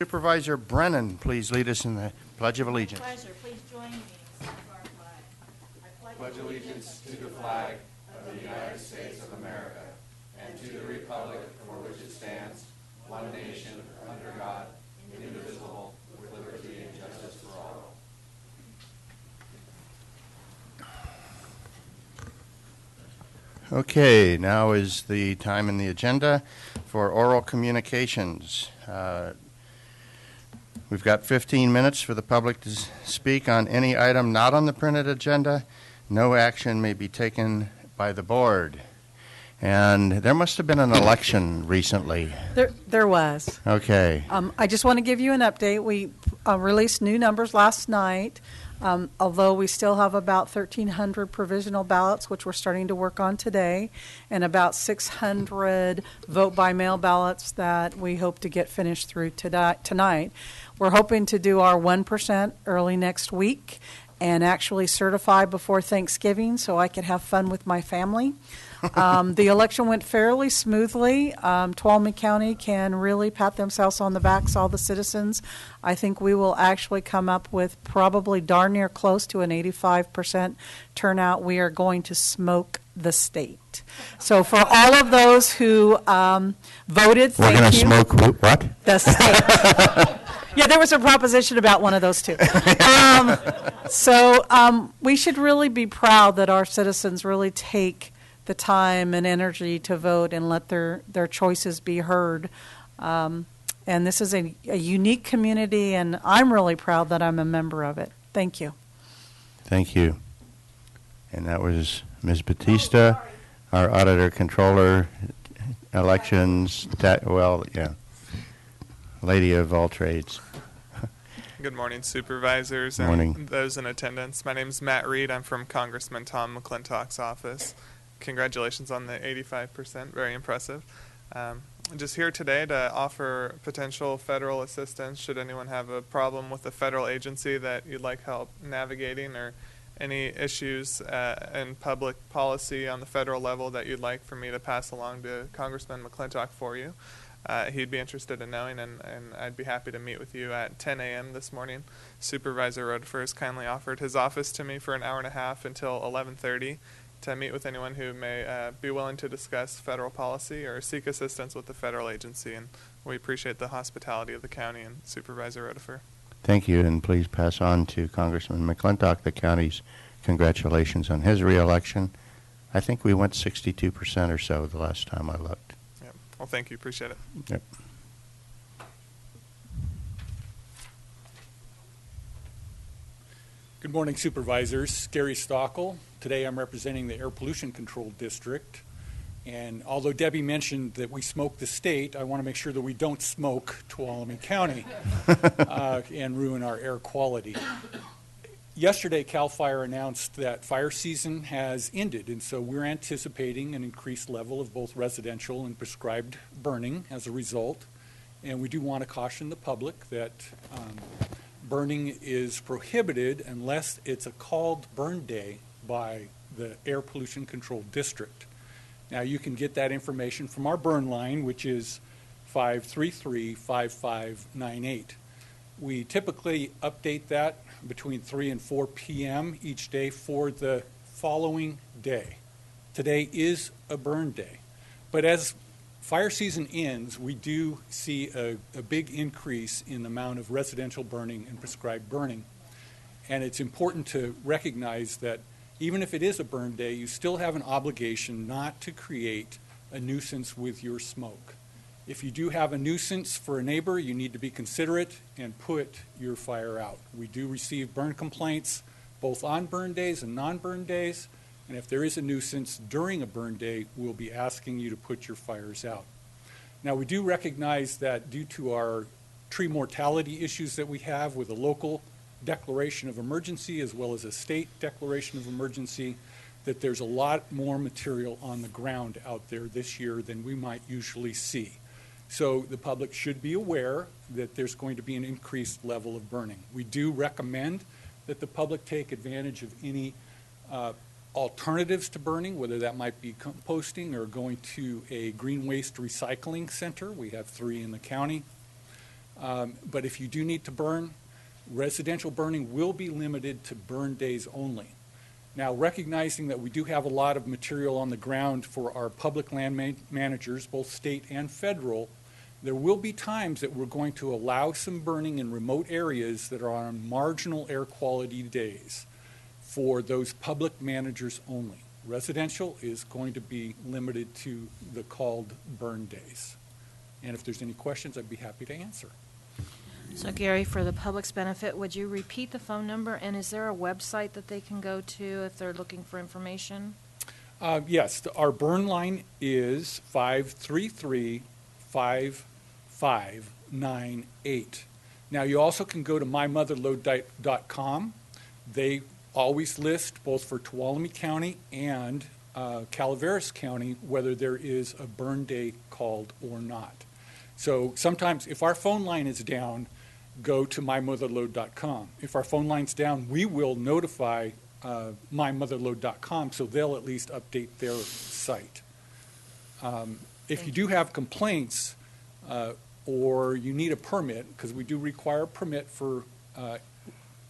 Supervisor Brennan, please lead us in the Pledge of Allegiance. Pleasure. Please join me in salute our flag. I pledge allegiance to the flag of the United States of America and to the republic for which it stands, one nation, under God, indivisible, with liberty and justice for all. Okay, now is the time in the agenda for oral communications. We've got 15 minutes for the public to speak on any item not on the printed agenda. No action may be taken by the board. And there must have been an election recently. There was. Okay. I just want to give you an update. We released new numbers last night, although we still have about 1,300 provisional ballots, which we're starting to work on today, and about 600 vote-by-mail ballots that we hope to get finished through tonight. We're hoping to do our 1% early next week and actually certify before Thanksgiving so I could have fun with my family. The election went fairly smoothly. Tuolumne County can really pat themselves on the backs, all the citizens. I think we will actually come up with probably darn near close to an 85% turnout. We are going to smoke the state. So for all of those who voted, We're going to smoke what? The state. Yeah, there was a proposition about one of those two. So we should really be proud that our citizens really take the time and energy to vote and let their choices be heard. And this is a unique community, and I'm really proud that I'm a member of it. Thank you. Thank you. And that was Ms. Batista, our auditor, controller, elections, lady of all trades. Good morning, supervisors and those in attendance. My name is Matt Reed. I'm from Congressman Tom McClintock's office. Congratulations on the 85%. Very impressive. I'm just here today to offer potential federal assistance should anyone have a problem with a federal agency that you'd like help navigating, or any issues in public policy on the federal level that you'd like for me to pass along to Congressman McClintock for you. He'd be interested in knowing, and I'd be happy to meet with you at 10 a.m. this morning. Supervisor Rodfer has kindly offered his office to me for an hour and a half until 11:30 to meet with anyone who may be willing to discuss federal policy or seek assistance with the federal agency, and we appreciate the hospitality of the county and Supervisor Rodfer. Thank you, and please pass on to Congressman McClintock the county's congratulations on his reelection. I think we went 62% or so the last time I looked. Yep. Well, thank you. Appreciate it. Yep. Good morning, Supervisors. Gary Stockel. Today I'm representing the Air Pollution Control District. And although Debbie mentioned that we smoke the state, I want to make sure that we don't smoke Tuolumne County and ruin our air quality. Yesterday, CAL FIRE announced that fire season has ended, and so we're anticipating an increased level of both residential and prescribed burning as a result. And we do want to caution the public that burning is prohibited unless it's a called burn day by the Air Pollution Control District. Now, you can get that information from our burn line, which is 533-5598. We typically update that between 3 and 4 p.m. each day for the following day. Today is a burn day. But as fire season ends, we do see a big increase in the amount of residential burning and prescribed burning. And it's important to recognize that even if it is a burn day, you still have an obligation not to create a nuisance with your smoke. If you do have a nuisance for a neighbor, you need to be considerate and put your fire out. We do receive burn complaints both on burn days and non-burn days, and if there is a nuisance during a burn day, we'll be asking you to put your fires out. Now, we do recognize that due to our tree mortality issues that we have with a local declaration of emergency as well as a state declaration of emergency, that there's a lot more material on the ground out there this year than we might usually see. So the public should be aware that there's going to be an increased level of burning. We do recommend that the public take advantage of any alternatives to burning, whether that might be composting or going to a green waste recycling center. We have 3 in the county. But if you do need to burn, residential burning will be limited to burn days only. Now, recognizing that we do have a lot of material on the ground for our public land managers, both state and federal, there will be times that we're going to allow some burning in remote areas that are on marginal air quality days for those public managers only. Residential is going to be limited to the called burn days. And if there's any questions, I'd be happy to answer. So Gary, for the public's benefit, would you repeat the phone number, and is there a website that they can go to if they're looking for information? Yes, our burn line is 533-5598. Now, you also can go to mymotherlode.com. They always list, both for Tuolumne County and Calaveras County, whether there is a burn day called or not. So sometimes if our phone line is down, go to mymotherlode.com. If our phone line's down, we will notify mymotherlode.com, so they'll at least update their site. If you do have complaints or you need a permit, because we do require a permit for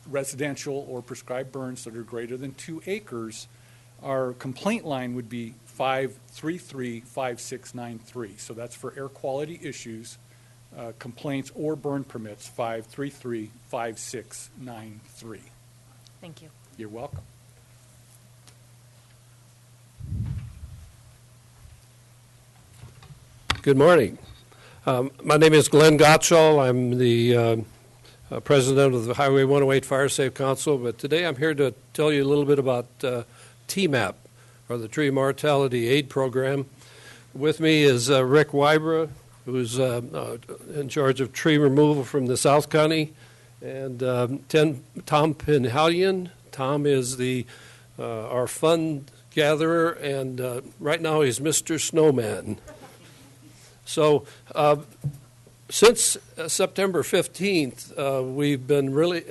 residential or prescribed burns that are greater than 2 acres, our complaint line would be 533-5693. So that's for air quality issues, complaints or burn permits, 533-5693. Thank you. You're welcome. Good morning. My name is Glenn Gottschall. I'm the president of the Highway 108 Fire Safe Council, but today I'm here to tell you a little bit about TMAP, or the Tree Mortality Aid Program. With me is Rick Wybra, who's in charge of tree removal from the South County, and Tom Pinhalion. Tom is our fund gatherer, and right now he's Mr. Snowman. So since September 15th, we've been really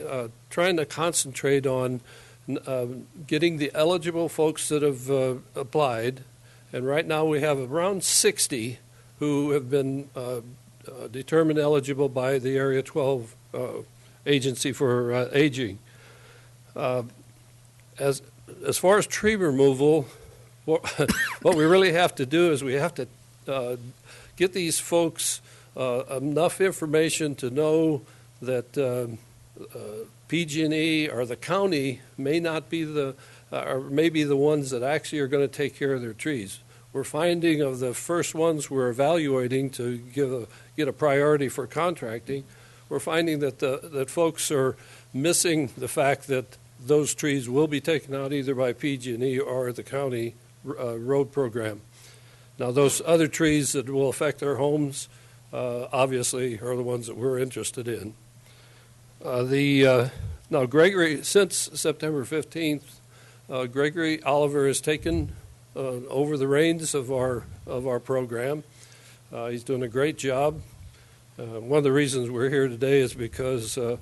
trying to concentrate on getting the eligible folks that have applied, and right now we have around 60 who have been determined eligible by the Area 12 Agency for Aging. As far as tree removal, what we really have to do is we have to get these folks enough information to know that PG&E or the county may not be or may be the ones that actually are going to take care of their trees. We're finding of the first ones we're evaluating to get a priority for contracting, we're finding that that folks are missing the fact that those trees will be taken out either by PG&E or the county road program. Now, those other trees that will affect our homes, obviously, are the ones that we're interested in. Now, Gregory, since September 15th, Gregory Oliver has taken over the reins of our program. He's doing a great job. One of the reasons we're here today is because at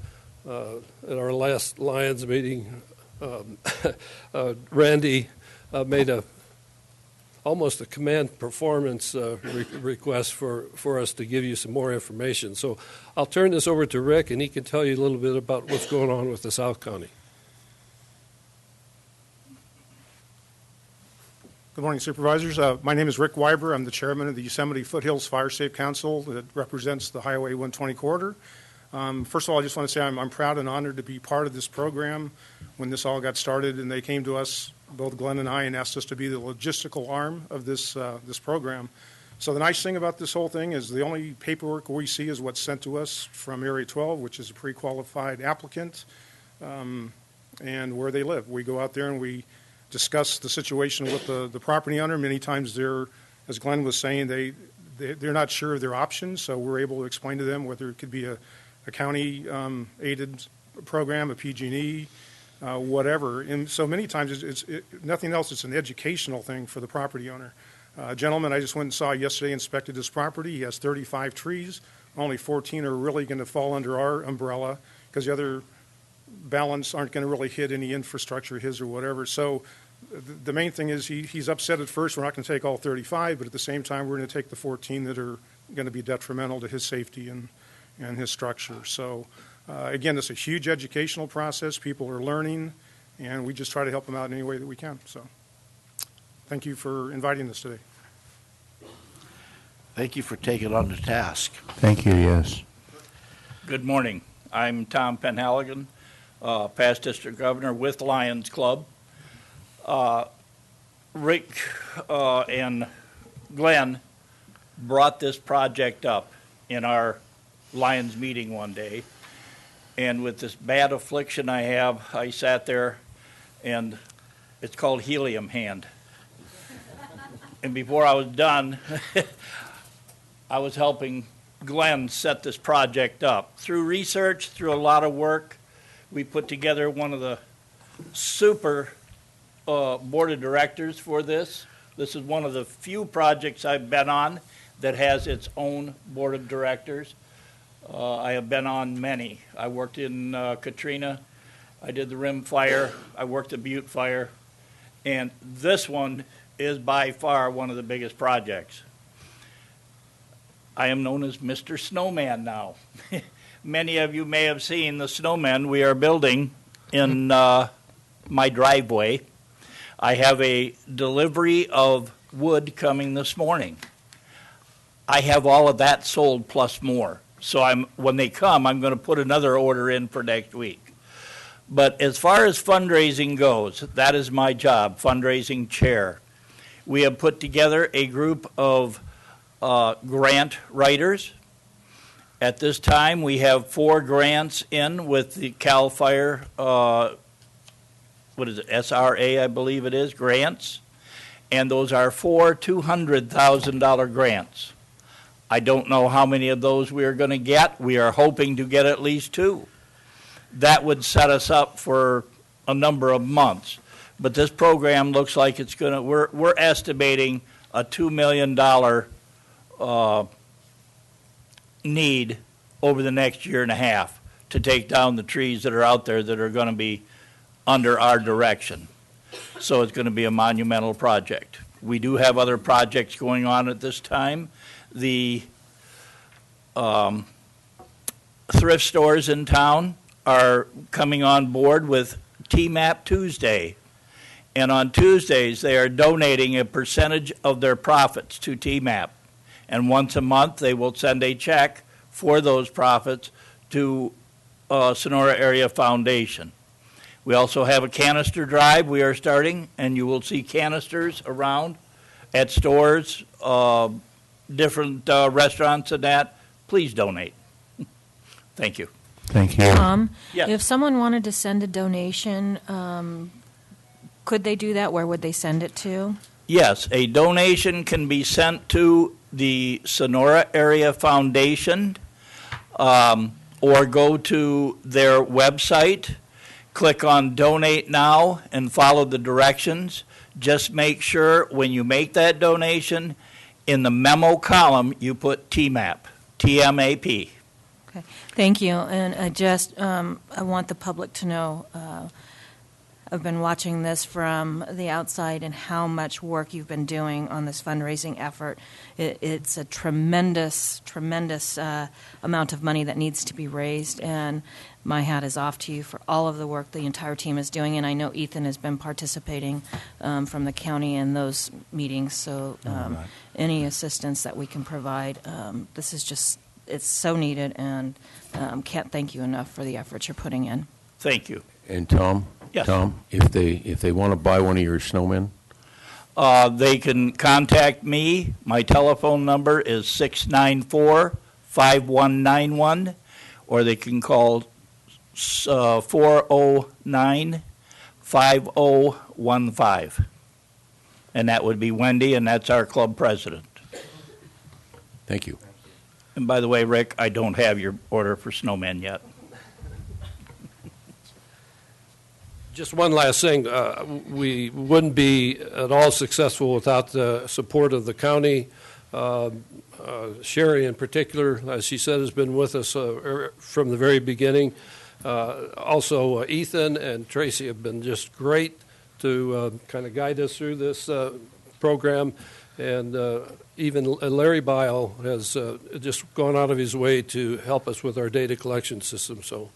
our last Lions meeting, Randy made almost a command performance request for us to give you some more information. So I'll turn this over to Rick, and he can tell you a little bit about what's going on with the South County. Good morning, Supervisors. My name is Rick Wybra. I'm the chairman of the Yosemite Foothills Fire Safe Council that represents the Highway 120 corridor. First of all, I just want to say I'm proud and honored to be part of this program. When this all got started and they came to us, both Glenn and I, and asked us to be the logistical arm of this program. So the nice thing about this whole thing is the only paperwork we see is what's sent to us from Area 12, which is a pre-qualified applicant, and where they live. We go out there and we discuss the situation with the property owner. Many times they're, as Glenn was saying, they're not sure of their options, so we're able to explain to them whether it could be a county aided program, a PG&E, whatever. And so many times it's nothing else. It's an educational thing for the property owner. A gentleman I just went and saw yesterday inspected his property. He has 35 trees. Only 14 are really going to fall under our umbrella because the other balance aren't going to really hit any infrastructure, his or whatever. So the main thing is he's upset at first. We're not going to take all 35, but at the same time we're going to take the 14 that are going to be detrimental to his safety and and his structure. So again, it's a huge educational process. People are learning, and we just try to help them out in any way that we can. So thank you for inviting us today. Thank you for taking on the task. Thank you, yes. Good morning. I'm Tom Penhaligon, past district governor with Lions Club. Rick and Glenn brought this project up in our Lions meeting one day. And with this bad affliction I have, I sat there, and it's called helium hand. And before I was done, I was helping Glenn set this project up. Through research, through a lot of work, we put together one of the super board of directors for this. This is one of the few projects I've been on that has its own board of directors. I have been on many. I worked in Katrina. I did the Rim Fire. I worked the Butte Fire. And this one is by far one of the biggest projects. I am known as Mr. Snowman now. Many of you may have seen the snowman we are building in my driveway. I have a delivery of wood coming this morning. I have all of that sold plus more. So when they come, I'm going to put another order in for next week. But as far as fundraising goes, that is my job, fundraising chair. We have put together a group of grant writers. At this time, we have 4 grants in with the CAL FIRE, SRA, I believe it is, grants. And those are 4 $200,000 grants. I don't know how many of those we are going to get. We are hoping to get at least 2. That would set us up for a number of months. But this program looks like it's going to, we're estimating a $2 million need over the next year and a half to take down the trees that are out there that are going to be under our direction. So it's going to be a monumental project. We do have other projects going on at this time. The thrift stores in town are coming on board with TMAP Tuesday. And on Tuesdays, they are donating a percentage of their profits to TMAP. And once a month, they will send a check for those profits to Sonora Area Foundation. We also have a canister drive we are starting, and you will see canisters around at stores, different restaurants and that. Please donate. Thank you. Thank you. Yes. If someone wanted to send a donation, could they do that? Where would they send it to? Yes, a donation can be sent to the Sonora Area Foundation or go to their website, click on Donate Now, and follow the directions. Just make sure when you make that donation, in the memo column, you put TMAP, T-M-A-P. Okay, thank you. And I want the public to know, I've been watching this from the outside and how much work you've been doing on this fundraising effort. It's a tremendous, tremendous amount of money that needs to be raised, and my hat is off to you for all of the work the entire team is doing, and I know Ethan has been participating from the county in those meetings, so any assistance that we can provide, this is just, it's so needed, and can't thank you enough for the efforts you're putting in. Thank you. And Tom? Yes. Tom, if they want to buy one of your snowmen? They can contact me. My telephone number is 694-5191, or they can call 409-5015. And that would be Wendy, and that's our club president. Thank you. And by the way, Rick, I don't have your order for snowmen yet. Just one last thing. We wouldn't be at all successful without the support of the county. Sherry, in particular, as she said, has been with us from the very beginning. Also, Ethan and Tracy have been just great to kind of guide us through this program. And even Larry Bile has just gone out of his way to help us with our data collection system. So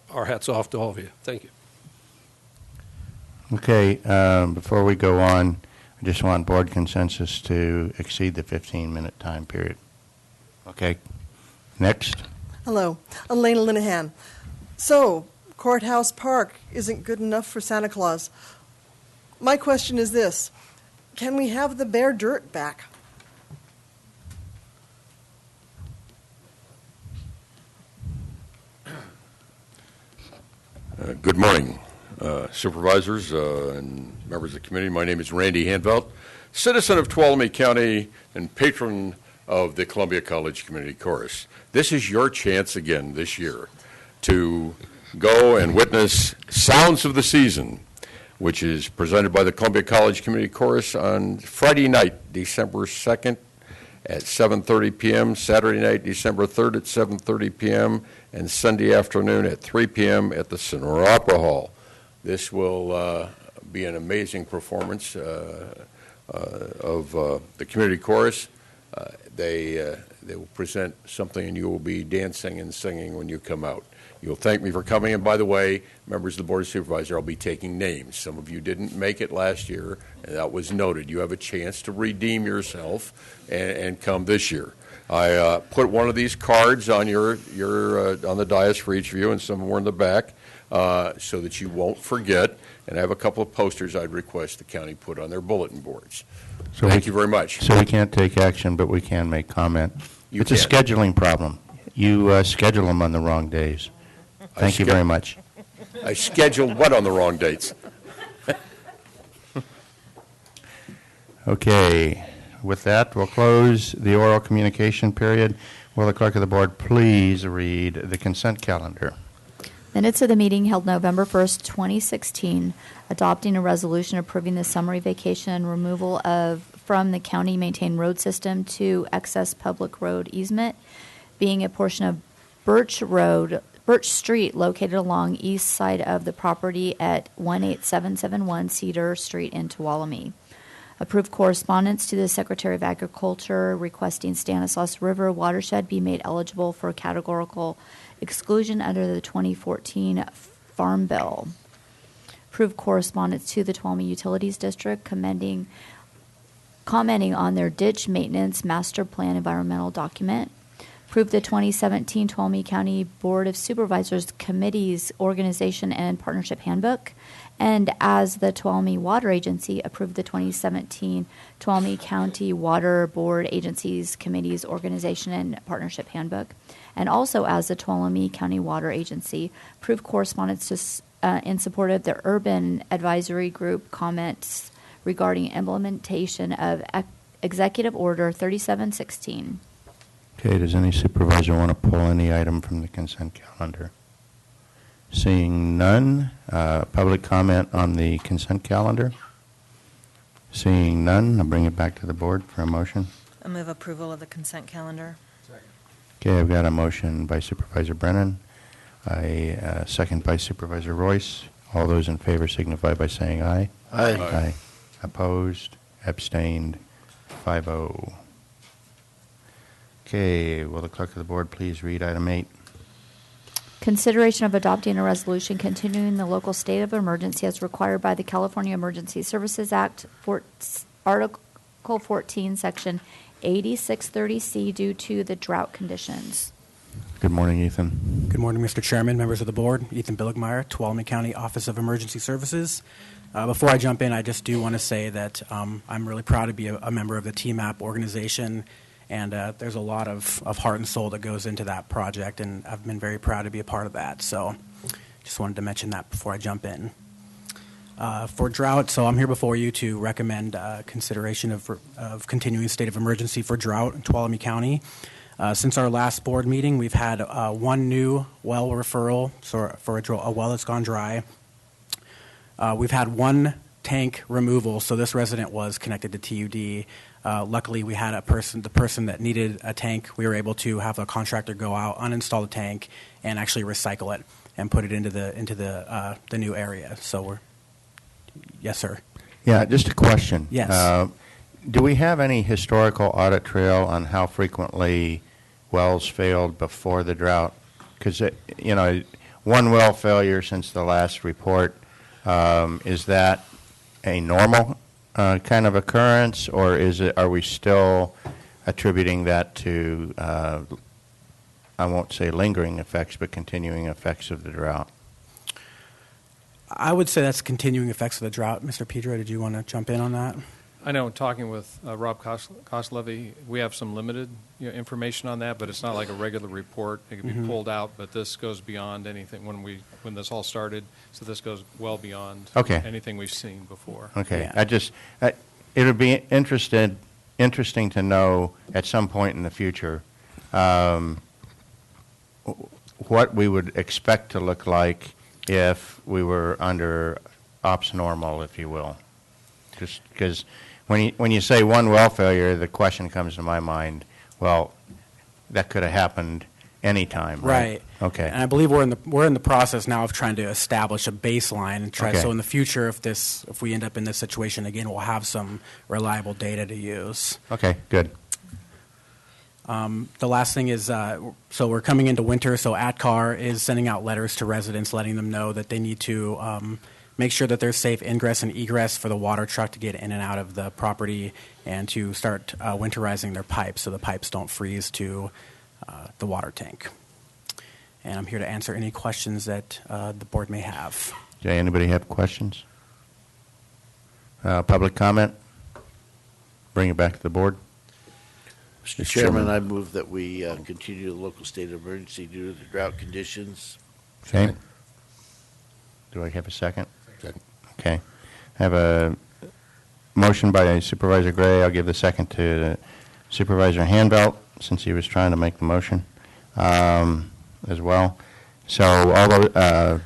our hats off to all of you. Thank you. Okay, before we go on, I just want board consensus to exceed the 15-minute time period. Okay, next. Hello, Elena Linehan. So, Courthouse Park isn't good enough for Santa Claus. My question is this: can we have the bare dirt back? Good morning, supervisors and members of the committee. My name is Randy Handvelt, citizen of Tuolumne County and patron of the Columbia College Community Chorus. This is your chance again this year to go and witness Sounds of the Season, which is presented by the Columbia College Community Chorus on Friday night, December 2nd at 7:30 p.m., Saturday night, December 3rd at 7:30 p.m., and Sunday afternoon at 3 p.m. at the Sonora Opera Hall. This will be an amazing performance of the community chorus. They will present something, and you will be dancing and singing when you come out. You'll thank me for coming. And by the way, members of the Board of Supervisors, I'll be taking names. Some of you didn't make it last year, and that was noted. You have a chance to redeem yourself and come this year. I put one of these cards on your on the dais for each of you, and some more in the back, so that you won't forget. And I have a couple of posters I'd request the county put on their bulletin boards. So thank you very much. So we can't take action, but we can make comment. It's a scheduling problem. You schedule them on the wrong days. Thank you very much. I scheduled what on the wrong dates? Okay. With that, we'll close the oral communication period. Will the clerk of the board please read the consent calendar? Minutes of the meeting held November 1st, 2016, adopting a resolution approving the summary vacation and removal from the county-maintained road system to excess public road easement, being a portion of Birch Street located along east side of the property at 18771 Cedar Street in Tuolumne. Approved correspondence to the Secretary of Agriculture requesting Stanislaus River watershed be made eligible for categorical exclusion under the 2014 Farm Bill. Approved correspondence to the Tuolumne Utilities District commenting on their ditch maintenance master plan environmental document. Approved the 2017 Tuolumne County Board of Supervisors Committee's Organization and Partnership Handbook. And as the Tuolumne Water Agency, approved the 2017 Tuolumne County Water Board Agencies Committee's Organization and Partnership Handbook. And also as the Tuolumne County Water Agency, approved correspondence in support of the Urban Advisory Group comments regarding implementation of Executive Order 3716. Okay, does any supervisor want to pull any item from the consent calendar? Seeing none, public comment on the consent calendar? Seeing none, I'll bring it back to the board for a motion. I move approval of the consent calendar. Okay, I've got a motion by Supervisor Brennan, a second by Supervisor Royce. All those in favor signify by saying aye. Aye. Aye. Opposed, abstained, 5-0. Okay, will the clerk of the board please read item 8? Consideration of adopting a resolution continuing the local state of emergency as required by the California Emergency Services Act, Article 14, Section 8630C, due to the drought conditions. Good morning, Ethan. Good morning, Mr. Chairman, members of the board. Ethan Billigmeyer, Tuolumne County Office of Emergency Services. Before I jump in, I just do want to say that I'm really proud to be a member of the TMAP organization. And there's a lot of heart and soul that goes into that project, and I've been very proud to be a part of that. So just wanted to mention that before I jump in. For drought, so I'm here before you to recommend consideration of continuing state of emergency for drought in Tuolumne County. Since our last board meeting, we've had one new well referral for a well that's gone dry. We've had one tank removal, so this resident was connected to TUD. Luckily, we had the person that needed a tank, we were able to have a contractor go out, uninstall the tank, and actually recycle it and put it into the new area. So yes, sir. Yeah, just a question. Yes. do we have any historical audit trail on how frequently wells failed before the drought? Because, one well failure since the last report, is that a normal kind of occurrence, or are we still attributing that to, I won't say lingering effects, but continuing effects of the drought? I would say that's continuing effects of the drought. Mr. Pedro, did you want to jump in on that? I know, talking with Rob Kostlevy, we have some limited information on that, but it's not like a regular report. It can be pulled out, but this goes beyond anything when this all started. So this goes well beyond anything we've seen before. Okay. Yeah. It would be interesting to know at some point in the future what we would expect to look like if we were under ops normal, if you will. Just because when you say one well failure, the question comes to my mind, well, that could have happened anytime, right? Okay. And I believe we're in the process now of trying to establish a baseline and try. So in the future, if we end up in this situation again, we'll have some reliable data to use. Okay, good. The last thing is, so we're coming into winter, so ATCAR is sending out letters to residents letting them know that they need to make sure that there's safe ingress and egress for the water truck to get in and out of the property and to start winterizing their pipes so the pipes don't freeze to the water tank. And I'm here to answer any questions that the board may have. Okay, anybody have questions? Public comment? Bring it back to the board. Mr. Chairman, I move that we continue the local state of emergency due to the drought conditions. Okay. Do I have a second? Second. Okay. I have a motion by Supervisor Gray. I'll give the second to Supervisor Hanbelt since he was trying to make the motion as well. So all those, I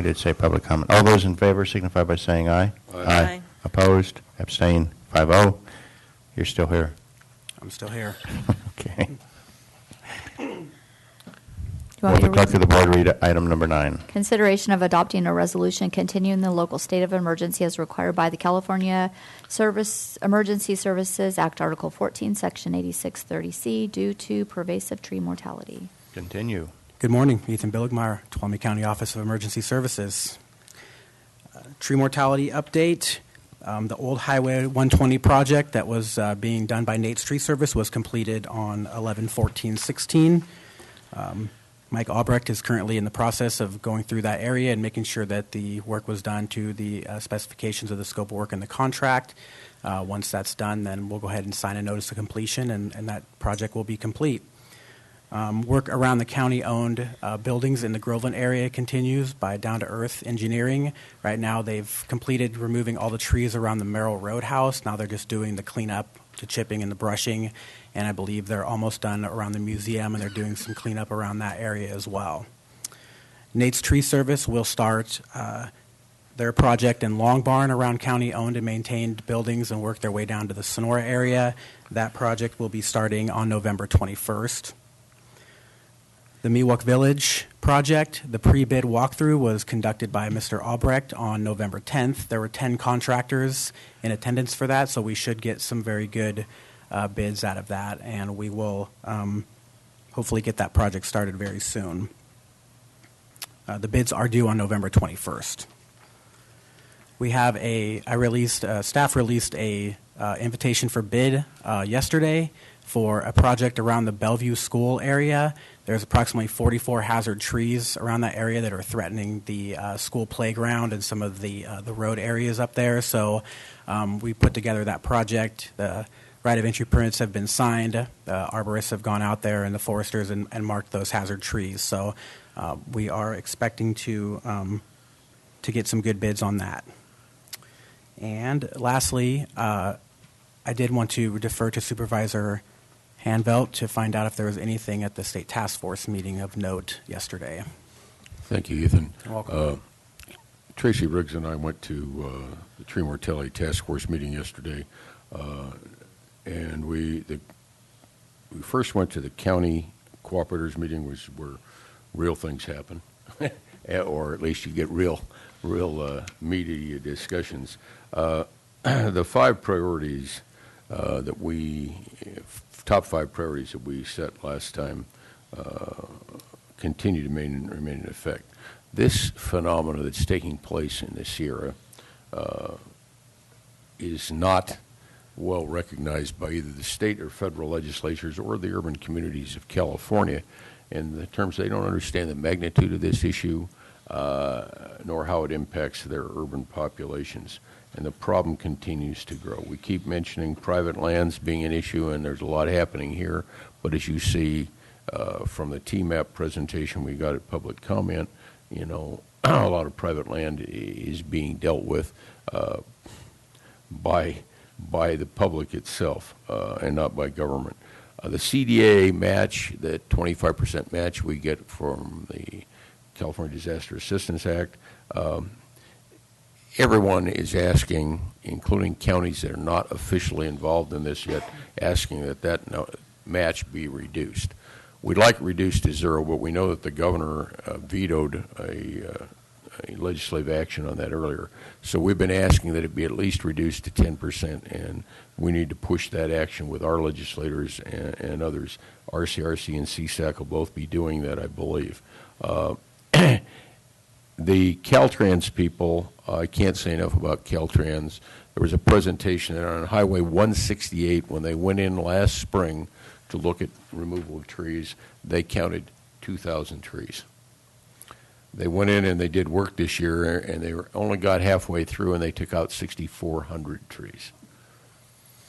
did say public comment. All those in favor signify by saying aye. Aye. Aye. Opposed? Abstain? 5-0. You're still here. I'm still here. Okay. Will the clerk of the board read item number 9? Consideration of adopting a resolution continuing the local state of emergency as required by the California Emergency Services Act, Article 14, Section 8630C, due to pervasive tree mortality. Continue. Good morning. Ethan Billigmeyer, Tuolumne County Office of Emergency Services. Tree mortality update. The old Highway 120 project that was being done by Nate's Tree Service was completed on 11/14/16. Mike Albrecht is currently in the process of going through that area and making sure that the work was done to the specifications of the scope of work in the contract. Once that's done, then we'll go ahead and sign a notice of completion, and that project will be complete. Work around the county-owned buildings in the Groveland area continues by Down to Earth Engineering. Right now, they've completed removing all the trees around the Merrill Roadhouse. Now they're just doing the cleanup, the chipping, and the brushing. And I believe they're almost done around the museum, and they're doing some cleanup around that area as well. Nate's Tree Service will start their project in Long Barn around county-owned and maintained buildings and work their way down to the Sonora area. That project will be starting on November 21st. The Miwok Village project, the pre-bid walkthrough was conducted by Mr. Albrecht on November 10th. There were 10 contractors in attendance for that, so we should get some very good bids out of that, and we will hopefully get that project started very soon. The bids are due on November 21st. We have staff released a invitation for bid yesterday for a project around the Bellevue School area. There's approximately 44 hazard trees around that area that are threatening the school playground and some of the road areas up there. So we put together that project. The right of entry permits have been signed. The arborists have gone out there and the foresters and marked those hazard trees. So we are expecting to get some good bids on that. And lastly, I did want to defer to Supervisor Hanvelt to find out if there was anything at the state task force meeting of note yesterday. Thank you, Ethan. You're welcome. Tracy Riggs and I went to the tree mortality task force meeting yesterday, and we first went to the county cooperators meeting, where real things happen, or at least you get real meaty discussions. The 5 priorities that top 5 priorities that we set last time continue to remain in effect. This phenomenon that's taking place in the Sierra is not well recognized by either the state or federal legislatures or the urban communities of California. In the terms, they don't understand the magnitude of this issue, nor how it impacts their urban populations. And the problem continues to grow. We keep mentioning private lands being an issue, and there's a lot happening here. But as you see from the TMAP presentation we got at public comment, a lot of private land is being dealt with by the public itself and not by government. The CDA match, that 25% match we get from the California Disaster Assistance Act, everyone is asking, including counties that are not officially involved in this yet, asking that match be reduced. We'd like it reduced to 0, but we know that the governor vetoed a legislative action on that earlier. So we've been asking that it be at least reduced to 10%, and we need to push that action with our legislators and others. RCRC and CSAC will both be doing that, I believe. The Caltrans people, I can't say enough about Caltrans. There was a presentation on Highway 168 when they went in last spring to look at removal of trees. They counted 2,000 trees. They went in and they did work this year, and they only got halfway through, and they took out 6,400 trees.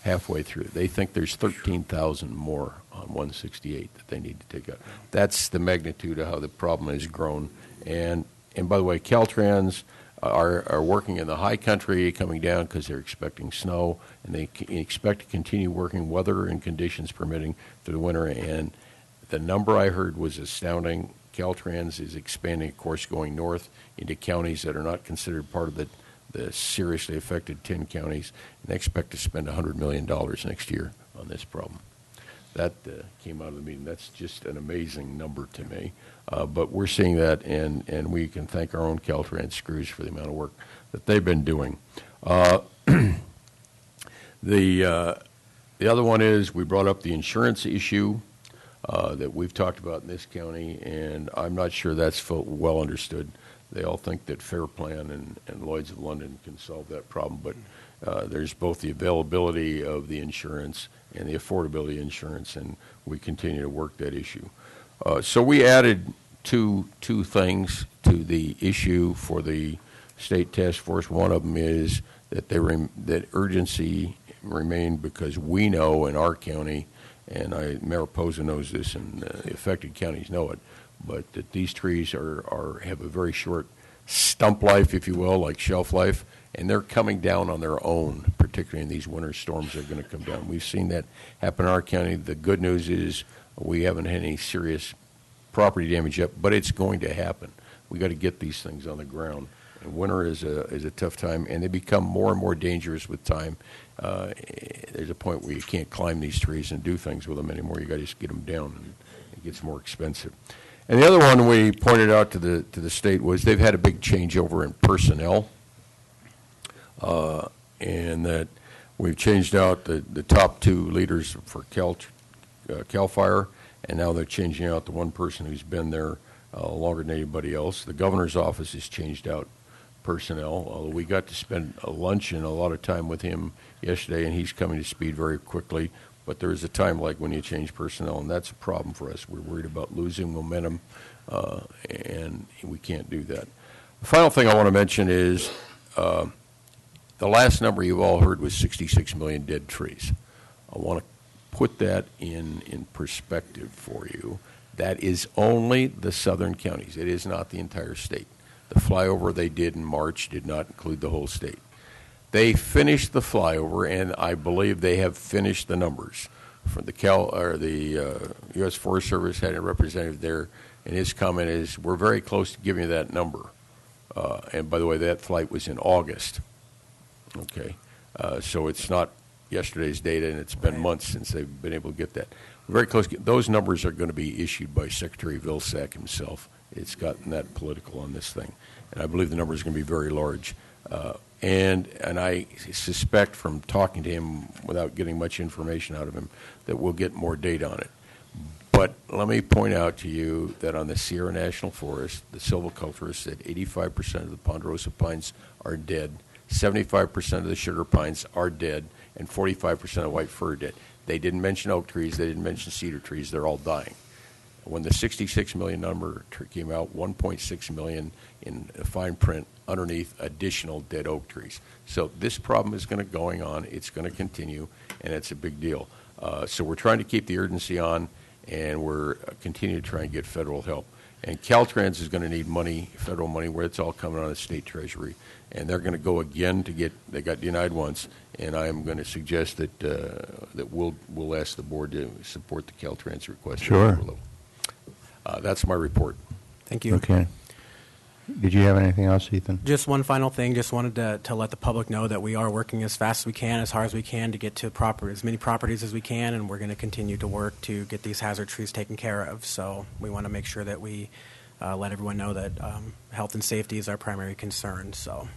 Halfway through. They think there's 13,000 more on 168 that they need to take out. That's the magnitude of how the problem has grown. And by the way, Caltrans are working in the high country, coming down because they're expecting snow, and they expect to continue working, weather and conditions permitting, through the winter. And the number I heard was astounding. Caltrans is expanding, of course, going north into counties that are not considered part of the seriously affected 10 counties, and they expect to spend $100 million next year on this problem. That came out of the meeting. That's just an amazing number to me. But we're seeing that, and we can thank our own Caltrans crews for the amount of work that they've been doing. The other one is we brought up the insurance issue that we've talked about in this county, and I'm not sure that's well understood. They all think that Fair Plan and Lloyd's of London can solve that problem, but there's both the availability of the insurance and the affordability of insurance, and we continue to work that issue. So we added two things to the issue for the state task force. One of them is that that urgency remained because we know in our county, and Mayor Posa knows this, and the affected counties know it, but that these trees have a very short stump life, if you will, like shelf life, and they're coming down on their own, particularly in these winter storms that are going to come down. We've seen that happen in our county. The good news is we haven't had any serious property damage yet, but it's going to happen. We got to get these things on the ground. And winter is a tough time, and they become more and more dangerous with time. There's a point where you can't climb these trees and do things with them anymore. You got to just get them down, and it gets more expensive. And the other one we pointed out to the state was they've had a big changeover in personnel, and that we've changed out the top 2 leaders for CAL FIRE, and now they're changing out the one person who's been there longer than anybody else. The governor's office has changed out personnel, although we got to spend a lunch and a lot of time with him yesterday, and he's coming to speed very quickly. But there is a time like when you change personnel, and that's a problem for us. We're worried about losing momentum, and we can't do that. The final thing I want to mention is the last number you've all heard was 66 million dead trees. I want to put that in perspective for you. That is only the southern counties. It is not the entire state. The flyover they did in March did not include the whole state. They finished the flyover, and I believe they have finished the numbers. From the U.S. Forest Service had a representative there, and his comment is, "We're very close to giving you that number." And by the way, that flight was in August. Okay, so it's not yesterday's data, and it's been months since they've been able to get that. We're very close. Those numbers are going to be issued by Secretary Vilsack himself. It's gotten that political on this thing, and I believe the number is going to be very large. And I suspect from talking to him without getting much information out of him that we'll get more data on it. But let me point out to you that on the Sierra National Forest, the silviculturists said 85% of the ponderosa pines are dead, 75% of the sugar pines are dead, and 45% of white fir are dead. They didn't mention oak trees. They didn't mention cedar trees. They're all dying. When the 66 million number came out, 1.6 million in fine print underneath additional dead oak trees. So this problem is going to going on. It's going to continue, and it's a big deal. So we're trying to keep the urgency on, and we're continuing to try and get federal help. And Caltrans is going to need money, federal money, where it's all coming out of the state treasury. And they're going to go again to get, they got denied once, and I am going to suggest that that we'll ask the board to support the Caltrans request. Sure. That's my report. Thank you. Okay. Did you have anything else, Ethan? Just one final thing. Just wanted to let the public know that we are working as fast as we can, as hard as we can to get to as many properties as we can, and we're going to continue to work to get these hazard trees taken care of. So we want to make sure that we let everyone know that health and safety is our primary concern. So.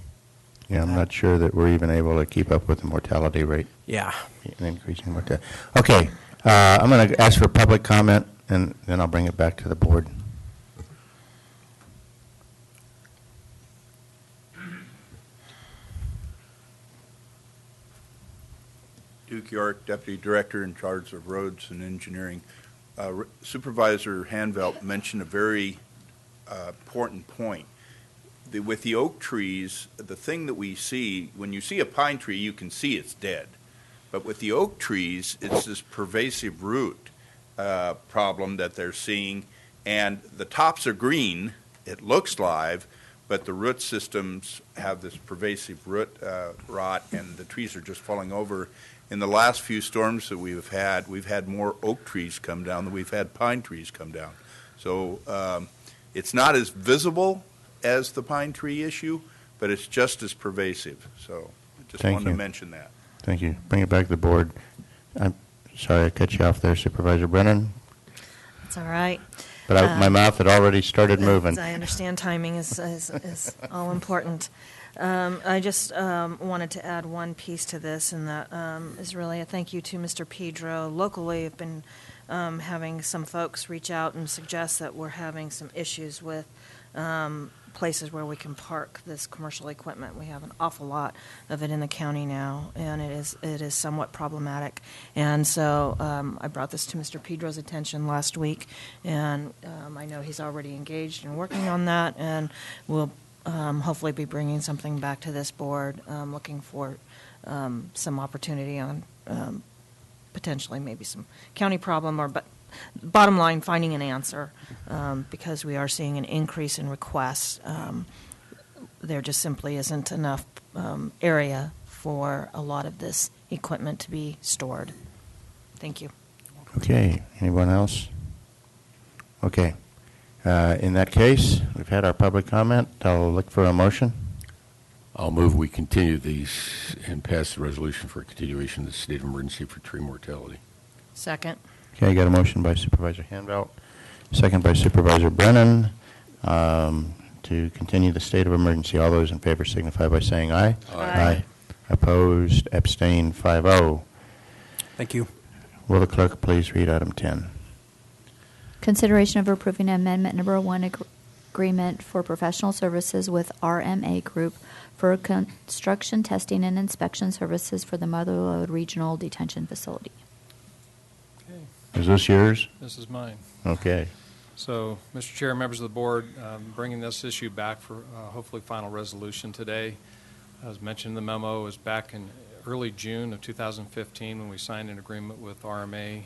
Yeah, I'm not sure that we're even able to keep up with the mortality rate. Yeah. An increasing mortality. Okay. I'm going to ask for public comment, and then I'll bring it back to the board. Duke York, Deputy Director in charge of Roads and Engineering. Supervisor Hanvelt mentioned a very important point. With the oak trees, the thing that we see, when you see a pine tree, you can see it's dead. But with the oak trees, it's this pervasive root problem that they're seeing. And the tops are green, it looks live, but the root systems have this pervasive root rot, and the trees are just falling over. In the last few storms that we've had more oak trees come down than we've had pine trees come down. So it's not as visible as the pine tree issue, but it's just as pervasive. So I just wanted to mention that. Thank you. Bring it back to the board. I'm sorry I cut you off there, Supervisor Brennan. That's all right. But my mouth had already started moving. I understand timing is all important. I just wanted to add one piece to this, and that is really a thank you to Mr. Pedro. Locally, I've been having some folks reach out and suggest that we're having some issues with places where we can park this commercial equipment. We have an awful lot of it in the county now, and it is somewhat problematic. And so I brought this to Mr. Pedro's attention last week, and I know he's already engaged in working on that, and we'll hopefully be bringing something back to this board, looking for some opportunity on potentially maybe some county problem, but bottom line, finding an answer, because we are seeing an increase in requests. There just simply isn't enough area for a lot of this equipment to be stored. Thank you. Okay. Anyone else? Okay. In that case, we've had our public comment. I'll look for a motion. I'll move we continue these and pass the resolution for continuation of the state of emergency for tree mortality. Second. Okay, I got a motion by Supervisor Hanvelt, second by Supervisor Brennan, to continue the state of emergency. All those in favor signify by saying aye. Aye. Opposed, abstained, 5-0. Thank you. Will the clerk please read item 10? Consideration of approving amendment number 1 agreement for professional services with RMA Group for construction, testing, and inspection services for the Motherlode Regional Detention Facility. Is this yours? This is mine. Okay. So, Mr. Chair, members of the board, bringing this issue back for hopefully final resolution today. As mentioned in the memo, it was back in early June of 2015 when we signed an agreement with RMA,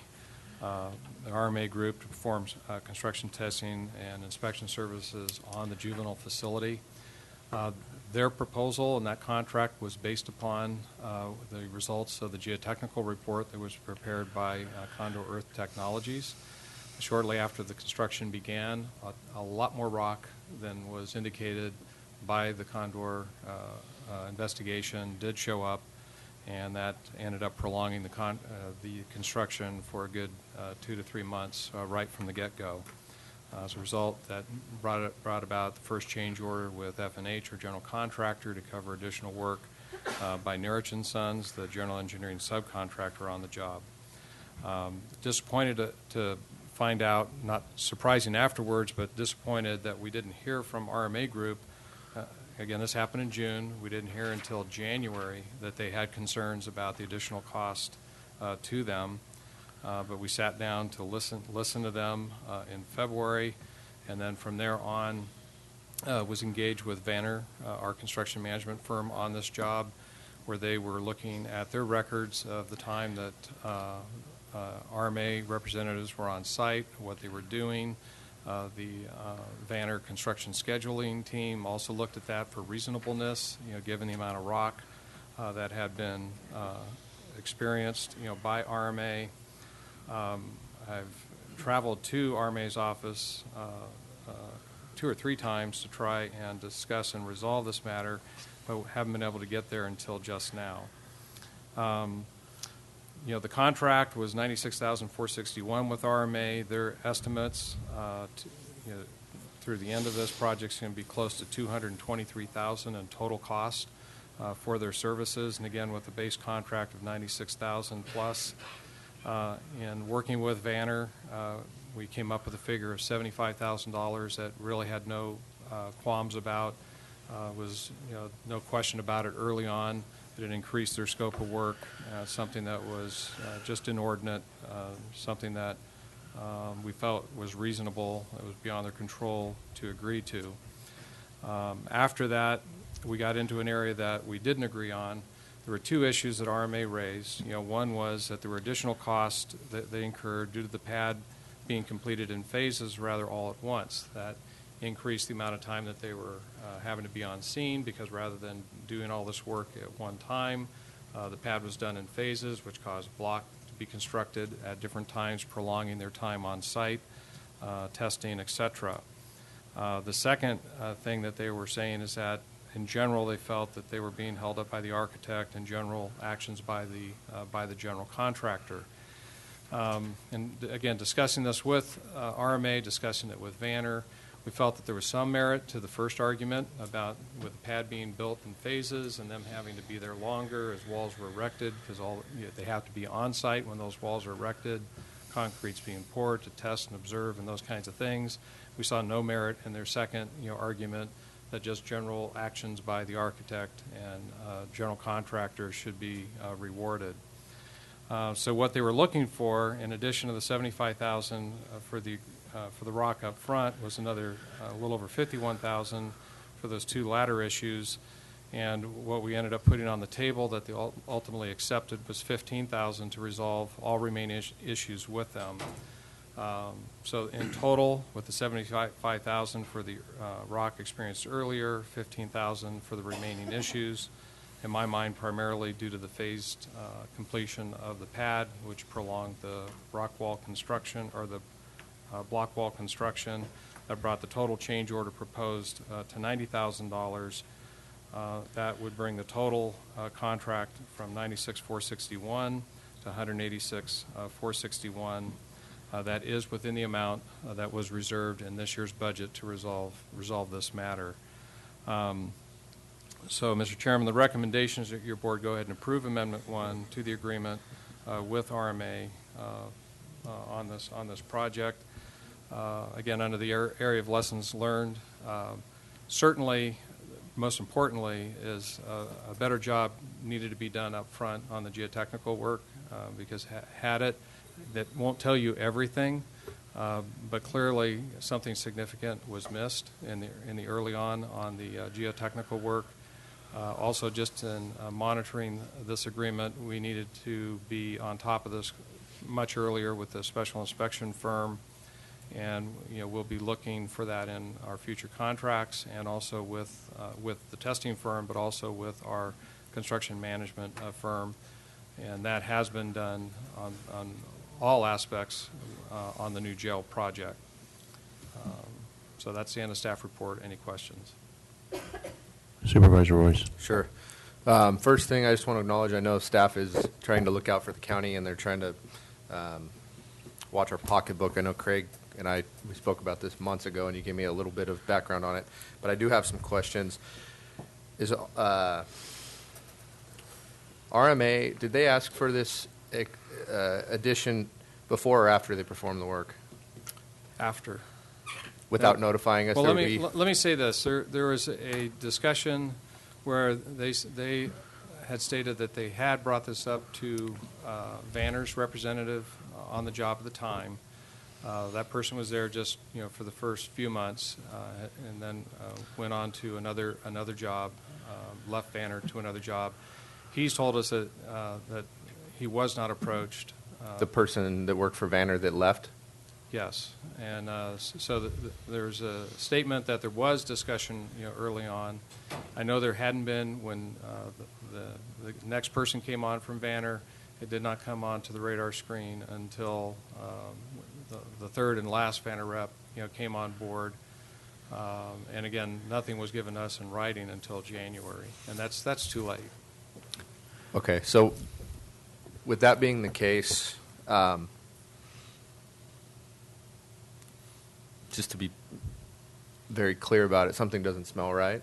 the RMA Group, to perform construction testing and inspection services on the juvenile facility. Their proposal and that contract was based upon the results of the geotechnical report that was prepared by Condor Earth Technologies. Shortly after the construction began, a lot more rock than was indicated by the Condor investigation did show up, and that ended up prolonging the construction for a good 2 to 3 months right from the get-go. As a result, that brought about the first change order with F&H, or general contractor, to cover additional work by Nerich & Sons, the general engineering subcontractor on the job. Disappointed to find out, not surprising afterwards, but disappointed that we didn't hear from RMA Group. Again, this happened in June. We didn't hear until January that they had concerns about the additional cost to them. But we sat down to listen to them in February, and then from there on was engaged with Vanner, our construction management firm, on this job, where they were looking at their records of the time that RMA representatives were on site, what they were doing. The Vanner construction scheduling team also looked at that for reasonableness, given the amount of rock that had been experienced, by RMA. I've traveled to RMA's office 2 or 3 times to try and discuss and resolve this matter, but haven't been able to get there until just now. The contract was $96,461 with RMA. Their estimates through the end of this project is going to be close to $223,000 in total cost for their services, and again with the base contract of $96,000 plus. In working with Vanner, we came up with a figure of $75,000 that really had no qualms about. Was no question about it early on. It increased their scope of work, something that was just inordinate, something that we felt was reasonable. It was beyond their control to agree to. After that, we got into an area that we didn't agree on. There were 2 issues that RMA raised. One was that there were additional costs that they incurred due to the pad being completed in phases rather all at once. That increased the amount of time that they were having to be on scene, because rather than doing all this work at one time, the pad was done in phases, which caused block to be constructed at different times, prolonging their time on site, testing, etc. The second thing that they were saying is that in general, they felt that they were being held up by the architect and general actions by the general contractor. And again, discussing this with RMA, discussing it with Vanner, we felt that there was some merit to the first argument about with the pad being built in phases and them having to be there longer as walls were erected, because they have to be on site when those walls are erected, concrete's being poured to test and observe and those kinds of things. We saw no merit in their second argument that just general actions by the architect and general contractor should be rewarded. So what they were looking for, in addition to the $75,000 for the rock up front, was another a little over $51,000 for those 2 ladder issues. And what we ended up putting on the table that they ultimately accepted was $15,000 to resolve all remaining issues with them. So in total, with the $75,000 for the rock experienced earlier, $15,000 for the remaining issues, in my mind primarily due to the phased completion of the pad, which prolonged the rock wall construction, or the block wall construction. That brought the total change order proposed to $90,000. That would bring the total contract from $96,461 to $186,461. That is within the amount that was reserved in this year's budget to resolve this matter. So, Mr. Chairman, the recommendation is that your board go ahead and approve Amendment 1 to the agreement with RMA on this project. Again, under the area of lessons learned, certainly, most importantly, is a better job needed to be done up front on the geotechnical work, because had it, that won't tell you everything, but clearly something significant was missed in the early on the geotechnical work. Also, just in monitoring this agreement, we needed to be on top of this much earlier with the special inspection firm, and we'll be looking for that in our future contracts, and also with the testing firm, but also with our construction management firm, and that has been done on all aspects on the new jail project. So that's the end of staff report. Any questions? Supervisor Royce. Sure. First thing, I just want to acknowledge, I know staff is trying to look out for the county, and they're trying to watch our pocketbook. I know Craig and we spoke about this months ago, and you gave me a little bit of background on it, but I do have some questions. Is RMA, did they ask for this addition before or after they performed the work? After. Without notifying us? Well, let me say this. There was a discussion where they had stated that they had brought this up to Vanner's representative on the job at the time. That person was there just for the first few months, and then went on to another job, left Vanner to another job. He's told us that he was not approached. The person that worked for Vanner that left? Yes, and so there's a statement that there was discussion, early on. I know there hadn't been when the next person came on from Vanner. It did not come onto the radar screen until the third and last Vanner rep, came on board. And again, nothing was given us in writing until January, and that's too late. Okay, so with that being the case. Just to be very clear about it, something doesn't smell right.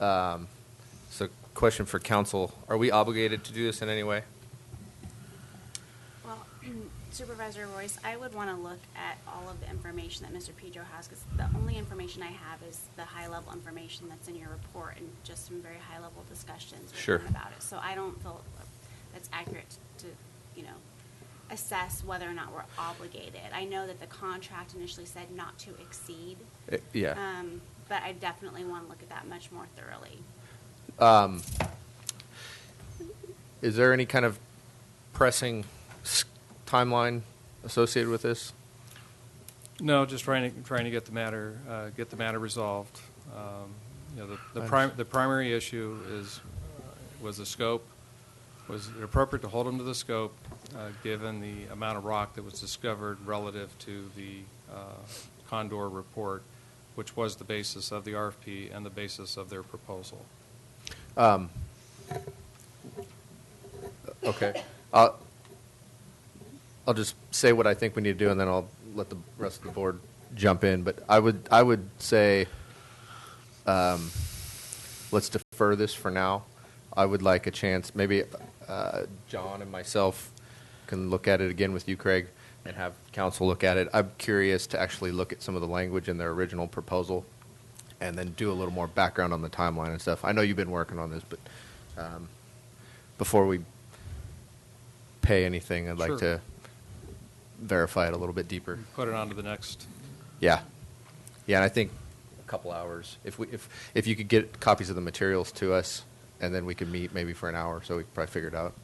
So question for council, are we obligated to do this in any way? Well, Supervisor Royce, I would want to look at all of the information that Mr. Pedro has, because the only information I have is the high-level information that's in your report and just some very high-level discussions with him about it. So I don't feel that's accurate to, assess whether or not we're obligated. I know that the contract initially said not to exceed. Yeah. But I definitely want to look at that much more thoroughly. Is there any kind of pressing timeline associated with this? No, just trying to get the matter resolved. The primary issue was the scope. Was it appropriate to hold them to the scope, given the amount of rock that was discovered relative to the Condor report, which was the basis of the RFP and the basis of their proposal? Okay. I'll just say what I think we need to do, and then I'll let the rest of the board jump in. But I would say let's defer this for now. I would like a chance, maybe John and myself can look at it again with you, Craig, and have council look at it. I'm curious to actually look at some of the language in their original proposal and then do a little more background on the timeline and stuff. I know you've been working on this, but before we pay anything, I'd like to verify it a little bit deeper. Put it on to the next. Yeah, and I think a couple hours. If you could get copies of the materials to us, and then we could meet maybe for an hour, so we could probably figure it out.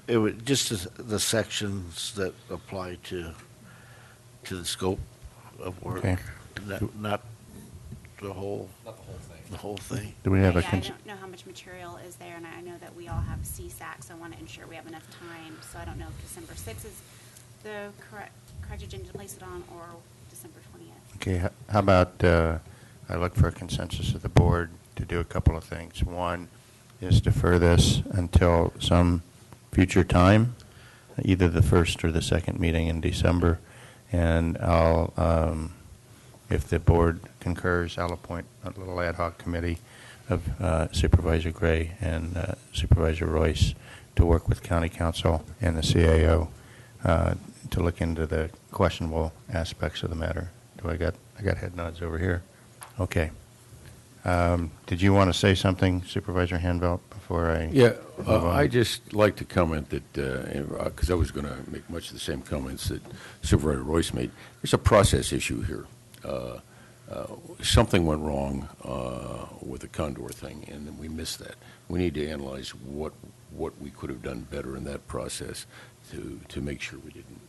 It would just the sections that apply to the scope of work, not the whole. Not the whole thing. The whole thing. Do we have I don't know how much material is there, and I know that we all have CSAC, so I want to ensure we have enough time. So I don't know if December 6th is the correct agenda to place it on, or December 20th. Okay, how about I look for a consensus of the board to do a couple of things. One is defer this until some future time, either the first or the second meeting in December, and I'll, if the board concurs, I'll appoint a little ad hoc committee of Supervisor Gray and Supervisor Royce to work with County Council and the CAO to look into the questionable aspects of the matter. I got head nods over here. Okay. Did you want to say something, Supervisor Hanvelt, before I Yeah, I just like to comment that, because I was going to make much of the same comments that Supervisor Royce made. There's a process issue here. Something went wrong with the Condor thing, and we missed that. We need to analyze what we could have done better in that process to make sure we didn't.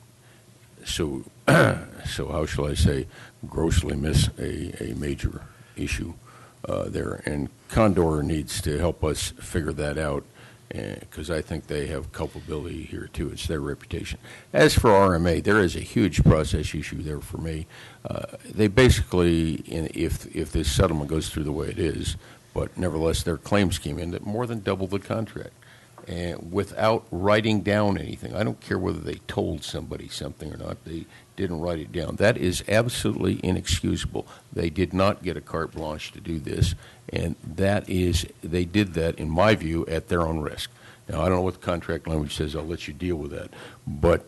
So how shall I say, grossly miss a major issue there. And Condor needs to help us figure that out, because I think they have culpability here too. It's their reputation. As for RMA, there is a huge process issue there for me. They basically, if this settlement goes through the way it is, but nevertheless their claims came in that more than double the contract. and without writing down anything. I don't care whether they told somebody something or not. They didn't write it down. That is absolutely inexcusable. They did not get a carte blanche to do this, and they did that, in my view, at their own risk. Now, I don't know what the contract language says. I'll let you deal with that. But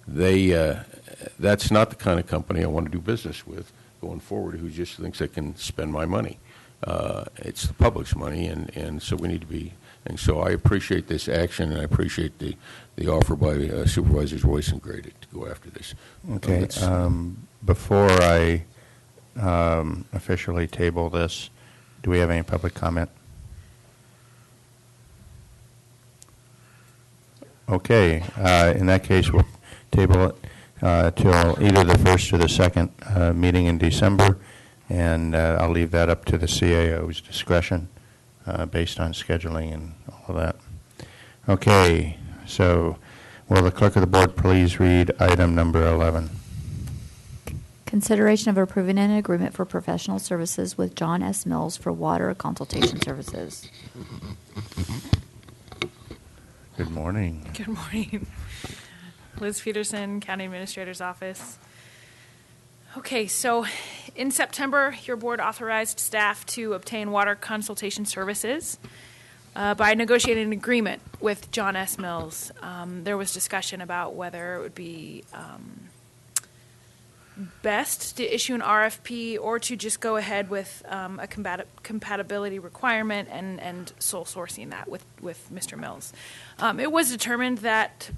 that's not the kind of company I want to do business with going forward, who just thinks they can spend my money. It's the public's money, and so we need to be. And so I appreciate this action, and I appreciate the offer by Supervisors Royce and Gray to go after this. Okay. Before I officially table this, do we have any public comment? Okay. In that case, we'll table it till either the first or the second meeting in December, and I'll leave that up to the CAO's discretion based on scheduling and all of that. Okay. So will the clerk of the board please read item number 11? Consideration of approving an agreement for professional services with John S. Mills for water consultation services. Good morning. Good morning. Liz Peterson, County Administrator's Office. Okay, so in September, your board authorized staff to obtain water consultation services by negotiating an agreement with John S. Mills. There was discussion about whether it would be best to issue an RFP or to just go ahead with a compatibility requirement and sole sourcing that with Mr. Mills. It was determined that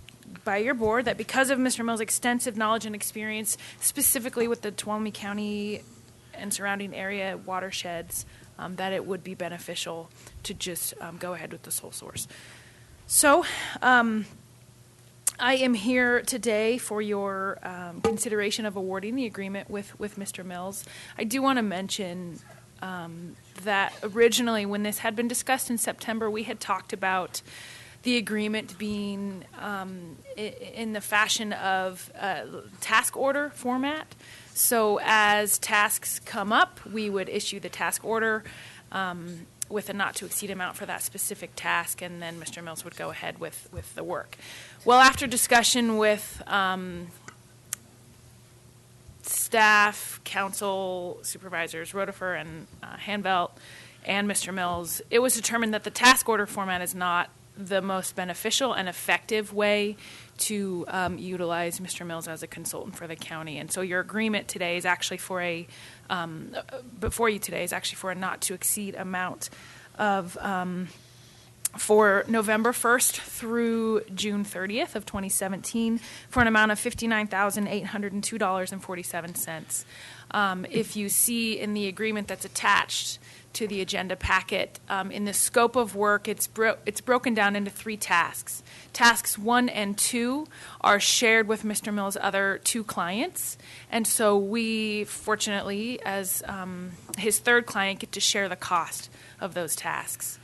by your board that because of Mr. Mills' extensive knowledge and experience, specifically with the Tuolumne County and surrounding area watersheds, that it would be beneficial to just go ahead with the sole source. So I am here today for your consideration of awarding the agreement with Mr. Mills. I do want to mention that originally when this had been discussed in September, we had talked about the agreement being in the fashion of task order format. So as tasks come up, we would issue the task order with a not-to-exceed amount for that specific task, and then Mr. Mills would go ahead with the work. Well, after discussion with staff, council, supervisors, Rotifer and Hanvelt, and Mr. Mills, it was determined that the task order format is not the most beneficial and effective way to utilize Mr. Mills as a consultant for the county. And so your agreement today is actually for before you today is actually for a not-to-exceed amount of for November 1st through June 30th of 2017 for an amount of $59,802.47. If you see in the agreement that's attached to the agenda packet, in the scope of work, it's broken down into 3 tasks. Tasks 1 and 2 are shared with Mr. Mills' other 2 clients, and so we, fortunately, as his third client, get to share the cost of those tasks.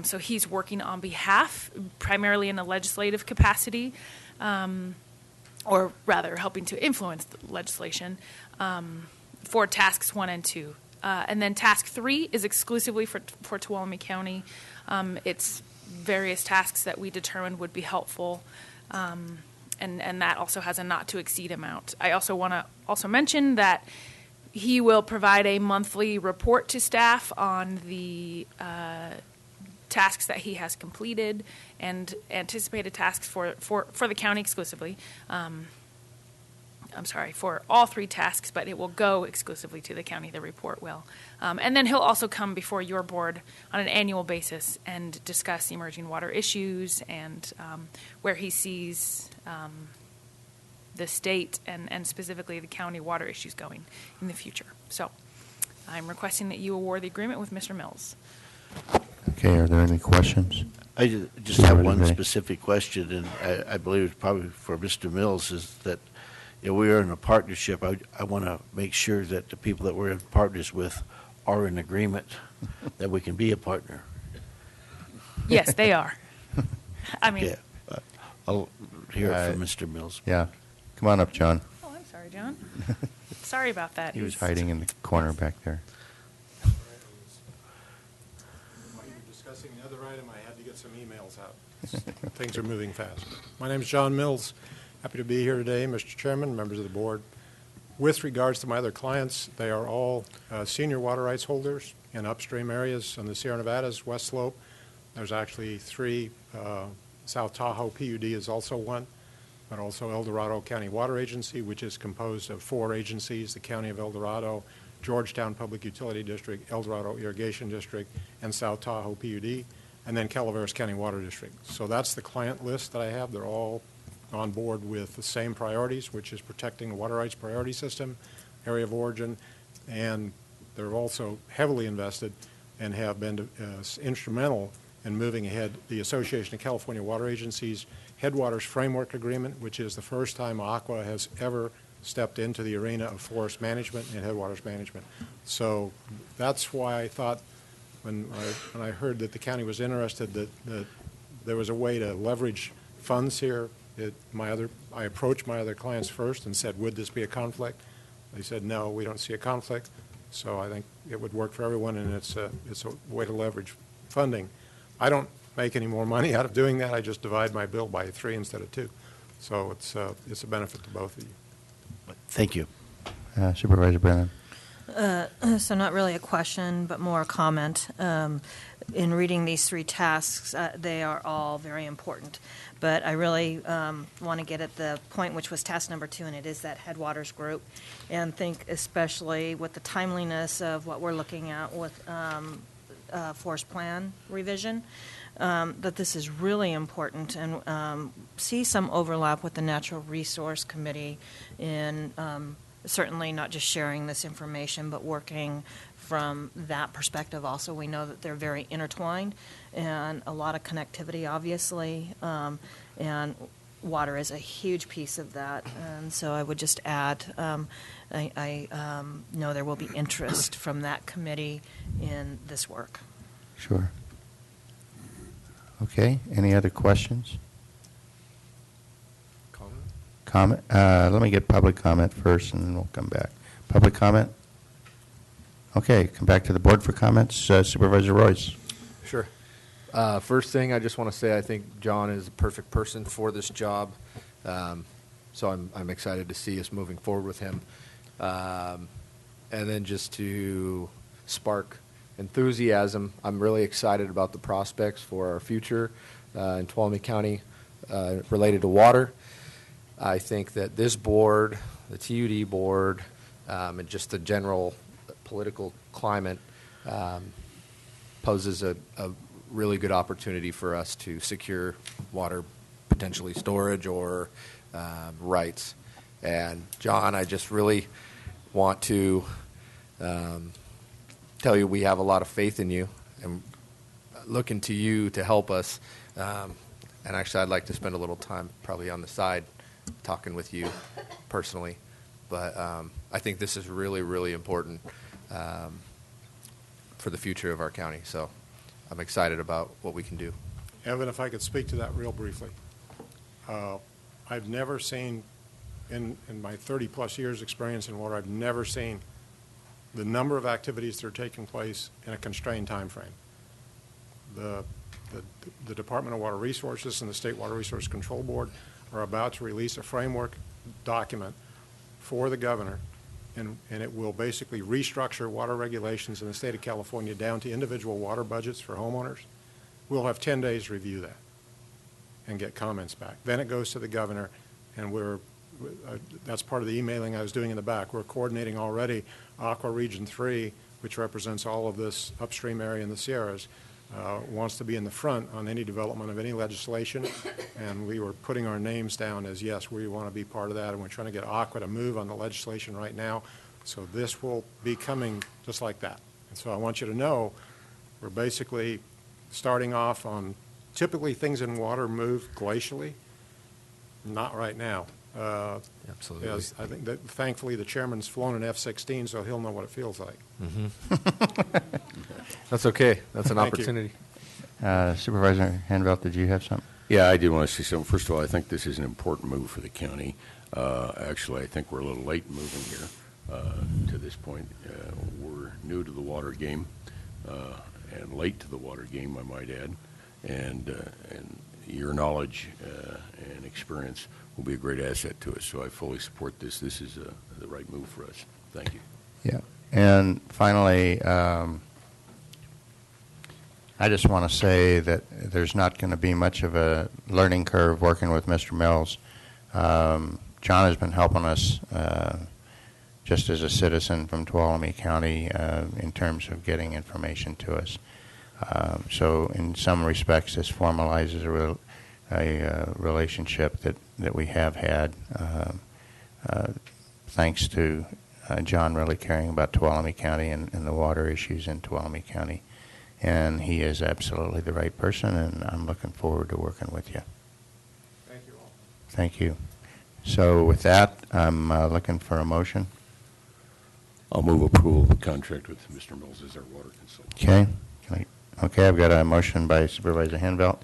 So he's working on behalf, primarily in a legislative capacity, or rather helping to influence the legislation for tasks 1 and 2. And then task 3 is exclusively for Tuolumne County. It's various tasks that we determined would be helpful, and that also has a not-to-exceed amount. I also want to also mention that he will provide a monthly report to staff on the tasks that he has completed and anticipated tasks for the county exclusively. For all 3 tasks, but it will go exclusively to the county, the report will. And then he'll also come before your board on an annual basis and discuss emerging water issues and where he sees the state and specifically the county water issues going in the future. So I'm requesting that you award the agreement with Mr. Mills. Okay, are there any questions? I just have one specific question, and I believe it's probably for Mr. Mills, is that we are in a partnership. I want to make sure that the people that we're in partners with are in agreement that we can be a partner. Yes, they are. I mean, yeah, I'll hear it from Mr. Mills. Yeah, come on up, John. Oh, I'm sorry, John. Sorry about that. He was hiding in the corner back there. addressing the other item, I had to get some emails out. Things are moving fast. My name is John Mills. Happy to be here today, Mr. Chairman, members of the board. With regards to my other clients, they are all senior water rights holders in upstream areas on the Sierra Nevadas, West Slope. There's actually 3. South Tahoe PUD is also one, but also El Dorado County Water Agency, which is composed of 4 agencies, the County of El Dorado, Georgetown Public Utility District, El Dorado Irrigation District, and South Tahoe PUD, and then Calaveras County Water District. So that's the client list that I have. They're all on board with the same priorities, which is protecting the water rights priority system, area of origin, and they're also heavily invested and have been instrumental in moving ahead the Association of California Water Agencies Headwaters Framework Agreement, which is the first time Aqua has ever stepped into the arena of forest management and headwaters management. So that's why I thought when I heard that the county was interested that there was a way to leverage funds here. I approached my other clients first and said, would this be a conflict? They said, no, we don't see a conflict. So I think it would work for everyone, and it's a way to leverage funding. I don't make any more money out of doing that. I just divide my bill by 3 instead of 2. So it's a benefit to both of you. Thank you. Supervisor Brennan. So not really a question, but more a comment. In reading these 3 tasks, they are all very important. But I really want to get at the point which was task number 2, and it is that headwaters group, and think especially with the timeliness of what we're looking at with forest plan revision, that this is really important, and see some overlap with the Natural Resource Committee in certainly not just sharing this information, but working from that perspective also. We know that they're very intertwined and a lot of connectivity, obviously, and water is a huge piece of that. And so I would just add, I know there will be interest from that committee in this work. Sure. Okay. Any other questions? Comment? Let me get public comment first, and then we'll come back. Public comment? Okay, come back to the board for comments. Supervisor Royce. Sure. First thing, I just want to say I think John is the perfect person for this job. So I'm excited to see us moving forward with him. And then just to spark enthusiasm, I'm really excited about the prospects for our future in Tuolumne County related to water. I think that this board, the TUD board, and just the general political climate poses a really good opportunity for us to secure water, potentially storage or rights. And John, I just really want to tell you we have a lot of faith in you and looking to you to help us. And actually, I'd like to spend a little time probably on the side talking with you personally. But I think this is really, really important for the future of our county. So I'm excited about what we can do. Evan, if I could speak to that real briefly. I've never seen, in my 30-plus years experience in water, I've never seen the number of activities that are taking place in a constrained time frame. The Department of Water Resources and the State Water Resource Control Board are about to release a framework document for the governor, and it will basically restructure water regulations in the state of California down to individual water budgets for homeowners. We'll have 10 days to review that and get comments back. Then it goes to the governor, and that's part of the emailing I was doing in the back. We're coordinating already Aqua Region 3, which represents all of this upstream area in the Sierras, wants to be in the front on any development of any legislation, and we were putting our names down as, yes, we want to be part of that, and we're trying to get Aqua to move on the legislation right now. So this will be coming just like that. And so I want you to know we're basically starting off on typically things in water move glacially, not right now. Absolutely. Yes, I think that thankfully the chairman's flown an F-16, so he'll know what it feels like. Mm-hmm. That's okay. That's an opportunity. Supervisor Hanvelt, did you have something? Yeah, I did want to say something. First of all, I think this is an important move for the county. Actually, I think we're a little late moving here to this point. We're new to the water game, and late to the water game, I might add, and your knowledge and experience will be a great asset to us. So I fully support this. This is the right move for us. Thank you. Yeah. And finally, I just want to say that there's not going to be much of a learning curve working with Mr. Mills. John has been helping us just as a citizen from Tuolumne County in terms of getting information to us. So in some respects, this formalizes a relationship that we have had thanks to John really caring about Tuolumne County and the water issues in Tuolumne County. And he is absolutely the right person, and I'm looking forward to working with you. Thank you all. Thank you. So with that, I'm looking for a motion. I'll move approval of the contract with Mr. Mills as our water consultant. Okay. Okay, I've got a motion by Supervisor Hanvelt,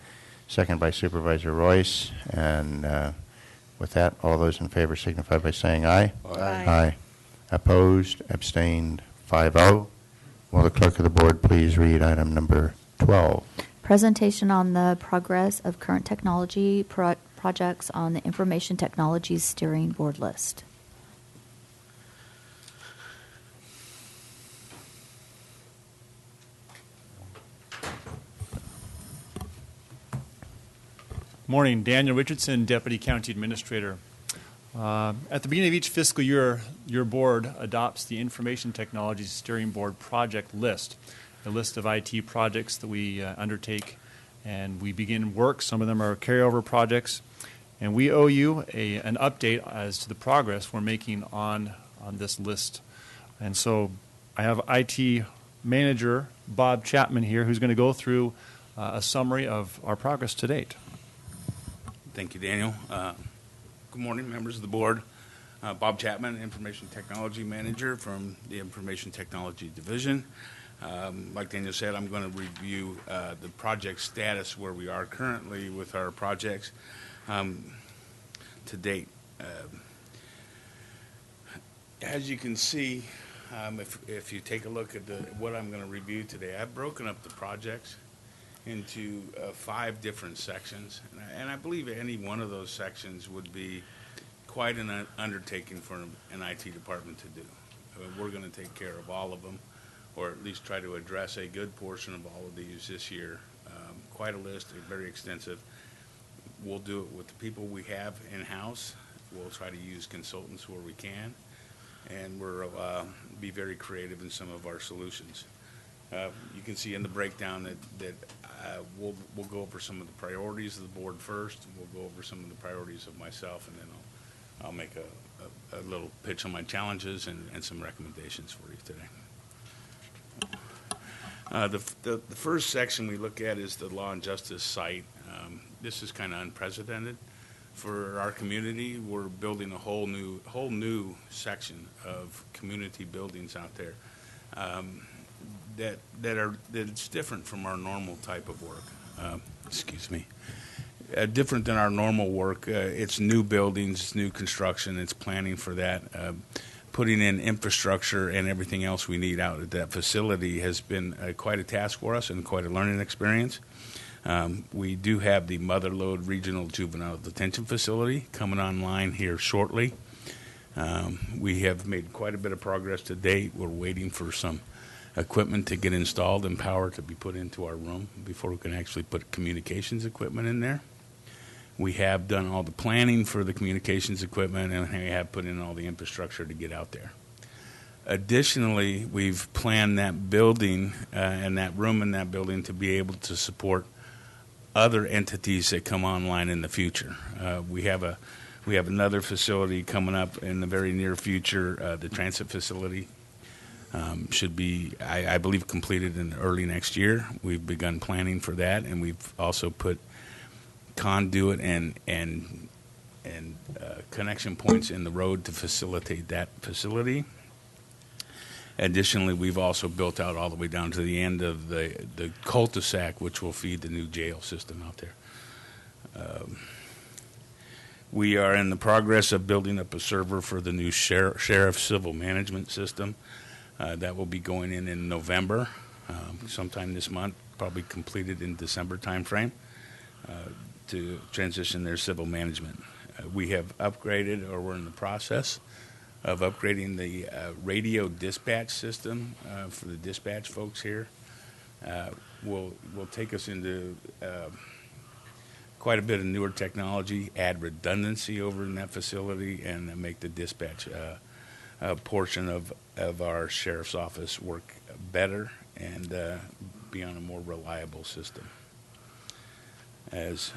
second by Supervisor Royce, and with that, all those in favor signify by saying aye. Aye. Aye. Opposed, abstained, 5-0. Will the clerk of the board please read item number 12? Presentation on the progress of current technology projects on the Information Technologies Steering Board list. Morning, Daniel Richardson, Deputy County Administrator. At the beginning of each fiscal year, your board adopts the Information Technologies Steering Board project list, a list of IT projects that we undertake, and we begin work. Some of them are carryover projects, and we owe you an update as to the progress we're making on this list. And so I have IT Manager Bob Chapman here, who's going to go through a summary of our progress to date. Thank you, Daniel. Good morning, members of the board. Bob Chapman, Information Technology Manager from the Information Technology Division. Like Daniel said, I'm going to review the project status, where we are currently with our projects to date. As you can see, if you take a look at what I'm going to review today, I've broken up the projects into 5 different sections, and I believe any one of those sections would be quite an undertaking for an IT department to do. We're going to take care of all of them, or at least try to address a good portion of all of these this year. Quite a list, very extensive. We'll do it with the people we have in-house. We'll try to use consultants where we can, and we'll be very creative in some of our solutions. You can see in the breakdown that we'll go over some of the priorities of the board first. We'll go over some of the priorities of myself, and then I'll make a little pitch on my challenges and some recommendations for you today. The first section we look at is the law and justice site. This is kind of unprecedented for our community. We're building a whole new section of community buildings out there. That's different from our normal type of work. Different than our normal work. It's new buildings, it's new construction, it's planning for that. Putting in infrastructure and everything else we need out at that facility has been quite a task for us and quite a learning experience. We do have the Motherlode Regional Juvenile Detention Facility coming online here shortly. We have made quite a bit of progress to date. We're waiting for some equipment to get installed and power to be put into our room before we can actually put communications equipment in there. We have done all the planning for the communications equipment, and we have put in all the infrastructure to get out there. Additionally, we've planned that building and that room in that building to be able to support other entities that come online in the future. We have another facility coming up in the very near future, the transit facility. Should be, I believe, completed in early next year. We've begun planning for that, and we've also put conduit and connection points in the road to facilitate that facility. Additionally, we've also built out all the way down to the end of the cul-de-sac, which will feed the new jail system out there. We are in the progress of building up a server for the new sheriff civil management system. That will be going in November. sometime this month, probably completed in December timeframe, to transition their civil management. We have upgraded, or we're in the process of upgrading the radio dispatch system for the dispatch folks here. Will take us into quite a bit of newer technology, add redundancy over in that facility, and make the dispatch portion of our sheriff's office work better and be on a more reliable system. Yes.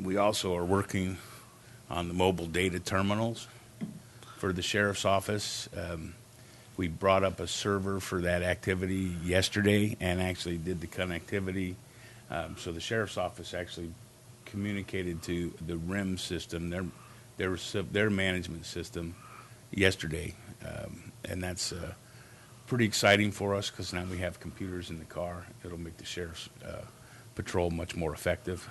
We also are working on the mobile data terminals for the sheriff's office. We brought up a server for that activity yesterday and actually did the connectivity. So the sheriff's office actually communicated to the RIM system, their management system, yesterday. And that's pretty exciting for us because now we have computers in the car. It'll make the sheriff's patrol much more effective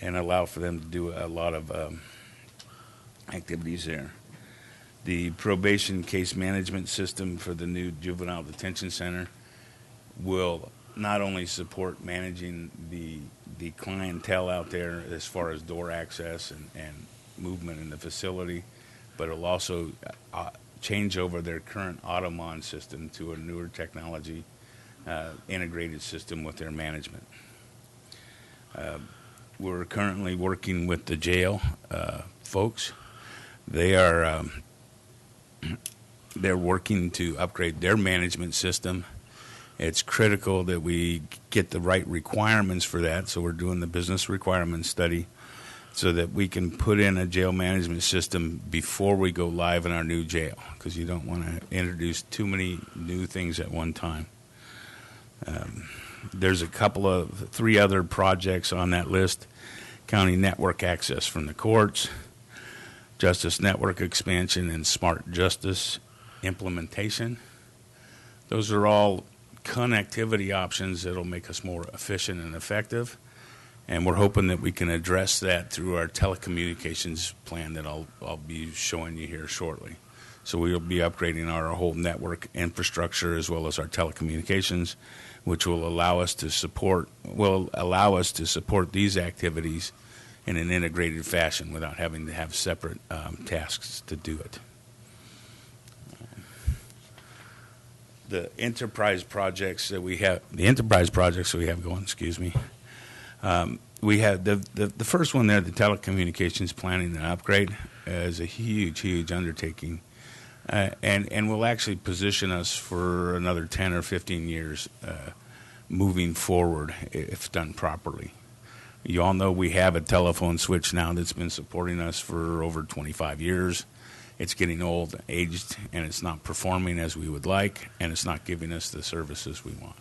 and allow for them to do a lot of activities there. The probation case management system for the new juvenile detention center will not only support managing the clientele out there as far as door access and movement in the facility, but it'll also change over their current Automon system to a newer technology integrated system with their management. We're currently working with the jail folks. They're working to upgrade their management system. It's critical that we get the right requirements for that, so we're doing the business requirements study so that we can put in a jail management system before we go live in our new jail, because you don't want to introduce too many new things at one time. There's three other projects on that list: county network access from the courts, justice network expansion, and smart justice implementation. Those are all connectivity options that will make us more efficient and effective, and we're hoping that we can address that through our telecommunications plan that I'll be showing you here shortly. So we'll be upgrading our whole network infrastructure as well as our telecommunications, which will allow us to support these activities in an integrated fashion without having to have separate tasks to do it. The enterprise projects that we have going, we have the first one there, the telecommunications planning and upgrade, is a huge undertaking, and will actually position us for another 10 or 15 years moving forward if done properly. You all know we have a telephone switch now that's been supporting us for over 25 years. It's getting old, aged, and it's not performing as we would like, and it's not giving us the services we want.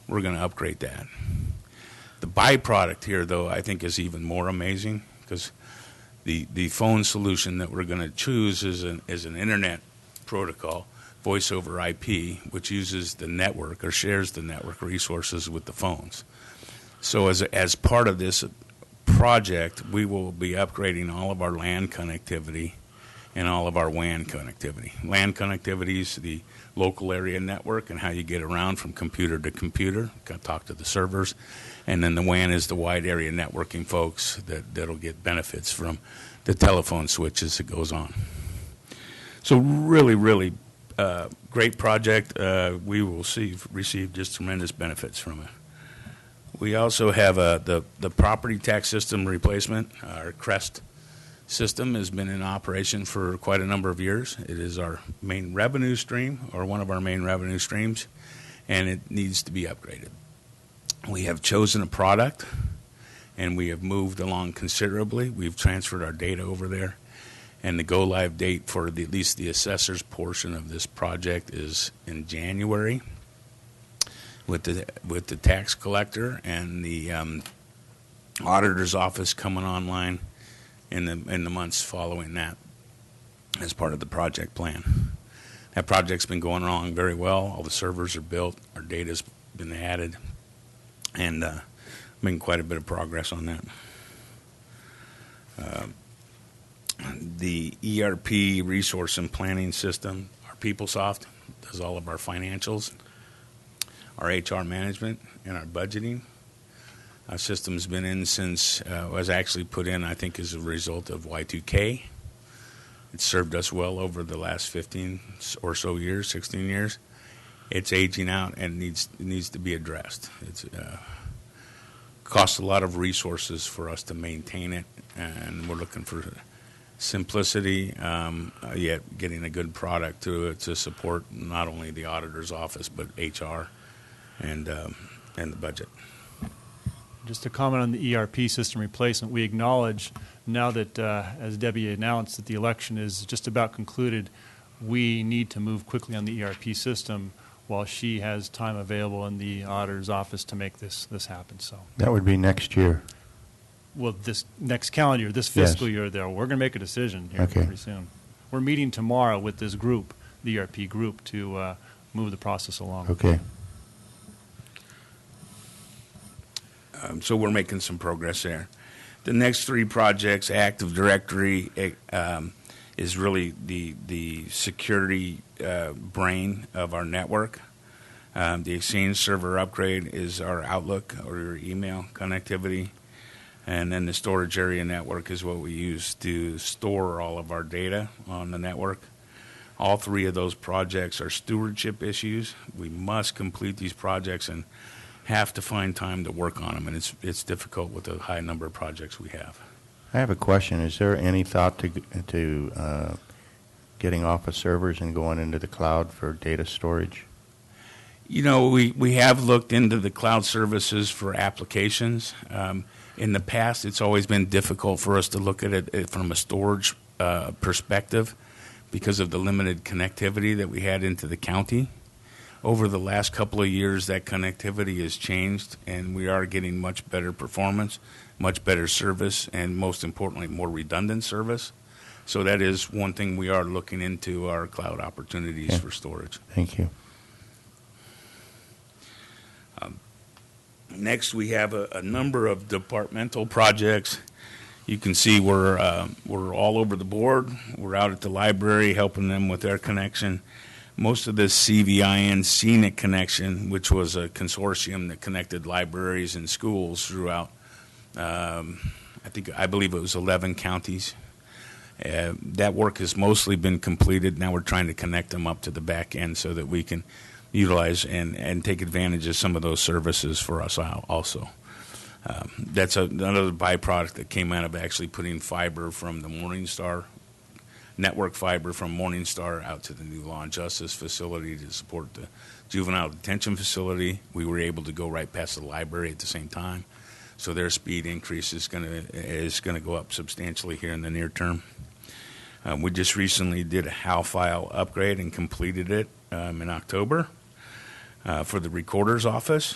We're going to upgrade that. The byproduct here, though, I think is even more amazing, because the phone solution that we're going to choose is an internet protocol, voice over IP, which uses the network or shares the network resources with the phones. So as part of this project, we will be upgrading all of our LAN connectivity and all of our WAN connectivity. LAN connectivity is the local area network and how you get around from computer to computer, talk to the servers. And then the WAN is the wide area networking folks that'll get benefits from the telephone switch as it goes on. So really great project. We will receive just tremendous benefits from it. We also have the property tax system replacement. Our CREST system has been in operation for quite a number of years. It is our main revenue stream, or one of our main revenue streams, and it needs to be upgraded. We have chosen a product, and we have moved along considerably. We've transferred our data over there, and the go-live date for at least the assessor's portion of this project is in January, with the tax collector and the auditor's office coming online in the months following that as part of the project plan. That project's been going along very well. All the servers are built, our data's been added, and making quite a bit of progress on that. the ERP resource and planning system. Our PeopleSoft does all of our financials, our HR management, and our budgeting. Our system's been in since was actually put in, I think, as a result of Y2K. It's served us well over the last 15 or so years, 16 years. It's aging out and needs to be addressed. It's costs a lot of resources for us to maintain it, and we're looking for simplicity, yet getting a good product to support not only the auditor's office but HR and the budget. Just to comment on the ERP system replacement, we acknowledge now that, as Debbie announced, that the election is just about concluded, we need to move quickly on the ERP system while she has time available in the auditor's office to make this happen. So that would be next year. Well, this next calendar year, this fiscal year, though, we're going to make a decision here pretty soon. We're meeting tomorrow with this group, the ERP group, to move the process along. Okay. So we're making some progress there. The next three projects, Active Directory is really the security brain of our network. The Exchange server upgrade is our Outlook or your email connectivity. And then the storage area network is what we use to store all of our data on the network. All three of those projects are stewardship issues. We must complete these projects and have to find time to work on them, and it's difficult with the high number of projects we have. I have a question. Is there any thought to getting off of servers and going into the cloud for data storage? You know, we have looked into the cloud services for applications. In the past, it's always been difficult for us to look at it from a storage perspective because of the limited connectivity that we had into the county. Over the last couple of years, that connectivity has changed, and we are getting much better performance, much better service, and most importantly, more redundant service. So that is one thing we are looking into, our cloud opportunities for storage. Thank you. Next, we have a number of departmental projects. You can see we're all over the board. We're out at the library helping them with their connection. Most of this CVIN scenic connection, which was a consortium that connected libraries and schools throughout, I believe it was 11 counties. That work has mostly been completed. Now we're trying to connect them up to the back end so that we can utilize and take advantage of some of those services for us also. That's another byproduct that came out of actually putting fiber from the Morningstar, network fiber from Morningstar out to the new Law and Justice facility to support the juvenile detention facility. We were able to go right past the library at the same time. So their speed increase is going to go up substantially here in the near term. We just recently did a HAL file upgrade and completed it in October for the recorder's office.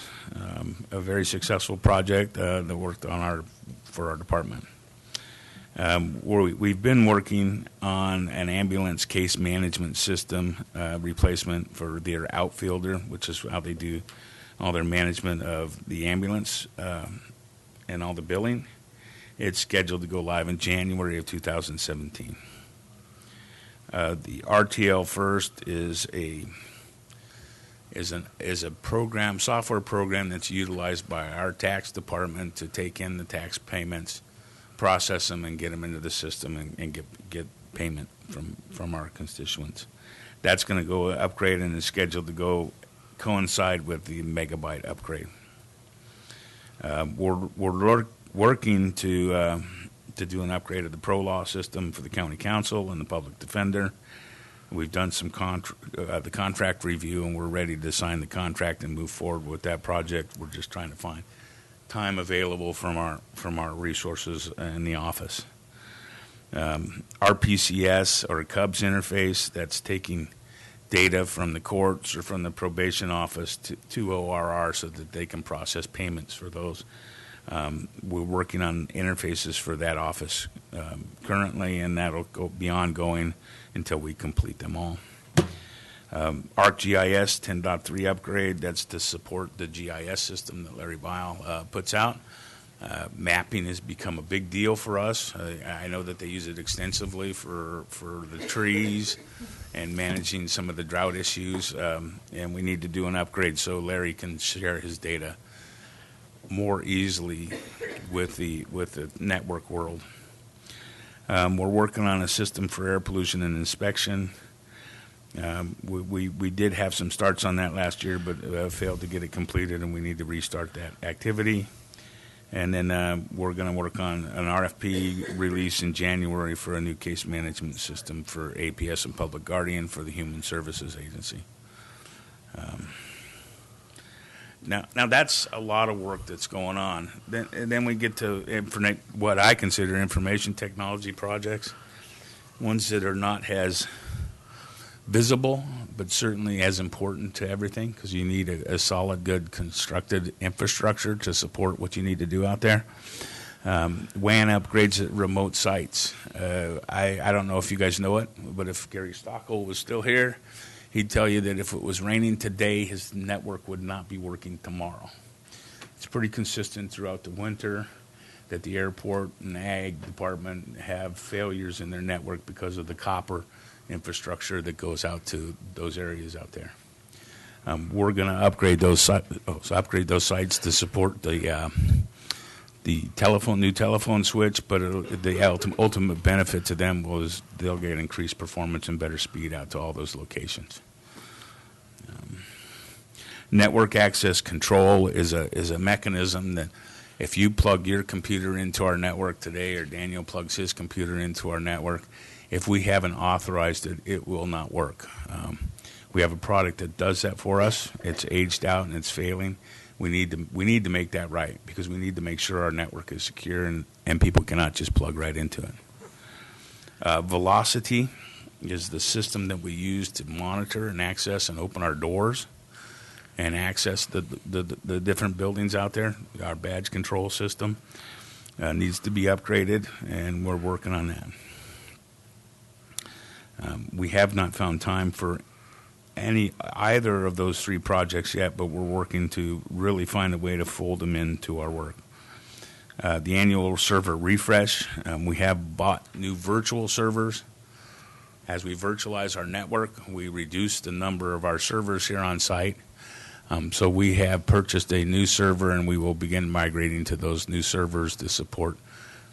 A very successful project that worked on for our department. We've been working on an ambulance case management system replacement for their outfielder, which is how they do all their management of the ambulance and all the billing. It's scheduled to go live in January of 2017. The RTL First is a program, software program that's utilized by our tax department to take in the tax payments, process them, and get them into the system and get payment from our constituents. That's going to go upgrade and is scheduled to go coincide with the megabyte upgrade. We're working to do an upgrade of the pro law system for the county council and the public defender. We've done some the contract review, and we're ready to sign the contract and move forward with that project. We're just trying to find time available from our resources in the office. RPCS, or CUBS interface, that's taking data from the courts or from the probation office to ORR so that they can process payments for those. We're working on interfaces for that office currently, and that'll be ongoing until we complete them all. ArcGIS 10.3 upgrade, that's to support the GIS system that Larry Bile puts out. Mapping has become a big deal for us. I know that they use it extensively for the trees and managing some of the drought issues, and we need to do an upgrade so Larry can share his data more easily with the network world. We're working on a system for air pollution and inspection. We did have some starts on that last year, but failed to get it completed, and we need to restart that activity. And then we're going to work on an RFP release in January for a new case management system for APS and Public Guardian for the Human Services Agency. Now that's a lot of work that's going on. Then we get to what I consider information technology projects, ones that are not as visible, but certainly as important to everything, because you need a solid, good, constructed infrastructure to support what you need to do out there. WAN upgrades at remote sites. I don't know if you guys know it, but if Gary Stockel was still here, he'd tell you that if it was raining today, his network would not be working tomorrow. It's pretty consistent throughout the winter that the airport and ag department have failures in their network because of the copper infrastructure that goes out to those areas out there. We're going to upgrade those sites to support the new telephone switch, but the ultimate benefit to them was they'll get increased performance and better speed out to all those locations. Network access control is a mechanism that if you plug your computer into our network today, or Daniel plugs his computer into our network, if we haven't authorized it, it will not work. We have a product that does that for us. It's aged out and it's failing. We need to make that right, because we need to make sure our network is secure and people cannot just plug right into it. Velocity is the system that we use to monitor and access and open our doors and access the different buildings out there. Our badge control system needs to be upgraded, and we're working on that. We have not found time for either of those three projects yet, but we're working to really find a way to fold them into our work. The annual server refresh, we have bought new virtual servers. As we virtualize our network, we reduce the number of our servers here on site. So we have purchased a new server, and we will begin migrating to those new servers to support,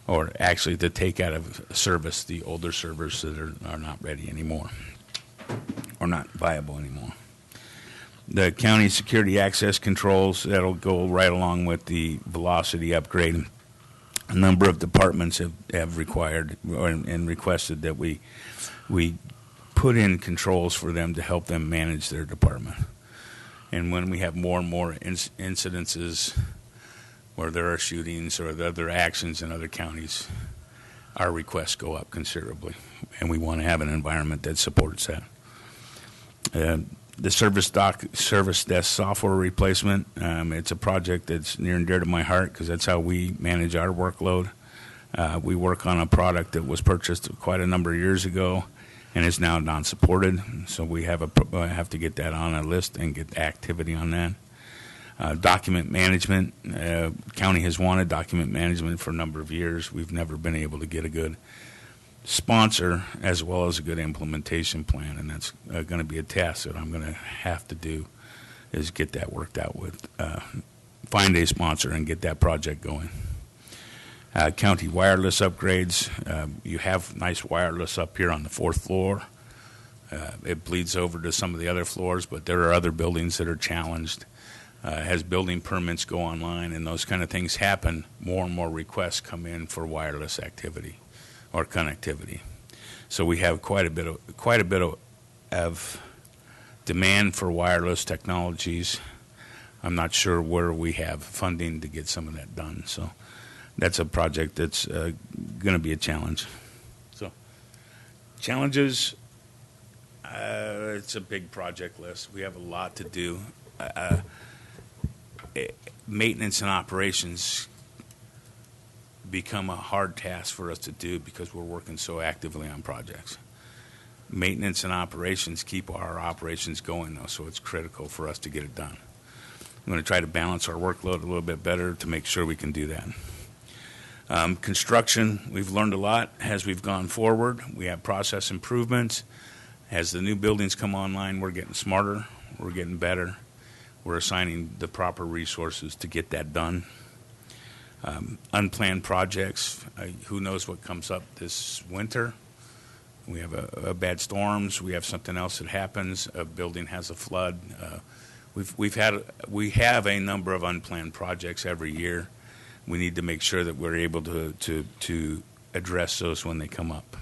or actually to take out of service the older servers that are not ready anymore or not viable anymore. The county security access controls, that'll go right along with the velocity upgrade. A number of departments have required and requested that we put in controls for them to help them manage their department. And when we have more and more incidences where there are shootings or other actions in other counties, our requests go up considerably, and we want to have an environment that supports that. The service desk software replacement, it's a project that's near and dear to my heart, because that's how we manage our workload. We work on a product that was purchased quite a number of years ago and is now non-supported, so we have to get that on a list and get activity on that. Document management, county has wanted document management for a number of years. We've never been able to get a good sponsor as well as a good implementation plan, and that's going to be a task that I'm going to have to do, is get that worked out with, find a sponsor and get that project going. County wireless upgrades, you have nice wireless up here on the 4th floor. It bleeds over to some of the other floors, but there are other buildings that are challenged. As building permits go online and those kind of things happen, more and more requests come in for wireless activity or connectivity. So we have quite a bit of demand for wireless technologies. I'm not sure where we have funding to get some of that done. So that's a project that's going to be a challenge. So challenges, it's a big project list. We have a lot to do. Maintenance and operations become a hard task for us to do because we're working so actively on projects. Maintenance and operations keep our operations going, though, so it's critical for us to get it done. I'm going to try to balance our workload a little bit better to make sure we can do that. Construction, we've learned a lot as we've gone forward. We have process improvements. As the new buildings come online, we're getting smarter, we're getting better. We're assigning the proper resources to get that done. Unplanned projects, who knows what comes up this winter. We have a bad storms. We have something else that happens. A building has a flood. We have a number of unplanned projects every year. We need to make sure that we're able to address those when they come up.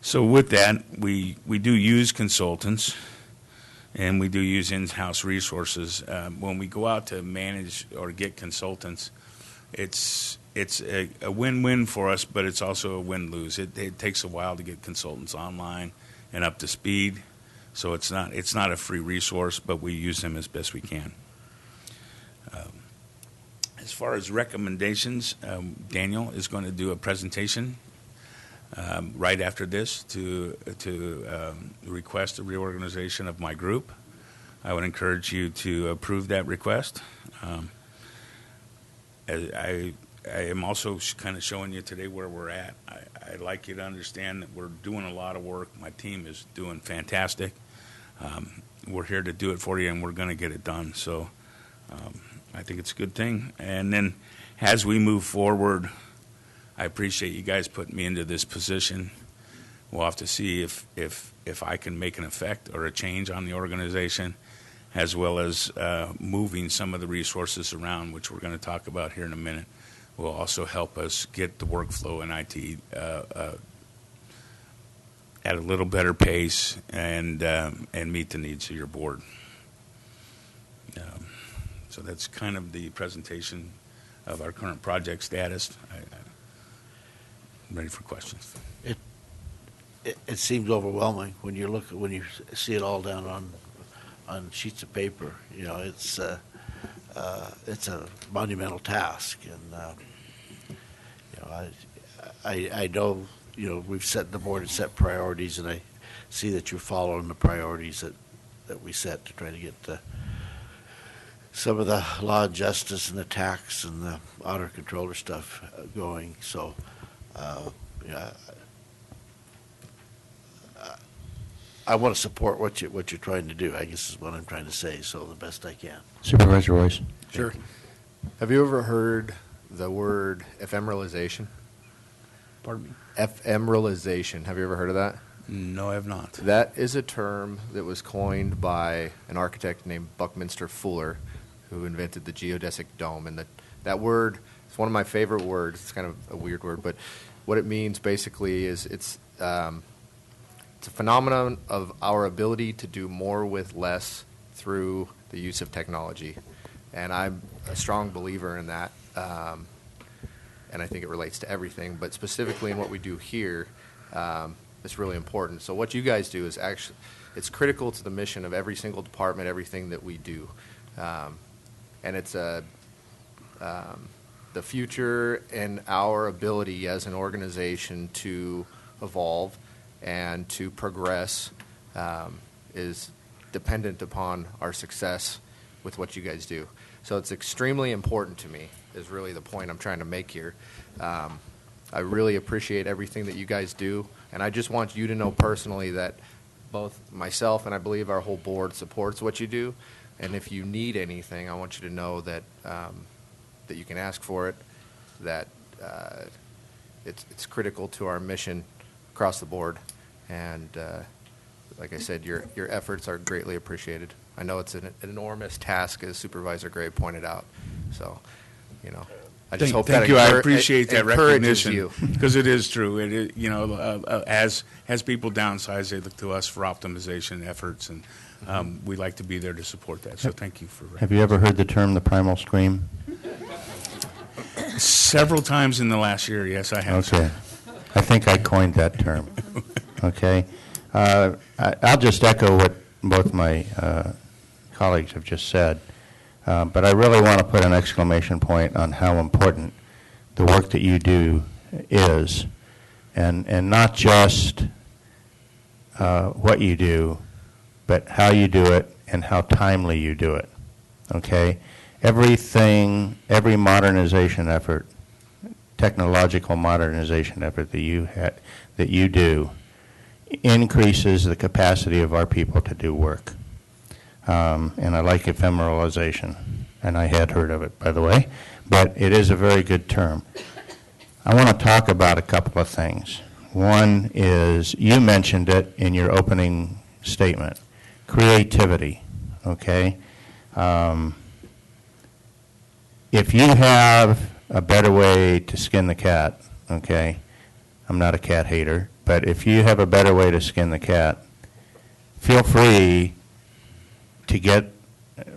So with that, we do use consultants, and we do use in-house resources. When we go out to manage or get consultants, it's a win-win for us, but it's also a win-lose. It takes a while to get consultants online and up to speed, so it's not a free resource, but we use them as best we can. As far as recommendations, Daniel is going to do a presentation right after this to request a reorganization of my group. I would encourage you to approve that request. I am also kind of showing you today where we're at. I'd like you to understand that we're doing a lot of work. My team is doing fantastic. We're here to do it for you, and we're going to get it done. So I think it's a good thing. And then as we move forward, I appreciate you guys putting me into this position. We'll have to see if I can make an effect or a change on the organization, as well as moving some of the resources around, which we're going to talk about here in a minute, will also help us get the workflow in IT at a little better pace and meet the needs of your board. So that's kind of the presentation of our current project status. I'm ready for questions. It seems overwhelming when you see it all down on sheets of paper. You know, it's a monumental task, and I know the board has set priorities, and I see that you're following the priorities that we set to try to get some of the law and justice and the tax and the auditor controller stuff going. So, I want to support what you're trying to do, I guess is what I'm trying to say, so the best I can. Supervisor Royce. Sure. Have you ever heard the word ephemeralization? Pardon me? Ephemeralization. Have you ever heard of that? No, I have not. That is a term that was coined by an architect named Buckminster Fuller, who invented the geodesic dome. And that word is one of my favorite words. It's kind of a weird word, but what it means basically is it's a phenomenon of our ability to do more with less through the use of technology. And I'm a strong believer in that, and I think it relates to everything, but specifically in what we do here, it's really important. So what you guys do is actually, it's critical to the mission of every single department, everything that we do. And it's the future and our ability as an organization to evolve and to progress is dependent upon our success with what you guys do. So it's extremely important to me, is really the point I'm trying to make here. I really appreciate everything that you guys do, and I just want you to know personally that both myself and I believe our whole board supports what you do. And if you need anything, I want you to know that that you can ask for it, that it's critical to our mission across the board. And like I said, your efforts are greatly appreciated. I know it's an enormous task, as Supervisor Gray pointed out. So, I just hope thank that you. I appreciate that encourages recognition, you. because it is true. It is, as people downsize, they look to us for optimization efforts, and we like to be there to support that. So thank you for. Have you ever heard the term the primal scream? Several times in the last year, yes, I have. Okay. I think I coined that term. Okay. I'll just echo what both my colleagues have just said, but I really want to put an exclamation point on how important the work that you do is, and not just what you do, but how you do it and how timely you do it. Okay? Every modernization effort technological modernization effort that you do increases the capacity of our people to do work. And I like ephemeralization, and I had heard of it, by the way, but it is a very good term. I want to talk about a couple of things. One is, you mentioned it in your opening statement, creativity, okay? If you have a better way to skin the cat, okay, I'm not a cat hater, but if you have a better way to skin the cat, feel free to get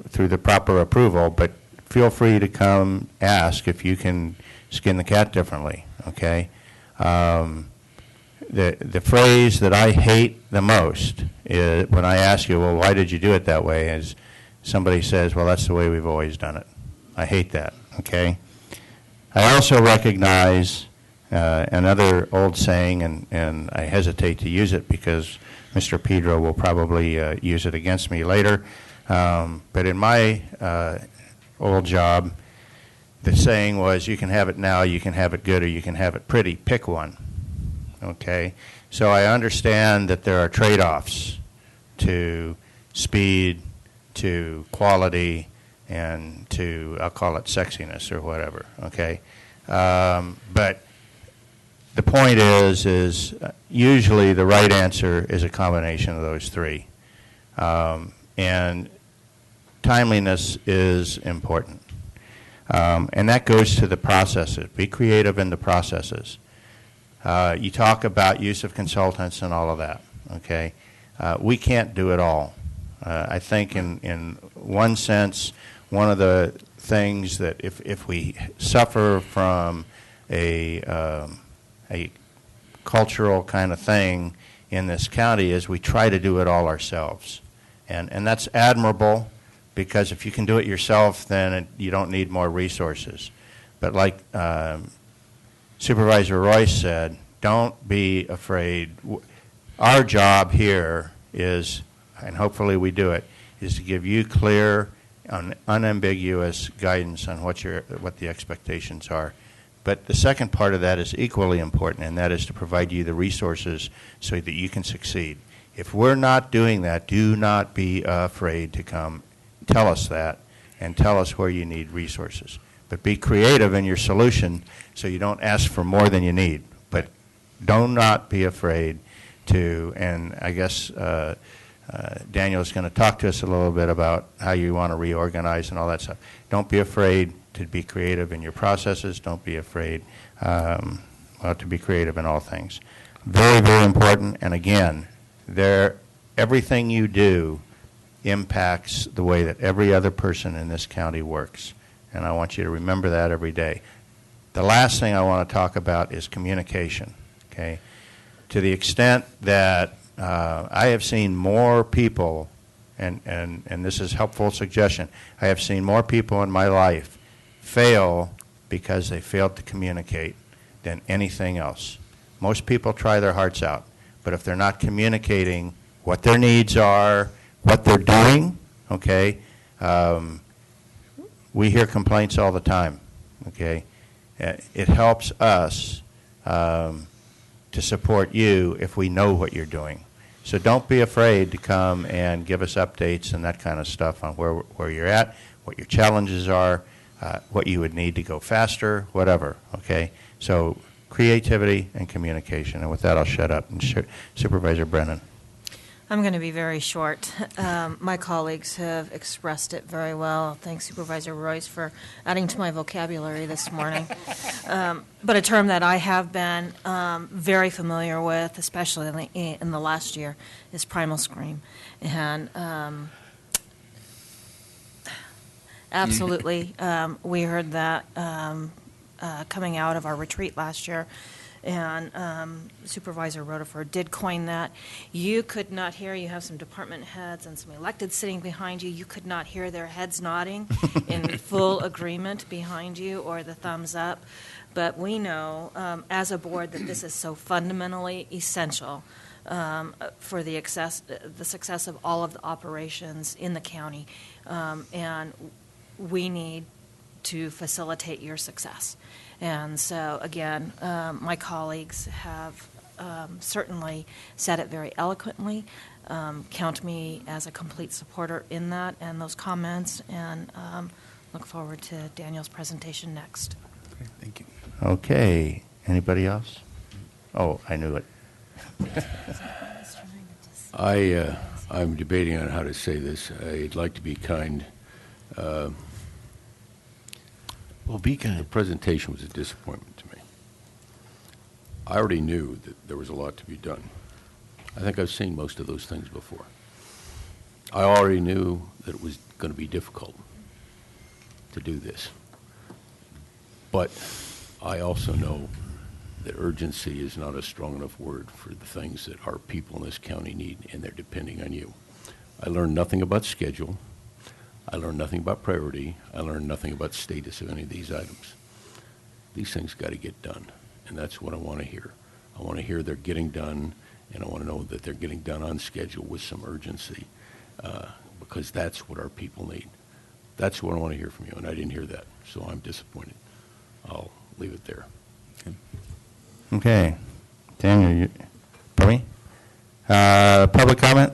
through the proper approval, but feel free to come ask if you can skin the cat differently, okay? The phrase that I hate the most is when I ask you, well, why did you do it that way, is somebody says, well, that's the way we've always done it. I hate that, okay? I also recognize another old saying, and I hesitate to use it because Mr. Pedro will probably use it against me later, but in my old job, the saying was, you can have it now, you can have it good, or you can have it pretty. Pick one, okay? So I understand that there are trade-offs to speed, to quality, and to, I'll call it sexiness or whatever, okay? But the point is usually the right answer is a combination of those three. And timeliness is important. And that goes to the processes. Be creative in the processes. You talk about use of consultants and all of that, okay? We can't do it all. I think in one sense, one of the things that if we suffer from a cultural kind of thing in this county is we try to do it all ourselves. And that's admirable, because if you can do it yourself, then you don't need more resources. But like Supervisor Royce said, don't be afraid. Our job here is, and hopefully we do it, is to give you clear, unambiguous guidance on what the expectations are. But the second part of that is equally important, and that is to provide you the resources so that you can succeed. If we're not doing that, do not be afraid to come tell us that and tell us where you need resources. But be creative in your solution so you don't ask for more than you need. But do not be afraid to, and I guess Daniel's going to talk to us a little bit about how you want to reorganize and all that stuff. Don't be afraid to be creative in your processes. Don't be afraid to be creative in all things. Very, very important. And again, everything you do impacts the way that every other person in this county works. And I want you to remember that every day. The last thing I want to talk about is communication, okay? To the extent that I have seen more people, and this is a helpful suggestion, I have seen more people in my life fail because they failed to communicate than anything else. Most people try their hearts out, but if they're not communicating what their needs are, what they're doing, okay, we hear complaints all the time, okay? It helps us to support you if we know what you're doing. So don't be afraid to come and give us updates and that kind of stuff on where you're at, what your challenges are, what you would need to go faster, whatever, okay? So creativity and communication. And with that, I'll shut up. And Supervisor Brennan. I'm going to be very short. My colleagues have expressed it very well. Thanks, Supervisor Royce, for adding to my vocabulary this morning. But a term that I have been very familiar with, especially in the last year, is primal scream. And absolutely, we heard that coming out of our retreat last year. And Supervisor Rutherford did coin that. You could not hear, you have some department heads and some elected sitting behind you, you could not hear their heads nodding in full agreement behind you or the thumbs up. But we know as a board that this is so fundamentally essential for the success of all of the operations in the county. And we need to facilitate your success. And so, again, my colleagues have certainly said it very eloquently. Count me as a complete supporter in that and those comments, and look forward to Daniel's presentation next. Okay, thank you. Okay. Anybody else? Oh, I knew it. I'm debating on how to say this. I'd like to be kind. Well, be kind. The presentation was a disappointment to me. I already knew that there was a lot to be done. I think I've seen most of those things before. I already knew that it was going to be difficult to do this. But I also know that urgency is not a strong enough word for the things that our people in this county need, and they're depending on you. I learned nothing about schedule. I learned nothing about priority. I learned nothing about status of any of these items. These things got to get done, and that's what I want to hear. I want to hear they're getting done, and I want to know that they're getting done on schedule with some urgency, because that's what our people need. That's what I want to hear from you, and I didn't hear that, so I'm disappointed. I'll leave it there. Okay. Daniel, pardon me? Public comment?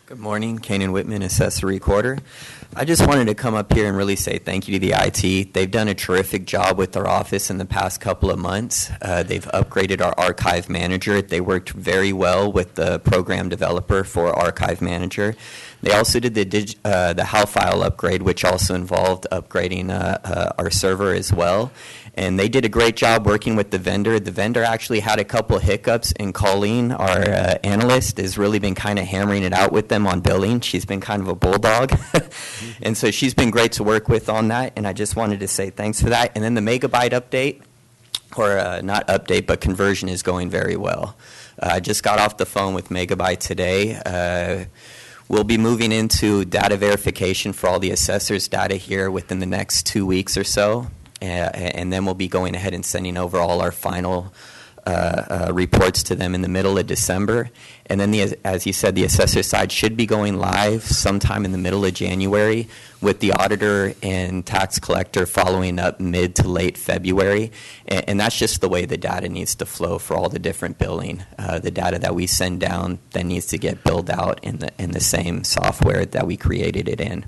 Good morning, Kanan Whitman, Assessor Recorder. I just wanted to come up here and really say thank you to the IT. They've done a terrific job with their office in the past couple of months. They've upgraded our Archive Manager. They worked very well with the program developer for Archive Manager. They also did the HAL file upgrade, which also involved upgrading our server as well. And they did a great job working with the vendor. The vendor actually had a couple of hiccups, and Colleen, our analyst, has really been kind of hammering it out with them on billing. She's been kind of a bulldog. And so she's been great to work with on that, and I just wanted to say thanks for that. And then the megabyte update, or not update, but conversion is going very well. I just got off the phone with Megabyte today. We'll be moving into data verification for all the assessors' data here within the next 2 weeks or so. And then we'll be going ahead and sending over all our final reports to them in the middle of December. And then, as you said, the assessor side should be going live sometime in the middle of January, with the auditor and tax collector following up mid to late February. And that's just the way the data needs to flow for all the different billing. The data that we send down then needs to get billed out in the same software that we created it in.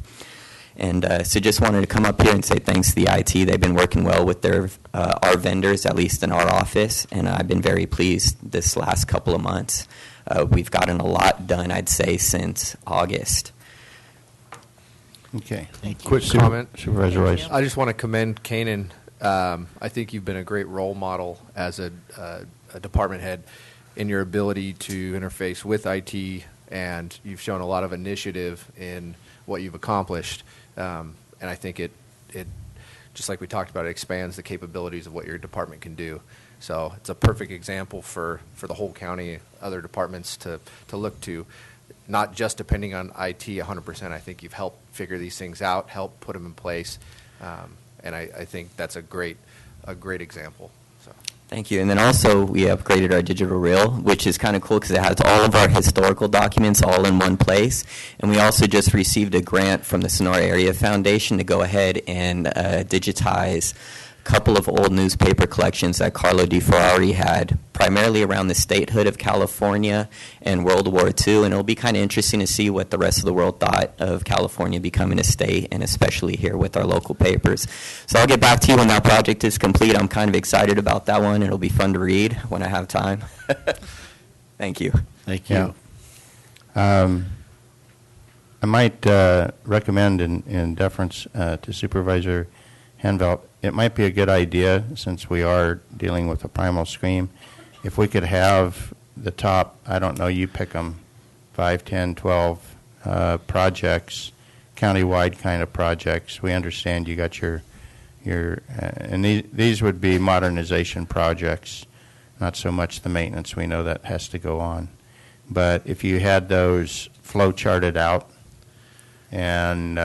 And so just wanted to come up here and say thanks to the IT. They've been working well with our vendors, at least in our office, and I've been very pleased this last couple of months. We've gotten a lot done, I'd say, since August. Okay. Thank you. Quick comment. Supervisor Royce. I just want to commend Kanan. I think you've been a great role model as a department head in your ability to interface with IT, and you've shown a lot of initiative in what you've accomplished. And I think it just like we talked about, it expands the capabilities of what your department can do. So it's a perfect example for the whole county, other departments to look to, not just depending on IT 100%. I think you've helped figure these things out, helped put them in place, and I think that's a great example. So. Thank you. And then also we upgraded our digital reel, which is kind of cool because it has all of our historical documents all in one place. And we also just received a grant from the Sonora Area Foundation to go ahead and digitize a couple of old newspaper collections that Carlo DiFerrari had, primarily around the statehood of California and World War II. And it'll be kind of interesting to see what the rest of the world thought of California becoming a state, and especially here with our local papers. So I'll get back to you when that project is complete. I'm kind of excited about that one. It'll be fun to read when I have time. Thank you. Thank you. Yeah. I might recommend in deference to Supervisor Hanvelt, it might be a good idea, since we are dealing with a primal scream, if we could have the top, I don't know, you pick them, 5, 10, 12 projects, countywide kind of projects. We understand you got your and these would be modernization projects, not so much the maintenance. We know that has to go on. But if you had those flow charted out and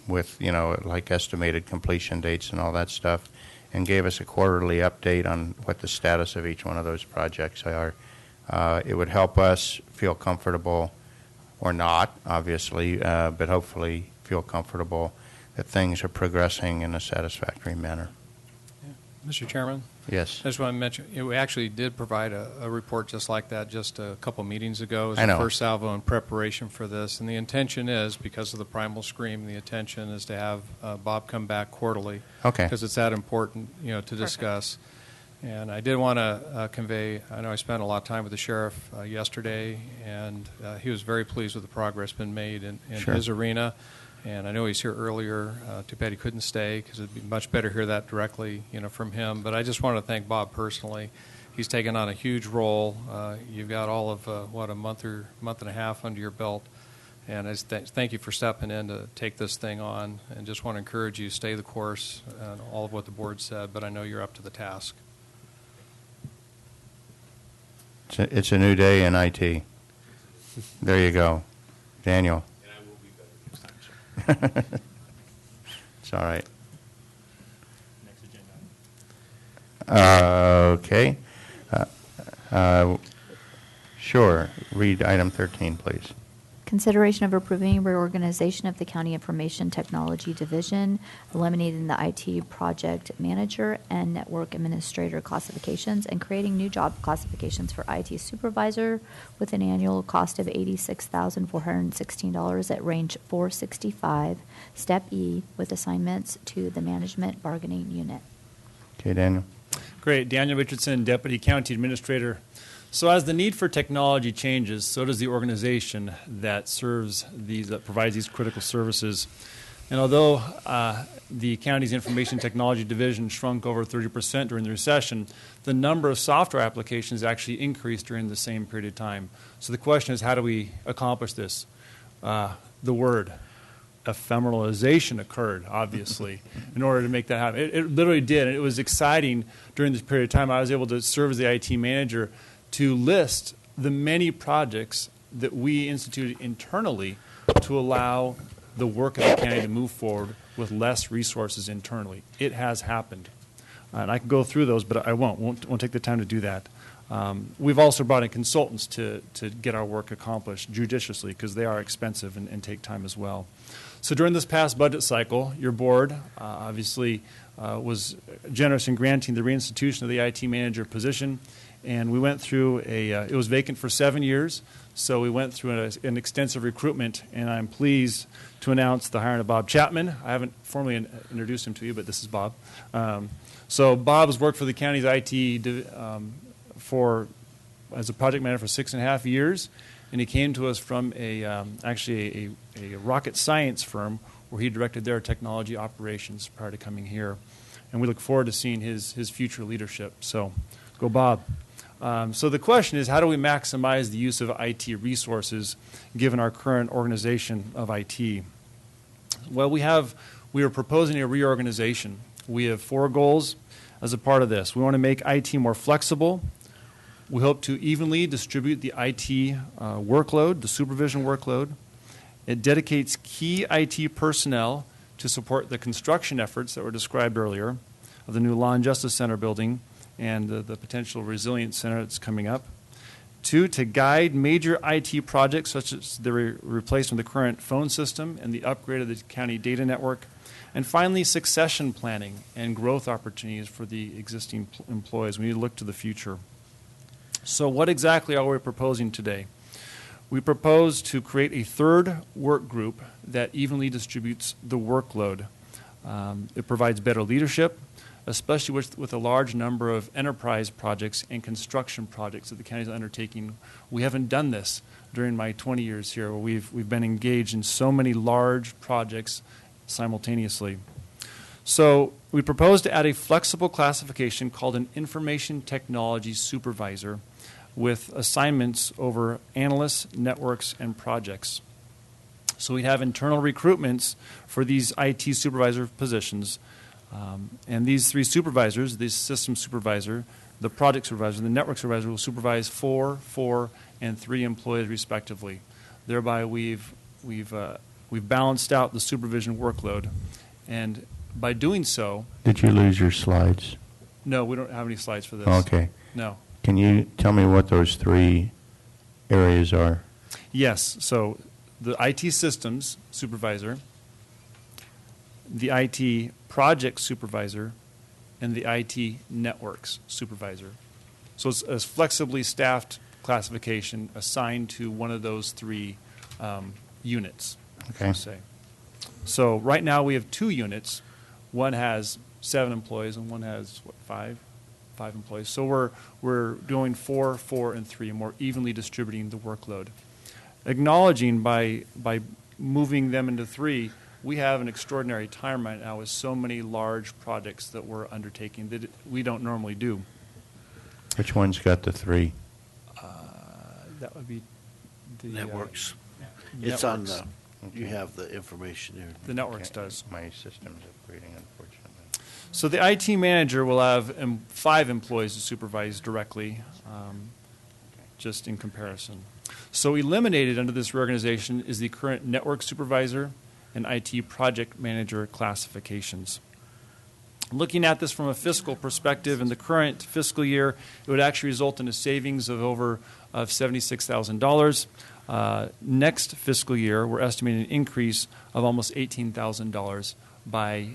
with, like estimated completion dates and all that stuff, and gave us a quarterly update on what the status of each one of those projects are, It would help us feel comfortable, or not, obviously, but hopefully feel comfortable that things are progressing in a satisfactory manner. Mr. Chairman? Yes. I just want to mention, we actually did provide a report just like that just a couple meetings ago as I know. the first salvo in preparation for this. And the intention is, because of the primal scream, the intention is to have Bob come back quarterly. Okay. Because it's that important, to discuss. And I did want to convey, I know I spent a lot of time with the sheriff yesterday, and he was very pleased with the progress been made in Sure. his arena. And I know he's here earlier. Too bad he couldn't stay, because it'd be much better to hear that directly, from him. But I just want to thank Bob personally. He's taken on a huge role. You've got all of a month and a half under your belt, and I just thank you for stepping in to take this thing on. And just want to encourage you, stay the course and all of what the board said. But I know you're up to the task. It's a new day in IT. There you go, Daniel. It's all right. Next agenda. Okay. Sure. Read item 13, please. Consideration of approving reorganization of the County Information Technology Division, eliminating the IT project manager and network administrator classifications, and creating new job classifications for IT supervisor with an annual cost of $86,416 at range 465, step E, with assignments to the management bargaining unit. Okay, Daniel. Great. Daniel Richardson, Deputy County Administrator. So as the need for technology changes, so does the organization that provides these critical services. And although the county's Information Technology Division shrunk over 30% during the recession, the number of software applications actually increased during the same period of time. So the question is, how do we accomplish this? The word ephemeralization occurred, obviously, in order to make that happen. It literally did, and it was exciting during this period of time. I was able to serve as the IT manager to list the many projects that we instituted internally to allow the work of the county to move forward with less resources internally. It has happened. And I can go through those, but I won't take the time to do that. We've also brought in consultants to get our work accomplished judiciously, because they are expensive and take time as well. So during this past budget cycle, your board obviously was generous in granting the reinstitution of the IT manager position. And we went through it was vacant for 7 years, so we went through an extensive recruitment, and I'm pleased to announce the hiring of Bob Chapman. I haven't formally introduced him to you, but this is Bob. So Bob has worked for the county's IT as a project manager for 6.5 years, and he came to us from actually a rocket science firm where he directed their technology operations prior to coming here. And we look forward to seeing his future leadership. So go Bob. So the question is, how do we maximize the use of IT resources given our current organization of IT? Well, we are proposing a reorganization. We have 4 goals as a part of this. We want to make IT more flexible. We hope to evenly distribute the IT workload, the supervision workload. It dedicates key IT personnel to support the construction efforts that were described earlier of the new Law and Justice Center building and the potential resilience center that's coming up. 2, to guide major IT projects such as the replacement of the current phone system and the upgrade of the county data network. And finally, succession planning and growth opportunities for the existing employees. We need to look to the future. So what exactly are we proposing today? We propose to create a 3rd work group that evenly distributes the workload. It provides better leadership, especially with a large number of enterprise projects and construction projects that the county is undertaking. We haven't done this during my 20 years here, where we've been engaged in so many large projects simultaneously. So we propose to add a flexible classification called an Information Technology Supervisor with assignments over analysts, networks, and projects. So we'd have internal recruitments for these IT supervisor positions. And these 3 supervisors, the system supervisor, the project supervisor, and the network supervisor, will supervise 4, and 3 employees respectively. Thereby, we've balanced out the supervision workload, and by doing so, Did you lose your slides? No, we don't have any slides for this. Okay. No. Can you tell me what those 3 areas are? Yes. So the IT systems supervisor, the IT project supervisor, and the IT networks supervisor. So it's a flexibly staffed classification assigned to one of those 3 units. Okay. Say. So right now we have 2 units. One has 7 employees and one has, what, 5 employees. So we're doing 4, 4, and 3, and more evenly distributing the workload. Acknowledging by moving them into 3, we have an extraordinary time right now with so many large projects that we're undertaking that we don't normally do. Which one's got the 3? That would be the networks. It's on the. You have the information there. The networks does. My system's upgrading, unfortunately. So the IT manager will have 5 employees to supervise directly, just in comparison. So eliminated under this reorganization is the current network supervisor and IT project manager classifications. Looking at this from a fiscal perspective, in the current fiscal year, it would actually result in a savings of over $76,000. Next fiscal year, we're estimating an increase of almost $18,000 by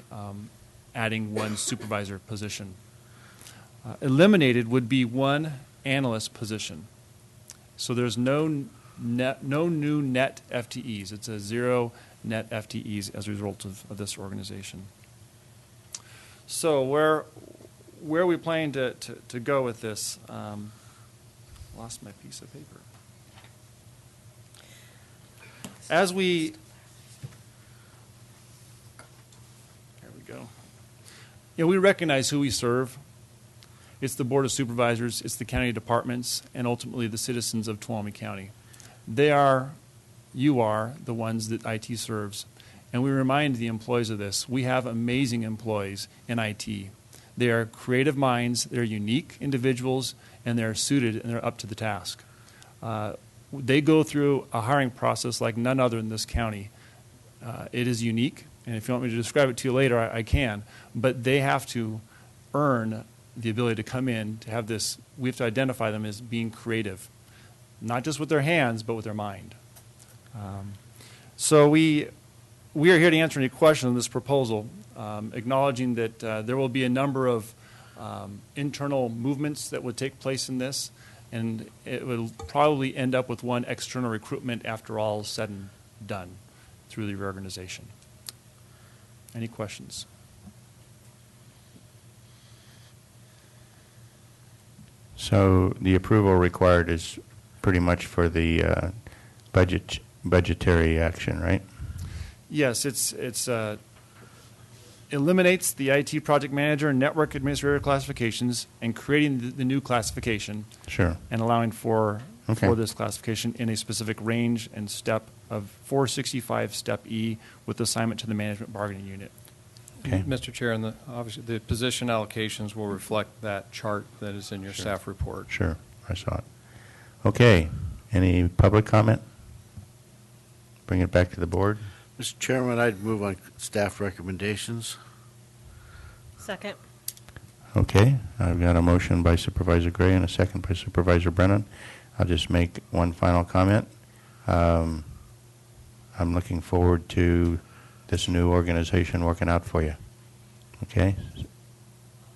adding 1 supervisor position. Eliminated would be 1 analyst position. So there's no new net FTEs. It's a 0 net FTEs as a result of this organization. So where are we planning to go with this? Lost my piece of paper. As we, there we go. You know, we recognize who we serve. It's the Board of Supervisors, it's the county departments, and ultimately the citizens of Tuolumne County. You are the ones that IT serves. And we remind the employees of this. We have amazing employees in IT. They are creative minds, they're unique individuals, and they're suited and they're up to the task. They go through a hiring process like none other in this county. It is unique, and if you want me to describe it to you later, I can. But they have to earn the ability to come in, to have this. We have to identify them as being creative, not just with their hands, but with their mind. So we are here to answer any questions on this proposal, acknowledging that there will be a number of internal movements that would take place in this, and it will probably end up with 1 external recruitment after all is said and done through the reorganization. Any questions? So the approval required is pretty much for the budgetary action, right? Yes, it's eliminates the IT project manager and network administrator classifications and creating the new classification. Sure. And allowing for this classification in a specific range and step of 465 step E with assignment to the management bargaining unit. Okay. Mr. Chair, and obviously the position allocations will reflect that chart that is in your staff report. Sure, I saw it. Okay, any public comment? Bring it back to the board. Mr. Chairman, I'd move on staff recommendations. Second. Okay, I've got a motion by Supervisor Gray and a second by Supervisor Brennan. I'll just make one final comment. I'm looking forward to this new organization working out for you. Okay?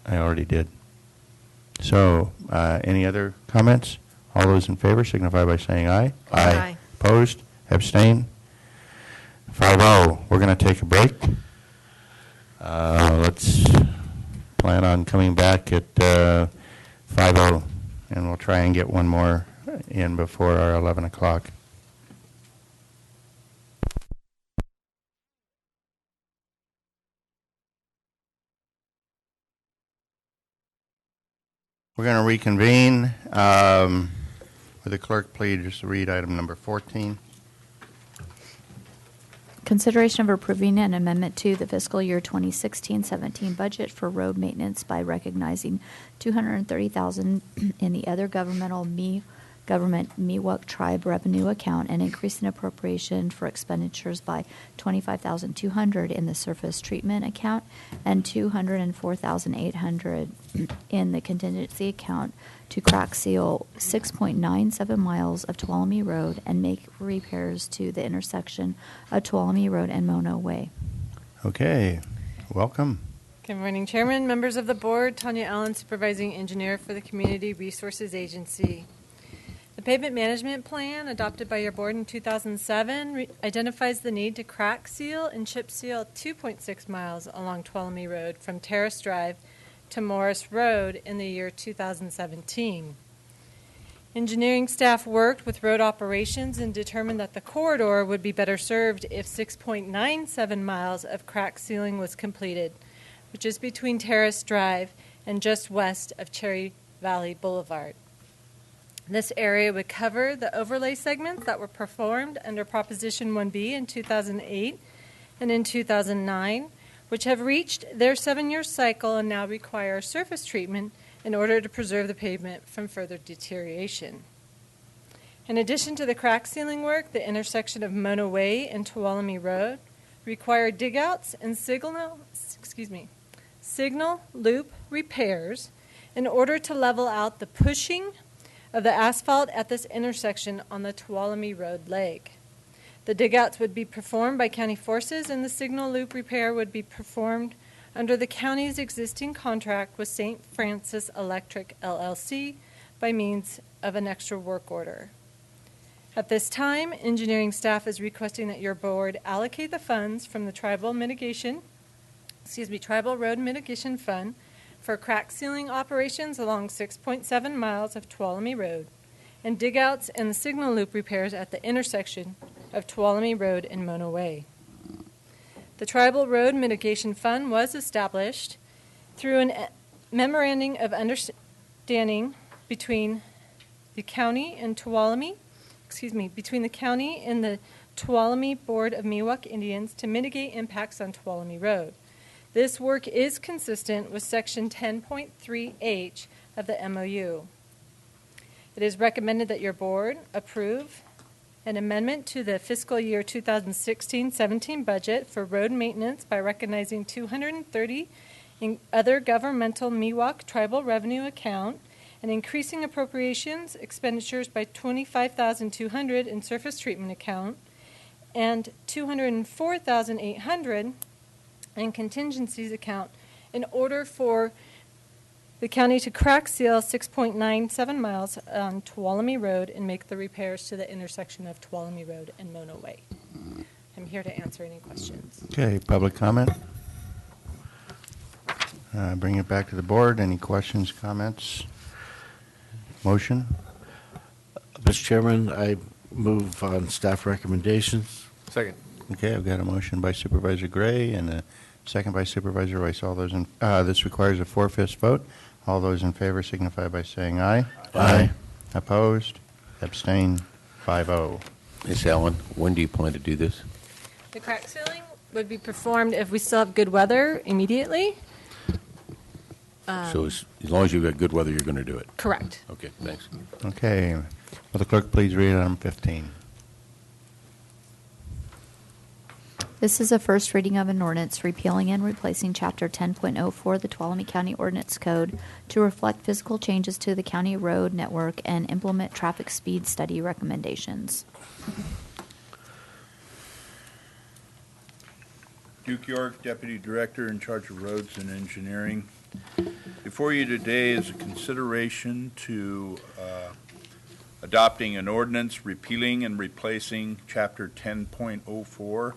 I already did. So, any other comments? All those in favor signify by saying aye. Aye. Opposed? Abstain? 5-0. We're going to take a break. Let's plan on coming back at 5-0, and we'll try and get one more in before our 11 o'clock. We're going to reconvene. Would the clerk please read item number 14? Consideration of approving an amendment to the fiscal year 2016-17 budget for road maintenance by recognizing $230,000 in the other governmental Government Miwok Tribe Revenue Account and increasing appropriation for expenditures by $25,200 in the surface treatment account and $204,800 in the contingency account to crack seal 6.97 miles of Tuolumne Road and make repairs to the intersection of Tuolumne Road and Mono Way. Okay, welcome. Good morning, Chairman, members of the board. Tanya Allen, Supervising Engineer for the Community Resources Agency. The pavement management plan adopted by your board in 2007 identifies the need to crack seal and chip seal 2.6 miles along Tuolumne Road from Terrace Drive to Morris Road in the year 2017. Engineering staff worked with road operations and determined that the corridor would be better served if 6.97 miles of crack sealing was completed, which is between Terrace Drive and just west of Cherry Valley Boulevard. This area would cover the overlay segments that were performed under Proposition 1B in 2008 and in 2009, which have reached their 7-year cycle and now require surface treatment in order to preserve the pavement from further deterioration. In addition to the crack sealing work, the intersection of Mono Way and Tuolumne Road required digouts and signal loop repairs in order to level out the pushing of the asphalt at this intersection on the Tuolumne Road leg. The digouts would be performed by county forces, and the signal loop repair would be performed under the county's existing contract with St. Francis Electric, LLC, by means of an extra work order. At this time, engineering staff is requesting that your board allocate the funds from the Tribal Road Mitigation Fund for crack sealing operations along 6.7 miles of Tuolumne Road and digouts and the signal loop repairs at the intersection of Tuolumne Road and Mono Way. The Tribal Road Mitigation Fund was established through a memorandum of understanding between the county and the Tuolumne Board of Miwok Indians to mitigate impacts on Tuolumne Road. This work is consistent with Section 10.3H of the MOU. It is recommended that your board approve an amendment to the fiscal year 2016-17 budget for road maintenance by recognizing $230 in other governmental Miwok tribal revenue account and increasing appropriations expenditures by $25,200 in surface treatment account and $204,800 and contingencies account in order for the county to crack seal 6.97 miles on Tuolumne Road and make the repairs to the intersection of Tuolumne Road and Mono Way. I'm here to answer any questions. Okay, public comment? Bring it back to the board. Any questions, comments? Motion? Mr. Chairman, I move on staff recommendations. Second. Okay, I've got a motion by Supervisor Gray and a second by Supervisor Royce. All those in, this requires a 4/5 vote. All those in favor signify by saying aye. Aye. Opposed? Abstain? 5-0. Ms. Allen, when do you plan to do this? The crack sealing would be performed if we still have good weather immediately. So as long as you've got good weather, you're going to do it? Correct. Okay, thanks. Okay. Will the clerk please read item 15? This is a first reading of an ordinance repealing and replacing Chapter 10.04 of the Tuolumne County Ordinance Code to reflect physical changes to the county road network and implement traffic speed study recommendations. Duke York, Deputy Director in charge of Roads and Engineering. Before you today is a consideration to adopting an ordinance repealing and replacing Chapter 10.04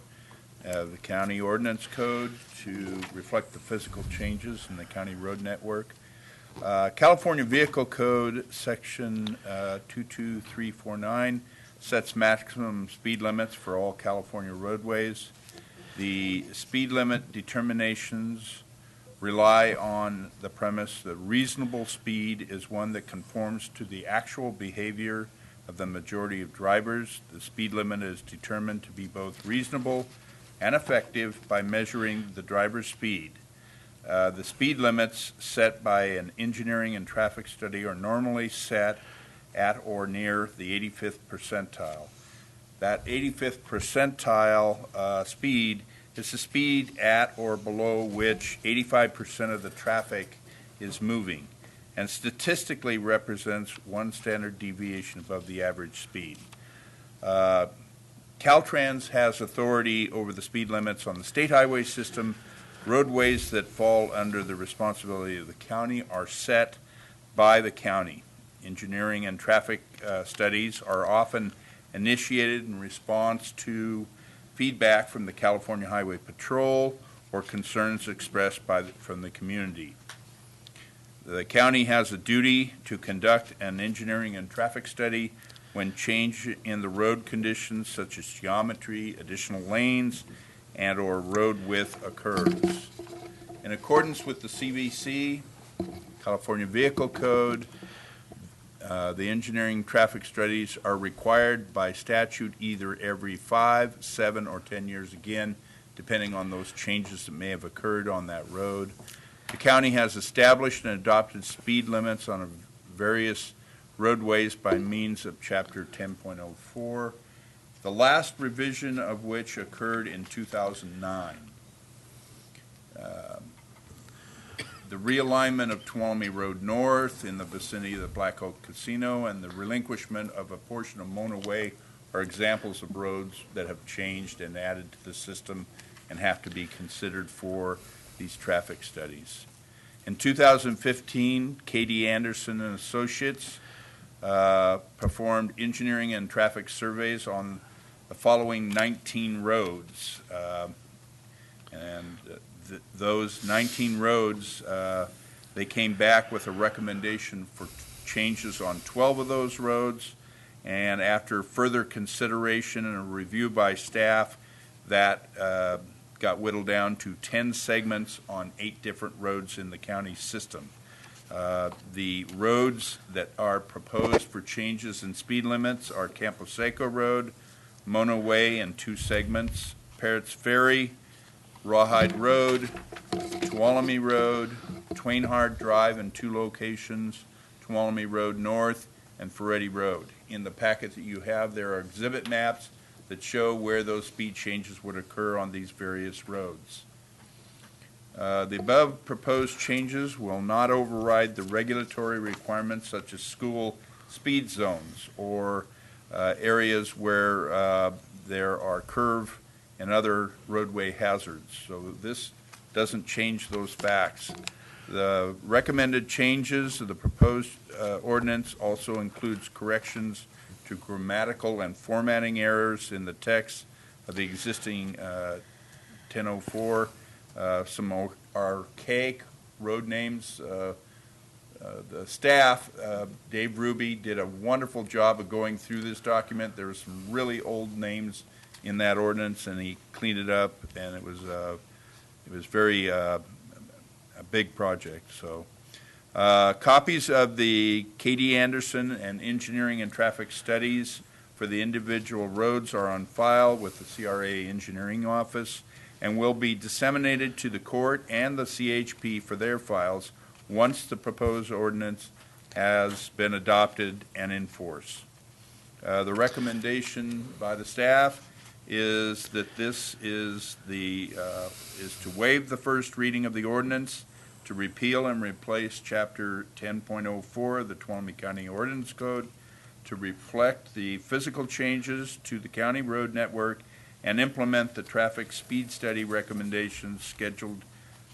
of the County Ordinance Code to reflect the physical changes in the county road network. California Vehicle Code, Section 22349, sets maximum speed limits for all California roadways. The speed limit determinations rely on the premise that reasonable speed is one that conforms to the actual behavior of the majority of drivers. The speed limit is determined to be both reasonable and effective by measuring the driver's speed. The speed limits set by an engineering and traffic study are normally set at or near the 85th percentile. That 85th percentile speed is the speed at or below which 85% of the traffic is moving, and statistically represents one standard deviation above the average speed. Caltrans has authority over the speed limits on the state highway system. Roadways that fall under the responsibility of the county are set by the county. Engineering and traffic studies are often initiated in response to feedback from the California Highway Patrol or concerns expressed from the community. The county has a duty to conduct an engineering and traffic study when change in the road conditions such as geometry, additional lanes, and or road width occurs. In accordance with the CVC, California Vehicle Code, the engineering traffic studies are required by statute either every 5, 7, or 10 years again, depending on those changes that may have occurred on that road. The county has established and adopted speed limits on various roadways by means of Chapter 10.04, the last revision of which occurred in 2009. The realignment of Tuolumne Road North in the vicinity of the Black Oak Casino and the relinquishment of a portion of Mona Way are examples of roads that have changed and added to the system and have to be considered for these traffic studies. In 2015, Katie Anderson and Associates performed engineering and traffic surveys on the following 19 roads. Those 19 roads, they came back with a recommendation for changes on 12 of those roads, and after further consideration and a review by staff, that got whittled down to 10 segments on 8 different roads in the county system. The roads that are proposed for changes in speed limits are Campo Seco Road, Mona Way in 2 segments, Parrots Ferry, Rawhide Road, Tuolumne Road, Twainhard Drive in 2 locations, Tuolumne Road North, and Ferretti Road. In the packet that you have, there are exhibit maps that show where those speed changes would occur on these various roads. The above proposed changes will not override the regulatory requirements such as school speed zones or areas where there are curve and other roadway hazards. So this doesn't change those facts. The recommended changes of the proposed ordinance also includes corrections to grammatical and formatting errors in the text of the existing 1004, some archaic road names. The staff, Dave Ruby, did a wonderful job of going through this document. There were some really old names in that ordinance, and he cleaned it up, and it was very a big project. So, copies of the Katie Anderson and Engineering and Traffic Studies for the individual roads are on file with the CRA Engineering Office and will be disseminated to the court and the CHP for their files once the proposed ordinance has been adopted and in force. The recommendation by the staff is that this is to waive the first reading of the ordinance, to repeal and replace Chapter 10.04 of the Tuolumne County Ordinance Code, to reflect the physical changes to the county road network, and implement the traffic speed study recommendations scheduled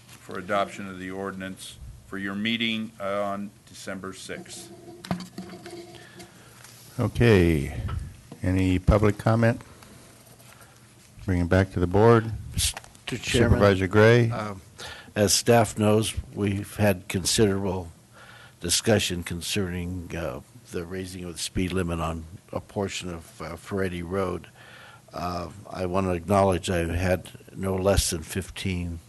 for adoption of the ordinance for your meeting on December 6th. Okay. Any public comment? Bring it back to the board. Mr. Chairman, Supervisor Gray. As staff knows, we've had considerable discussion concerning the raising of the speed limit on a portion of Ferretti Road. I want to acknowledge I've had no less than 15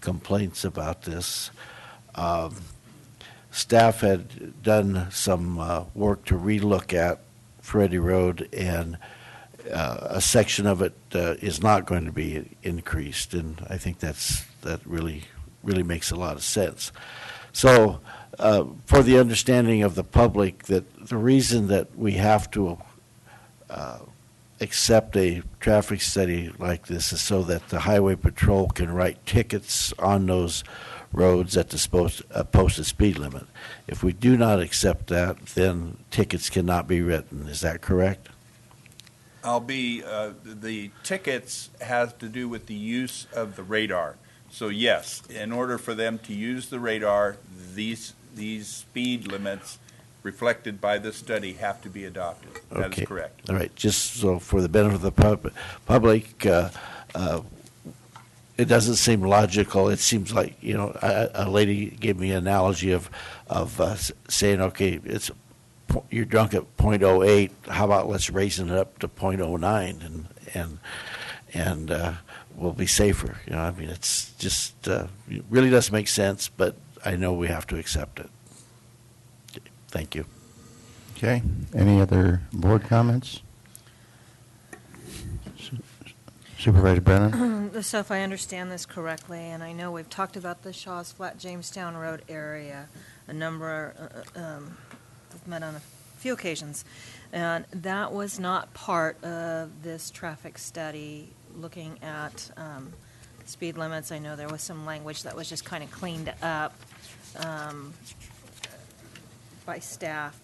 complaints about this. Staff had done some work to relook at Ferretti Road, and a section of it is not going to be increased, and I think that really makes a lot of sense. So for the understanding of the public, that the reason that we have to accept a traffic study like this is so that the highway patrol can write tickets on those roads at the posted speed limit. If we do not accept that, then tickets cannot be written. Is that correct? The tickets have to do with the use of the radar. So yes, in order for them to use the radar, these speed limits reflected by this study have to be adopted. That is correct. All right. Just so for the benefit of the public, it doesn't seem logical. It seems like, a lady gave me an analogy of saying, okay, you're drunk at 0.08. How about let's raise it up to 0.09 and we'll be safer. It's just it really doesn't make sense, but I know we have to accept it. Thank you. Okay. Any other board comments? Supervisor Brennan? So if I understand this correctly, and I know we've talked about the Shaw's Flat Jamestown Road area, we've met on a few occasions, and that was not part of this traffic study looking at speed limits. I know there was some language that was just kind of cleaned up by staff.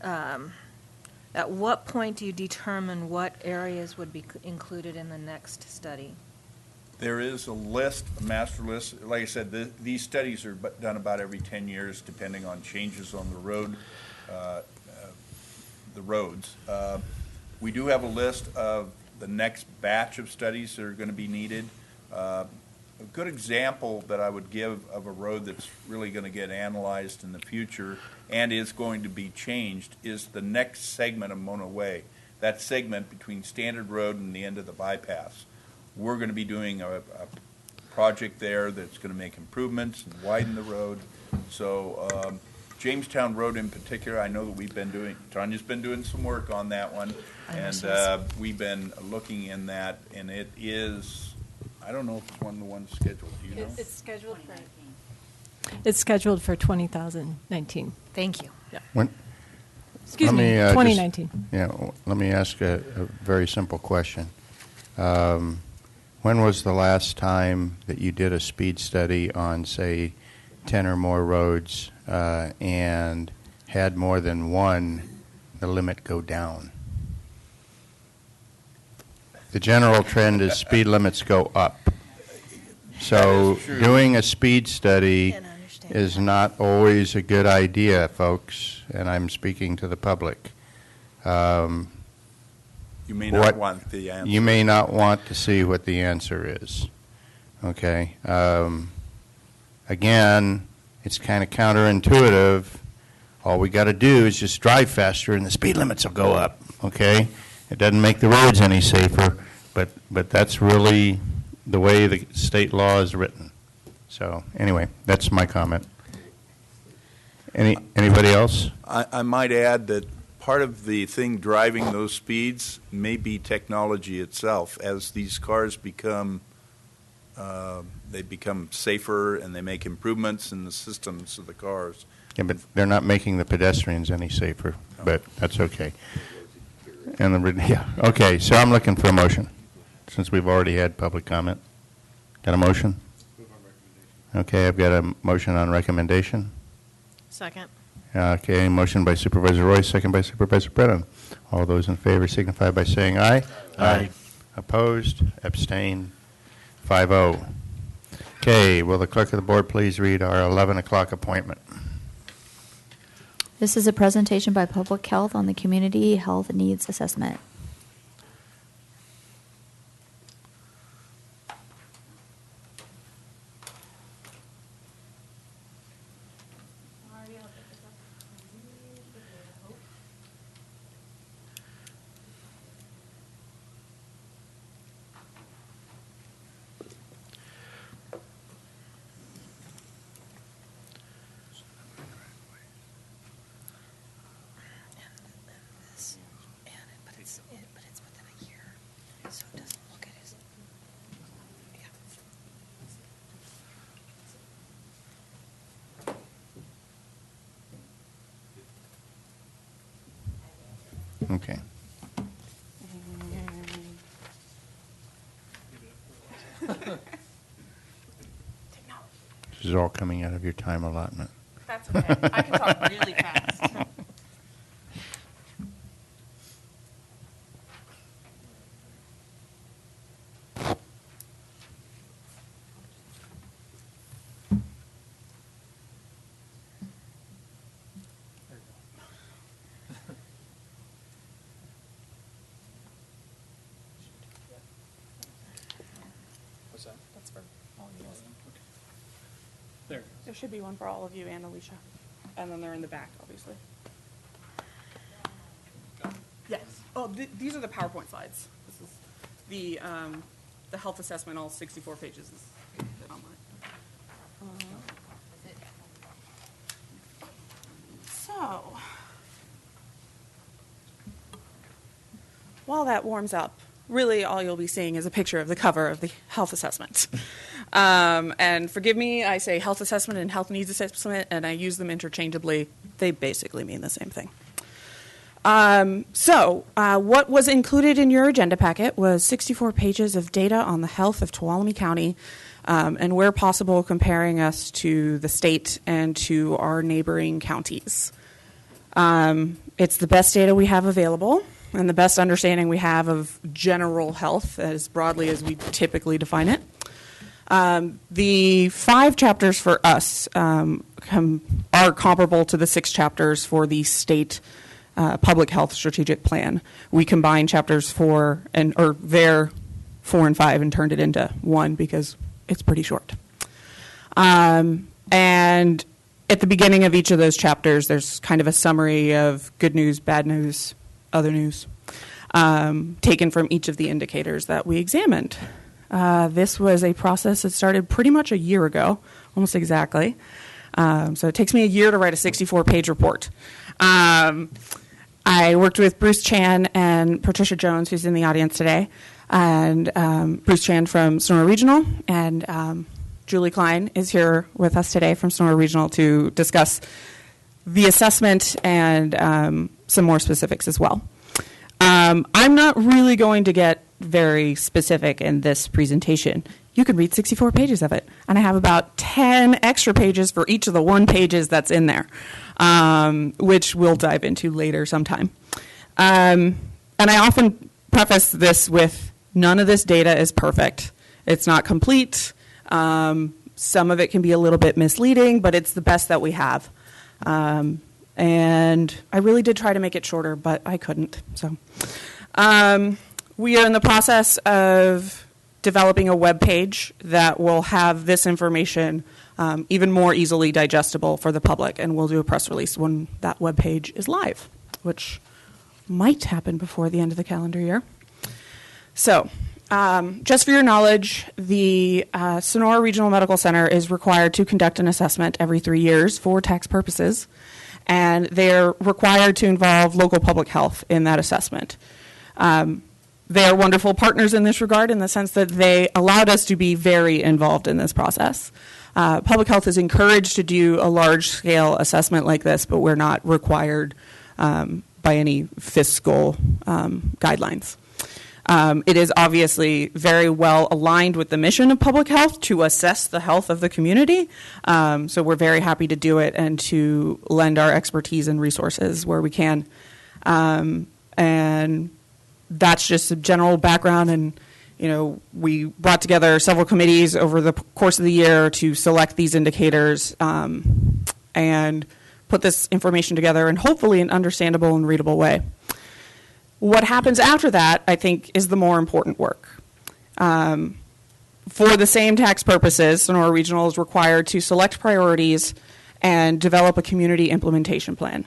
At what point do you determine what areas would be included in the next study? There is a list, a master list. Like I said, these studies are done about every 10 years, depending on changes on the road, the roads. We do have a list of the next batch of studies that are going to be needed. A good example that I would give of a road that's really going to get analyzed in the future and is going to be changed is the next segment of Mona Way, that segment between Standard Road and the end of the bypass. We're going to be doing a project there that's going to make improvements and widen the road. So Jamestown Road in particular, I know that Tanya's been doing some work on that one, and we've been looking in that, and it is, I don't know if it's one of the ones scheduled. Do you know? It's scheduled for 2019. It's scheduled for 2019. Thank you. Yeah. Excuse me, 2019. Let me ask a very simple question. When was the last time that you did a speed study on, say, 10 or more roads and had more than one, the limit go down? The general trend is speed limits go up. So doing a speed study is not always a good idea, folks, and I'm speaking to the public. You may not want the answer. You may not want to see what the answer is. Okay? Again, it's kind of counterintuitive. All we got to do is just drive faster and the speed limits will go up. Okay? It doesn't make the roads any safer, but that's really the way the state law is written. So anyway, that's my comment. Anybody else? I might add that part of the thing driving those speeds may be technology itself. As these cars become safer and they make improvements in the systems of the cars. Yeah, but they're not making the pedestrians any safer, but that's okay. Okay, so I'm looking for a motion, since we've already had public comment. Got a motion? Okay, I've got a motion on recommendation. Second. Okay, motion by Supervisor Royce, second by Supervisor Brennan. All those in favor signify by saying aye. Aye. Opposed? Abstained? 5-0. Okay, will the clerk of the board please read our 11 o'clock appointment? This is a presentation by Public Health on the Community Health Needs Assessment. Okay. This is all coming out of your time allotment. That's okay. I can talk really fast. What's that? That's for all of you guys. There. There should be one for all of you and Alicia. And then they're in the back, obviously. Yes. Oh, these are the PowerPoint slides. This is the health assessment, all 64 pages is online. So, while that warms up, really all you'll be seeing is a picture of the cover of the health assessment. And forgive me, I say health assessment and health needs assessment, and I use them interchangeably. They basically mean the same thing. What was included in your agenda packet was 64 pages of data on the health of Tuolumne County, and where possible, comparing us to the state and to our neighboring counties. It's the best data we have available and the best understanding we have of general health as broadly as we typically define it. The 5 chapters for us are comparable to the 6 chapters for the state public health strategic plan. We combined chapters 4 and 5 and turned it into 1 because it's pretty short. And at the beginning of each of those chapters, there's kind of a summary of good news, bad news, other news, taken from each of the indicators that we examined. This was a process that started pretty much a year ago, almost exactly. So it takes me a year to write a 64-page report. I worked with Bruce Chan and Patricia Jones, who's in the audience today, and Bruce Chan from Sonora Regional, and Julie Klein is here with us today from Sonora Regional to discuss the assessment and some more specifics as well. I'm not really going to get very specific in this presentation. You could read 64 pages of it, and I have about 10 extra pages for each of the 1 pages that's in there, which we'll dive into later sometime. And I often preface this with none of this data is perfect. It's not complete. Some of it can be a little bit misleading, but it's the best that we have. And I really did try to make it shorter, but I couldn't. So we are in the process of developing a web page that will have this information even more easily digestible for the public, and we'll do a press release when that web page is live, which might happen before the end of the calendar year. So just for your knowledge, the Sonora Regional Medical Center is required to conduct an assessment every 3 years for tax purposes, and they're required to involve local public health in that assessment. They are wonderful partners in this regard in the sense that they allowed us to be very involved in this process. Public health is encouraged to do a large-scale assessment like this, but we're not required by any fiscal guidelines. It is obviously very well aligned with the mission of public health to assess the health of the community. So we're very happy to do it and to lend our expertise and resources where we can. And that's just a general background. And, you know, we brought together several committees over the course of the year to select these indicators and put this information together in hopefully an understandable and readable way. What happens after that, I think, is the more important work. For the same tax purposes, Sonora Regional is required to select priorities and develop a community implementation plan,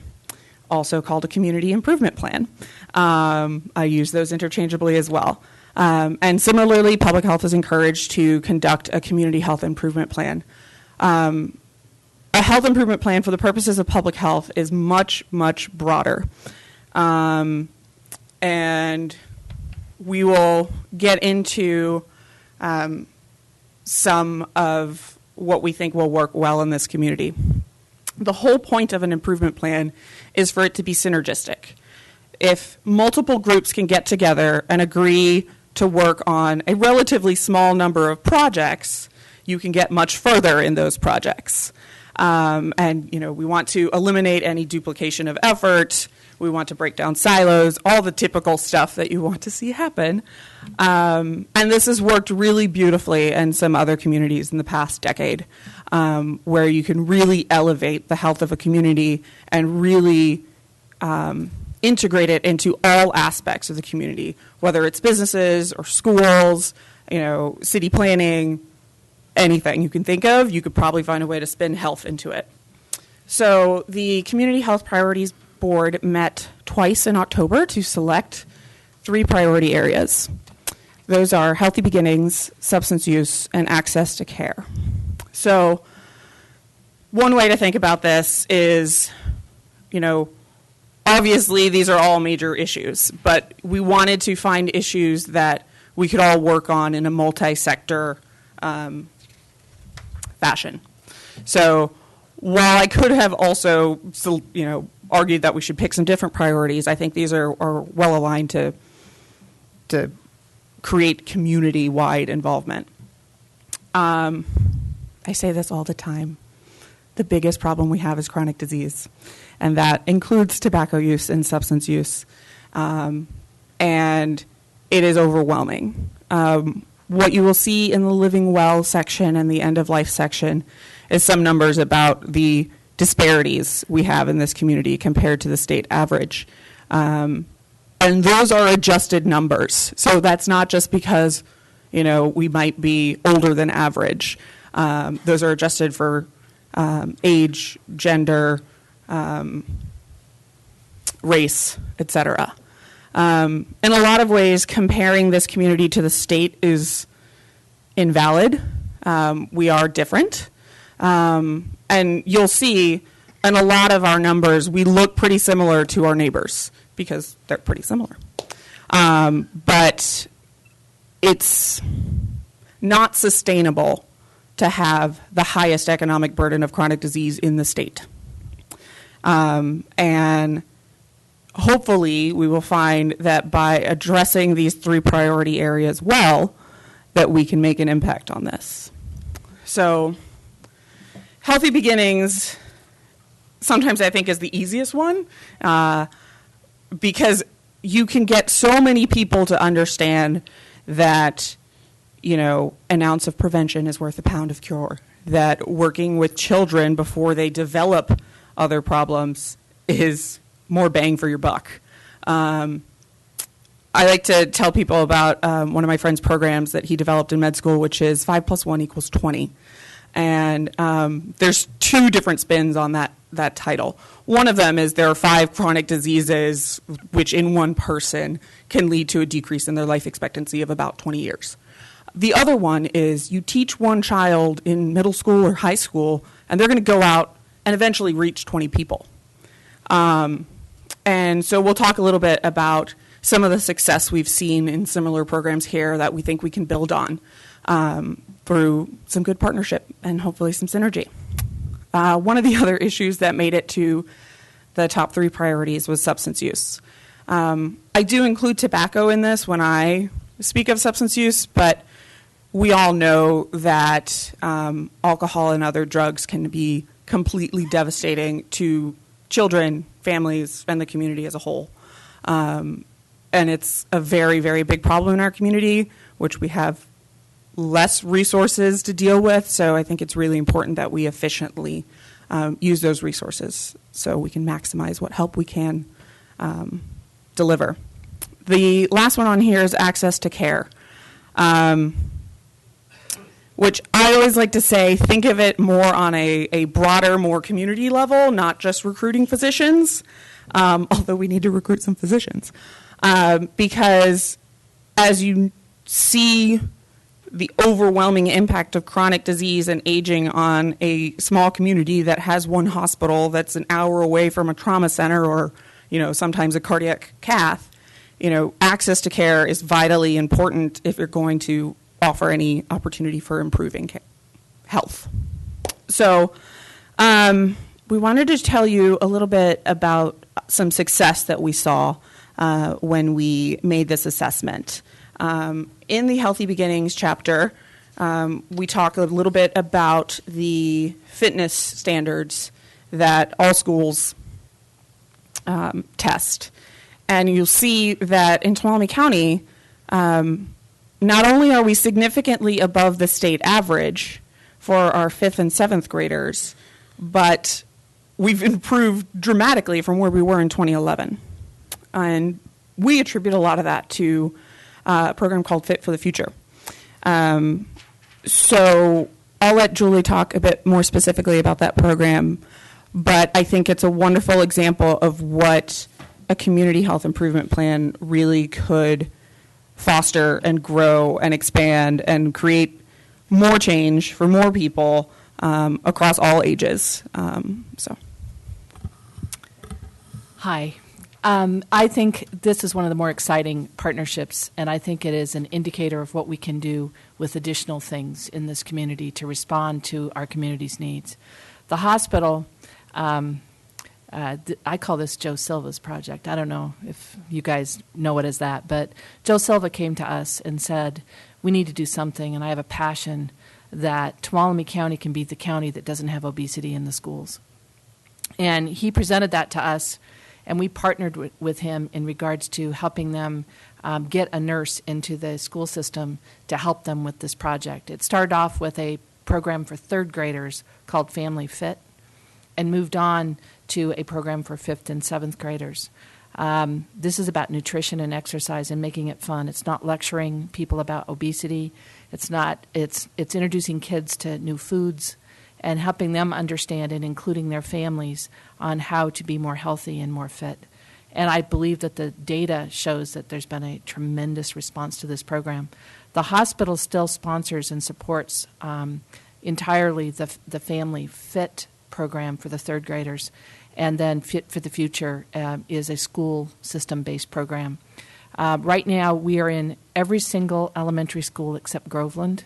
also called a community improvement plan. I use those interchangeably as well. And similarly, public health is encouraged to conduct a community health improvement plan. A health improvement plan for the purposes of public health is much, much broader. And we will get into some of what we think will work well in this community. The whole point of an improvement plan is for it to be synergistic. if multiple groups can get together and agree to work on a relatively small number of projects, you can get much further in those projects. And, we want to eliminate any duplication of effort. We want to break down silos, all the typical stuff that you want to see happen. And this has worked really beautifully in some other communities in the past decade, where you can really elevate the health of a community and really integrate it into all aspects of the community, whether it's businesses or schools, city planning, anything you can think of. You could probably find a way to spin health into it. So the Community Health Priorities Board met twice in October to select 3 priority areas. Those are healthy beginnings, substance use, and access to care. So one way to think about this is, obviously these are all major issues, but we wanted to find issues that we could all work on in a multi-sector fashion. So while I could have also, argued that we should pick some different priorities, I think these are well aligned to create community-wide involvement. I say this all the time. The biggest problem we have is chronic disease, and that includes tobacco use and substance use, and it is overwhelming. What you will see in the Living Well section and the End of Life section is some numbers about the disparities we have in this community compared to the state average. And those are adjusted numbers. So that's not just because, we might be older than average. Those are adjusted for age, gender, race, etc. In a lot of ways, comparing this community to the state is invalid. We are different. And you'll see in a lot of our numbers, we look pretty similar to our neighbors because they're pretty similar. But it's not sustainable to have the highest economic burden of chronic disease in the state. And hopefully we will find that by addressing these 3 priority areas well, that we can make an impact on this. So healthy beginnings sometimes I think is the easiest one because you can get so many people to understand that, an ounce of prevention is worth a pound of cure, that working with children before they develop other problems is more bang for your buck. I like to tell people about one of my friend's programs that he developed in med school, which is 5 + 1 = 20. And there's 2 different spins on that title. One of them is there are 5 chronic diseases which in one person can lead to a decrease in their life expectancy of about 20 years. The other one is you teach one child in middle school or high school, and they're going to go out and eventually reach 20 people. And so we'll talk a little bit about some of the success we've seen in similar programs here that we think we can build on through some good partnership and hopefully some synergy. One of the other issues that made it to the top 3 priorities was substance use. I do include tobacco in this when I speak of substance use, but we all know that alcohol and other drugs can be completely devastating to children, families, and the community as a whole. And it's a very, very big problem in our community, which we have less resources to deal with. So I think it's really important that we efficiently use those resources so we can maximize what help we can deliver. The last one on here is access to care, which I always like to say, think of it more on a broader, more community level, not just recruiting physicians, although we need to recruit some physicians. Because as you see the overwhelming impact of chronic disease and aging on a small community that has one hospital that's an hour away from a trauma center or, sometimes a cardiac cath, access to care is vitally important if you're going to offer any opportunity for improving health. So we wanted to tell you a little bit about some success that we saw when we made this assessment. In the Healthy Beginnings chapter, we talk a little bit about the fitness standards that all schools test. And you'll see that in Tuolumne County, not only are we significantly above the state average for our 5th and 7th graders, but we've improved dramatically from where we were in 2011. And we attribute a lot of that to a program called Fit for the Future. So I'll let Julie talk a bit more specifically about that program, but I think it's a wonderful example of what a community health improvement plan really could foster and grow and expand and create more change for more people across all ages. Hi. I think this is one of the more exciting partnerships, and I think it is an indicator of what we can do with additional things in this community to respond to our community's needs. The hospital, I call this Joe Silva's project. I don't know if you guys know it as that, but Joe Silva came to us and said, we need to do something, and I have a passion that Tuolumne County can be the county that doesn't have obesity in the schools. And he presented that to us, and we partnered with him in regards to helping them get a nurse into the school system to help them with this project. It started off with a program for 3rd graders called Family Fit and moved on to a program for 5th and 7th graders. This is about nutrition and exercise and making it fun. It's not lecturing people about obesity. It's introducing kids to new foods and helping them understand and including their families on how to be more healthy and more fit. And I believe that the data shows that there's been a tremendous response to this program. The hospital still sponsors and supports entirely the Family Fit program for the 3rd graders, and then Fit for the Future is a school system-based program. Right now, we are in every single elementary school except Groveland.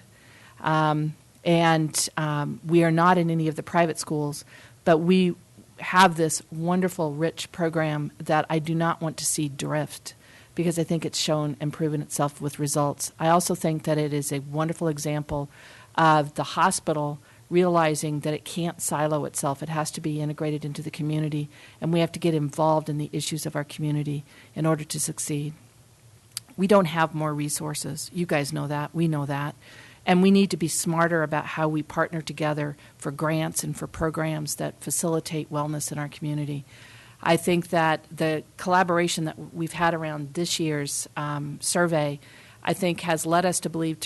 And we are not in any of the private schools, but we have this wonderful, rich program that I do not want to see drift because I think it's shown and proven itself with results. I also think that it is a wonderful example of the hospital realizing that it can't silo itself. It has to be integrated into the community, and we have to get involved in the issues of our community in order to succeed. We don't have more resources. You guys know that. We know that. And we need to be smarter about how we partner together for grants and for programs that facilitate wellness in our community. I think that the collaboration that we've had around this year's survey, I think, has led us to believe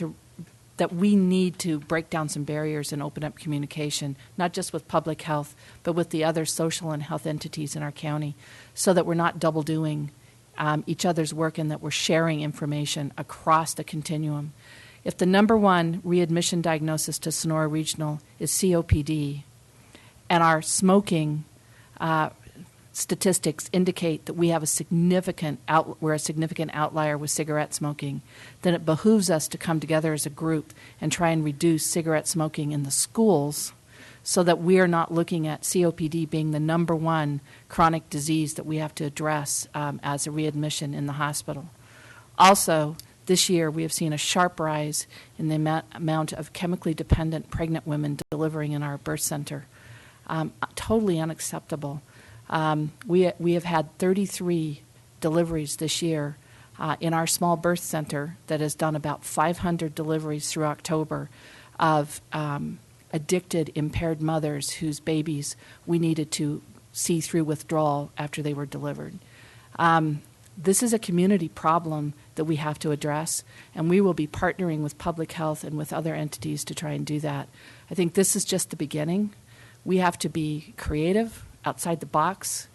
that we need to break down some barriers and open up communication, not just with public health, but with the other social and health entities in our county, so that we're not double doing each other's work and that we're sharing information across the continuum. If the number one readmission diagnosis to Sonora Regional is COPD, and our smoking statistics indicate that we're a significant outlier with cigarette smoking, then it behooves us to come together as a group and try and reduce cigarette smoking in the schools so that we are not looking at COPD being the number one chronic disease that we have to address as a readmission in the hospital. Also, this year, we have seen a sharp rise in the amount of chemically dependent pregnant women delivering in our birth center. Totally unacceptable. We have had 33 deliveries this year in our small birth center that has done about 500 deliveries through October of addicted, impaired mothers whose babies we needed to see through withdrawal after they were delivered. This is a community problem that we have to address, and we will be partnering with public health and with other entities to try and do that. I think this is just the beginning. We have to be creative, outside the box,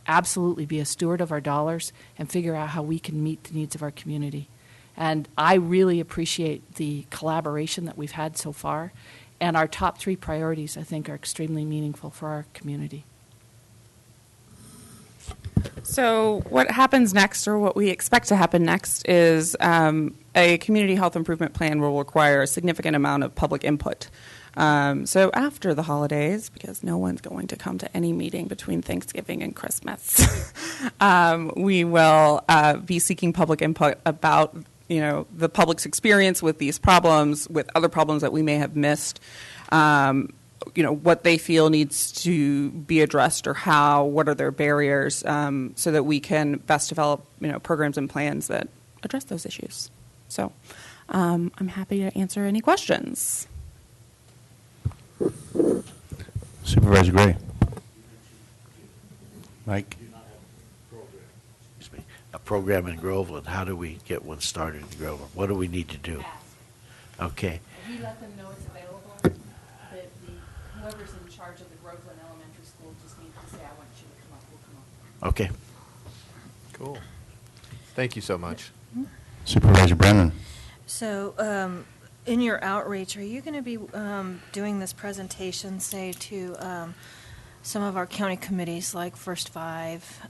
absolutely be a steward of our dollars, and figure out how we can meet the needs of our community. And I really appreciate the collaboration that we've had so far, and our top 3 priorities, I think, are extremely meaningful for our community. So what happens next, or what we expect to happen next, is a community health improvement plan will require a significant amount of public input. So after the holidays, because no one's going to come to any meeting between Thanksgiving and Christmas, we will be seeking public input about the public's experience with these problems, with other problems that we may have missed, what they feel needs to be addressed or how, what are their barriers, so that we can best develop, programs and plans that address those issues. So I'm happy to answer any questions. Supervisor Gray. Mike? A program in Groveland. How do we get one started in Groveland? What do we need to do? Okay. If you let them know it's available, whoever's in charge of the Groveland Elementary School just needs to say, I want you to come up, we'll come up. Okay. Cool. Thank you so much. Supervisor Brennan. So, in your outreach, are you going to be doing this presentation, say, to some of our county committees like First 5,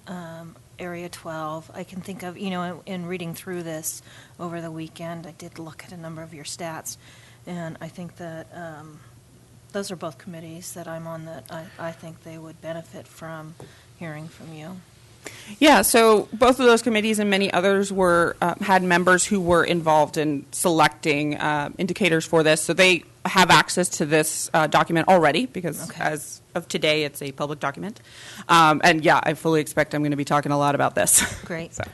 Area 12? I can think of, in reading through this over the weekend, I did look at a number of your stats, and I think that those are both committees that I'm on that I think they would benefit from hearing from you. Yeah, so both of those committees and many others had members who were involved in selecting indicators for this. So they have access to this document already because as of today, it's a public document. And yeah, I fully expect I'm going to be talking a lot about this. Great. So.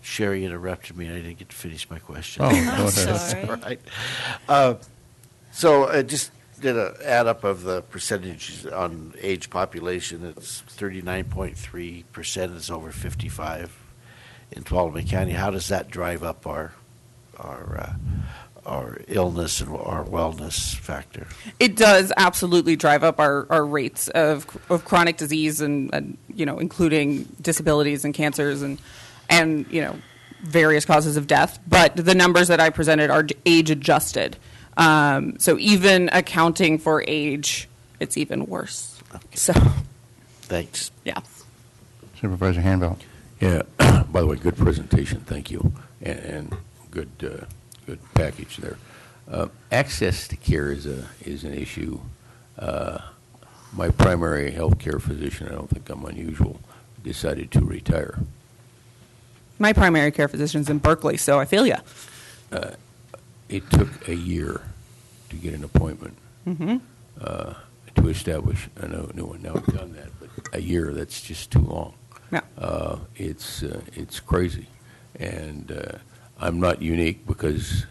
Sherry interrupted me and I didn't get to finish my question. Oh, go ahead. Sorry. All right. So I just did an add up of the percentages on age population. It's 39.3% is over 55 in Tuolumne County. How does that drive up our illness and our wellness factor? It does absolutely drive up our rates of chronic disease and including disabilities and cancers and various causes of death. But the numbers that I presented are age adjusted. So even accounting for age, it's even worse. Okay. So, thanks. Yeah. Supervisor Hanbelt. Yeah. By the way, good presentation. Thank you, and good package there. Access to care is an issue. My primary health care physician, I don't think I'm unusual, decided to retire. My primary care physician's in Berkeley, so I feel you. It took a year to get an appointment to establish a new one. Now, I've done that, but a year, that's just too long. Yeah. It's crazy. And I'm not unique because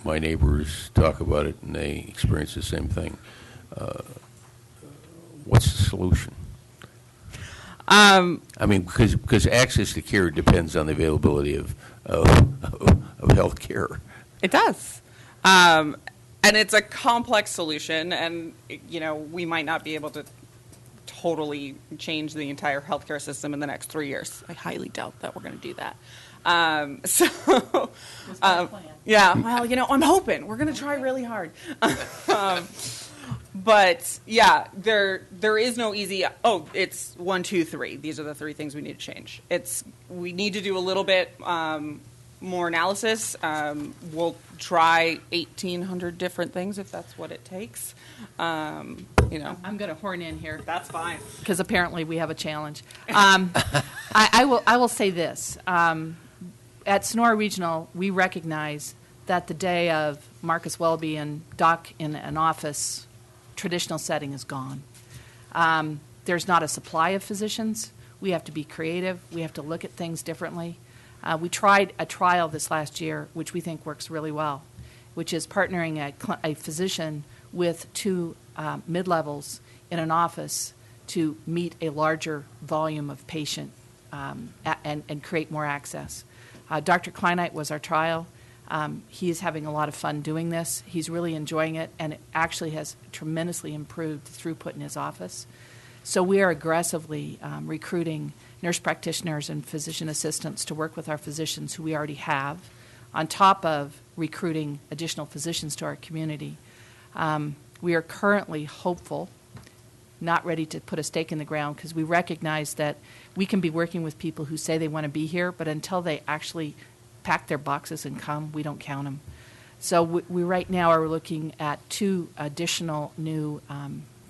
my neighbors talk about it and they experience the same thing. What's the solution? Because access to care depends on the availability of health care. It does. And it's a complex solution, and, we might not be able to totally change the entire healthcare system in the next 3 years. I highly doubt that we're going to do that. Yeah, well, I'm hoping. We're going to try really hard. But, yeah, there is no easy, it's 1, 2, 3. These are the 3 things we need to change. We need to do a little bit more analysis. We'll try 1,800 different things if that's what it takes. I'm going to horn in here. That's fine. Because apparently we have a challenge. I will say this. At Sonora Regional, we recognize that the day of Marcus Welby and Doc in an office traditional setting is gone. There's not a supply of physicians. We have to be creative. We have to look at things differently. We tried a trial this last year, which we think works really well, which is partnering a physician with 2 mid-levels in an office to meet a larger volume of patient and create more access. Dr. Kleinite was our trial. He is having a lot of fun doing this. He's really enjoying it, and it actually has tremendously improved the throughput in his office. So we are aggressively recruiting nurse practitioners and physician assistants to work with our physicians who we already have, on top of recruiting additional physicians to our community. We are currently hopeful, not ready to put a stake in the ground, because we recognize that we can be working with people who say they want to be here, but until they actually pack their boxes and come, we don't count them. So we right now are looking at 2 additional new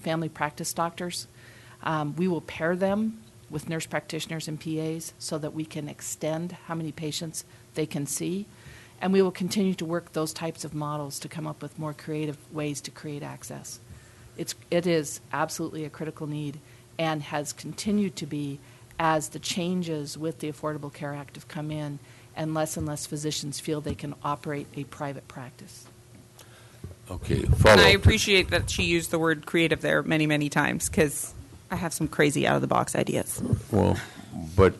family practice doctors. We will pair them with nurse practitioners and PAs so that we can extend how many patients they can see. And we will continue to work those types of models to come up with more creative ways to create access. It is absolutely a critical need and has continued to be as the changes with the Affordable Care Act have come in and less physicians feel they can operate a private practice. Okay, And I appreciate that she used the word creative there many, many times because I have some crazy out-of-the-box ideas. Well, but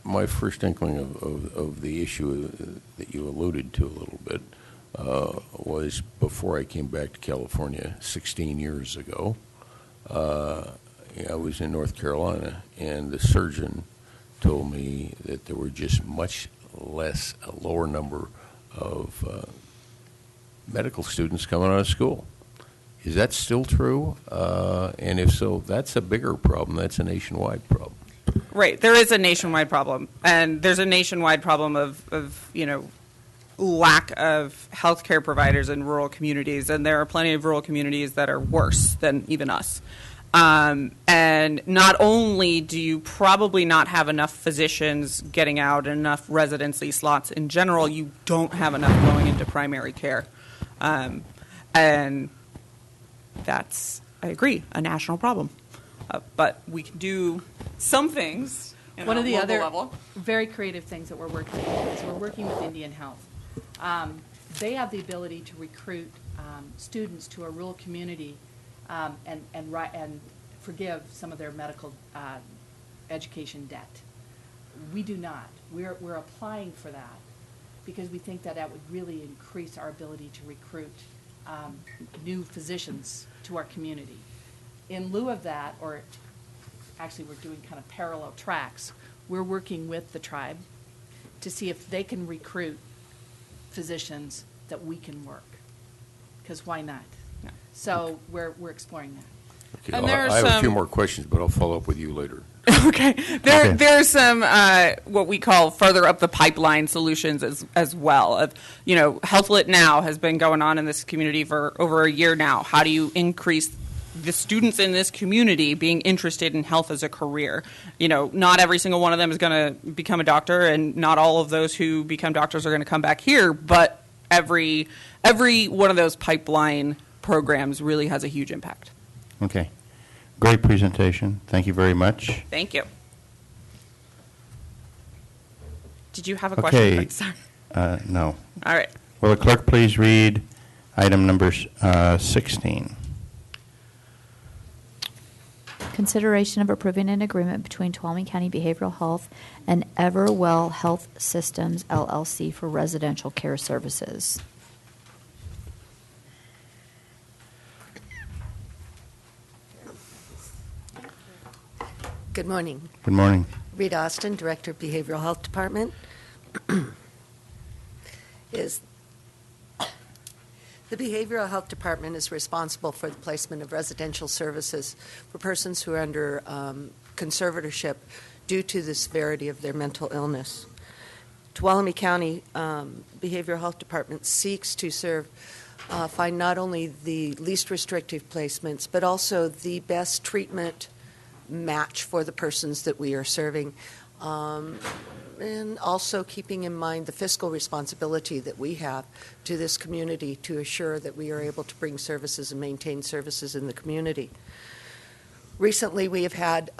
my first inkling of the issue that you alluded to a little bit was before I came back to California 16 years ago. I was in North Carolina, and the surgeon told me that there were just a lower number of medical students coming out of school. Is that still true? And if so, that's a bigger problem. That's a nationwide problem. Right. There is a nationwide problem. And there's a nationwide problem of lack of healthcare providers in rural communities. And there are plenty of rural communities that are worse than even us. And not only do you probably not have enough physicians getting out and enough residency slots in general, you don't have enough going into primary care. And that's, I agree, a national problem. But we can do some things. One of the other level. very creative things that we're working with is we're working with Indian Health. They have the ability to recruit students to a rural community and forgive some of their medical education debt. We do not. We're applying for that because we think that would really increase our ability to recruit new physicians to our community. In lieu of that, or actually we're doing kind of parallel tracks, we're working with the tribe to see if they can recruit physicians that we can work. Because why not? No. So we're exploring that. Okay, And there are I have a few some- more questions, but I'll follow up with you later. Okay. There's some what we call further up the pipeline solutions as well. Of HealthLit Now has been going on in this community for over a year now. How do you increase the students in this community being interested in health as a career? Not every single one of them is going to become a doctor, and not all of those who become doctors are going to come back here. But every one of those pipeline programs really has a huge impact. Okay. Great presentation. Thank you very much. Thank you. Did you have a question? Okay. Sorry. No. All right. Will the clerk please read item number 16? Consideration of approving an agreement between Tuolumne County Behavioral Health and Everwell Health Systems, LLC for residential care services. Good morning. Good morning. Rita Austin, Director of Behavioral Health Department. The Behavioral Health Department is responsible for the placement of residential services for persons who are under conservatorship due to the severity of their mental illness. Tuolumne County Behavioral Health Department seeks to find not only the least restrictive placements, but also the best treatment match for the persons that we are serving, and also keeping in mind the fiscal responsibility that we have to this community to assure that we are able to bring services and maintain services in the community. Recently, we have had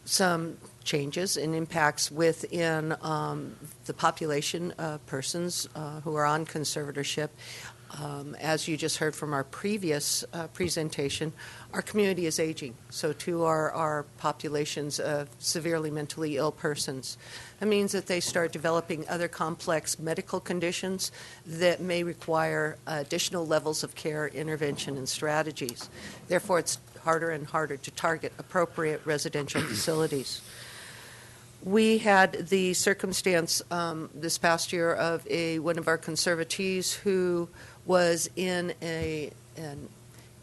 some changes and impacts within the population of persons who are on conservatorship. As you just heard from our previous presentation, our community is aging. So too are our populations of severely mentally ill persons. That means that they start developing other complex medical conditions that may require additional levels of care, intervention, and strategies. Therefore, it's harder and harder to target appropriate residential facilities. We had the circumstance this past year of one of our conservatees who was in an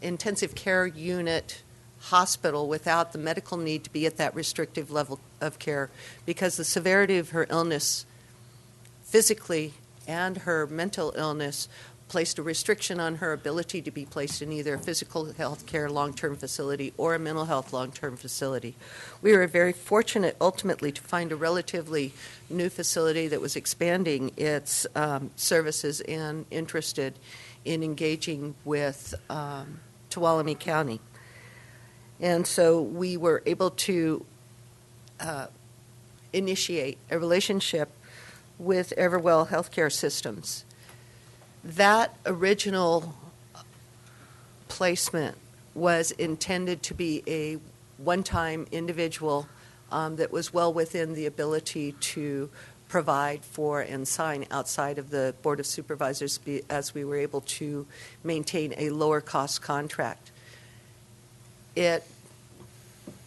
intensive care unit hospital without the medical need to be at that restrictive level of care because the severity of her illness physically and her mental illness placed a restriction on her ability to be placed in either a physical health care long-term facility or a mental health long-term facility. We were very fortunate ultimately to find a relatively new facility that was expanding its services and interested in engaging with Tuolumne County. And so we were able to initiate a relationship with Everwell Healthcare Systems. That original placement was intended to be a one-time individual that was well within the ability to provide for and sign outside of the Board of Supervisors as we were able to maintain a lower cost contract.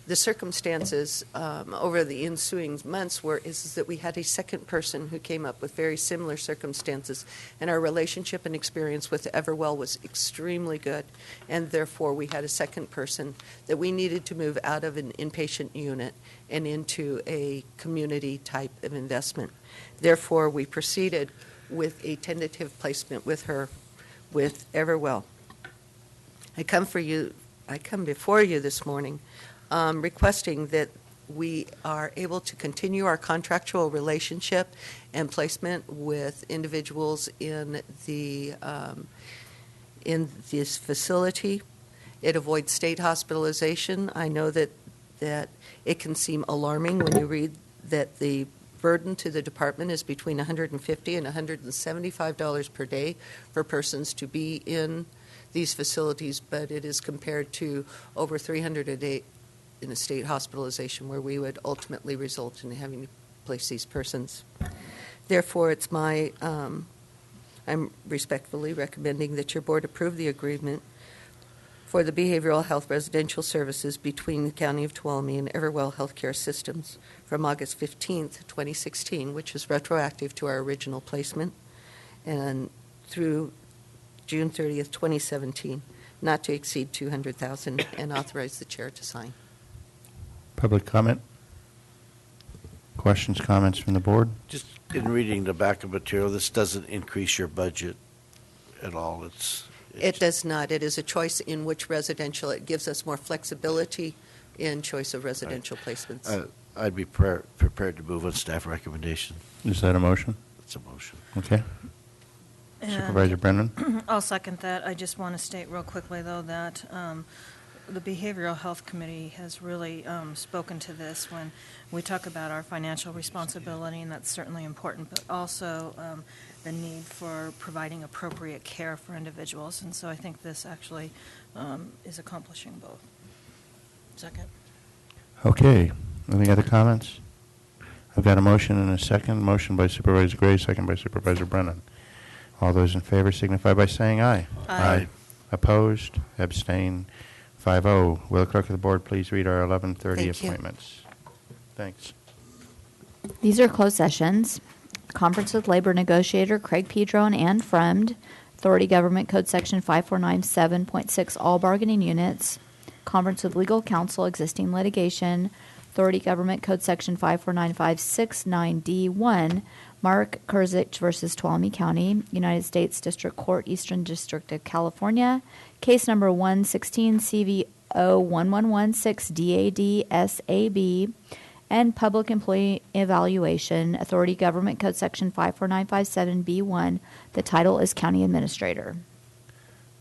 The circumstances over the ensuing months is that we had a second person who came up with very similar circumstances, and our relationship and experience with Everwell was extremely good, and therefore we had a second person that we needed to move out of an inpatient unit and into a community type of investment. Therefore, we proceeded with a tentative placement with her with Everwell. I come before you this morning requesting that we are able to continue our contractual relationship and placement with individuals in this facility. It avoids state hospitalization. I know that it can seem alarming when you read that the burden to the department is between $150 and $175 per day for persons to be in these facilities, but it is compared to over $300 a day in a state hospitalization, where we would ultimately result in having to place these persons. Therefore, I'm respectfully recommending that your board approve the agreement for the behavioral health residential services between the County of Tuolumne and Everwell Healthcare Systems from August 15th, 2016, which is retroactive to our original placement, and through June 30th, 2017, not to exceed $200,000, and authorize the chair to sign. Public comment? Questions, comments from the board? Just in reading the back of material, this doesn't increase your budget at all. It does not. It is a choice in which residential. It gives us more flexibility in choice of residential placements. I'd be prepared to move on staff recommendation. Is that a motion? It's a motion. Okay. And Supervisor Brennan? I'll second that. I just want to state real quickly, though, that the Behavioral Health Committee has really spoken to this when we talk about our financial responsibility, and that's certainly important, but also the need for providing appropriate care for individuals. And so I think this actually is accomplishing both. Second. Okay. Any other comments? I've got a motion and a second. Motion by Supervisor Gray, second by Supervisor Brennan. All those in favor signify by saying aye. Aye. Opposed? Abstain? 5-0. Will the clerk of the board please read our 11:30 Thank you. appointments? Thanks. These are closed sessions. Conference with Labor Negotiator Craig Pedro and Ann Fremd. Authority Government Code Section 5497.6, all bargaining units. Conference with Legal Counsel, existing litigation. Authority Government Code Section 549569D1, Mark Kurzich versus Tuolumne County, United States District Court, Eastern District of California. Case number 116 CVO1116 DAD-SAB, and Public Employee Evaluation, Authority Government Code Section 54957B1. The title is County Administrator.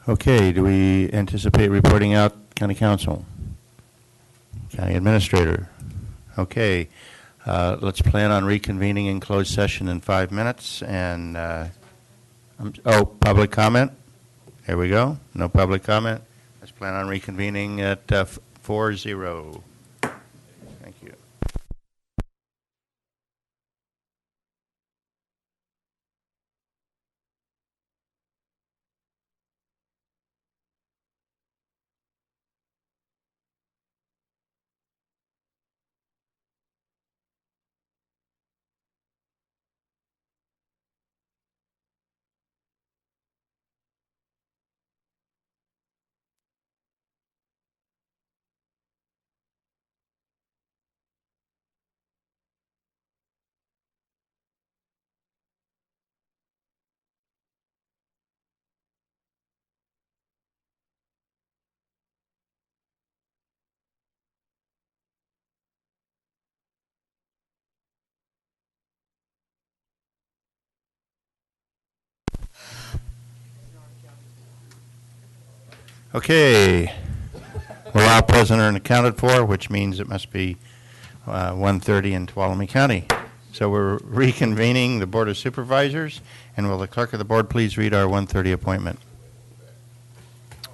Okay. Do we anticipate reporting out County Council? County Administrator? Okay. Let's plan on reconvening in closed session in 5 minutes. And public comment? Here we go. No public comment. Let's plan on reconvening at 4:00. Thank you. Okay. We're all present and accounted for, which means it must be 1:30 in Tuolumne County. So we're reconvening the Board of Supervisors, and will the clerk of the board please read our 1:30 appointment?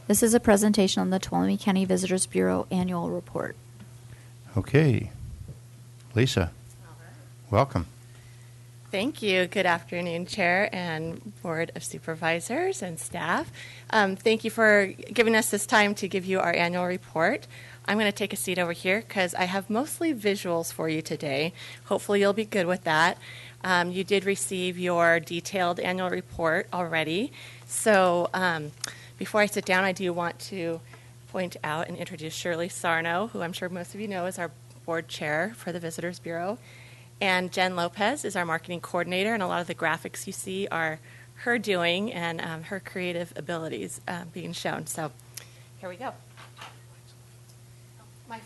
This is a presentation on the Tuolumne County Visitors Bureau Annual Report. Okay. Lisa, welcome. Thank you. Good afternoon, Chair and Board of Supervisors and staff. Thank you for giving us this time to give you our annual report. I'm going to take a seat over here because I have mostly visuals for you today. Hopefully you'll be good with that. You did receive your detailed annual report already. So before I sit down, I do want to point out and introduce Shirley Sarno, who I'm sure most of you know is our board chair for the Visitors Bureau. And Jen Lopez is our marketing coordinator, and a lot of the graphics you see are her doing and her creative abilities being shown. So here we go. My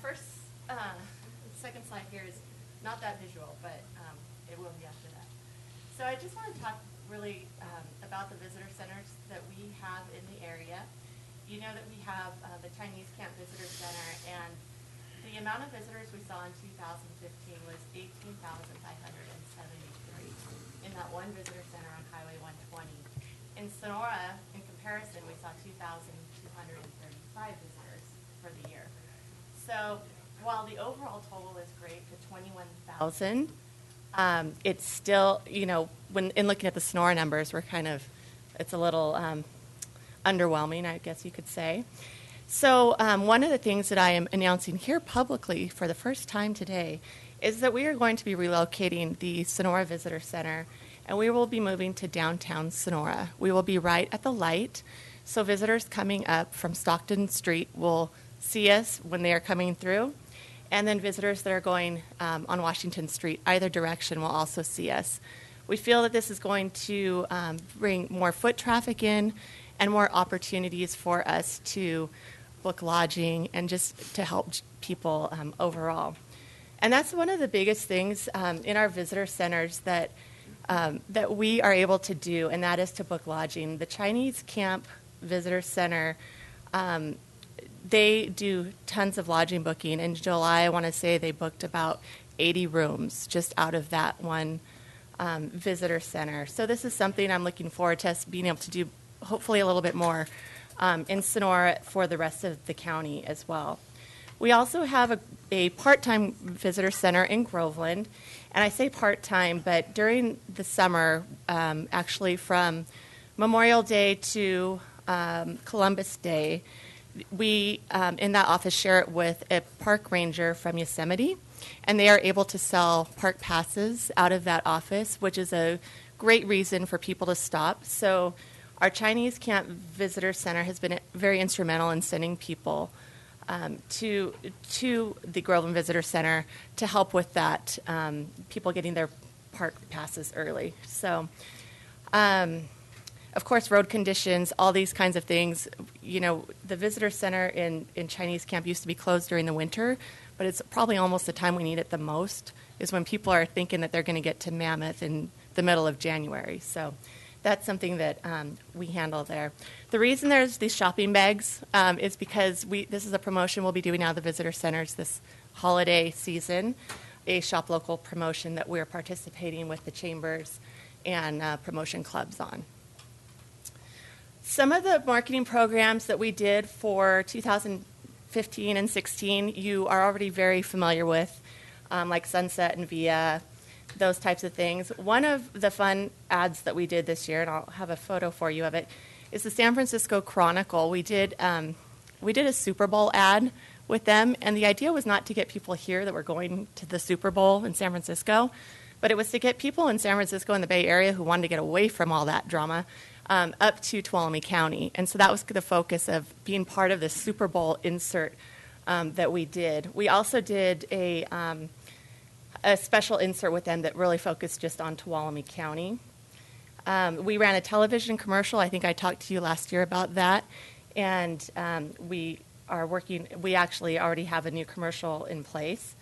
second slide here is not that visual, but it will be after that. So I just want to talk really about the visitor centers that we have in the area. You know that we have the Chinese Camp Visitor Center, and the amount of visitors we saw in 2015 was 18,573 in that one visitor center on Highway 120. In Sonora, in comparison, we saw 2,235 visitors for the year. So while the overall total is great to 21,000, it's still, when in looking at the Sonora numbers, it's a little underwhelming, I guess you could say. So one of the things that I am announcing here publicly for the first time today is that we are going to be relocating the Sonora Visitor Center, and we will be moving to downtown Sonora. We will be right at the light, so visitors coming up from Stockton Street will see us when they are coming through, and then visitors that are going on Washington Street, either direction, will also see us. We feel that this is going to bring more foot traffic in and more opportunities for us to book lodging and just to help people overall. And that's one of the biggest things in our visitor centers that we are able to do, and that is to book lodging. The Chinese Camp Visitor Center, they do tons of lodging booking. In July, I want to say they booked about 80 rooms just out of that one visitor center. So this is something I'm looking forward to us being able to do hopefully a little bit more in Sonora for the rest of the county as well. We also have a part-time visitor center in Groveland, and I say part-time, but during the summer, actually from Memorial Day to Columbus Day, we in that office share it with a park ranger from Yosemite, and they are able to sell park passes out of that office, which is a great reason for people to stop. So our Chinese Camp Visitor Center has been very instrumental in sending people to the Groveland Visitor Center to help with that, people getting their park passes early. So, of course, road conditions, all these kinds of things. The Visitor Center in Chinese Camp used to be closed during the winter, but it's probably almost the time we need it the most is when people are thinking that they're going to get to Mammoth in the middle of January. So that's something that we handle there. The reason there's these shopping bags is because this is a promotion we'll be doing out of the visitor centers this holiday season, a shop local promotion that we're participating with the chambers and promotion clubs on. Some of the marketing programs that we did for 2015 and 16 you are already very familiar with, like Sunset and Via, those types of things. One of the fun ads that we did this year, and I'll have a photo for you of it, is the San Francisco Chronicle. We did a Super Bowl ad with them, and the idea was not to get people here that were going to the Super Bowl in San Francisco, but it was to get people in San Francisco and the Bay Area who wanted to get away from all that drama up to Tuolumne County. And so that was the focus of being part of the Super Bowl insert that we did. We also did a special insert with them that really focused just on Tuolumne County. We ran a television commercial. I think I talked to you last year about that. And we actually already have a new commercial in place.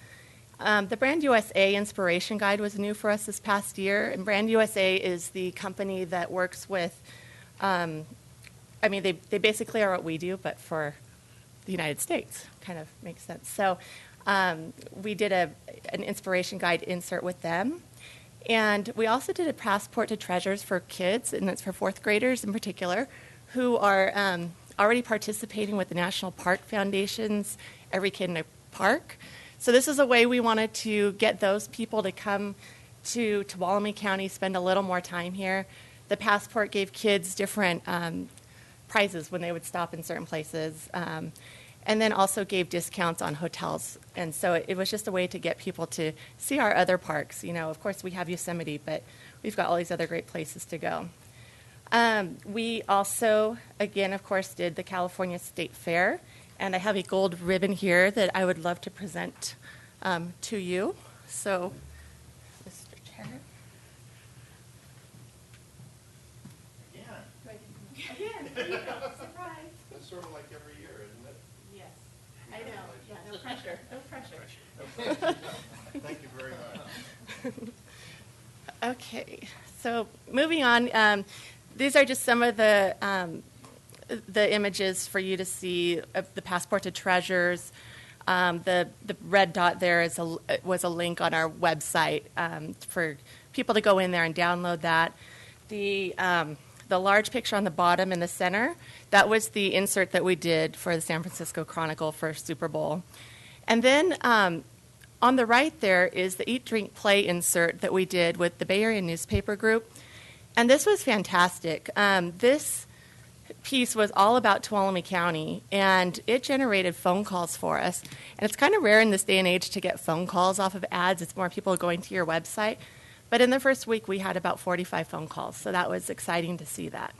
The Brand USA Inspiration Guide was new for us this past year. And Brand USA is the company that works with I mean, they basically are what we do, but for the United States. Kind of makes sense. So we did an inspiration guide insert with them. And we also did a passport to treasures for kids, and that's for fourth graders in particular, who are already participating with the National Park Foundation's Every Kid in a Park. So this is a way we wanted to get those people to come to Tuolumne County, spend a little more time here. The passport gave kids different prizes when they would stop in certain places, and then also gave discounts on hotels. And so it was just a way to get people to see our other parks. You know, of course, we have Yosemite, but we've got all these other great places to go. We also, again, of course, did the California State Fair. And I have a gold ribbon here that I would love to present to you. So, Mr. Chair. Again, there you go. Surprise. That's sort of like every year, isn't it? Yes. I know. Yeah, no pressure. No pressure. Thank you very much. Okay. So, moving on, these are just some of the images for you to see of the passport to treasures. The red dot there was a link on our website for people to go in there and download that. The large picture on the bottom in the center, that was the insert that we did for the San Francisco Chronicle for Super Bowl. And then on the right there is the Eat, Drink, Play insert that we did with the Bay Area Newspaper Group. And this was fantastic. This piece was all about Tuolumne County, and it generated phone calls for us. And it's kind of rare in this day and age to get phone calls off of ads. It's more people going to your website. But in the first week, we had about 45 phone calls, so that was exciting to see that.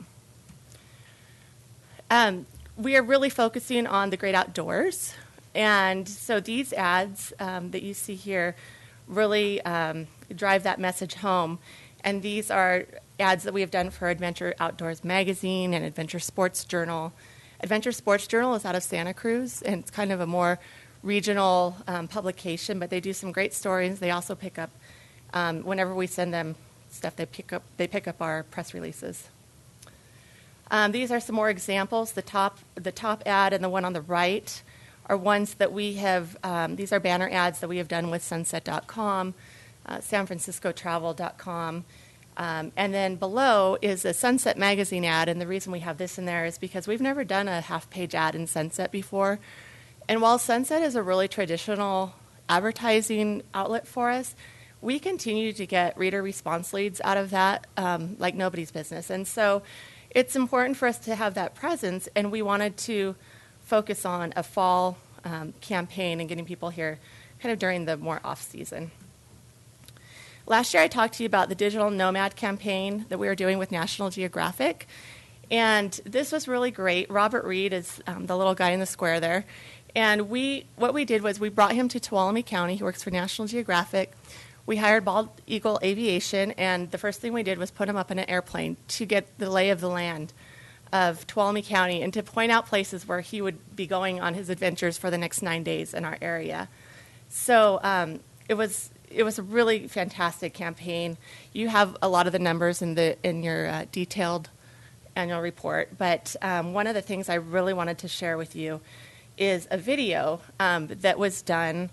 We are really focusing on the great outdoors. And so these ads that you see here really drive that message home. And these are ads that we have done for Adventure Outdoors Magazine and Adventure Sports Journal. Adventure Sports Journal is out of Santa Cruz, and it's kind of a more regional publication, but they do some great stories. They also pick up, whenever we send them stuff, they pick up our press releases. These are some more examples. The top ad and the one on the right are ones that we have, these are banner ads that we have done with sunset.com, sanfranciscotravel.com. And then below is a Sunset Magazine ad, and the reason we have this in there is because we've never done a half-page ad in Sunset before. And while Sunset is a really traditional advertising outlet for us, we continue to get reader response leads out of that like nobody's business. And so it's important for us to have that presence, and we wanted to focus on a fall campaign and getting people here kind of during the more off-season. Last year I talked to you about the Digital Nomad campaign that we were doing with National Geographic, and this was really great. Robert Reed is the little guy in the square there, and what we did was we brought him to Tuolumne County. He works for National Geographic. We hired Bald Eagle Aviation, and the first thing we did was put him up in an airplane to get the lay of the land of Tuolumne County and to point out places where he would be going on his adventures for the next 9 days in our area. So it was a really fantastic campaign. You have a lot of the numbers in your detailed annual report, but one of the things I really wanted to share with you is a video that was done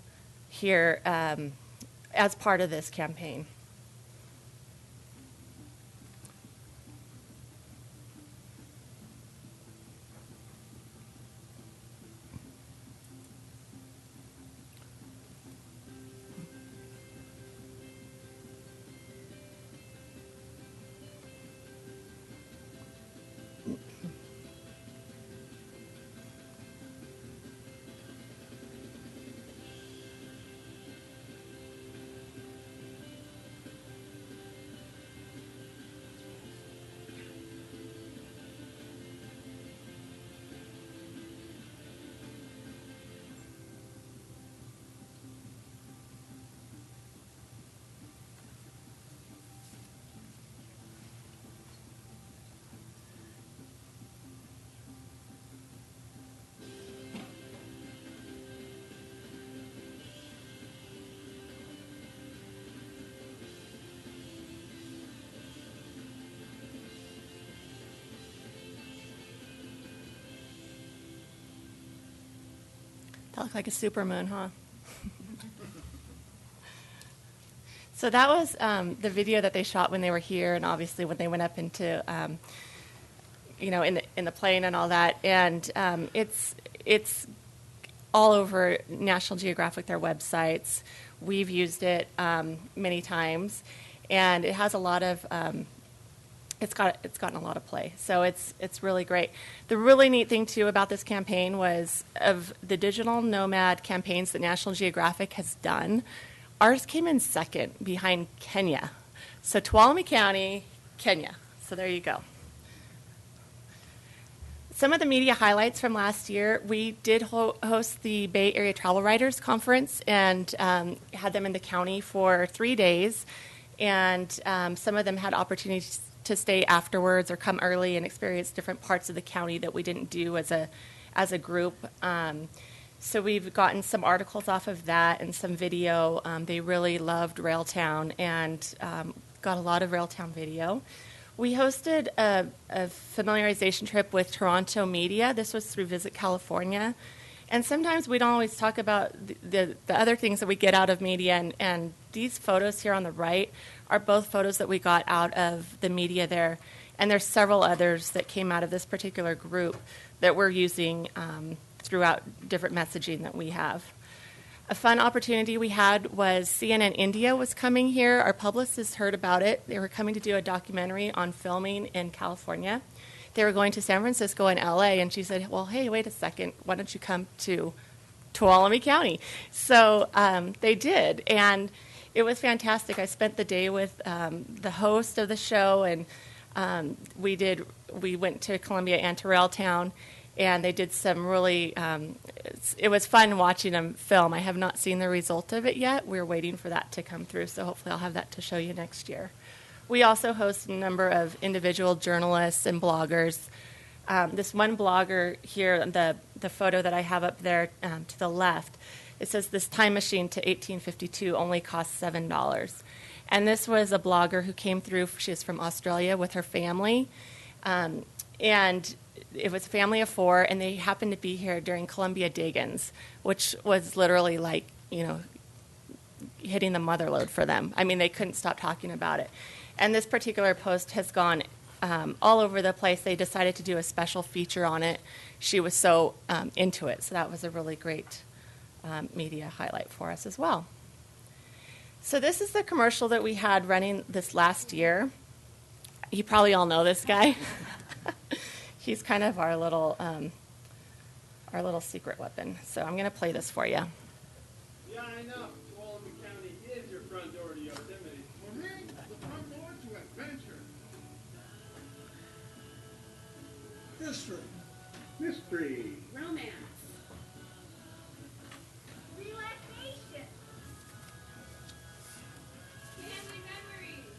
here as part of this campaign. That looked like a supermoon, huh? So that was the video that they shot when they were here, and obviously when they went up into, in the plane and all that. And it's all over National Geographic, their websites. We've used it many times, and it has a lot of. It's gotten a lot of play, so it's really great. The really neat thing too about this campaign was of the digital nomad campaigns that National Geographic has done. Ours came in second behind Kenya. So Tuolumne County, Kenya. So there you go. Some of the media highlights from last year, we did host the Bay Area Travel Writers Conference and had them in the county for 3 days. And some of them had opportunities to stay afterwards or come early and experience different parts of the county that we didn't do as a group. So we've gotten some articles off of that and some video. They really loved Railtown and got a lot of Railtown video. We hosted a familiarization trip with Toronto media. This was through Visit California. And sometimes we don't always talk about the other things that we get out of media. And these photos here on the right are both photos that we got out of the media there. And there's several others that came out of this particular group that we're using throughout different messaging that we have. A fun opportunity we had was CNN India was coming here. Our publicists heard about it. They were coming to do a documentary on filming in California. They were going to San Francisco and LA, and she said, well, hey, wait a second, why don't you come to Tuolumne County? So they did, and it was fantastic. I spent the day with the host of the show, and we went to Columbia and to Railtown, and they did some really, it was fun watching them film. I have not seen the result of it yet. We're waiting for that to come through, so hopefully I'll have that to show you next year. We also host a number of individual journalists and bloggers. This one blogger here, the photo that I have up there to the left, it says this time machine to 1852 only cost $7. And this was a blogger who came through. She's from Australia with her family. And it was a family of 4, and they happened to be here during Columbia Diggins, which was literally like, hitting the mother lode for them. I mean, they couldn't stop talking about it. And this particular post has gone all over the place. They decided to do a special feature on it. She was so into it. So that was a really great media highlight for us as well. So this is the commercial that we had running this last year. You probably all know this guy. He's kind of our little secret weapon. So I'm going to play this for you. Yeah, I know. Tuolumne County is your front door to Yosemite. For me, the front door to adventure. History. Mystery. Romance. Relaxation. Family memories.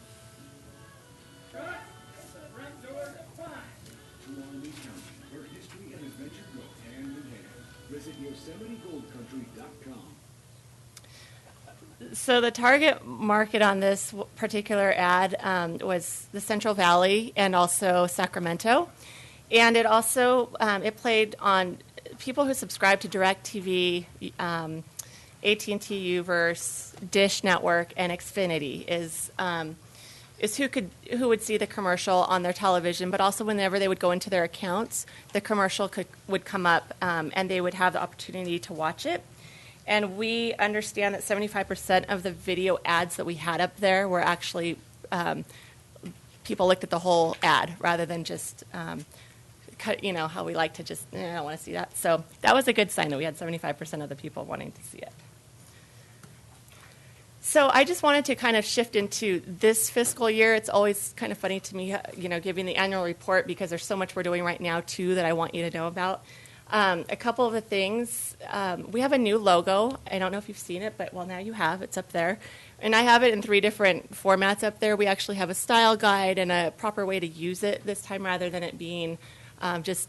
Trust is the front door to fun. Tuolumne County, where history and adventure go hand in hand. Visit YosemiteGoldCountry.com. So the target market on this particular ad was the Central Valley and also Sacramento. And it also, it played on people who subscribe to DirecTV, AT&T Uverse, Dish Network, and Xfinity is who would see the commercial on their television, but also whenever they would go into their accounts, the commercial would come up and they would have the opportunity to watch it. And we understand that 75% of the video ads that we had up there were actually people looked at the whole ad rather than just, how we like to just, I don't want to see that. So that was a good sign that we had 75% of the people wanting to see it. So I just wanted to kind of shift into this fiscal year. It's always kind of funny to me, giving the annual report because there's so much we're doing right now, too, that I want you to know about. A couple of the things, we have a new logo. I don't know if you've seen it, but, well, now you have. It's up there. And I have it in 3 different formats up there. We actually have a style guide and a proper way to use it this time rather than it being just,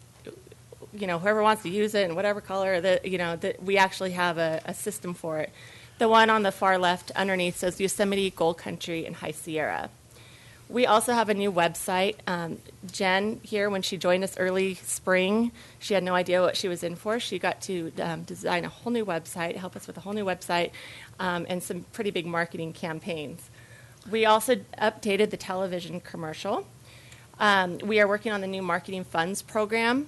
whoever wants to use it in whatever color, we actually have a system for it. The one on the far left underneath says Yosemite, Gold Country, and High Sierra. We also have a new website. Jen here, when she joined us early spring, she had no idea what she was in for. She got to design a whole new website, help us with a whole new website, and some pretty big marketing campaigns. We also updated the television commercial. We are working on the new marketing funds program,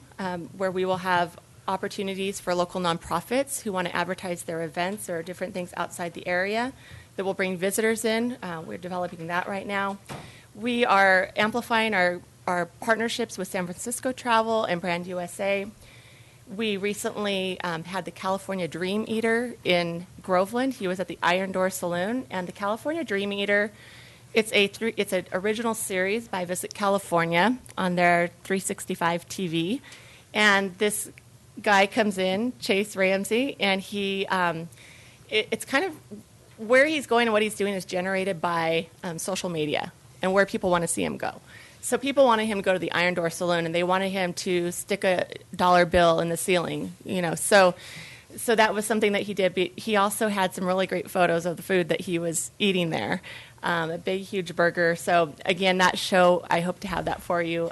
where we will have opportunities for local nonprofits who want to advertise their events or different things outside the area that will bring visitors in. We're developing that right now. We are amplifying our partnerships with San Francisco Travel and Brand USA. We recently had the California Dream Eater in Groveland. He was at the Iron Door Saloon, and the California Dream Eater, it's an original series by Visit California on their 365 TV, and this guy comes in, Chase Ramsey, and it's kind of where he's going and what he's doing is generated by social media and where people want to see him go. So people wanted him to go to the Iron Door Saloon, and they wanted him to stick a dollar bill in the ceiling, So that was something that he did. But he also had some really great photos of the food that he was eating there, a big, huge burger. So again, that show, I hope to have that for you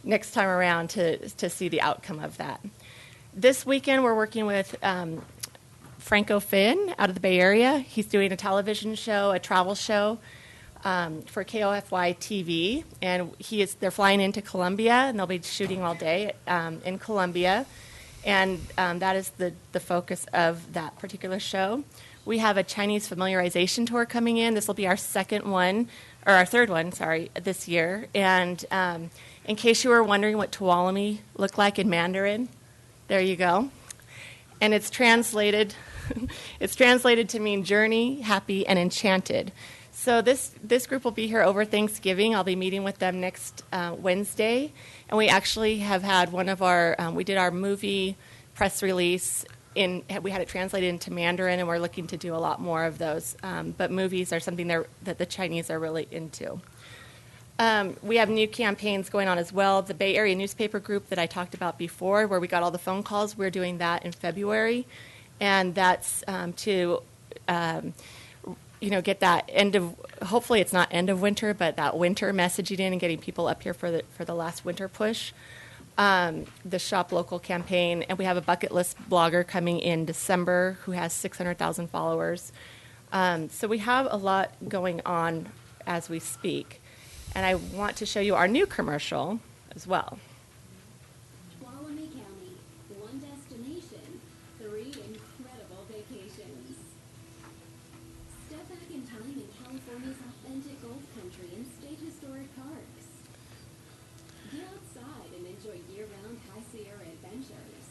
next time around to see the outcome of that. This weekend, we're working with Franco Finn out of the Bay Area. He's doing a television show, a travel show, for KOFY TV, and they're flying into Columbia, and they'll be shooting all day in Columbia, and that is the focus of that particular show. We have a Chinese familiarization tour coming in. This will be our third one, this year. And in case you were wondering what Tuolumne looked like in Mandarin, there you go. And it's translated to mean journey, happy, and enchanted. So this group will be here over Thanksgiving. I'll be meeting with them next Wednesday. And we actually have had we did our movie press release. We had it translated into Mandarin, and we're looking to do a lot more of those. But movies are something that the Chinese are really into. We have new campaigns going on as well. The Bay Area newspaper group that I talked about before, where we got all the phone calls, we're doing that in February. And that's to get that hopefully it's not end of winter, but that winter messaging in and getting people up here for the last winter push. The Shop Local campaign, and we have a bucket list blogger coming in December who has 600,000 followers. So we have a lot going on as we speak. And I want to show you our new commercial as well. Tuolumne County, one destination, 3 incredible vacations. Step back in time in California's authentic Gold Country and state historic parks. Get outside and enjoy year-round High Sierra adventures.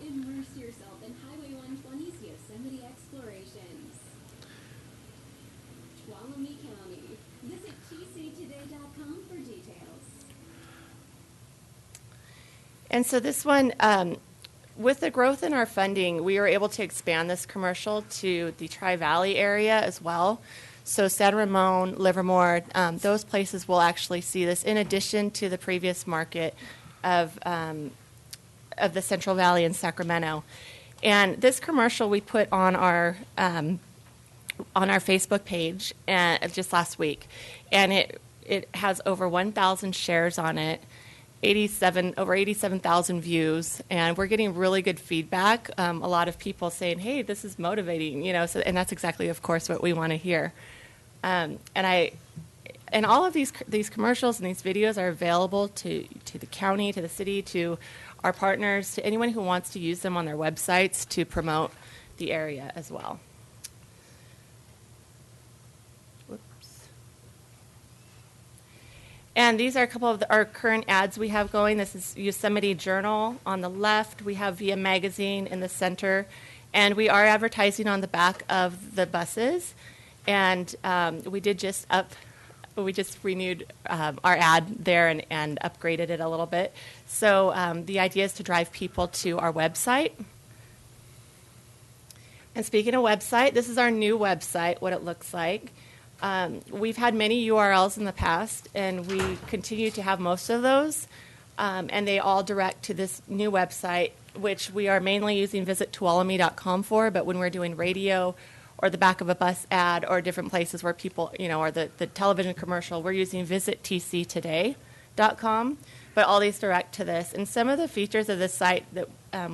Immerse yourself in Highway 120's Yosemite explorations. Tuolumne County. Visit tctoday.com for details. And so this one, with the growth in our funding, we were able to expand this commercial to the Tri-Valley area as well. So San Ramon, Livermore, those places will actually see this in addition to the previous market of the Central Valley and Sacramento. And this commercial we put on our Facebook page just last week, and it has over 1,000 shares on it, over 87,000 views, and we're getting really good feedback. A lot of people saying, "Hey, this is motivating," and that's exactly, of course, what we want to hear. And all of these commercials and these videos are available to the county, to the city, to our partners, to anyone who wants to use them on their websites to promote the area as well. And these are a couple of our current ads we have going. This is Yosemite Journal on the left. We have Via Magazine in the center. And we are advertising on the back of the buses. And we just renewed our ad there and upgraded it a little bit. So the idea is to drive people to our website. And speaking of website, this is our new website, what it looks like. We've had many URLs in the past, and we continue to have most of those, and they all direct to this new website, which we are mainly using visittuolumne.com for, but when we're doing radio or the back of a bus ad, or different places where people, or the television commercial. We're using visittctoday.com, but all these direct to this. And some of the features of this site that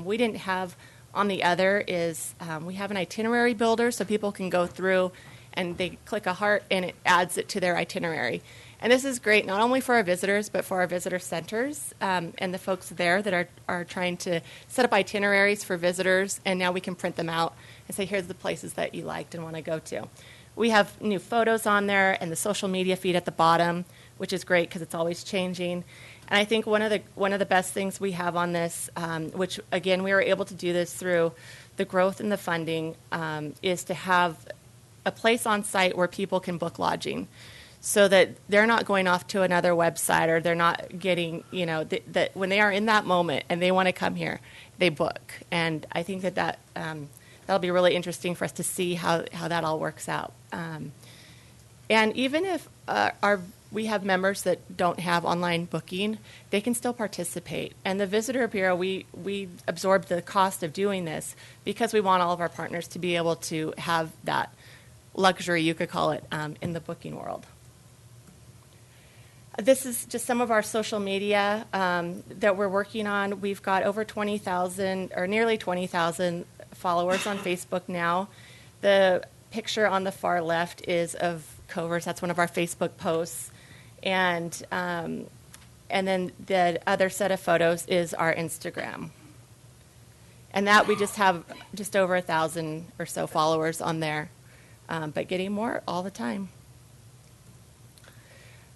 we didn't have on the other is we have an itinerary builder, so people can go through and they click a heart and it adds it to their itinerary. And this is great not only for our visitors, but for our visitor centers and the folks there that are trying to set up itineraries for visitors. And now we can print them out and say, here's the places that you liked and want to go to. We have new photos on there and the social media feed at the bottom, which is great because it's always changing. And I think one of the best things we have on this, which again we were able to do this through the growth in the funding, is to have a place on site where people can book lodging, so that they're not going off to another website, or they're not getting, that when they are in that moment and they want to come here, they book. And I think that'll be really interesting for us to see how that all works out. And even if we have members that don't have online booking, they can still participate. And the Visitor Bureau, we absorb the cost of doing this because we want all of our partners to be able to have that luxury, you could call it, in the booking world. This is just some of our social media that we're working on. We've got over 20,000 or nearly 20,000 followers on Facebook now. The picture on the far left is of Covers. That's one of our Facebook posts. And then the other set of photos is our Instagram. And that we just have just over 1,000 or so followers on there, but getting more all the time.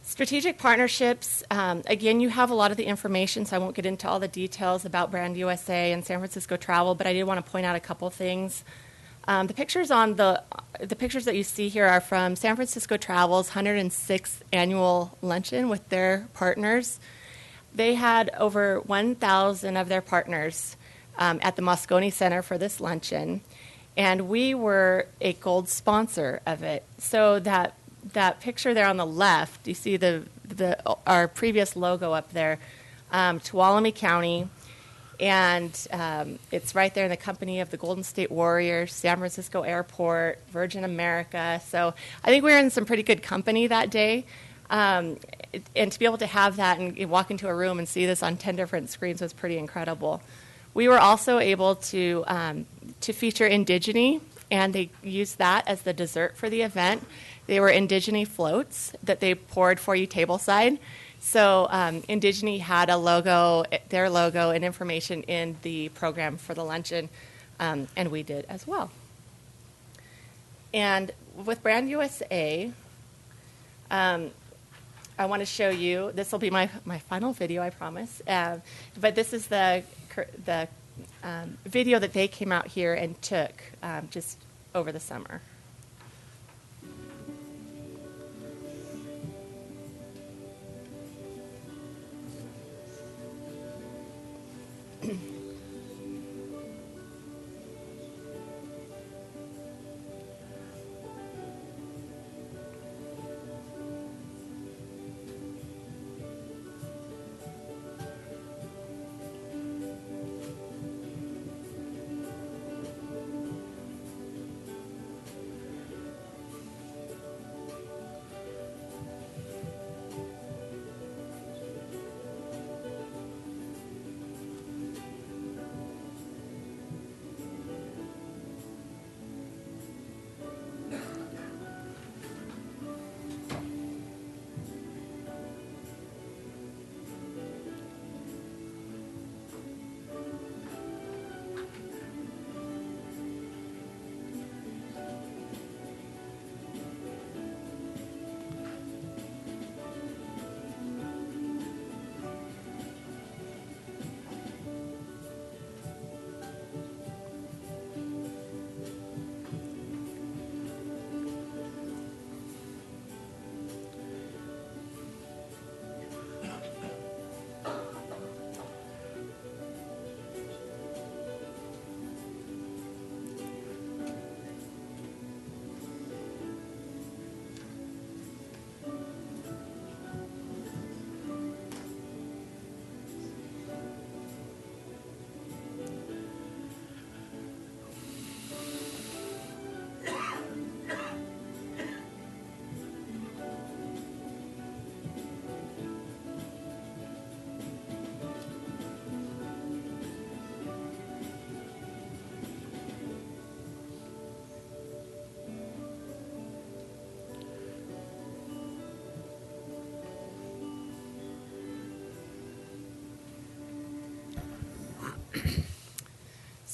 Strategic partnerships, again, you have a lot of the information, so I won't get into all the details about Brand USA and San Francisco Travel, but I did want to point out a couple things. The pictures that you see here are from San Francisco Travel's 106th annual luncheon with their partners. They had over 1,000 of their partners at the Moscone Center for this luncheon, and we were a gold sponsor of it. So that picture there on the left, you see our previous logo up there, Tuolumne County, and it's right there in the company of the Golden State Warriors, San Francisco Airport, Virgin America. So I think we were in some pretty good company that day. And to be able to have that and walk into a room and see this on 10 different screens was pretty incredible. We were also able to feature Indigene, and they used that as the dessert for the event. They were Indigene floats that they poured for you tableside. So Indigene had their logo and information in the program for the luncheon, and we did as well. And with Brand USA, I want to show you, this will be my final video, I promise, but this is the video that they came out here and took just over the summer.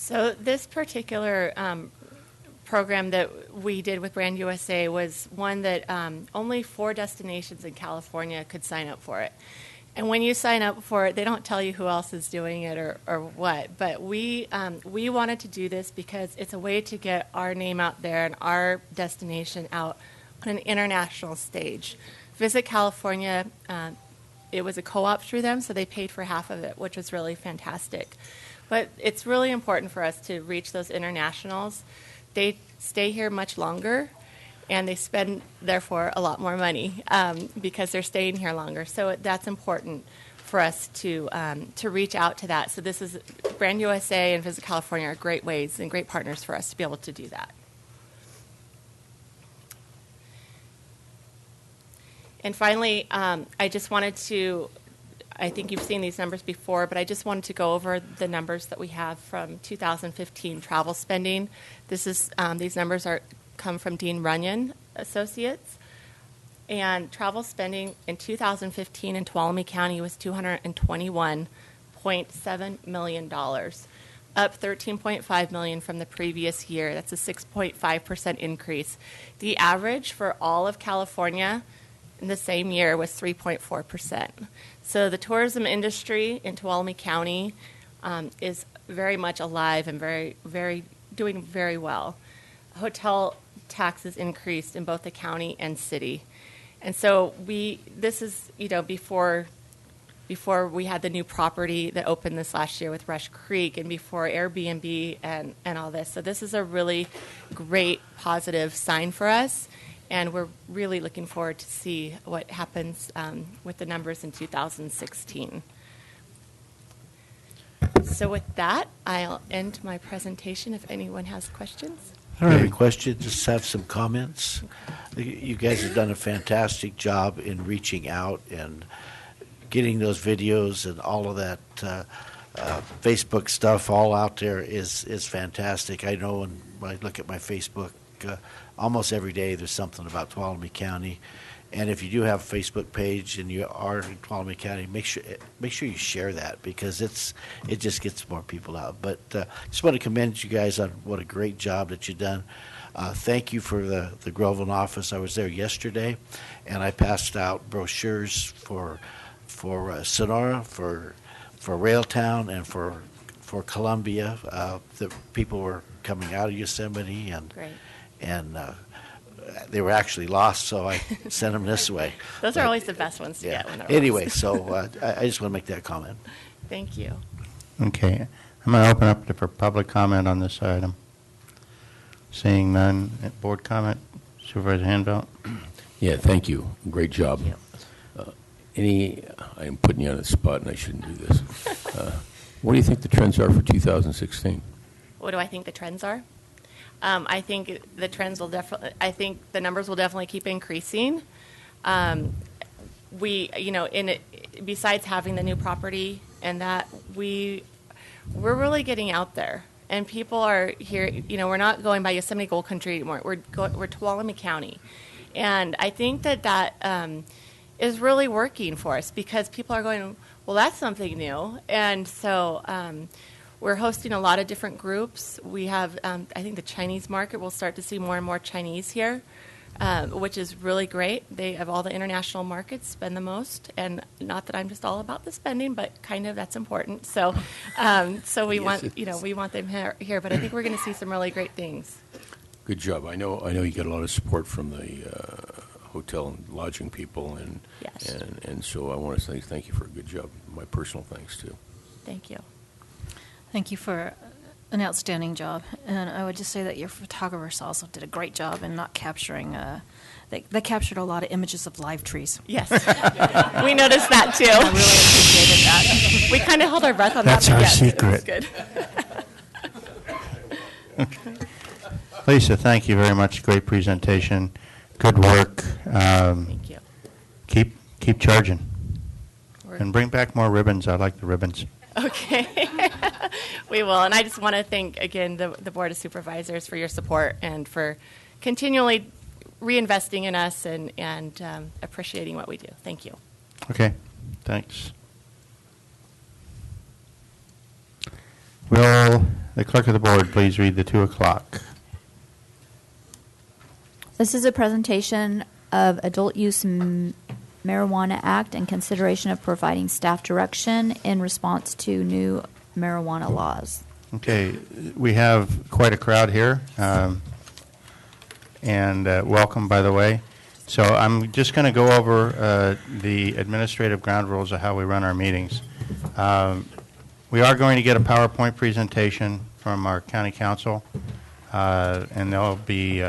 So this particular program that we did with Brand USA was one that only 4 destinations in California could sign up for it. And when you sign up for it, they don't tell you who else is doing it or what. But we wanted to do this because it's a way to get our name out there and our destination out on an international stage. Visit California, it was a co-op through them, so they paid for half of it, which was really fantastic. But it's really important for us to reach those internationals. They stay here much longer, and they spend, therefore, a lot more money because they're staying here longer. So that's important for us to reach out to that. So this is Brand USA and Visit California are great ways and great partners for us to be able to do that. And finally, I just wanted to, I think you've seen these numbers before, but I just wanted to go over the numbers that we have from 2015 travel spending. This is these numbers come from Dean Runyon Associates. And travel spending in 2015 in Tuolumne County was $221.7 million, up $13.5 million from the previous year. That's a 6.5% increase. The average for all of California in the same year was 3.4%. So the tourism industry in Tuolumne County is very much alive and doing very well. Hotel taxes increased in both the county and city. And so this is, before we had the new property that opened this last year with Rush Creek and before Airbnb and all this. So this is a really great positive sign for us. And we're really looking forward to see what happens with the numbers in 2016. So with that, I'll end my presentation if anyone has questions. I don't have any questions, just have some comments. You guys have done a fantastic job in reaching out and getting those videos and all of that Facebook stuff all out there is fantastic. I know when I look at my Facebook, almost every day there's something about Tuolumne County. And if you do have a Facebook page and you are in Tuolumne County, make sure you share that because it just gets more people out. But just want to commend you guys on what a great job that you've done. Thank you for the Groveland office. I was there yesterday, and I passed out brochures for Sonora, for Railtown, and for Columbia. The people were coming out of Yosemite and they were actually lost, so I sent them this way. Those are always the best ones to get when they're anyway, lost. so I just want to make that comment. Thank you. Okay. I'm going to open up for public comment on this item. Seeing none, board comment, Supervisor Hanvelt. Yeah, thank you. Great job. I am putting you on the spot, and I shouldn't do this. What do you think the trends are for 2016? What do I think the trends are? I think the trends will definitely. I think the numbers will definitely keep increasing. Besides having the new property and that, we're really getting out there, and people are here. We're not going by Yosemite Gold Country anymore. We're Tuolumne County, and I think that is really working for us because people are going, well, that's something new, and so. We're hosting a lot of different groups. We have, I think the Chinese market, we'll start to see more and more Chinese here, which is really great. They have all the international markets spend the most, and not that I'm just all about the spending, but kind of that's important. So, we want them here. But I think we're going to see some really great things. Good job. I know you get a lot of support from the hotel and lodging people, and so I want to say thank you for a good job. My personal thanks too. Thank you. Thank you for an outstanding job. And I would just say that your photographers also did a great job in not capturing, they captured a lot of images of live trees. Yes. We noticed that too. I really appreciated that. We kind of held our breath on That's that. That's our secret. It was good. Lisa, thank you very much. Great presentation. Good work. Thank you. Keep charging. And bring back more ribbons. I like the ribbons. Okay. We will. And I just want to thank, again, the Board of Supervisors for your support and for continually reinvesting in us and appreciating what we do. Thank you. Okay. Thanks. Will the clerk of the board please read the 2 o'clock? This is a presentation of Adult Use Marijuana Act and consideration of providing staff direction in response to new marijuana laws. Okay, we have quite a crowd here, and welcome, by the way. So I'm just going to go over the administrative ground rules of how we run our meetings. We are going to get a PowerPoint presentation from our county council, and they'll be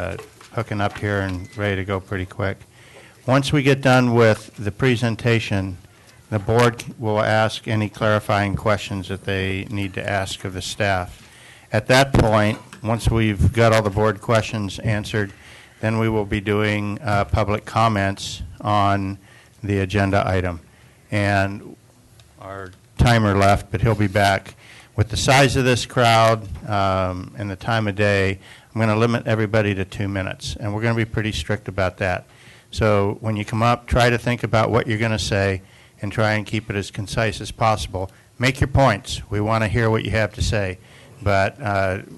hooking up here and ready to go pretty quick. Once we get done with the presentation, the board will ask any clarifying questions that they need to ask of the staff. At that point, once we've got all the board questions answered, then we will be doing public comments on the agenda item. And our timer left, but he'll be back. With the size of this crowd and the time of day, I'm going to limit everybody to 2 minutes, and we're going to be pretty strict about that. So when you come up, try to think about what you're going to say and try and keep it as concise as possible. Make your points. We want to hear what you have to say, but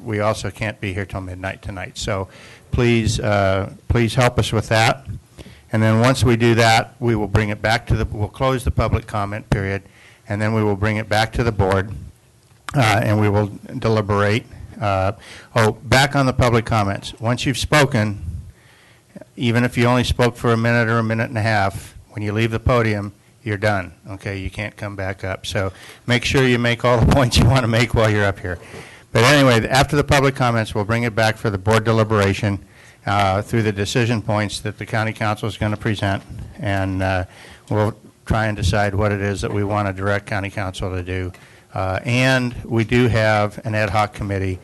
we also can't be here till midnight tonight. So please help us with that. And then once we do that, we will bring it back to we'll close the public comment period, and then we will bring it back to the board, and we will deliberate. Back on the public comments. Once you've spoken, even if you only spoke for a minute or a minute and a half, when you leave the podium, you're done. Okay, you can't come back up. So make sure you make all the points you want to make while you're up here. But anyway, after the public comments, we'll bring it back for the board deliberation through the decision points that the county council is going to present, and we'll try and decide what it is that we want to direct county council to do. And we do have an ad hoc committee,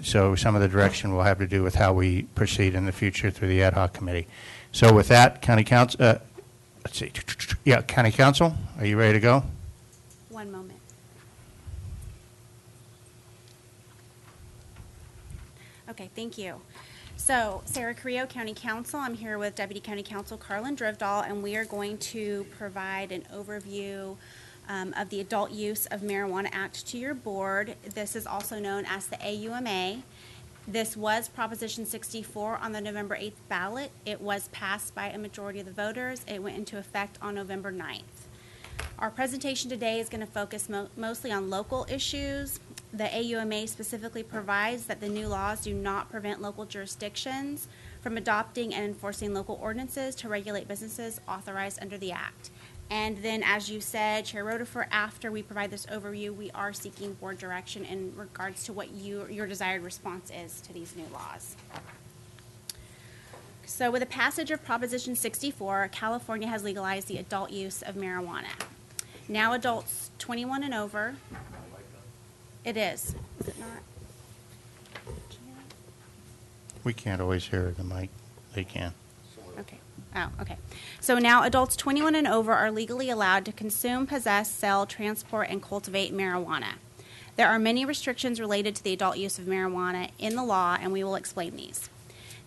so some of the direction will have to do with how we proceed in the future through the ad hoc committee. So with that, county council, let's see, yeah, county council, are you ready to go? One moment. Okay, thank you. So, Sarah Carrillo, County Council. I'm here with Deputy County Council Carlin Drivdahl, and we are going to provide an overview of the Adult Use of Marijuana Act to your board. This is also known as the AUMA. This was Proposition 64 on the November 8th ballot. It was passed by a majority of the voters. It went into effect on November 9th. Our presentation today is going to focus mostly on local issues. The AUMA specifically provides that the new laws do not prevent local jurisdictions from adopting and enforcing local ordinances to regulate businesses authorized under the Act. And then, as you said, Chair Rodefer, after we provide this overview, we are seeking board direction in regards to what your desired response is to these new laws. So with the passage of Proposition 64, California has legalized the adult use of marijuana. Now adults 21 and over, it is it not? We can't always hear the mic. They can. Okay. Oh, okay. So now adults 21 and over are legally allowed to consume, possess, sell, transport, and cultivate marijuana. There are many restrictions related to the adult use of marijuana in the law, and we will explain these.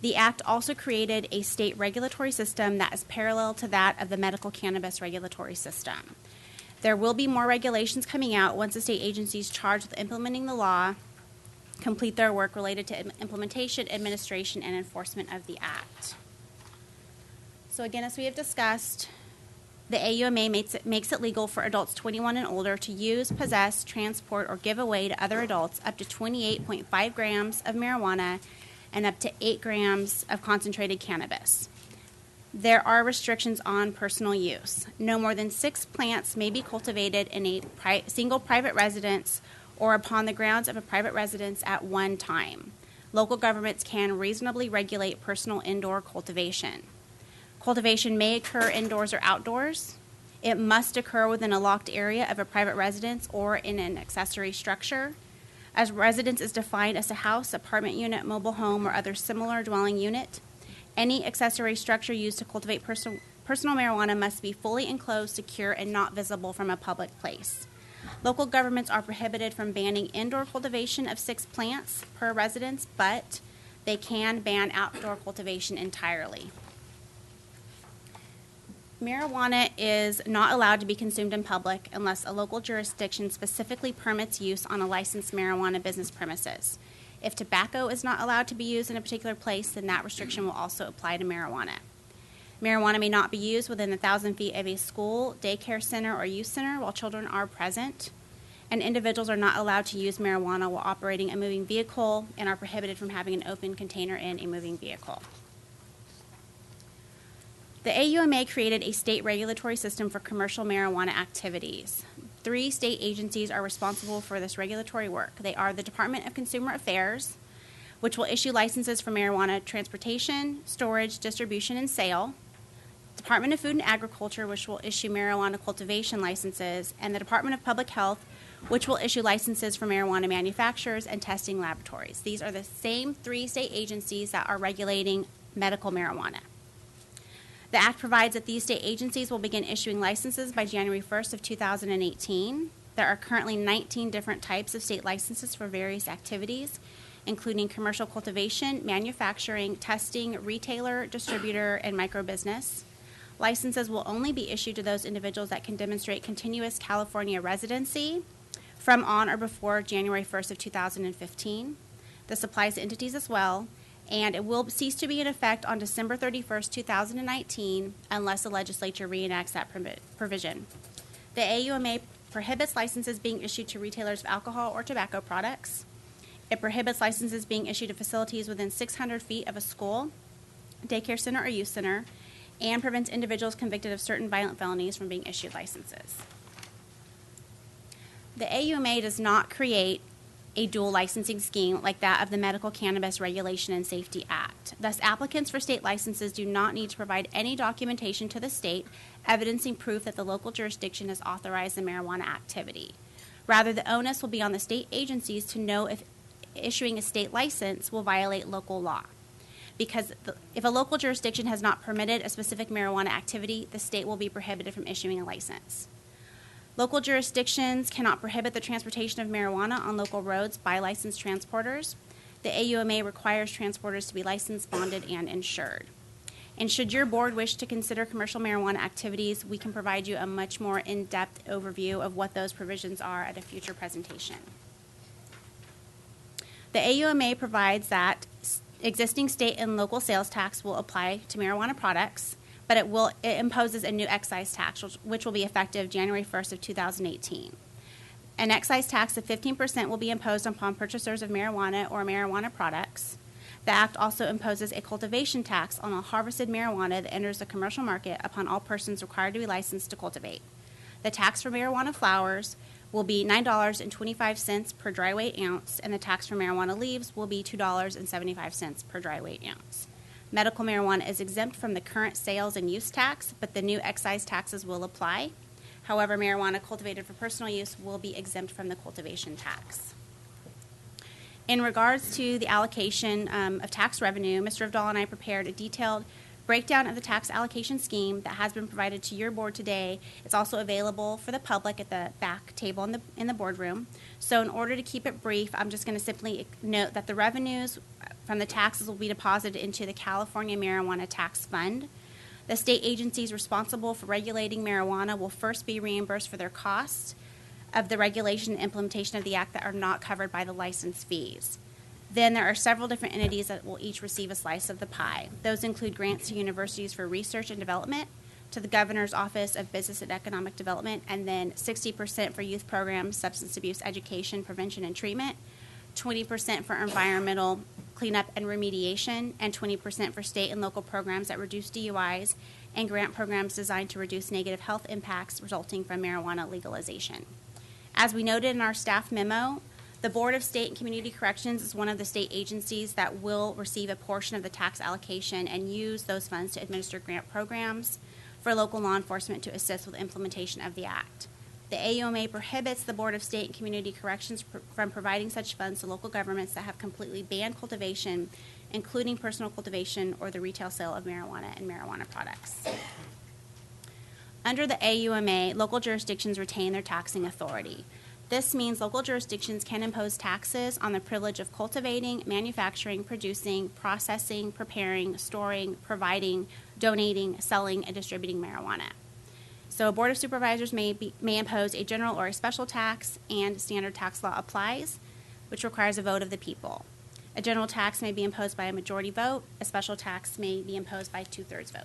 The Act also created a state regulatory system that is parallel to that of the medical cannabis regulatory system. There will be more regulations coming out once the state agencies charged with implementing the law complete their work related to implementation, administration, and enforcement of the Act. So again, as we have discussed, the AUMA makes it legal for adults 21 and older to use, possess, transport, or give away to other adults up to 28.5 grams of marijuana and up to 8 grams of concentrated cannabis. There are restrictions on personal use. No more than 6 plants may be cultivated in a single private residence or upon the grounds of a private residence at one time. Local governments can reasonably regulate personal indoor cultivation. Cultivation may occur indoors or outdoors. It must occur within a locked area of a private residence or in an accessory structure. As residence is defined as a house, apartment unit, mobile home, or other similar dwelling unit. Any accessory structure used to cultivate personal marijuana must be fully enclosed, secure, and not visible from a public place. Local governments are prohibited from banning indoor cultivation of 6 plants per residence, but they can ban outdoor cultivation entirely. Marijuana is not allowed to be consumed in public unless a local jurisdiction specifically permits use on a licensed marijuana business premises. If tobacco is not allowed to be used in a particular place, then that restriction will also apply to marijuana. Marijuana may not be used within 1,000 feet of a school, daycare center, or youth center while children are present. And individuals are not allowed to use marijuana while operating a moving vehicle and are prohibited from having an open container in a moving vehicle. The AUMA created a state regulatory system for commercial marijuana activities. 3 state agencies are responsible for this regulatory work. They are the Department of Consumer Affairs, which will issue licenses for marijuana transportation, storage, distribution, and sale. Department of Food and Agriculture, which will issue marijuana cultivation licenses, and the Department of Public Health, which will issue licenses for marijuana manufacturers and testing laboratories. These are the same 3 state agencies that are regulating medical marijuana. The Act provides that these state agencies will begin issuing licenses by January 1st of 2018. There are currently 19 different types of state licenses for various activities, including commercial cultivation, manufacturing, testing, retailer, distributor, and microbusiness. Licenses will only be issued to those individuals that can demonstrate continuous California residency from on or before January 1st of 2015. This applies to entities as well, and it will cease to be in effect on December 31st, 2019, unless the legislature reenacts that provision. The AUMA prohibits licenses being issued to retailers of alcohol or tobacco products. It prohibits licenses being issued to facilities within 600 feet of a school, daycare center, or youth center, and prevents individuals convicted of certain violent felonies from being issued licenses. The AUMA does not create a dual licensing scheme like that of the Medical Cannabis Regulation and Safety Act. Thus, applicants for state licenses do not need to provide any documentation to the state evidencing proof that the local jurisdiction has authorized the marijuana activity. Rather, the onus will be on the state agencies to know if issuing a state license will violate local law. Because if a local jurisdiction has not permitted a specific marijuana activity, the state will be prohibited from issuing a license. Local jurisdictions cannot prohibit the transportation of marijuana on local roads by licensed transporters. The AUMA requires transporters to be licensed, bonded, and insured. And should your board wish to consider commercial marijuana activities, we can provide you a much more in-depth overview of what those provisions are at a future presentation. The AUMA provides that existing state and local sales tax will apply to marijuana products, but it imposes a new excise tax, which will be effective January 1st of 2018. An excise tax of 15% will be imposed upon purchasers of marijuana or marijuana products. The Act also imposes a cultivation tax on all harvested marijuana that enters the commercial market upon all persons required to be licensed to cultivate. The tax for marijuana flowers will be $9.25 per dry weight ounce, and the tax for marijuana leaves will be $2.75 per dry weight ounce. Medical marijuana is exempt from the current sales and use tax, but the new excise taxes will apply. However, marijuana cultivated for personal use will be exempt from the cultivation tax. In regards to the allocation of tax revenue, Mr. Avdal and I prepared a detailed breakdown of the tax allocation scheme that has been provided to your board today. It's also available for the public at the back table in the boardroom. So in order to keep it brief, I'm just going to simply note that the revenues from the taxes will be deposited into the California Marijuana Tax Fund. The state agencies responsible for regulating marijuana will first be reimbursed for their costs of the regulation and implementation of the Act that are not covered by the license fees. Then there are several different entities that will each receive a slice of the pie. Those include grants to universities for research and development, to the Governor's Office of Business and Economic Development, and then 60% for youth programs, substance abuse education, prevention, and treatment, 20% for environmental cleanup and remediation, and 20% for state and local programs that reduce DUIs, and grant programs designed to reduce negative health impacts resulting from marijuana legalization. As we noted in our staff memo, the Board of State and Community Corrections is one of the state agencies that will receive a portion of the tax allocation and use those funds to administer grant programs for local law enforcement to assist with the implementation of the Act. The AUMA prohibits the Board of State and Community Corrections from providing such funds to local governments that have completely banned cultivation, including personal cultivation or the retail sale of marijuana and marijuana products. Under the AUMA, local jurisdictions retain their taxing authority. This means local jurisdictions can impose taxes on the privilege of cultivating, manufacturing, producing, processing, preparing, storing, providing, donating, selling, and distributing marijuana. So a Board of Supervisors may impose a general or a special tax, and standard tax law applies, which requires a vote of the people. A general tax may be imposed by a majority vote. A special tax may be imposed by 2/3 vote.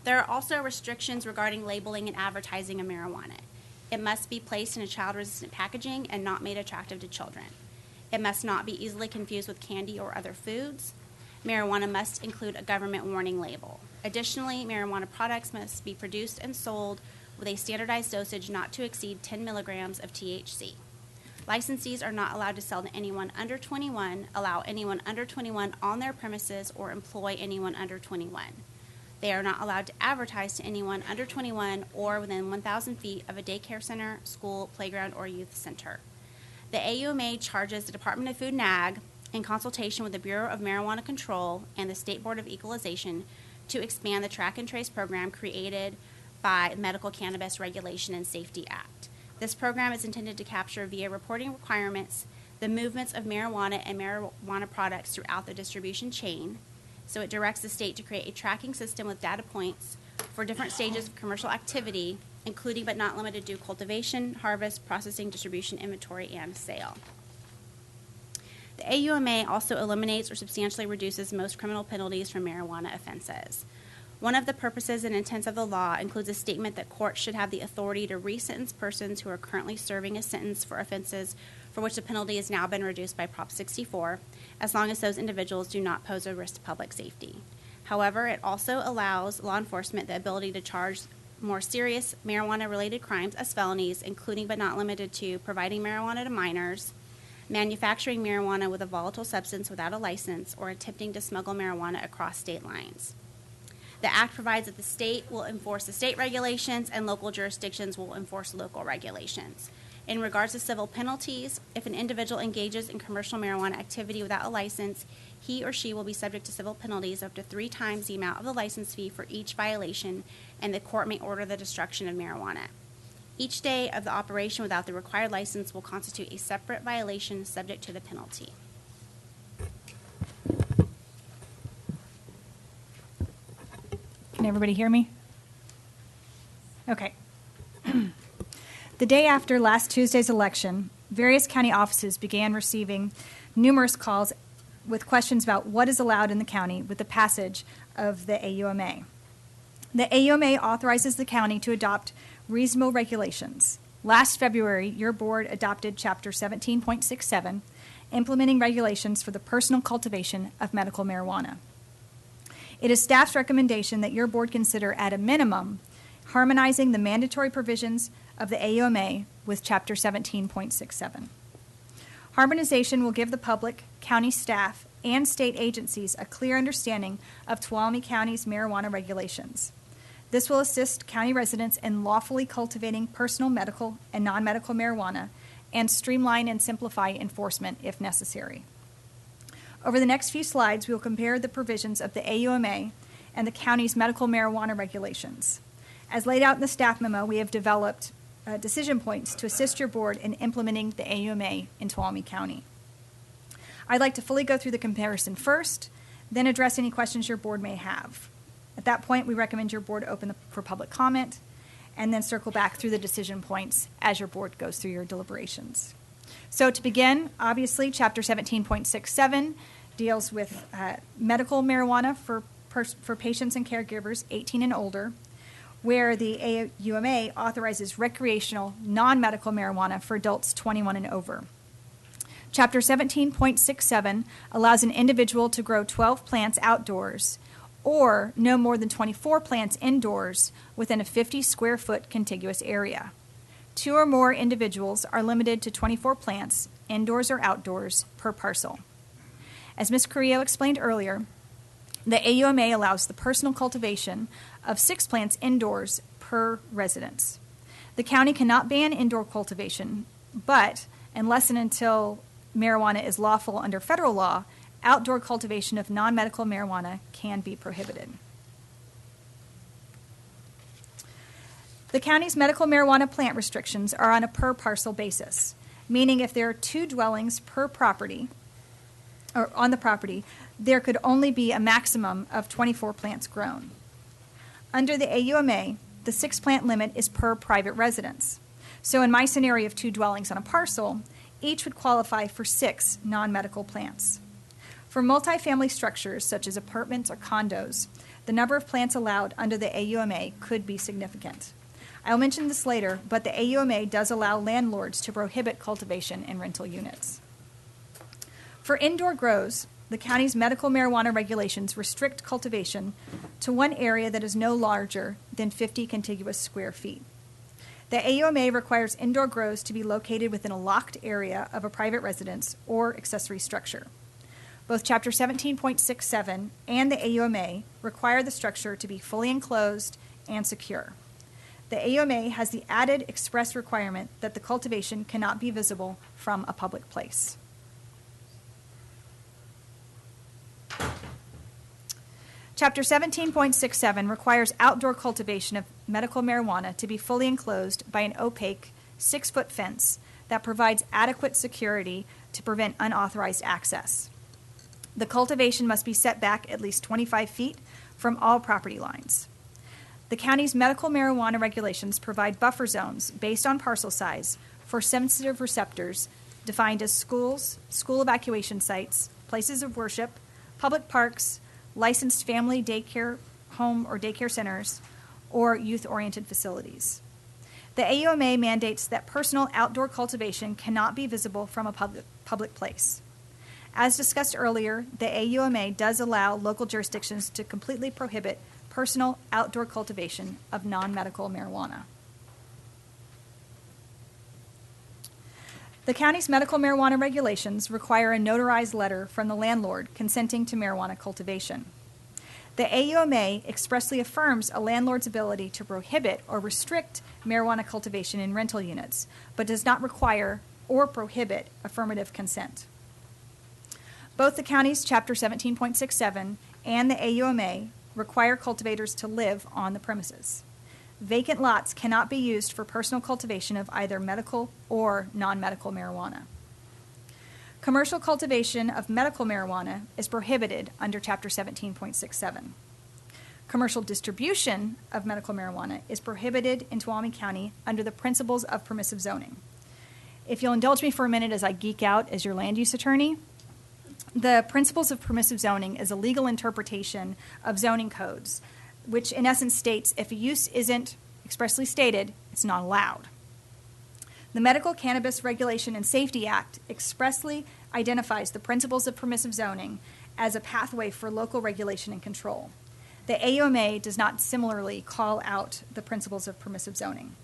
There are also restrictions regarding labeling and advertising of marijuana. It must be placed in a child-resistant packaging and not made attractive to children. It must not be easily confused with candy or other foods. Marijuana must include a government warning label. Additionally, marijuana products must be produced and sold with a standardized dosage not to exceed 10 milligrams of THC. Licensees are not allowed to sell to anyone under 21, allow anyone under 21 on their premises, or employ anyone under 21. They are not allowed to advertise to anyone under 21 or within 1,000 feet of a daycare center, school, playground, or youth center. The AUMA charges the Department of Food and Ag, in consultation with the Bureau of Marijuana Control and the State Board of Equalization, to expand the track and trace program created by the Medical Cannabis Regulation and Safety Act. This program is intended to capture, via reporting requirements, the movements of marijuana and marijuana products throughout the distribution chain. So it directs the state to create a tracking system with data points for different stages of commercial activity, including but not limited to cultivation, harvest, processing, distribution, inventory, and sale. The AUMA also eliminates or substantially reduces most criminal penalties for marijuana offenses. One of the purposes and intents of the law includes a statement that courts should have the authority to re-sentence persons who are currently serving a sentence for offenses for which the penalty has now been reduced by Prop 64, as long as those individuals do not pose a risk to public safety. However, it also allows law enforcement the ability to charge more serious marijuana-related crimes as felonies, including but not limited to providing marijuana to minors, manufacturing marijuana with a volatile substance without a license, or attempting to smuggle marijuana across state lines. The Act provides that the state will enforce the state regulations and local jurisdictions will enforce local regulations. In regards to civil penalties, if an individual engages in commercial marijuana activity without a license, he or she will be subject to civil penalties up to 3 times the amount of the license fee for each violation, and the court may order the destruction of marijuana. Each day of the operation without the required license will constitute a separate violation subject to the penalty. Can everybody hear me? Okay. The day after last Tuesday's election, various county offices began receiving numerous calls with questions about what is allowed in the county with the passage of the AUMA. The AUMA authorizes the county to adopt reasonable regulations. Last February, your board adopted Chapter 17.67, implementing regulations for the personal cultivation of medical marijuana. It is staff's recommendation that your board consider, at a minimum, harmonizing the mandatory provisions of the AUMA with Chapter 17.67. Harmonization will give the public, county staff, and state agencies a clear understanding of Tuolumne County's marijuana regulations. This will assist county residents in lawfully cultivating personal medical and non-medical marijuana and streamline and simplify enforcement if necessary. Over the next few slides, we will compare the provisions of the AUMA and the county's medical marijuana regulations. As laid out in the staff memo, we have developed decision points to assist your board in implementing the AUMA in Tuolumne County. I'd like to fully go through the comparison first, then address any questions your board may have. At that point, we recommend your board open for public comment, and then circle back through the decision points as your board goes through your deliberations. So to begin, obviously, Chapter 17.67 deals with medical marijuana for patients and caregivers 18 and older, where the AUMA authorizes recreational, non-medical marijuana for adults 21 and over. Chapter 17.67 allows an individual to grow 12 plants outdoors or no more than 24 plants indoors within a 50-square-foot contiguous area. 2 or more individuals are limited to 24 plants, indoors or outdoors, per parcel. As Ms. Carrillo explained earlier, the AUMA allows the personal cultivation of 6 plants indoors per residence. The county cannot ban indoor cultivation, but unless and until marijuana is lawful under federal law, outdoor cultivation of non-medical marijuana can be prohibited. The county's medical marijuana plant restrictions are on a per parcel basis, meaning if there are 2 dwellings per property, or on the property, there could only be a maximum of 24 plants grown. Under the AUMA, the 6-plant limit is per private residence. So in my scenario of 2 dwellings on a parcel, each would qualify for 6 non-medical plants. For multifamily structures, such as apartments or condos, the number of plants allowed under the AUMA could be significant. I'll mention this later, but the AUMA does allow landlords to prohibit cultivation in rental units. For indoor grows, the county's medical marijuana regulations restrict cultivation to one area that is no larger than 50 contiguous square feet. The AUMA requires indoor grows to be located within a locked area of a private residence or accessory structure. Both Chapter 17.67 and the AUMA require the structure to be fully enclosed and secure. The AUMA has the added express requirement that the cultivation cannot be visible from a public place. Chapter 17.67 requires outdoor cultivation of medical marijuana to be fully enclosed by an opaque 6-foot fence that provides adequate security to prevent unauthorized access. The cultivation must be set back at least 25 feet from all property lines. The county's medical marijuana regulations provide buffer zones based on parcel size for sensitive receptors defined as schools, school evacuation sites, places of worship, public parks, licensed family daycare home or daycare centers, or youth-oriented facilities. The AUMA mandates that personal outdoor cultivation cannot be visible from a public place. As discussed earlier, the AUMA does allow local jurisdictions to completely prohibit personal outdoor cultivation of non-medical marijuana. The county's medical marijuana regulations require a notarized letter from the landlord consenting to marijuana cultivation. The AUMA expressly affirms a landlord's ability to prohibit or restrict marijuana cultivation in rental units, but does not require or prohibit affirmative consent. Both the county's Chapter 17.67 and the AUMA require cultivators to live on the premises. Vacant lots cannot be used for personal cultivation of either medical or non-medical marijuana. Commercial cultivation of medical marijuana is prohibited under Chapter 17.67. Commercial distribution of medical marijuana is prohibited in Tuolumne County under the principles of permissive zoning. If you'll indulge me for a minute as I geek out as your land use attorney, the principles of permissive zoning is a legal interpretation of zoning codes, which in essence states if a use isn't expressly stated, it's not allowed. The Medical Cannabis Regulation and Safety Act expressly identifies the principles of permissive zoning as a pathway for local regulation and control. The AUMA does not similarly call out the principles of permissive zoning.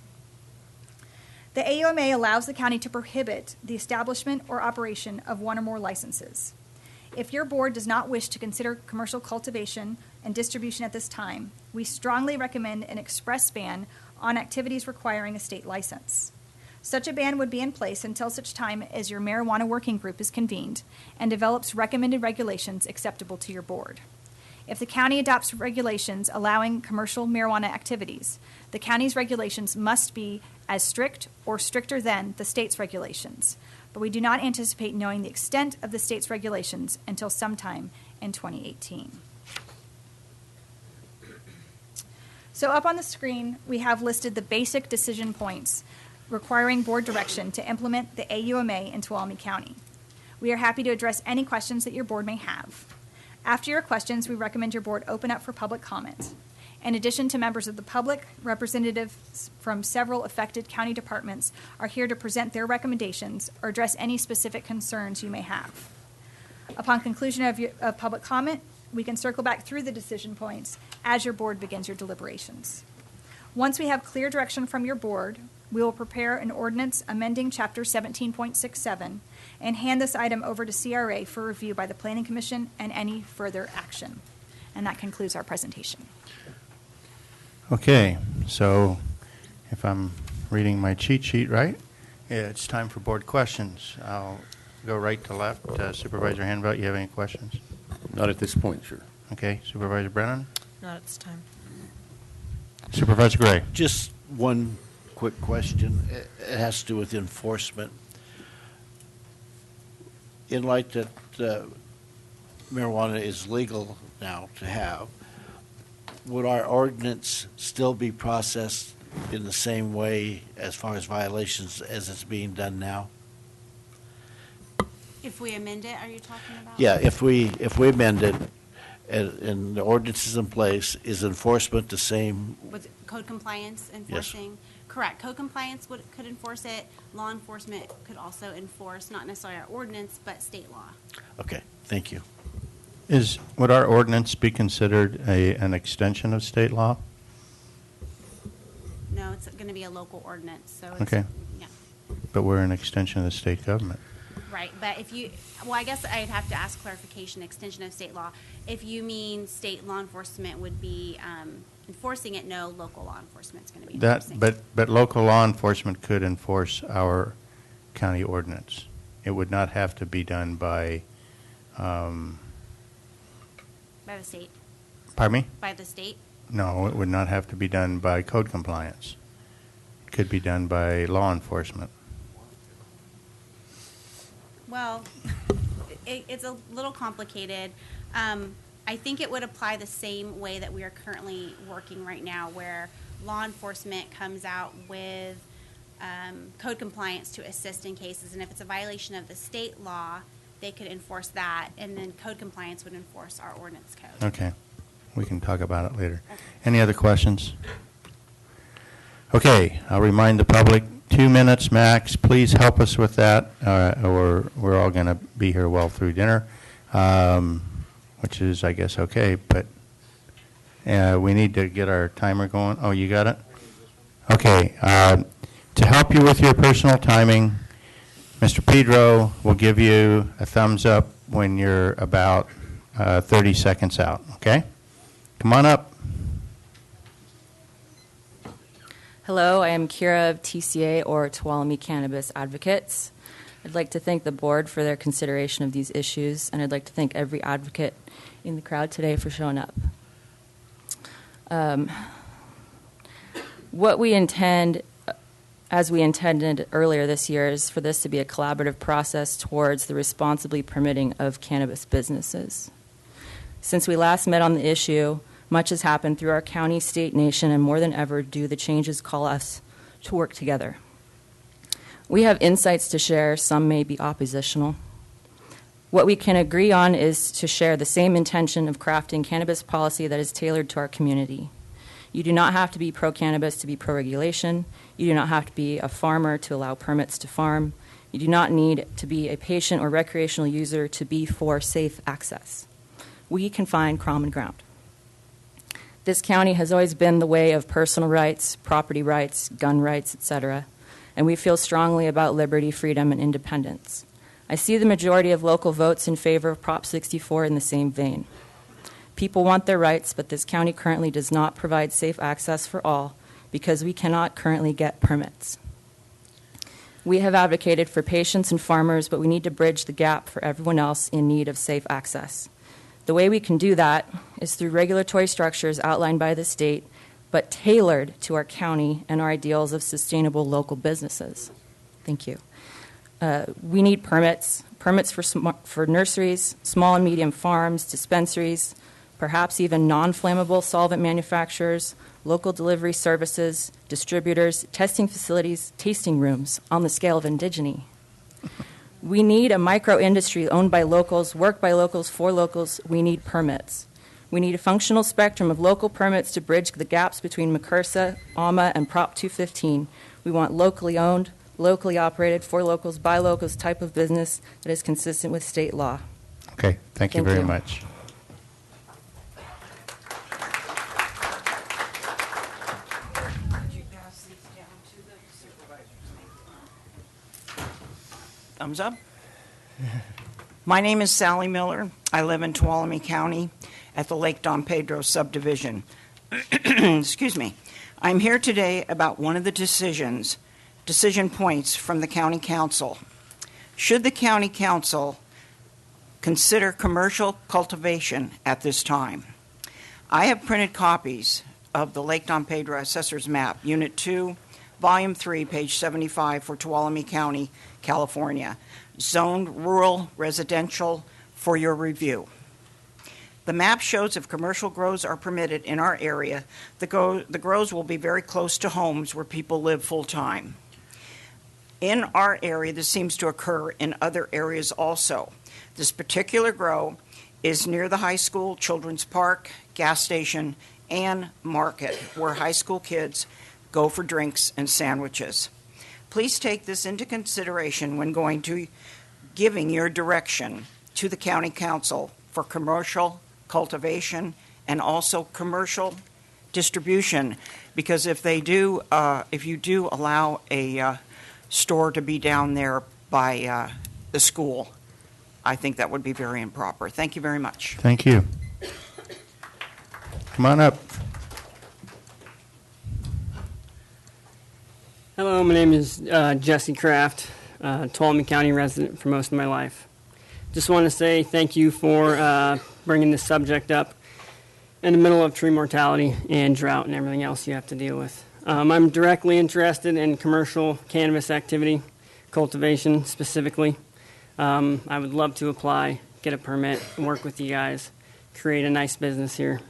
The AUMA allows the county to prohibit the establishment or operation of one or more licenses. If your board does not wish to consider commercial cultivation and distribution at this time, we strongly recommend an express ban on activities requiring a state license. Such a ban would be in place until such time as your marijuana working group is convened and develops recommended regulations acceptable to your board. If the county adopts regulations allowing commercial marijuana activities, the county's regulations must be as strict or stricter than the state's regulations, but we do not anticipate knowing the extent of the state's regulations until sometime in 2018. So up on the screen, we have listed the basic decision points requiring board direction to implement the AUMA in Tuolumne County. We are happy to address any questions that your board may have. After your questions, we recommend your board open up for public comment. In addition to members of the public, representatives from several affected county departments are here to present their recommendations or address any specific concerns you may have. Upon conclusion of public comment, we can circle back through the decision points as your board begins your deliberations. Once we have clear direction from your board, we will prepare an ordinance amending Chapter 17.67 and hand this item over to CRA for review by the Planning Commission and any further action. And that concludes our presentation. Okay, so if I'm reading my cheat sheet right, it's time for board questions. I'll go right to left. Supervisor Hanvelt, you have any questions? Not at this point, sir. Okay, Supervisor Brennan? Not at this time. Supervisor Gray? Just one quick question. It has to do with enforcement. In light that marijuana is legal now to have, would our ordinance still be processed in the same way as far as violations as it's being done now? If we amend it, are you talking about? Yeah, if we amend it and the ordinance is in place, is enforcement the same? With code compliance enforcing? Correct. Code compliance could enforce it. Law enforcement could also enforce, not necessarily our ordinance, but state law. Okay, thank you. Would our ordinance be considered an extension of state law? No, it's going to be a local ordinance, so it's, Okay. yeah. But we're an extension of the state government. Right, but I guess I'd have to ask clarification, extension of state law. If you mean state law enforcement would be enforcing it, no, local law enforcement's going to be enforcing it. But local law enforcement could enforce our county ordinance. It would not have to be done by By the state? Pardon me? By the state? No, it would not have to be done by code compliance. It could be done by law enforcement. Well, it's a little complicated. I think it would apply the same way that we are currently working right now, where law enforcement comes out with code compliance to assist in cases. And if it's a violation of the state law, they could enforce that, and then code compliance would enforce our ordinance code. Okay. We can talk about it later. Any other questions? Okay, I'll remind the public, 2 minutes max. Please help us with that, or we're all going to be here well through dinner, which is, I guess, okay. But we need to get our timer going. Oh, you got it? Okay. To help you with your personal timing, Mr. Pedro will give you a thumbs up when you're about 30 seconds out, okay? Come on up. Hello, I am Kira of TCA, or Tuolumne Cannabis Advocates. I'd like to thank the board for their consideration of these issues, and I'd like to thank every advocate in the crowd today for showing up. What we intend, as we intended earlier this year, is for this to be a collaborative process towards the responsibly permitting of cannabis businesses. Since we last met on the issue, much has happened through our county, state, nation, and more than ever do the changes call us to work together. We have insights to share. Some may be oppositional. What we can agree on is to share the same intention of crafting cannabis policy that is tailored to our community. You do not have to be pro-cannabis to be pro-regulation. You do not have to be a farmer to allow permits to farm. You do not need to be a patient or recreational user to be for safe access. We can find common ground. This county has always been the way of personal rights, property rights, gun rights, etc., and we feel strongly about liberty, freedom, and independence. I see the majority of local votes in favor of Prop 64 in the same vein. People want their rights, but this county currently does not provide safe access for all because we cannot currently get permits. We have advocated for patients and farmers, but we need to bridge the gap for everyone else in need of safe access. The way we can do that is through regulatory structures outlined by the state, but tailored to our county and our ideals of sustainable local businesses. Thank you. We need permits for nurseries, small and medium farms, dispensaries, perhaps even non-flammable solvent manufacturers, local delivery services, distributors, testing facilities, tasting rooms on the scale of indigeny. We need a micro-industry owned by locals, worked by locals, for locals. We need permits. We need a functional spectrum of local permits to bridge the gaps between MCRSA, AMA, and Prop 215. We want locally owned, locally operated, for locals, by locals type of business that is consistent with state law. Okay, thank you very much. Thumbs up. My name is Sally Miller. I live in Tuolumne County at the Lake Don Pedro subdivision. Excuse me. I'm here today about one of the decision points from the county council. Should the county council consider commercial cultivation at this time? I have printed copies of the Lake Don Pedro Assessor's Map, Unit 2, Volume 3, page 75 for Tuolumne County, California, zoned rural residential, for your review. The map shows if commercial grows are permitted in our area, the grows will be very close to homes where people live full-time. In our area, this seems to occur in other areas also. This particular grow is near the high school, children's park, gas station, and market, where high school kids go for drinks and sandwiches. Please take this into consideration when going to giving your direction to the county council for commercial cultivation and also commercial distribution, because if you do allow a store to be down there by the school, I think that would be very improper. Thank you very much. Thank you. Come on up. Hello, my name is Jesse Kraft, Tuolumne County resident for most of my life. Just want to say thank you for bringing this subject up in the middle of tree mortality and drought and everything else you have to deal with. I'm directly interested in commercial cannabis activity, cultivation specifically. I would love to apply, get a permit, and work with you guys, create a nice business here.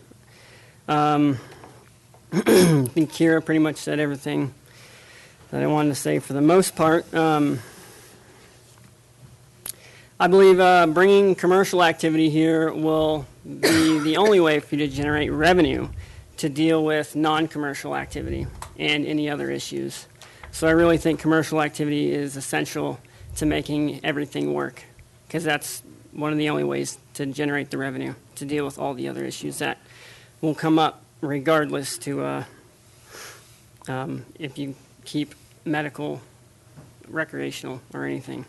I think Kira pretty much said everything that I wanted to say for the most part. I believe bringing commercial activity here will be the only way for you to generate revenue to deal with non-commercial activity and any other issues. So I really think commercial activity is essential to making everything work, because that's one of the only ways to generate the revenue to deal with all the other issues that will come up regardless to if you keep medical, recreational, or anything.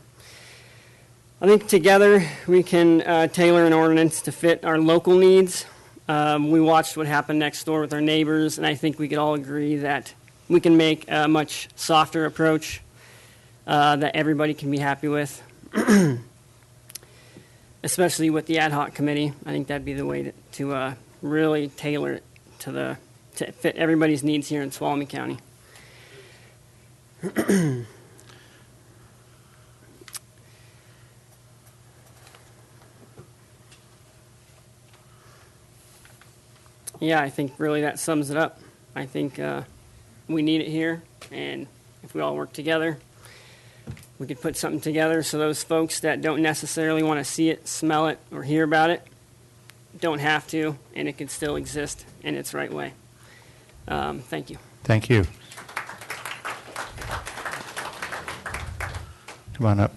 I think together we can tailor an ordinance to fit our local needs. We watched what happened next door with our neighbors, and I think we could all agree that we can make a much softer approach that everybody can be happy with, especially with the ad hoc committee. I think that'd be the way to really tailor it to fit everybody's needs here in Tuolumne County. Yeah, I think really that sums it up. I think we need it here, and if we all work together, we could put something together so those folks that don't necessarily want to see it, smell it, or hear about it don't have to, and it could still exist in its right way. Thank you. Thank you. Come on up.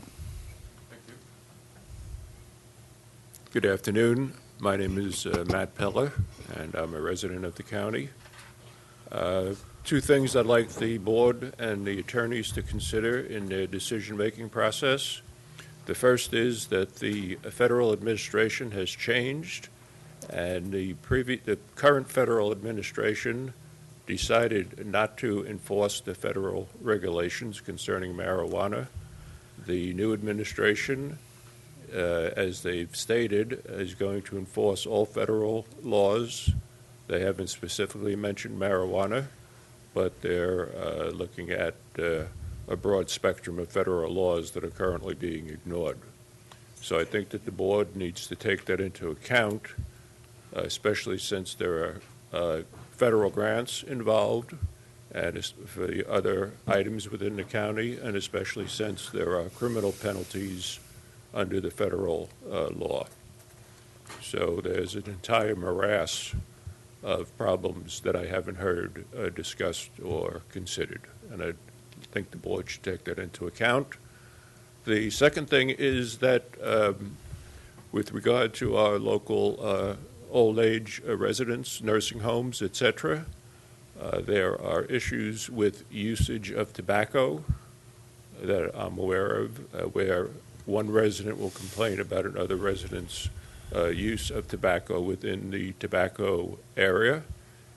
Good afternoon. My name is Matt Peller, and I'm a resident of the county. Two things I'd like the board and the attorneys to consider in their decision-making process. The first is that the federal administration has changed, and the current federal administration decided not to enforce the federal regulations concerning marijuana. The new administration, as they've stated, is going to enforce all federal laws. They haven't specifically mentioned marijuana, but they're looking at a broad spectrum of federal laws that are currently being ignored. So I think that the board needs to take that into account, especially since there are federal grants involved and for the other items within the county, and especially since there are criminal penalties under the federal law. So there's an entire morass of problems that I haven't heard discussed or considered, and I think the board should take that into account. The second thing is that with regard to our local old age residents, nursing homes, etc., there are issues with usage of tobacco that I'm aware of, where one resident will complain about another resident's use of tobacco within the tobacco area,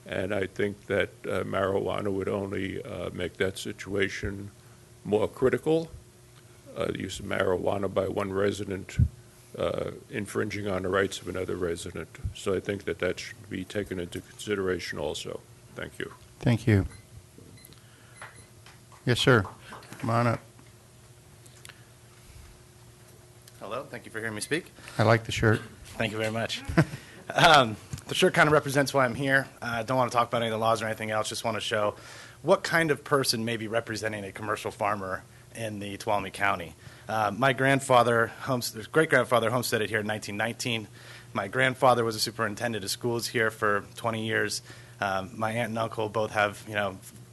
and I think that marijuana would only make that situation more critical. The use of marijuana by one resident infringing on the rights of another resident. So I think that that should be taken into consideration also. Thank you. Thank you. Yes, sir. Come on up. Hello, thank you for hearing me speak. I like the shirt. Thank you very much. The shirt kind of represents why I'm here. I don't want to talk about any of the laws or anything else. Just want to show what kind of person may be representing a commercial farmer in the Tuolumne County. My grandfather, great-grandfather, homesteaded here in 1919. My grandfather was a superintendent of schools here for 20 years. My aunt and uncle both have,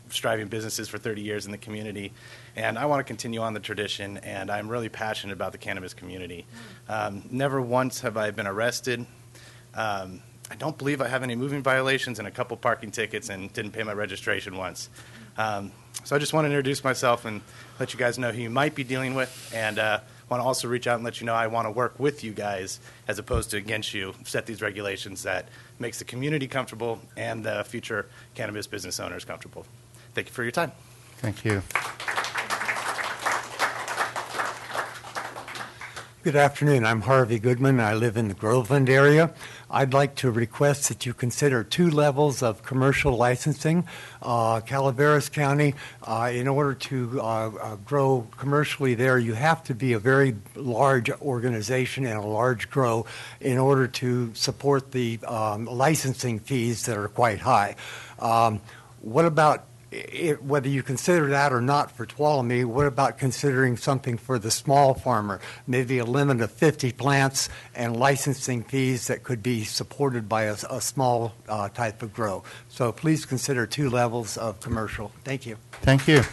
striving businesses for 30 years in the community. And I want to continue on the tradition, and I'm really passionate about the cannabis community. Never once have I been arrested. I don't believe I have any moving violations and a couple parking tickets and didn't pay my registration once. So I just want to introduce myself and let you guys know who you might be dealing with, and want to also reach out and let you know I want to work with you guys as opposed to against you, set these regulations that makes the community comfortable and the future cannabis business owners comfortable. Thank you for your time. Thank you. Good afternoon. I'm Harvey Goodman. I live in the Groveland area. I'd like to request that you consider 2 levels of commercial licensing. Calaveras County, in order to grow commercially there, you have to be a very large organization and a large grow in order to support the licensing fees that are quite high. What about whether you consider that or not for Tuolumne, what about considering something for the small farmer, maybe a limit of 50 plants and licensing fees that could be supported by a small type of grow? So please consider 2 levels of commercial. Thank you. Thank you.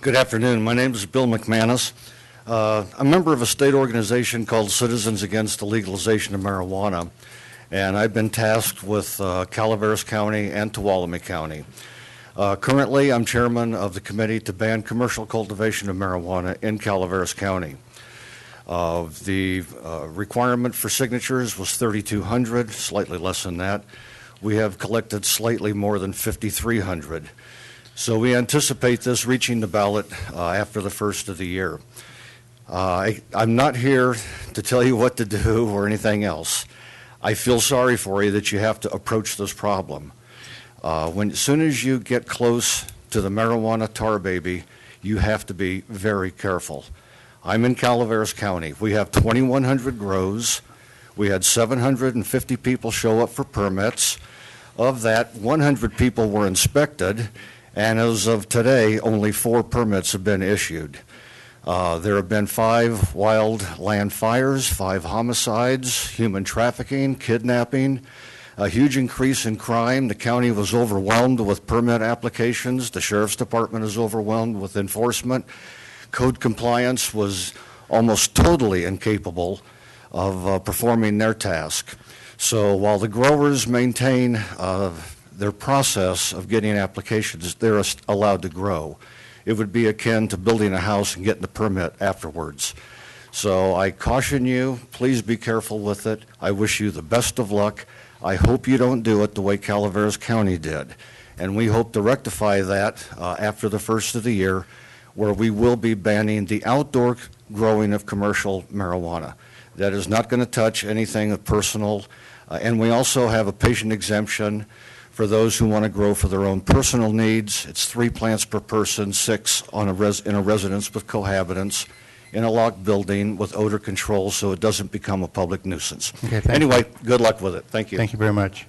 Good afternoon. My name is Bill McManus. I'm a member of a state organization called Citizens Against the Legalization of Marijuana, and I've been tasked with Calaveras County and Tuolumne County. Currently, I'm chairman of the committee to ban commercial cultivation of marijuana in Calaveras County. The requirement for signatures was 3,200, slightly less than that. We have collected slightly more than 5,300. So we anticipate this reaching the ballot after the first of the year. I'm not here to tell you what to do or anything else. I feel sorry for you that you have to approach this problem. As soon as you get close to the marijuana tar baby, you have to be very careful. I'm in Calaveras County. We have 2,100 grows. We had 750 people show up for permits. Of that, 100 people were inspected, and as of today, only 4 permits have been issued. There have been 5 wild land fires, 5 homicides, human trafficking, kidnapping, a huge increase in crime. The county was overwhelmed with permit applications. The sheriff's department is overwhelmed with enforcement. Code compliance was almost totally incapable of performing their task. So while the growers maintain their process of getting applications, they're allowed to grow. It would be akin to building a house and getting the permit afterwards. So I caution you, please be careful with it. I wish you the best of luck. I hope you don't do it the way Calaveras County did. And we hope to rectify that after the first of the year, where we will be banning the outdoor growing of commercial marijuana. That is not going to touch anything personal. And we also have a patient exemption for those who want to grow for their own personal needs. It's 3 plants per person, 6 in a residence with cohabitants, in a locked building with odor control so it doesn't become a public nuisance. Okay, anyway, good luck with it. Thank you. Thank you very much.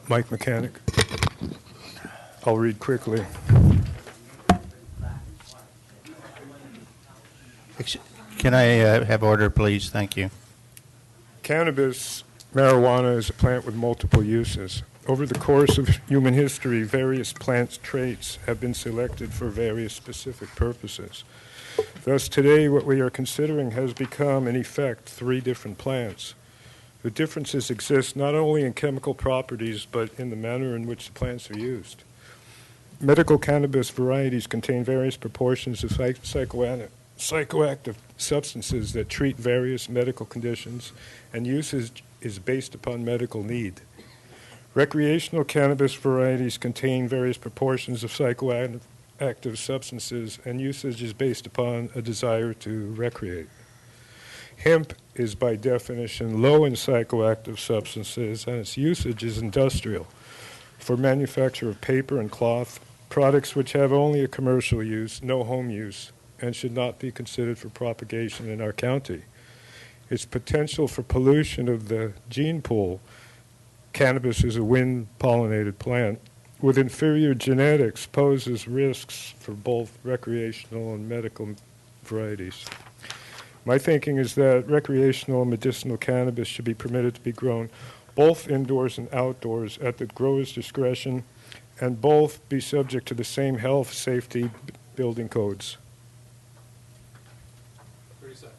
Mike Mechanic. I'll read quickly. Can I have order, please? Thank you. Cannabis, marijuana, is a plant with multiple uses. Over the course of human history, various plant traits have been selected for various specific purposes. Thus, today, what we are considering has become, in effect, 3 different plants. The differences exist not only in chemical properties, but in the manner in which the plants are used. Medical cannabis varieties contain various proportions of psychoactive substances that treat various medical conditions, and usage is based upon medical need. Recreational cannabis varieties contain various proportions of psychoactive substances, and usage is based upon a desire to recreate. Hemp is by definition low in psychoactive substances, and its usage is industrial for manufacture of paper and cloth, products which have only a commercial use, no home use, and should not be considered for propagation in our county. Its potential for pollution of the gene pool. Cannabis is a wind-pollinated plant with inferior genetics, poses risks for both recreational and medical varieties. My thinking is that recreational and medicinal cannabis should be permitted to be grown both indoors and outdoors at the grower's discretion, and both be subject to the same health, safety, building codes. 30 seconds.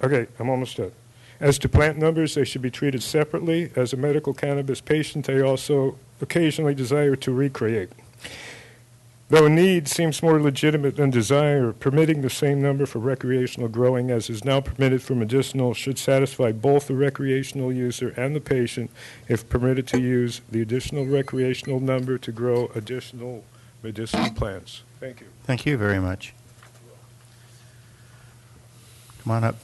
Okay, I'm almost done. As to plant numbers, they should be treated separately. As a medical cannabis patient, they also occasionally desire to recreate. Though need seems more legitimate than desire, permitting the same number for recreational growing as is now permitted for medicinal should satisfy both the recreational user and the patient if permitted to use the additional recreational number to grow additional medicinal plants. Thank you. Thank you very much. Come on up.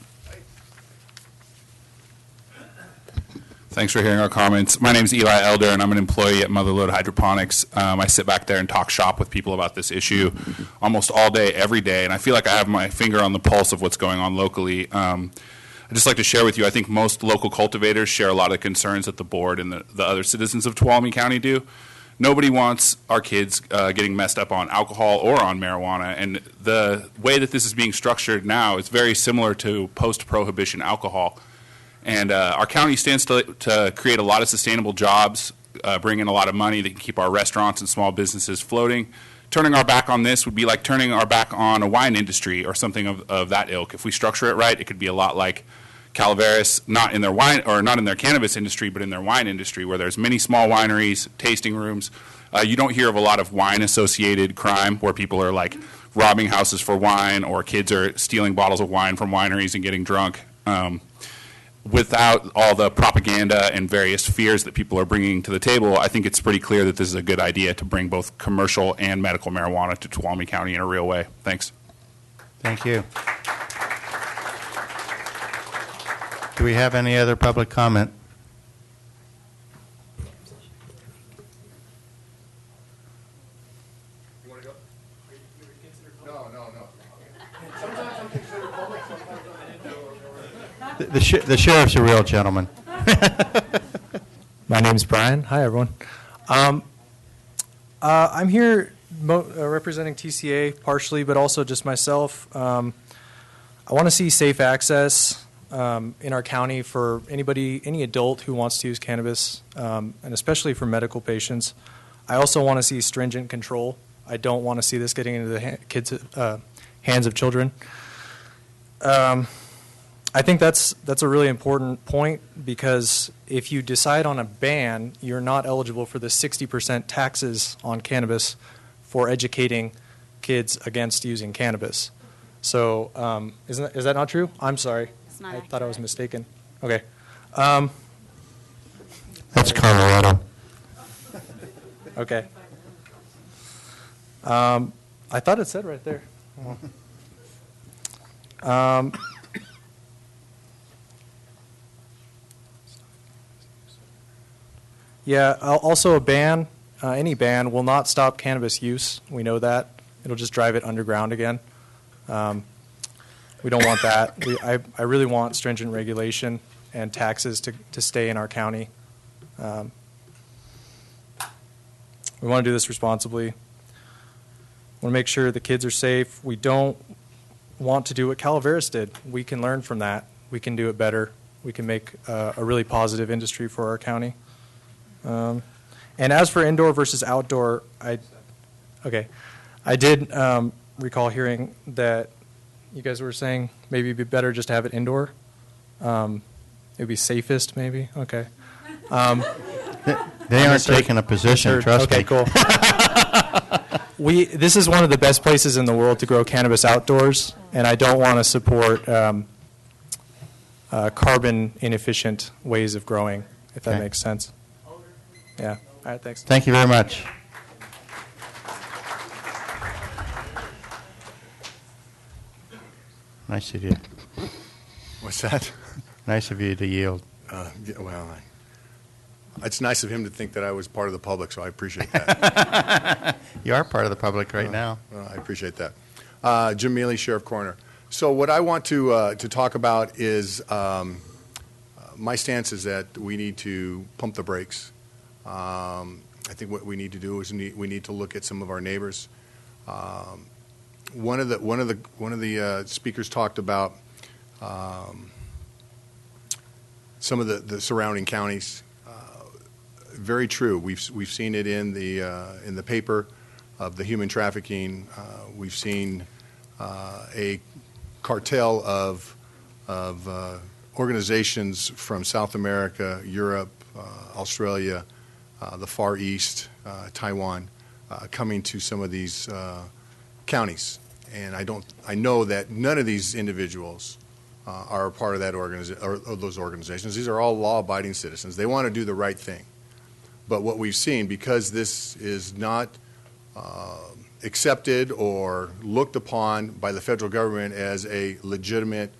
Thanks for hearing our comments. My name is Eli Elder, and I'm an employee at Motherlode Hydroponics. I sit back there and talk shop with people about this issue almost all day, every day, and I feel like I have my finger on the pulse of what's going on locally. I'd just like to share with you, I think most local cultivators share a lot of concerns that the board and the other citizens of Tuolumne County do. Nobody wants our kids getting messed up on alcohol or on marijuana, and the way that this is being structured now is very similar to post-prohibition alcohol. And our county stands to create a lot of sustainable jobs, bring in a lot of money that can keep our restaurants and small businesses floating. Turning our back on this would be like turning our back on a wine industry or something of that ilk. If we structure it right, it could be a lot like Calaveras, not in their wine or not in their cannabis industry, but in their wine industry, where there's many small wineries, tasting rooms. You don't hear of a lot of wine-associated crime where people are like robbing houses for wine or kids are stealing bottles of wine from wineries and getting drunk. Without all the propaganda and various fears that people are bringing to the table, I think it's pretty clear that this is a good idea to bring both commercial and medical marijuana to Tuolumne County in a real way. Thanks. Thank you. Do we have any other public comment? You want to go? No. Sometimes I'm considered public, sometimes I'm The sheriff's a real gentleman. My name's Brian. Hi, everyone. I'm here representing TCA partially, but also just myself. I want to see safe access in our county for any adult who wants to use cannabis, and especially for medical patients. I also want to see stringent control. I don't want to see this getting into the hands of children. I think that's a really important point, because if you decide on a ban, you're not eligible for the 60% taxes on cannabis for educating kids against using cannabis. So is that not true? I'm sorry. I thought I was mistaken. Okay. That's Colorado. Okay. I thought it said right there. Yeah, also a ban, any ban will not stop cannabis use. We know that. It'll just drive it underground again. We don't want that. I really want stringent regulation and taxes to stay in our county. We want to do this responsibly. We want to make sure the kids are safe. We don't want to do what Calaveras did. We can learn from that. We can do it better. We can make a really positive industry for our county. And as for indoor versus outdoor, I did recall hearing that you guys were saying maybe it'd be better just to have it indoor. It'd be safest, maybe. Okay. They aren't taking a position, trust me. Okay, cool. This is one of the best places in the world to grow cannabis outdoors, and I don't want to support carbon inefficient ways of growing, if that makes sense. Yeah. All right, thanks. Thank you very much. Nice of you. What's that? Nice of you to yield. It's nice of him to think that I was part of the public, so I appreciate that. You are part of the public right now. I appreciate that. Jim Mealy, Sheriff Coroner. So what I want to talk about is my stance is that we need to pump the brakes. I think what we need to do is we need to look at some of our neighbors. One of the speakers talked about some of the surrounding counties. Very true. We've seen it in the paper of the human trafficking. We've seen a cartel of organizations from South America, Europe, Australia, the Far East, Taiwan, coming to some of these counties. And I know that none of these individuals are a part of that or those organizations. These are all law-abiding citizens. They want to do the right thing. But what we've seen, because this is not accepted or looked upon by the federal government as a legitimate,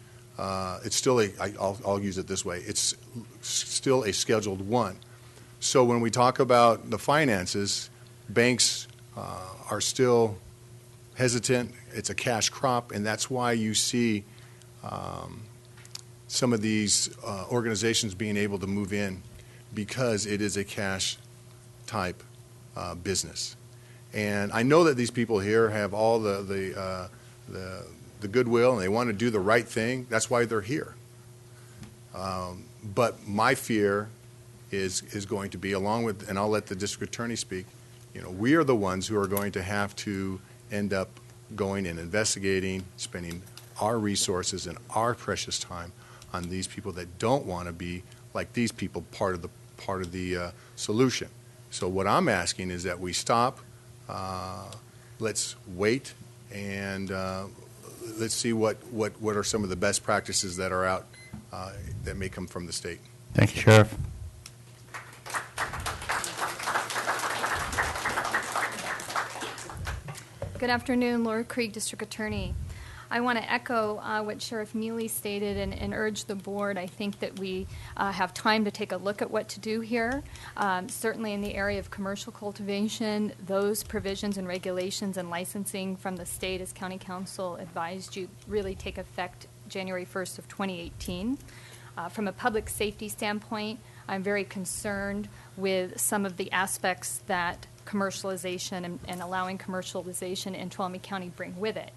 it's still I'll use it this way, it's still a Scheduled I. So when we talk about the finances, banks are still hesitant. It's a cash crop, and that's why you see some of these organizations being able to move in, because it is a cash type business. And I know that these people here have all the goodwill, and they want to do the right thing. That's why they're here. But my fear is going to be, along with, and I'll let the district attorney speak, we are the ones who are going to have to end up going and investigating, spending our resources and our precious time on these people that don't want to be, like these people, part of the solution. So what I'm asking is that we stop, let's wait, and let's see what are some of the best practices that are out that may come from the state. Thank you, Sheriff. Good afternoon, Laura Krieg, District Attorney. I want to echo what Sheriff Mealy stated and urge the board. I think that we have time to take a look at what to do here. Certainly in the area of commercial cultivation, those provisions and regulations and licensing from the state, as County Council advised you, really take effect January 1st of 2018. From a public safety standpoint, I'm very concerned with some of the aspects that commercialization and allowing commercialization in Tuolumne County bring with it.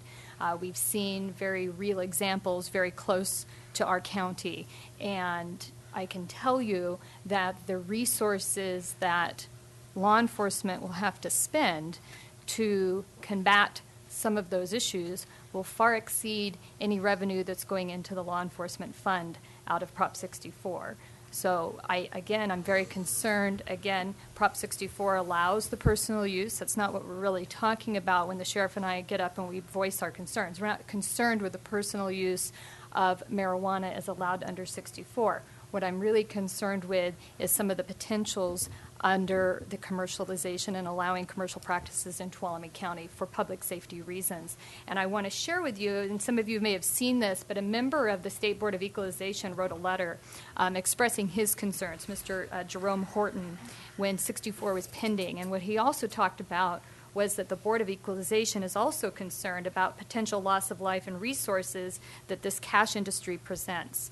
We've seen very real examples very close to our county, and I can tell you that the resources that law enforcement will have to spend to combat some of those issues will far exceed any revenue that's going into the law enforcement fund out of Prop 64. So I'm very concerned. Again, Prop 64 allows the personal use. That's not what we're really talking about when the sheriff and I get up and we voice our concerns. We're not concerned with the personal use of marijuana as allowed under 64. What I'm really concerned with is some of the potentials under the commercialization and allowing commercial practices in Tuolumne County for public safety reasons. And I want to share with you, and some of you may have seen this, but a member of the State Board of Equalization wrote a letter expressing his concerns, Mr. Jerome Horton, when 64 was pending. And what he also talked about was that the Board of Equalization is also concerned about potential loss of life and resources that this cash industry presents.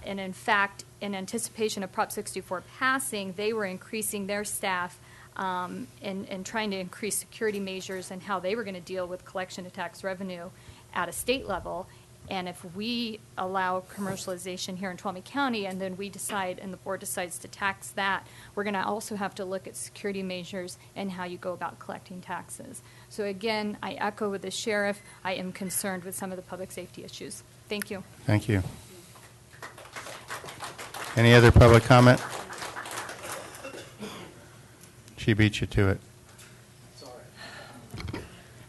And in fact, in anticipation of Prop 64 passing, they were increasing their staff and trying to increase security measures and how they were going to deal with collection of tax revenue at a state level. And if we allow commercialization here in Tuolumne County and then we decide and the board decides to tax that, we're going to also have to look at security measures and how you go about collecting taxes. So again, I echo with the sheriff. I am concerned with some of the public safety issues. Thank you. Thank you. Any other public comment? She beat you to it.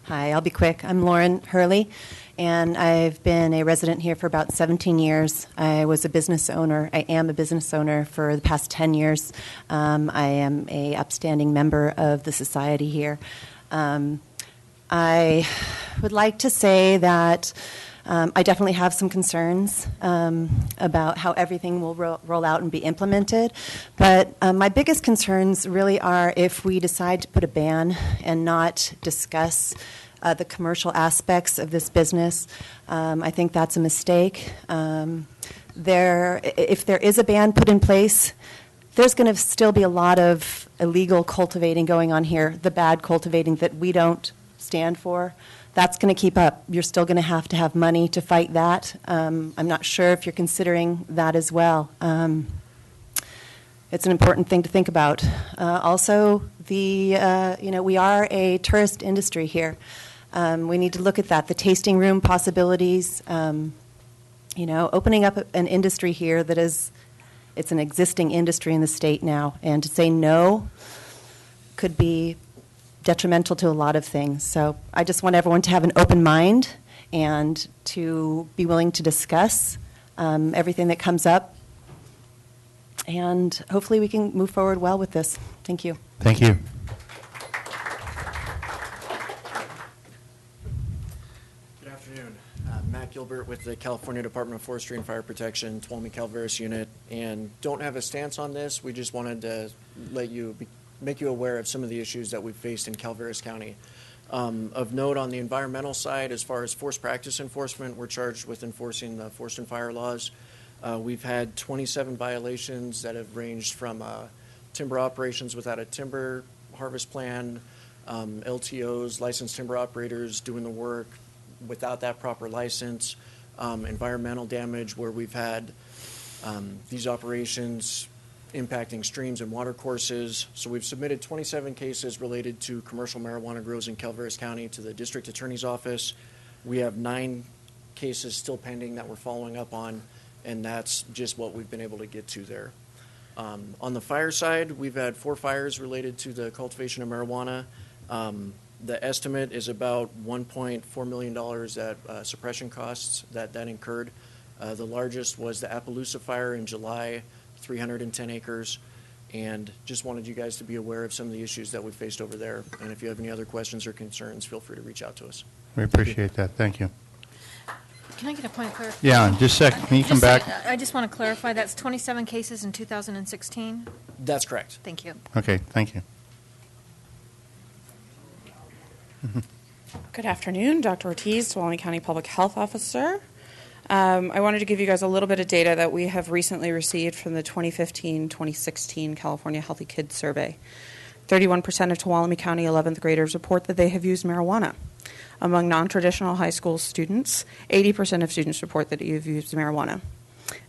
Hi, I'll be quick. I'm Lauren Hurley, and I've been a resident here for about 17 years. I was a business owner. I am a business owner for the past 10 years. I am a upstanding member of the society here. I would like to say that I definitely have some concerns about how everything will roll out and be implemented. But my biggest concerns really are if we decide to put a ban and not discuss the commercial aspects of this business. I think that's a mistake. If there is a ban put in place, there's going to still be a lot of illegal cultivating going on here, the bad cultivating that we don't stand for. That's going to keep up. You're still going to have money to fight that. I'm not sure if you're considering that as well. It's an important thing to think about. Also, we are a tourist industry here. We need to look at that, the tasting room possibilities, opening up an industry here that it's an existing industry in the state now, and to say no could be detrimental to a lot of things. So I just want everyone to have an open mind and to be willing to discuss everything that comes up, and hopefully we can move forward well with this. Thank you. Thank you. Matt Gilbert with the California Department of Forestry and Fire Protection, Tuolumne Calaveras unit, and don't have a stance on this. We just wanted to make you aware of some of the issues that we've faced in Calaveras County. Of note, on the environmental side, as far as forest practice enforcement, we're charged with enforcing the forest and fire laws. We've had 27 violations that have ranged from timber operations without a timber harvest plan, LTOs, licensed timber operators doing the work without that proper license, environmental damage where we've had these operations impacting streams and water courses. So we've submitted 27 cases related to commercial marijuana grows in Calaveras County to the District Attorney's Office. We have 9 cases still pending that we're following up on, and that's just what we've been able to get to there. On the fire side, we've had 4 fires related to the cultivation of marijuana. The estimate is about $1.4 million at suppression costs that incurred. The largest was the Appaloosa fire in July, 310 acres. And just wanted you guys to be aware of some of the issues that we faced over there. And if you have any other questions or concerns, feel free to reach out to us. We appreciate that. Thank you. Can I get a point of clarification? Yeah, just a second. Can you come back? I just want to clarify, that's 27 cases in 2016? That's correct. Thank you. Okay, thank you. Good afternoon, Dr. Ortiz, Tuolumne County Public Health Officer. I wanted to give you guys a little bit of data that we have recently received from the 2015-2016 California Healthy Kids Survey. 31% of Tuolumne County 11th graders report that they have used marijuana. Among non-traditional high school students, 80% of students report that you've used marijuana.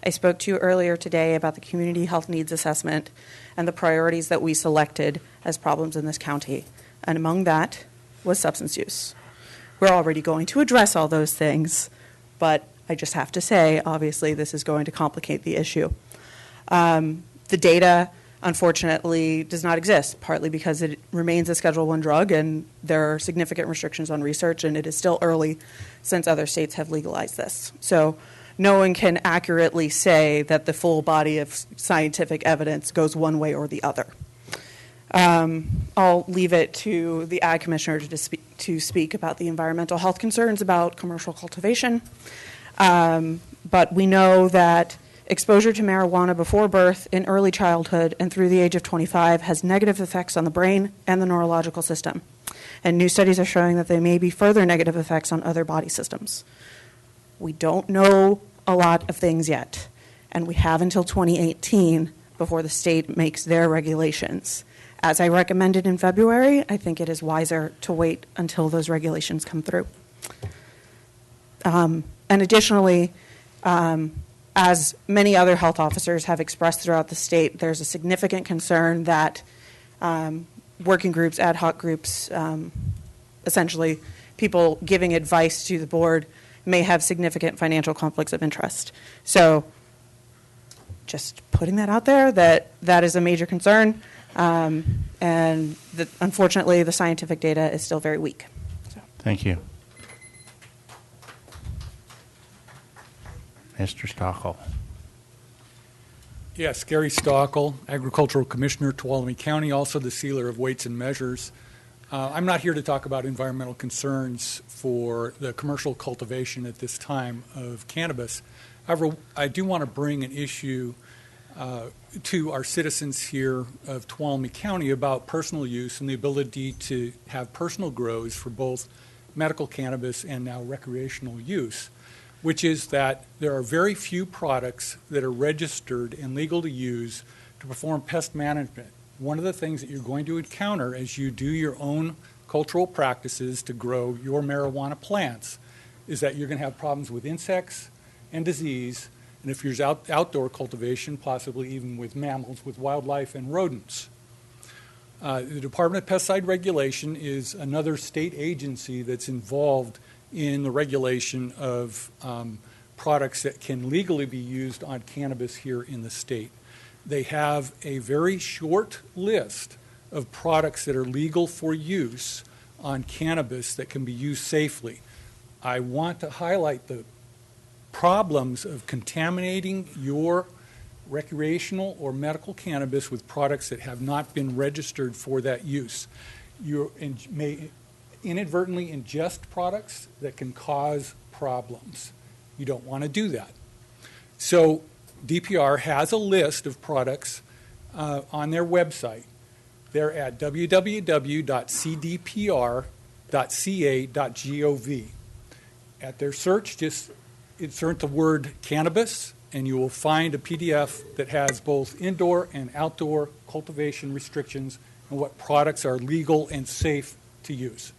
I spoke to you earlier today about the community health needs assessment and the priorities that we selected as problems in this county. And among that was substance use. We're already going to address all those things, but I just have to say, obviously, this is going to complicate the issue. The data, unfortunately, does not exist, partly because it remains a Schedule I drug and there are significant restrictions on research, and it is still early since other states have legalized this. So no one can accurately say that the full body of scientific evidence goes one way or the other. I'll leave it to the Ag Commissioner to speak about the environmental health concerns about commercial cultivation. But we know that exposure to marijuana before birth, in early childhood, and through the age of 25 has negative effects on the brain and the neurological system. And new studies are showing that there may be further negative effects on other body systems. We don't know a lot of things yet, and we have until 2018 before the state makes their regulations. As I recommended in February, I think it is wiser to wait until those regulations come through. And additionally, as many other health officers have expressed throughout the state, there's a significant concern that working groups, ad hoc groups, essentially people giving advice to the board may have significant financial conflicts of interest. So just putting that out there, that is a major concern. And unfortunately, the scientific data is still very weak. So. Thank you. Mr. Stockel. Yes, Gary Stockel, Agricultural Commissioner, Tuolumne County, also the sealer of weights and measures. I'm not here to talk about environmental concerns for the commercial cultivation at this time of cannabis. However, I do want to bring an issue to our citizens here of Tuolumne County about personal use and the ability to have personal grows for both medical cannabis and now recreational use, which is that there are very few products that are registered and legal to use to perform pest management. One of the things that you're going to encounter as you do your own cultural practices to grow your marijuana plants is that you're going to have problems with insects and disease, and if there's outdoor cultivation, possibly even with mammals, with wildlife and rodents. The Department of Pesticide Regulation is another state agency that's involved in the regulation of products that can legally be used on cannabis here in the state. They have a very short list of products that are legal for use on cannabis that can be used safely. I want to highlight the problems of contaminating your recreational or medical cannabis with products that have not been registered for that use. You may inadvertently ingest products that can cause problems. You don't want to do that. So DPR has a list of products on their website. They're at www.cdpr.ca.gov. At their search, just insert the word cannabis, and you will find a PDF that has both indoor and outdoor cultivation restrictions and what products are legal and safe to use.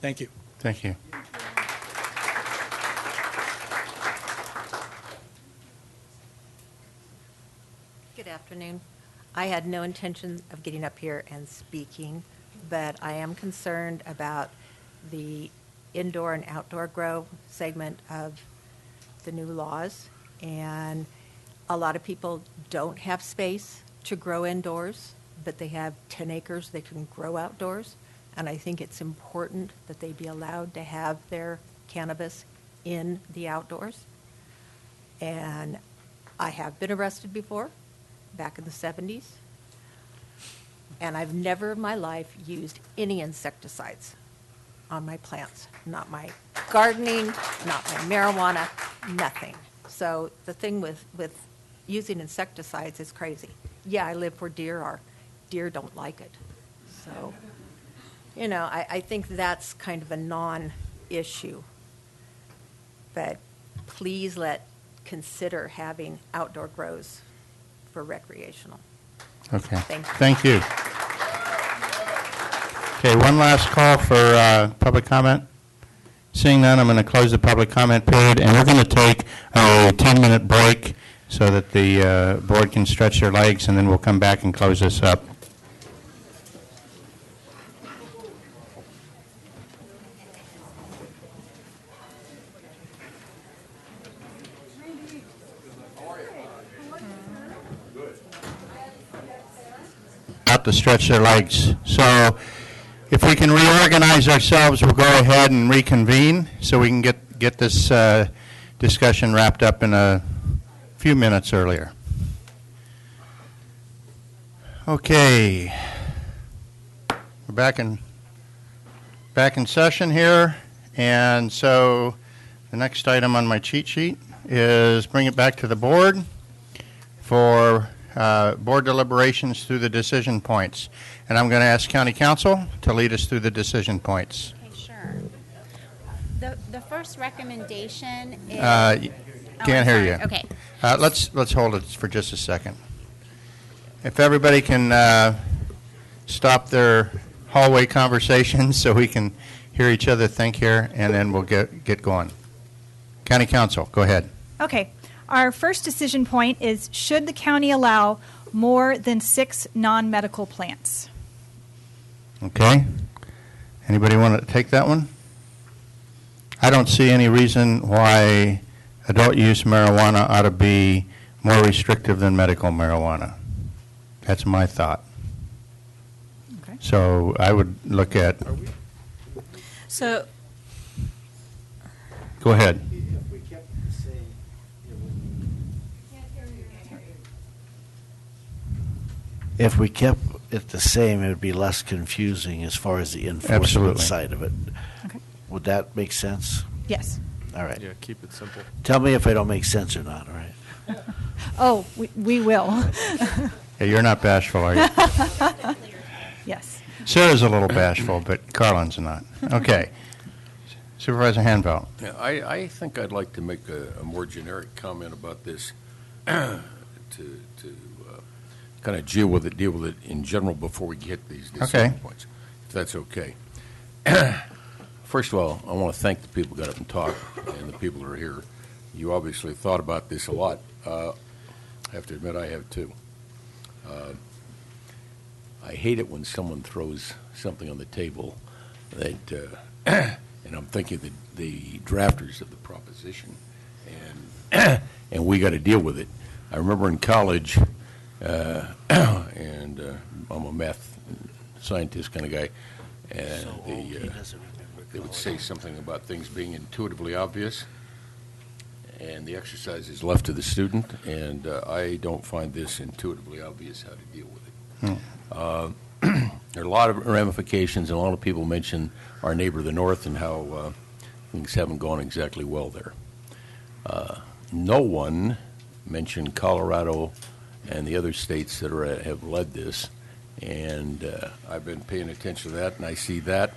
Thank you. Thank you. Good afternoon. I had no intention of getting up here and speaking, but I am concerned about the indoor and outdoor grow segment of the new laws. And a lot of people don't have space to grow indoors, but they have 10 acres they can grow outdoors. And I think it's important that they be allowed to have their cannabis in the outdoors. And I have been arrested before, back in the 70s. And I've never in my life used any insecticides on my plants. Not my gardening, not my marijuana, nothing. So the thing with using insecticides is crazy. Yeah, I live where deer are. Deer don't like it. So, you know, I think that's kind of a non-issue. But please consider having outdoor grows for recreational. Okay. Thank you. Okay, one last call for public comment. Seeing none, I'm going to close the public comment period, and we're going to take a 10-minute break so that the board can stretch their legs, and then we'll come back and close this up. To stretch their legs. So if we can reorganize ourselves, we'll go ahead and reconvene so we can get this discussion wrapped up in a few minutes earlier. Okay. We're back in session here, and so the next item on my cheat sheet is bring it back to the board for board deliberations through the decision points. And I'm going to ask County Council to lead us through the decision points. Okay, sure. The first recommendation is... Can't hear you. Okay. Let's hold it for just a second. If everybody can stop their hallway conversations so we can hear each other think here, and then we'll get going. County Council, go ahead. Okay. Our first decision point is, should the county allow more than 6 non-medical plants? Okay. Anybody want to take that one? I don't see any reason why adult use marijuana ought to be more restrictive than medical marijuana. That's my thought. Okay. So I would look at... So... Go ahead. If we it the same, it would be less confusing as far as the enforcement Absolutely. side of it. Okay. Would that make sense? Yes. All right. Yeah, keep it simple. Tell me if I don't make sense or not, all right? Oh, we will. Yeah, you're not bashful, are you? Yes. Sarah's a little bashful, but Carlin's not. Okay. Supervisor Hanveld. Yeah, I think I'd like to make a more generic comment about this to kind of deal with it in general before we get these decision points, if that's okay. First of all, I want to thank the people who got up and talked and the people who are here. You obviously thought about this a lot. I have to admit I have too. I hate it when someone throws something on the table that, and I'm thinking the drafters of the proposition, and we got to deal with it. I remember in college, and I'm a math scientist kind of guy, and they would say something about things being intuitively obvious, and the exercise is left to the student, and I don't find this intuitively obvious how to deal with it. There are a lot of ramifications, and a lot of people mention our neighbor, the North, and how things haven't gone exactly well there. No one mentioned Colorado and the other states that have led this, and I've been paying attention to that, and I see that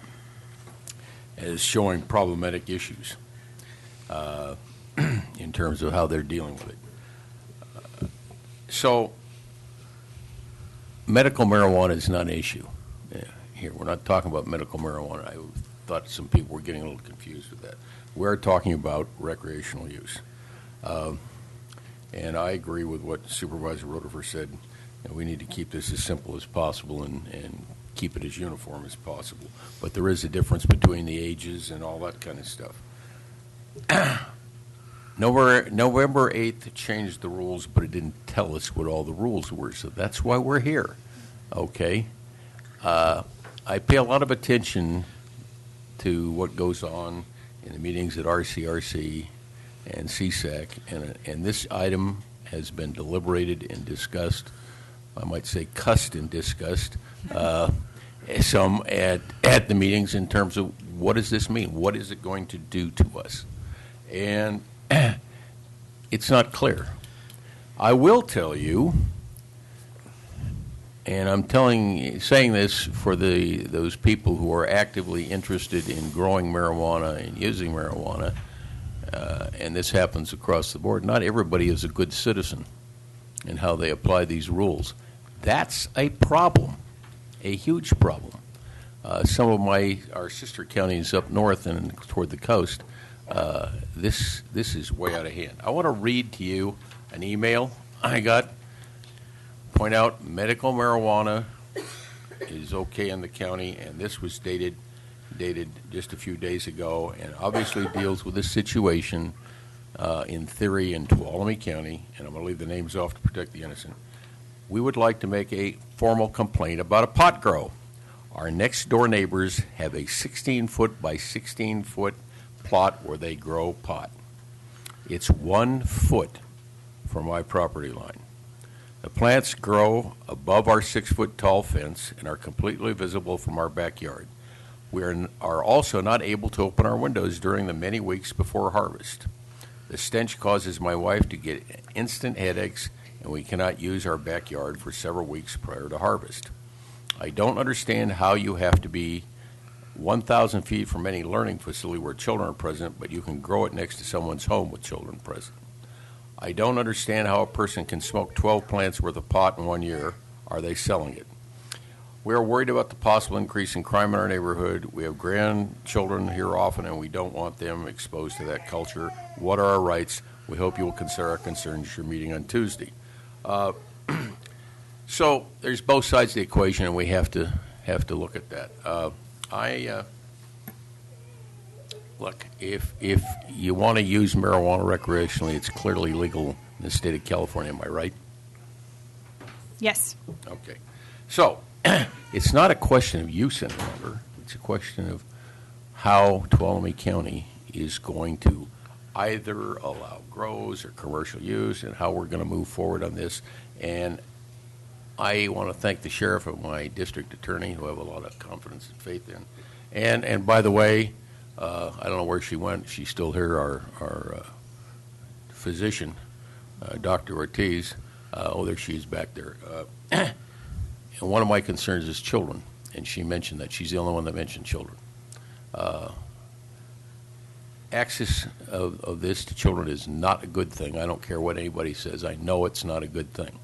as showing problematic issues in terms of how they're dealing with it. So medical marijuana is not an issue. Here, we're not talking about medical marijuana. I thought some people were getting a little confused with that. We're talking about recreational use. And I agree with what Supervisor Rotifer said. We need to keep this as simple as possible and keep it as uniform as possible. But there is a difference between the ages and all that kind of stuff. November 8th changed the rules, but it didn't tell us what all the rules were, so that's why we're here. Okay? I pay a lot of attention to what goes on in the meetings at RCRC and CSAC, and this item has been deliberated and discussed, I might say cussed and discussed, some at the meetings in terms of what does this mean? What is it going to do to us? And it's not clear. I will tell you, and I'm saying this for those people who are actively interested in growing marijuana and using marijuana, and this happens across the board. Not everybody is a good citizen in how they apply these rules. That's a problem, a huge problem. Some of our sister counties up north and toward the coast, this is way out of hand. I want to read to you an email I got. Point out medical marijuana is okay in the county, and this was dated just a few days ago, and obviously deals with this situation in theory in Tuolumne County, and I'm going to leave the names off to protect the innocent. We would like to make a formal complaint about a pot grow. Our next door neighbors have a 16-foot by 16-foot plot where they grow pot. It's 1 foot from my property line. The plants grow above our 6-foot tall fence and are completely visible from our backyard. We are also not able to open our windows during the many weeks before harvest. The stench causes my wife to get instant headaches, and we cannot use our backyard for several weeks prior to harvest. I don't understand how you have to be 1,000 feet from any learning facility where children are present, but you can grow it next to someone's home with children present. I don't understand how a person can smoke 12 plants worth of pot in 1 year. Are they selling it? We are worried about the possible increase in crime in our neighborhood. We have grandchildren here often, and we don't want them exposed to that culture. What are our rights? We hope you will consider our concerns at your meeting on Tuesday. So there's both sides of the equation, and we have to look at that. Look, if you want to use marijuana recreationally, it's clearly legal in the state of California. Am I right? Yes. Okay. So it's not a question of use any longer. It's a question of how Tuolumne County is going to either allow grows or commercial use and how we're going to move forward on this. And I want to thank the sheriff and my district attorney, who I have a lot of confidence and faith in. And by the way, I don't know where she went. She's still here. Our physician, Dr. Ortiz. There she is back there. And one of my concerns is children, and she mentioned that. She's the only one that mentioned children. Access of this to children is not a good thing. I don't care what anybody says. I know it's not a good thing.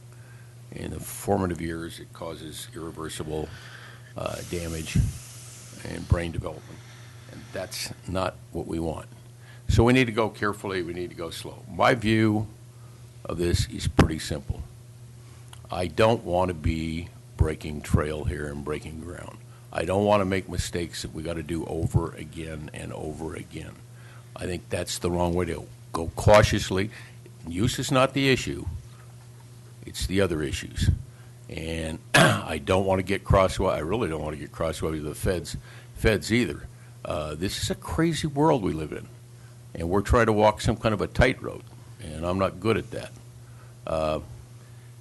In the formative years, it causes irreversible damage and brain development, and that's not what we want. So we need to go carefully. We need to go slow. My view of this is pretty simple. I don't want to be breaking trail here and breaking ground. I don't want to make mistakes that we got to do over again and over again. I think that's the wrong way to go cautiously. Use is not the issue. It's the other issues. And I don't want to get crosswise. I really don't want to get crosswise with the feds either. This is a crazy world we live in. And we're trying to walk some kind of a tightrope. And I'm not good at that.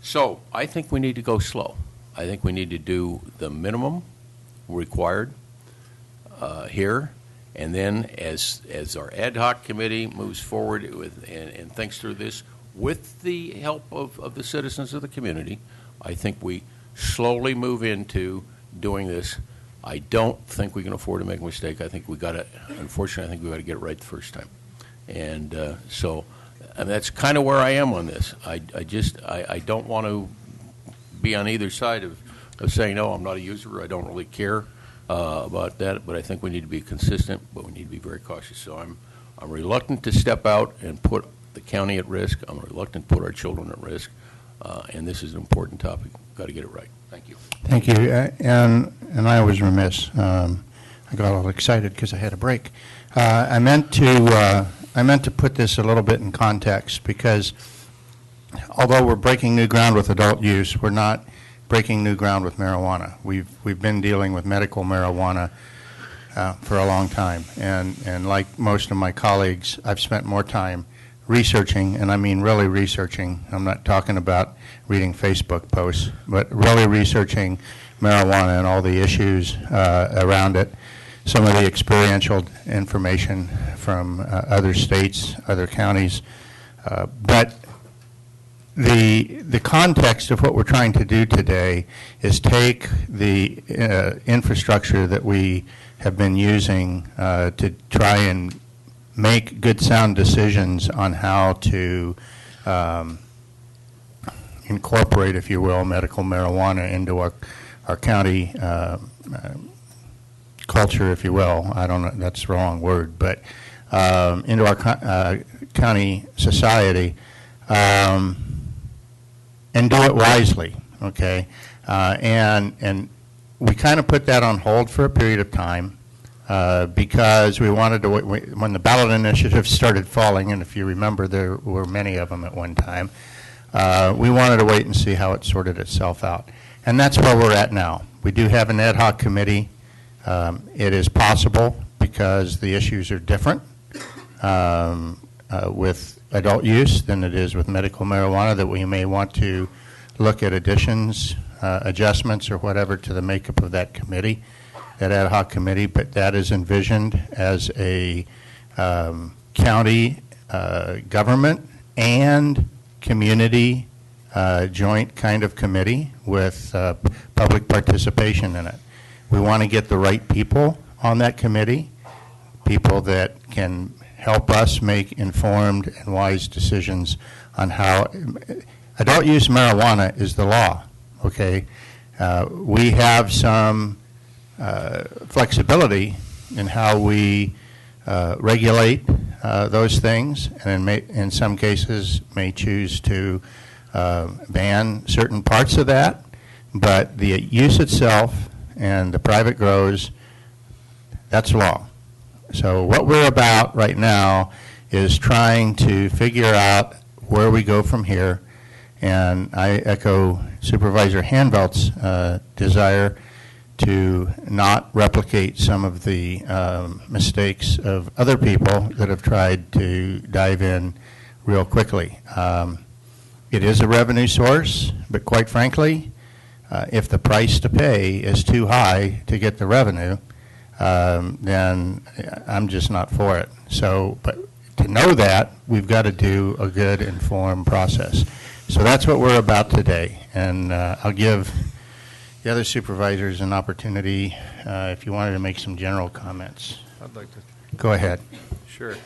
So I think we need to go slow. I think we need to do the minimum required here. And then as our ad hoc committee moves forward with and thinks through this, with the help of the citizens of the community, I think we slowly move into doing this. I don't think we can afford to make a mistake. I think we got to, unfortunately, I think we got to get it right the first time. And and that's kind of where I am on this. I don't want to be on either side of saying, no, I'm not a user. I don't really care about that. But I think we need to be consistent, but we need to be very cautious. So I'm reluctant to step out and put the county at risk. I'm reluctant to put our children at risk, and this is an important topic. Got to get it right. Thank you. Thank you. And I was remiss. I got all excited because I had a break. I meant to put this a little bit in context because although we're breaking new ground with adult use, we're not breaking new ground with marijuana. We've been dealing with medical marijuana for a long time, and like most of my colleagues, I've spent more time researching, and I mean really researching. I'm not talking about reading Facebook posts, but really researching marijuana and all the issues around it, some of the experiential information from other states, other counties. But the context of what we're trying to do today is take the infrastructure that we have been using to try and make good sound decisions on how to incorporate, if you will, medical marijuana into our county culture, if you will. I don't know, that's the wrong word, but into our county society, and do it wisely, okay? And we kind of put that on hold for a period of time because we wanted to, when the ballot initiatives started falling, and if you remember, there were many of them at one time, we wanted to wait and see how it sorted itself out. And that's where we're at now. We do have an ad hoc committee. It is possible, because the issues are different with adult use than it is with medical marijuana, that we may want to look at additions, adjustments, or whatever to the makeup of that committee, that ad hoc committee. But that is envisioned as a county government and community joint kind of committee with public participation in it. We want to get the right people on that committee, people that can help us make informed and wise decisions on how adult use marijuana is the law, okay? We have some flexibility in how we regulate those things, and in some cases may choose to ban certain parts of that, but the use itself and the private grows, that's law. So what we're about right now is trying to figure out where we go from here, and I echo Supervisor Hanvelt's desire to not replicate some of the mistakes of other people that have tried to dive in real quickly. It is a revenue source, but quite frankly, If the price to pay is too high to get the revenue, then I'm just not for it. So, but to know that, we've got to do a good informed process. So that's what we're about today, and I'll give the other supervisors an opportunity if you wanted to make some general comments. I'd like to. Go ahead. Sure.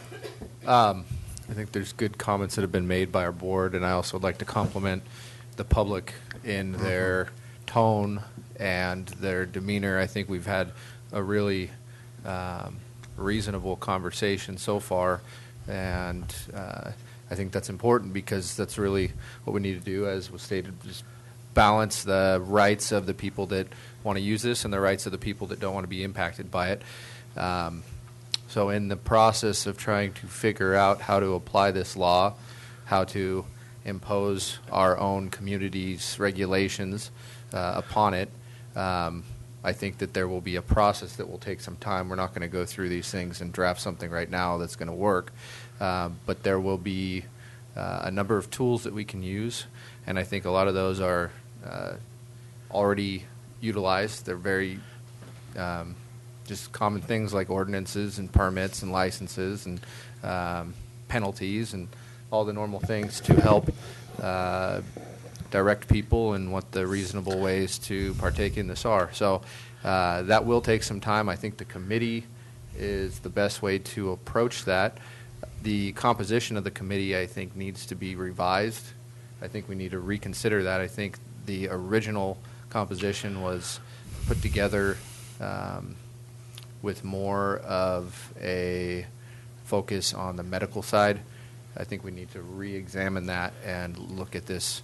I think there's good comments that have been made by our board, and I also would like to compliment the public in their tone and their demeanor. I think we've had a really reasonable conversation so far, and I think that's important because that's really what we need to do, as was stated, just balance the rights of the people that want to use this and the rights of the people that don't want to be impacted by it. So in the process of trying to figure out how to apply this law, how to impose our own community's regulations upon it, I think that there will be a process that will take some time. We're not going to go through these things and draft something right now that's going to work, but there will be a number of tools that we can use, and I think a lot of those are already utilized. They're very just common things like ordinances and permits and licenses and penalties and all the normal things to help direct people in what the reasonable ways to partake in this are. So that will take some time. I think the committee is the best way to approach that. The composition of the committee, I think, needs to be revised. I think we need to reconsider that. I think the original composition was put together with more of a focus on the medical side. I think we need to re-examine that and look at this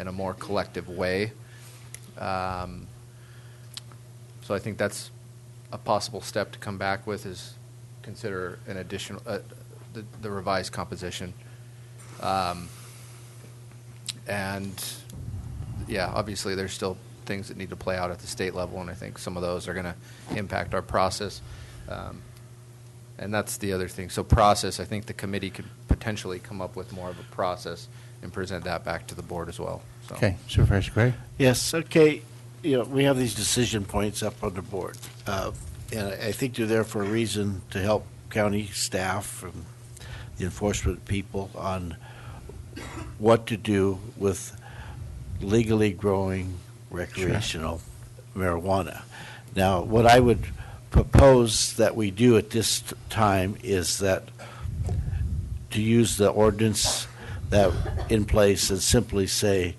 in a more collective way. So I think that's a possible step to come back with, is consider an additional the revised composition. And yeah, obviously there's still things that need to play out at the state level, and I think some of those are going to impact our process. And that's the other thing. So process, I think the committee could potentially come up with more of a process and present that back to the board as well. So. Okay, Supervisor Gray? Yes, okay. You know, we have these decision points up on the board. And I think they're there for a reason, to help county staff and the enforcement people on what to do with legally growing recreational marijuana. Now, what I would propose that we do at this time is that to use the ordinance that in place and simply say,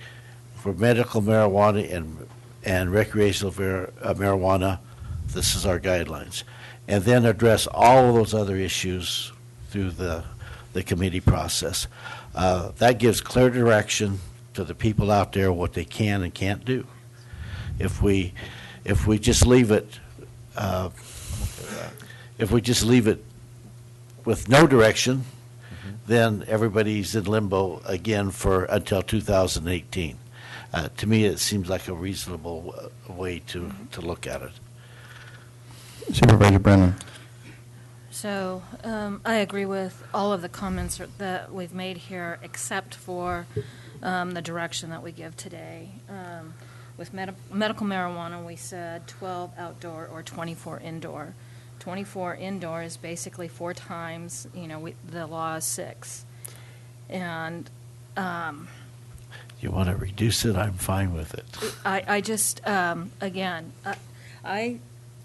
for medical marijuana and recreational marijuana, this is our guidelines, and then address all of those other issues through the committee process. That gives clear direction to the people out there what they can and can't do. If we just leave it, with no direction, then everybody's in limbo again until 2018. To me, it seems like a reasonable way to look at it. Supervisor Brennan. So I agree with all of the comments that we've made here, except for the direction that we give today. With medical marijuana, we said 12 outdoor or 24 indoor. 24 indoor is basically 4 times, the law is 6. And you want to reduce it, I'm fine with it. I just, again,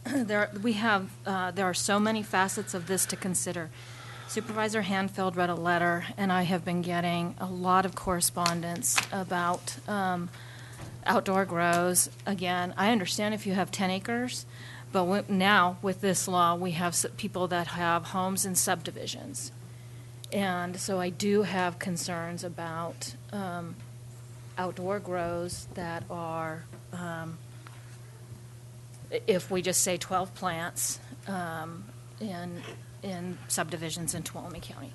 there are so many facets of this to consider. Supervisor Hanfield read a letter, and I have been getting a lot of correspondence about outdoor grows. Again, I understand if you have 10 acres, but now with this law, we have people that have homes in subdivisions. And so I do have concerns about outdoor grows that are, if we just say 12 plants in subdivisions in Tuolumne County.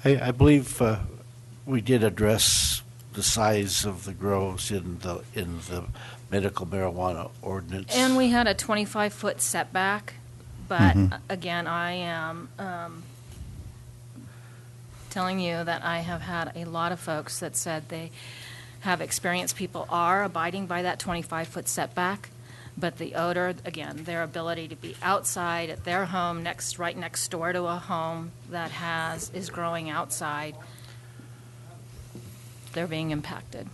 I believe we did address the size of the grows in the medical marijuana ordinance. And we had a 25-foot setback, but again, I am telling you that I have had a lot of folks that said they have experienced people are abiding by that 25-foot setback, but the odor, again, their ability to be outside at their home, right next door to a home that is growing outside, they're being impacted.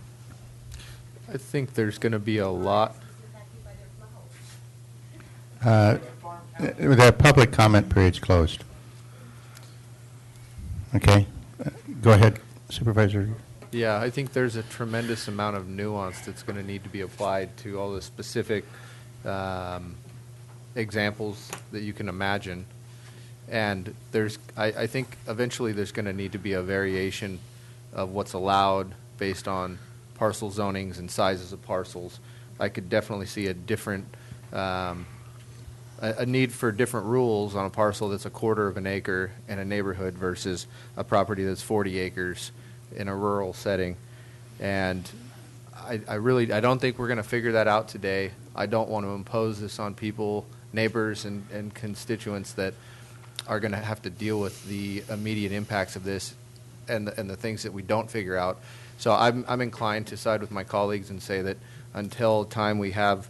I think there's going to be a lot. The public comment period's closed. Okay. Go ahead, Supervisor. Yeah, I think there's a tremendous amount of nuance that's going to need to be applied to all the specific examples that you can imagine. And I think eventually there's going to need to be a variation of what's allowed based on parcel zonings and sizes of parcels. I could definitely see a different, a need for different rules on a parcel that's a quarter of an acre in a neighborhood versus a property that's 40 acres in a rural setting. And I don't think we're going to figure that out today. I don't want to impose this on people, neighbors, and constituents that are going to have to deal with the immediate impacts of this and the things that we don't figure out. So I'm inclined to side with my colleagues and say that until time we have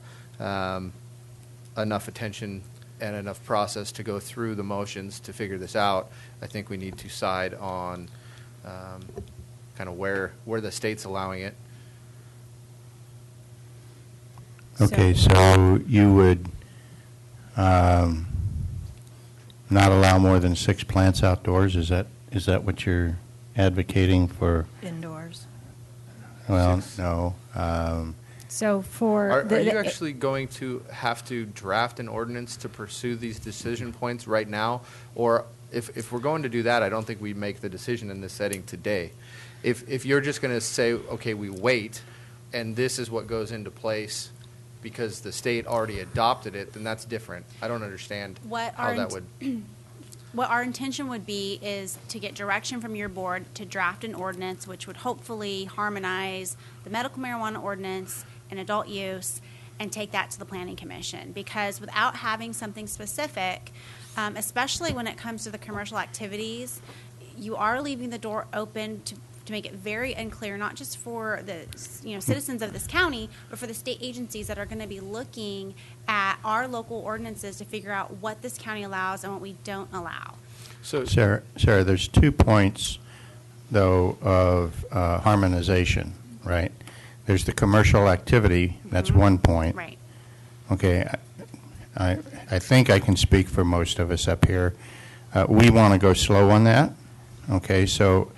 enough attention and enough process to go through the motions to figure this out, I think we need to side on kind of where the state's allowing it. Okay, so you would not allow more than 6 plants outdoors? Is that what you're advocating for? Indoors. Well, no. So for are you actually going to have to draft an ordinance to pursue these decision points right now? Or if we're going to do that, I don't think we make the decision in this setting today. If you're just going to say, okay, we wait, and this is what goes into place because the state already adopted it, then that's different. I don't understand how that would. What our intention would be is to get direction from your board to draft an ordinance which would hopefully harmonize the medical marijuana ordinance and adult use and take that to the Planning Commission. Because without having something specific, especially when it comes to the commercial activities, you are leaving the door open to make it very unclear, not just for the citizens of this county, but for the state agencies that are going to be looking at our local ordinances to figure out what this county allows and what we don't allow. So, Sarah, there's 2 points, though, of harmonization, right? There's the commercial activity. That's one point. Right. Okay. I think I can speak for most of us up here. We want to go slow on that. Okay, so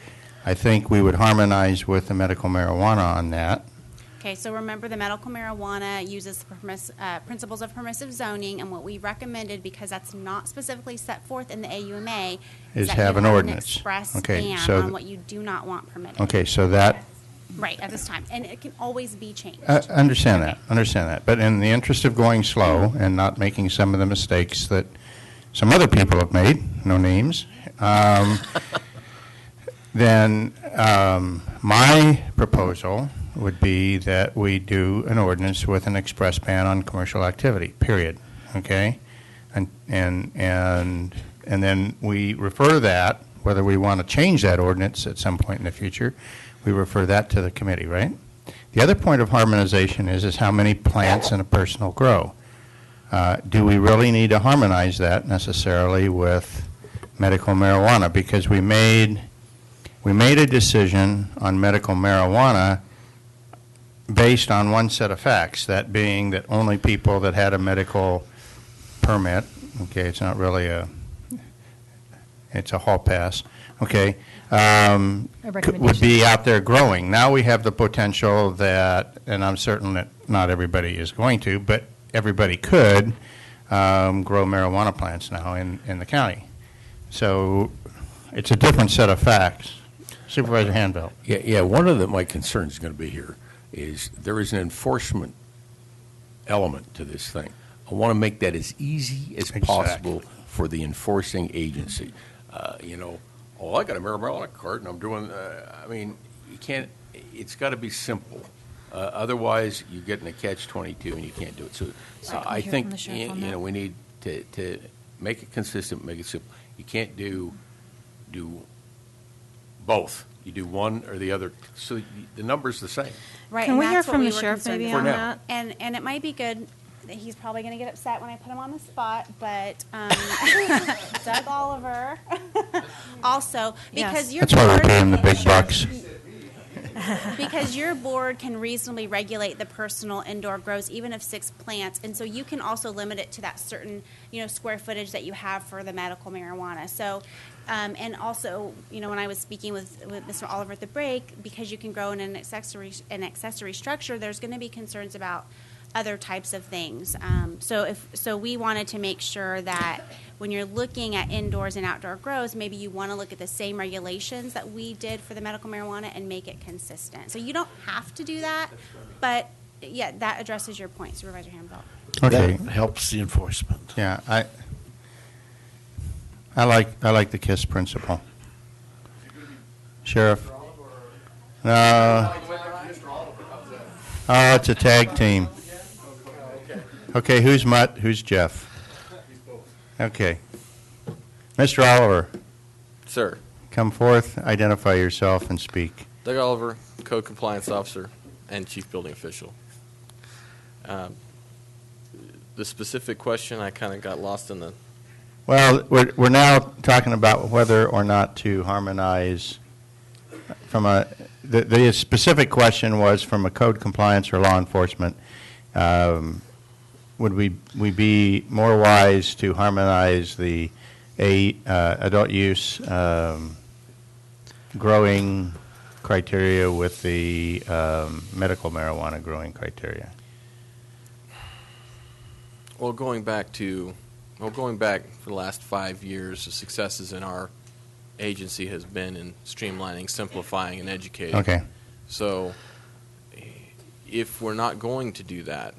I think we would harmonize with the medical marijuana on that. Okay, so remember the medical marijuana uses principles of permissive zoning, and what we recommended, because that's not specifically set forth in the AUMA, is that have you an have ordinance. An express Okay, ban so on what you do not want permitted. Okay, so that. Right, at this time. And it can always be changed. Understand that. But in the interest of going slow and not making some of the mistakes that some other people have made, no names, then my proposal would be that we do an ordinance with an express ban on commercial activity, period. Okay? And then we refer that, whether we want to change that ordinance at some point in the future, we refer that to the committee, right? The other point of harmonization is how many plants in a personal grow. Do we really need to harmonize that necessarily with medical marijuana? Because we made a decision on medical marijuana based on one set of facts, that being that only people that had a medical permit, okay, it's not really it's a hall pass, okay, would be out there growing. Now we have the potential that, and I'm certain that not everybody is going to, but everybody could grow marijuana plants now in the county. So it's a different set of facts. Supervisor Hanveld. Yeah. One of my concerns is going to be here is there is an enforcement element to this thing. I want to make that as easy as possible for the enforcing agency. I got a marijuana cart and I'm doing, you can't, it's got to be simple. Otherwise, you get in a catch-22 and you can't do it. So I think, we need to make it consistent, make it simple. You can't do both. You do one or the other, so the number's the same. Right. Can and we hear that's what from we the were sheriff concerned maybe about. on that? And it might be good. He's probably going to get upset when I put him on the spot, but Doug Oliver also, because your That's why we're board paying the big bucks. because your board can reasonably regulate the personal indoor grows even of 6 plants, and so you can also limit it to that certain square footage that you have for the medical marijuana. So, and also when I was speaking with Mr. Oliver at the break, because you can grow in an accessory structure, there's going to be concerns about other types of things. So we wanted to make sure that when you're looking at indoors and outdoor grows, maybe you want to look at the same regulations that we did for the medical marijuana and make it consistent. So you don't have to do that, but yeah, that addresses your point, Supervisor Hamveld. Okay. That helps the enforcement. Yeah, I like the KISS principle. Sheriff? No. Oh, it's a tag team. Okay, who's Mutt? Who's Jeff? Okay. Mr. Oliver. Sir. Come forth, identify yourself, and speak. Doug Oliver, Code Compliance Officer and Chief Building Official. The specific question, I kind of got lost in the... Well, we're now talking about whether or not to harmonize from a... The specific question was from a code compliance or law enforcement, would we be more wise to harmonize the adult use growing criteria with the medical marijuana growing criteria? Well, going back for the last 5 years, the successes in our agency has been in streamlining, simplifying, and educating. Okay. So if we're not going to do that,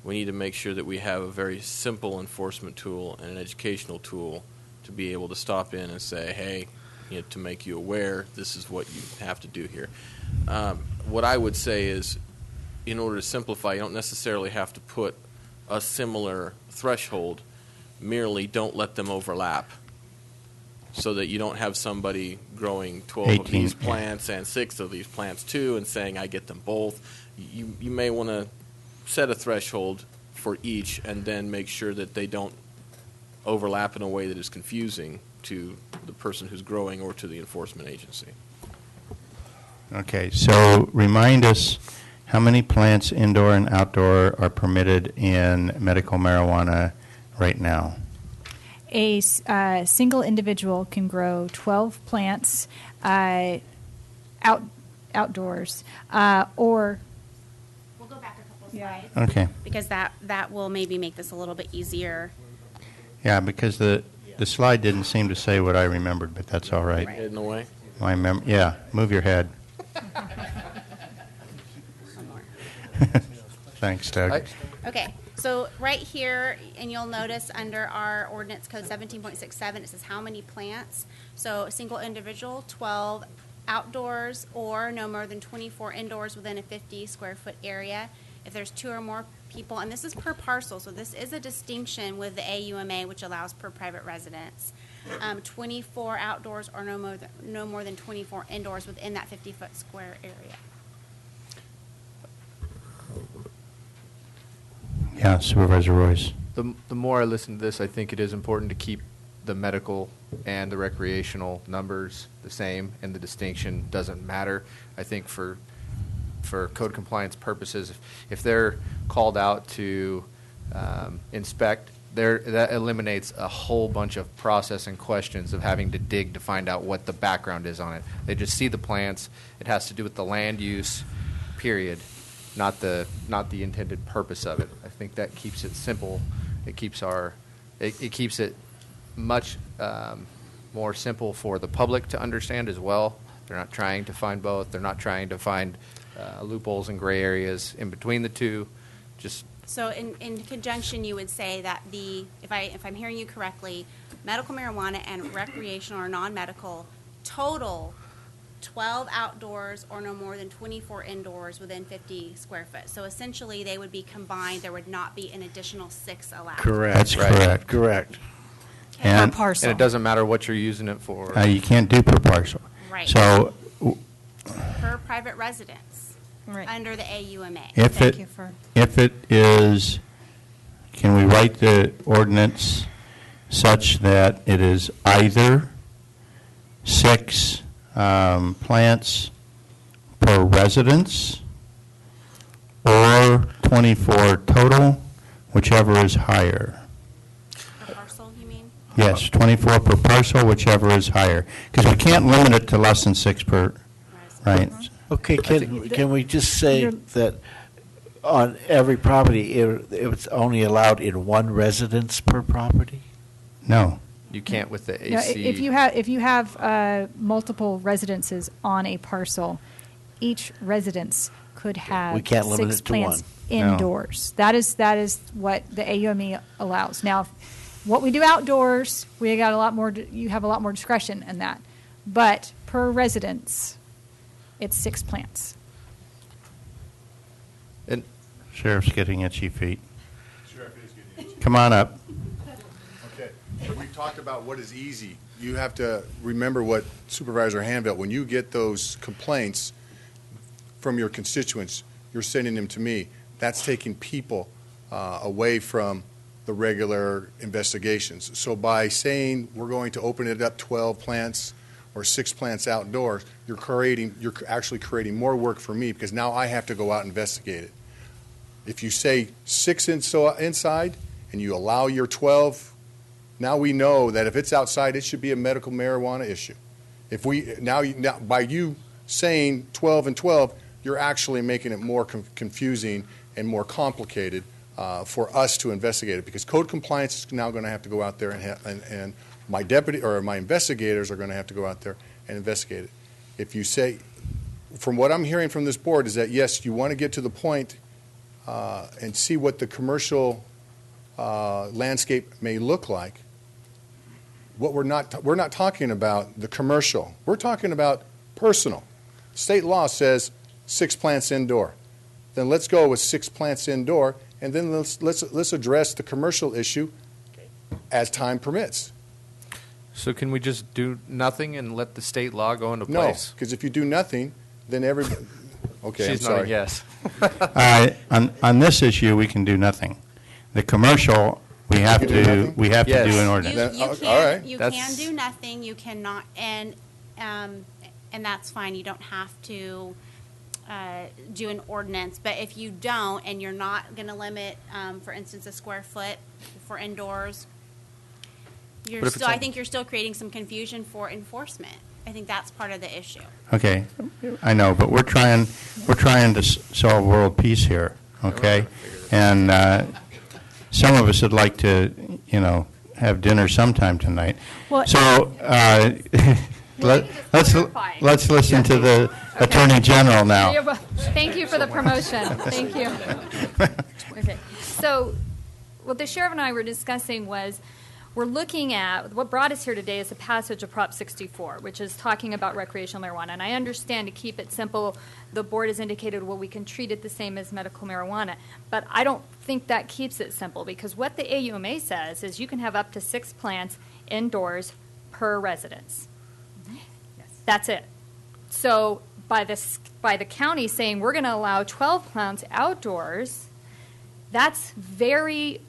we need to make sure that we have a very simple enforcement tool and an educational tool to be able to stop in and say, hey, to make you aware, this is what you have to do here. What I would say is, in order to simplify, you don't necessarily have to put a similar threshold, merely don't let them overlap, so that you don't have somebody growing 12 of these plants and 6 of these plants too and saying, I get them both. You may want to set a threshold for each and then make sure that they don't overlap in a way that is confusing to the person who's growing or to the enforcement agency. Okay, so remind us how many plants indoor and outdoor are permitted in medical marijuana right now? A single individual can grow 12 plants outdoors, or... We'll go back a couple slides. Okay. Because that will maybe make this a little bit easier. Yeah, because the slide didn't seem to say what I remembered, but that's all right. Heading away? Yeah, move your head. Thanks, Doug. Okay, so right here, and you'll notice under our ordinance code 17.67, it says how many plants. So a single individual, 12 outdoors, or no more than 24 indoors within a 50 square foot area. If there's 2 or more people, and this is per parcel, so this is a distinction with the AUMA, which allows per private residence. 24 outdoors or no more than 24 indoors within that 50-foot square area. Yeah, Supervisor Royce. The more I listen to this, I think it is important to keep the medical and the recreational numbers the same, and the distinction doesn't matter. I think for code compliance purposes, if they're called out to inspect, that eliminates a whole bunch of process and questions of having to dig to find out what the background is on it. They just see the plants. It has to do with the land use, period, not the intended purpose of it. I think that keeps it simple. It keeps it much more simple for the public to understand as well. They're not trying to find both. They're not trying to find loopholes and gray areas in between the two. So in conjunction, you would say that if I'm hearing you correctly, medical marijuana and recreational or non-medical total 12 outdoors or no more than 24 indoors within 50 square foot. So essentially, they would be combined. There would not be an additional 6 allowed. Correct. That's correct. Correct. And it doesn't matter what you're using it for. You can't do per parcel. Right. So private residence under the AUMA. If it is, can we write the ordinance such that it is either 6 plants per residence or 24 total, whichever is higher? Per parcel, you mean? Yes, 24 per parcel, whichever is higher. Because we can't limit it to less than 6 per, right? Okay, can we just say that on every property, it's only allowed in 1 residence per property? No. You can't with the AC. No, if you have multiple residences on a parcel, each residence could have We can't limit 6 it to plants 1. indoors. No. That is what the AUME allows. Now, what we do outdoors, we got a lot more. You have a lot more discretion in that, but per residence, it's 6 plants. And Sheriff's getting itchy feet. Sheriff is getting itchy. Come on up. Okay, so we've talked about what is easy. You have to remember what Supervisor Hanvelt, when you get those complaints from your constituents, you're sending them to me. That's taking people away from the regular investigations. So by saying we're going to open it up 12 plants or 6 plants outdoors, you're actually creating more work for me because now I have to go out and investigate it. If you say 6 inside and you allow your 12, now we know that if it's outside, it should be a medical marijuana issue. If we now by you saying 12 and 12, you're actually making it more confusing and more complicated for us to investigate it because code compliance is now going to have to go out there and my deputy or my investigators are going to have to go out there and investigate it. If you say, from what I'm hearing from this board, is that yes, you want to get to the point and see what the commercial landscape may look like. What we're not talking about the commercial. We're talking about personal. State law says 6 plants indoor. Then let's go with 6 plants indoor, and then let's address the commercial issue as time permits. So can we just do nothing and let the state law go into No, place? because if you do nothing, then everybody. Okay, She's I'm sorry. nodding yes. On this issue, we can do nothing. The commercial, we have to do an ordinance. You can do nothing. You cannot, and that's fine. You don't have to do an ordinance. But if you don't, and you're not going to limit, for instance, a square foot for indoors, I think you're still creating some confusion for enforcement. I think that's part of the issue. Okay, I know, but we're trying to solve world peace here, okay? And some of us would like to, have dinner sometime tonight. Well, so let's listen to the Attorney General now. Thank you for the promotion. Thank you. Okay, so what the sheriff and I were discussing was we're looking at what brought us here today is the passage of Prop 64, which is talking about recreational marijuana. And I understand, to keep it simple, the board has indicated, well, we can treat it the same as medical marijuana. But I don't think that keeps it simple, because what the AUMA says is you can have up to 6 plants indoors per residence. That's it. So by the county saying we're going to allow 12 plants outdoors, that's very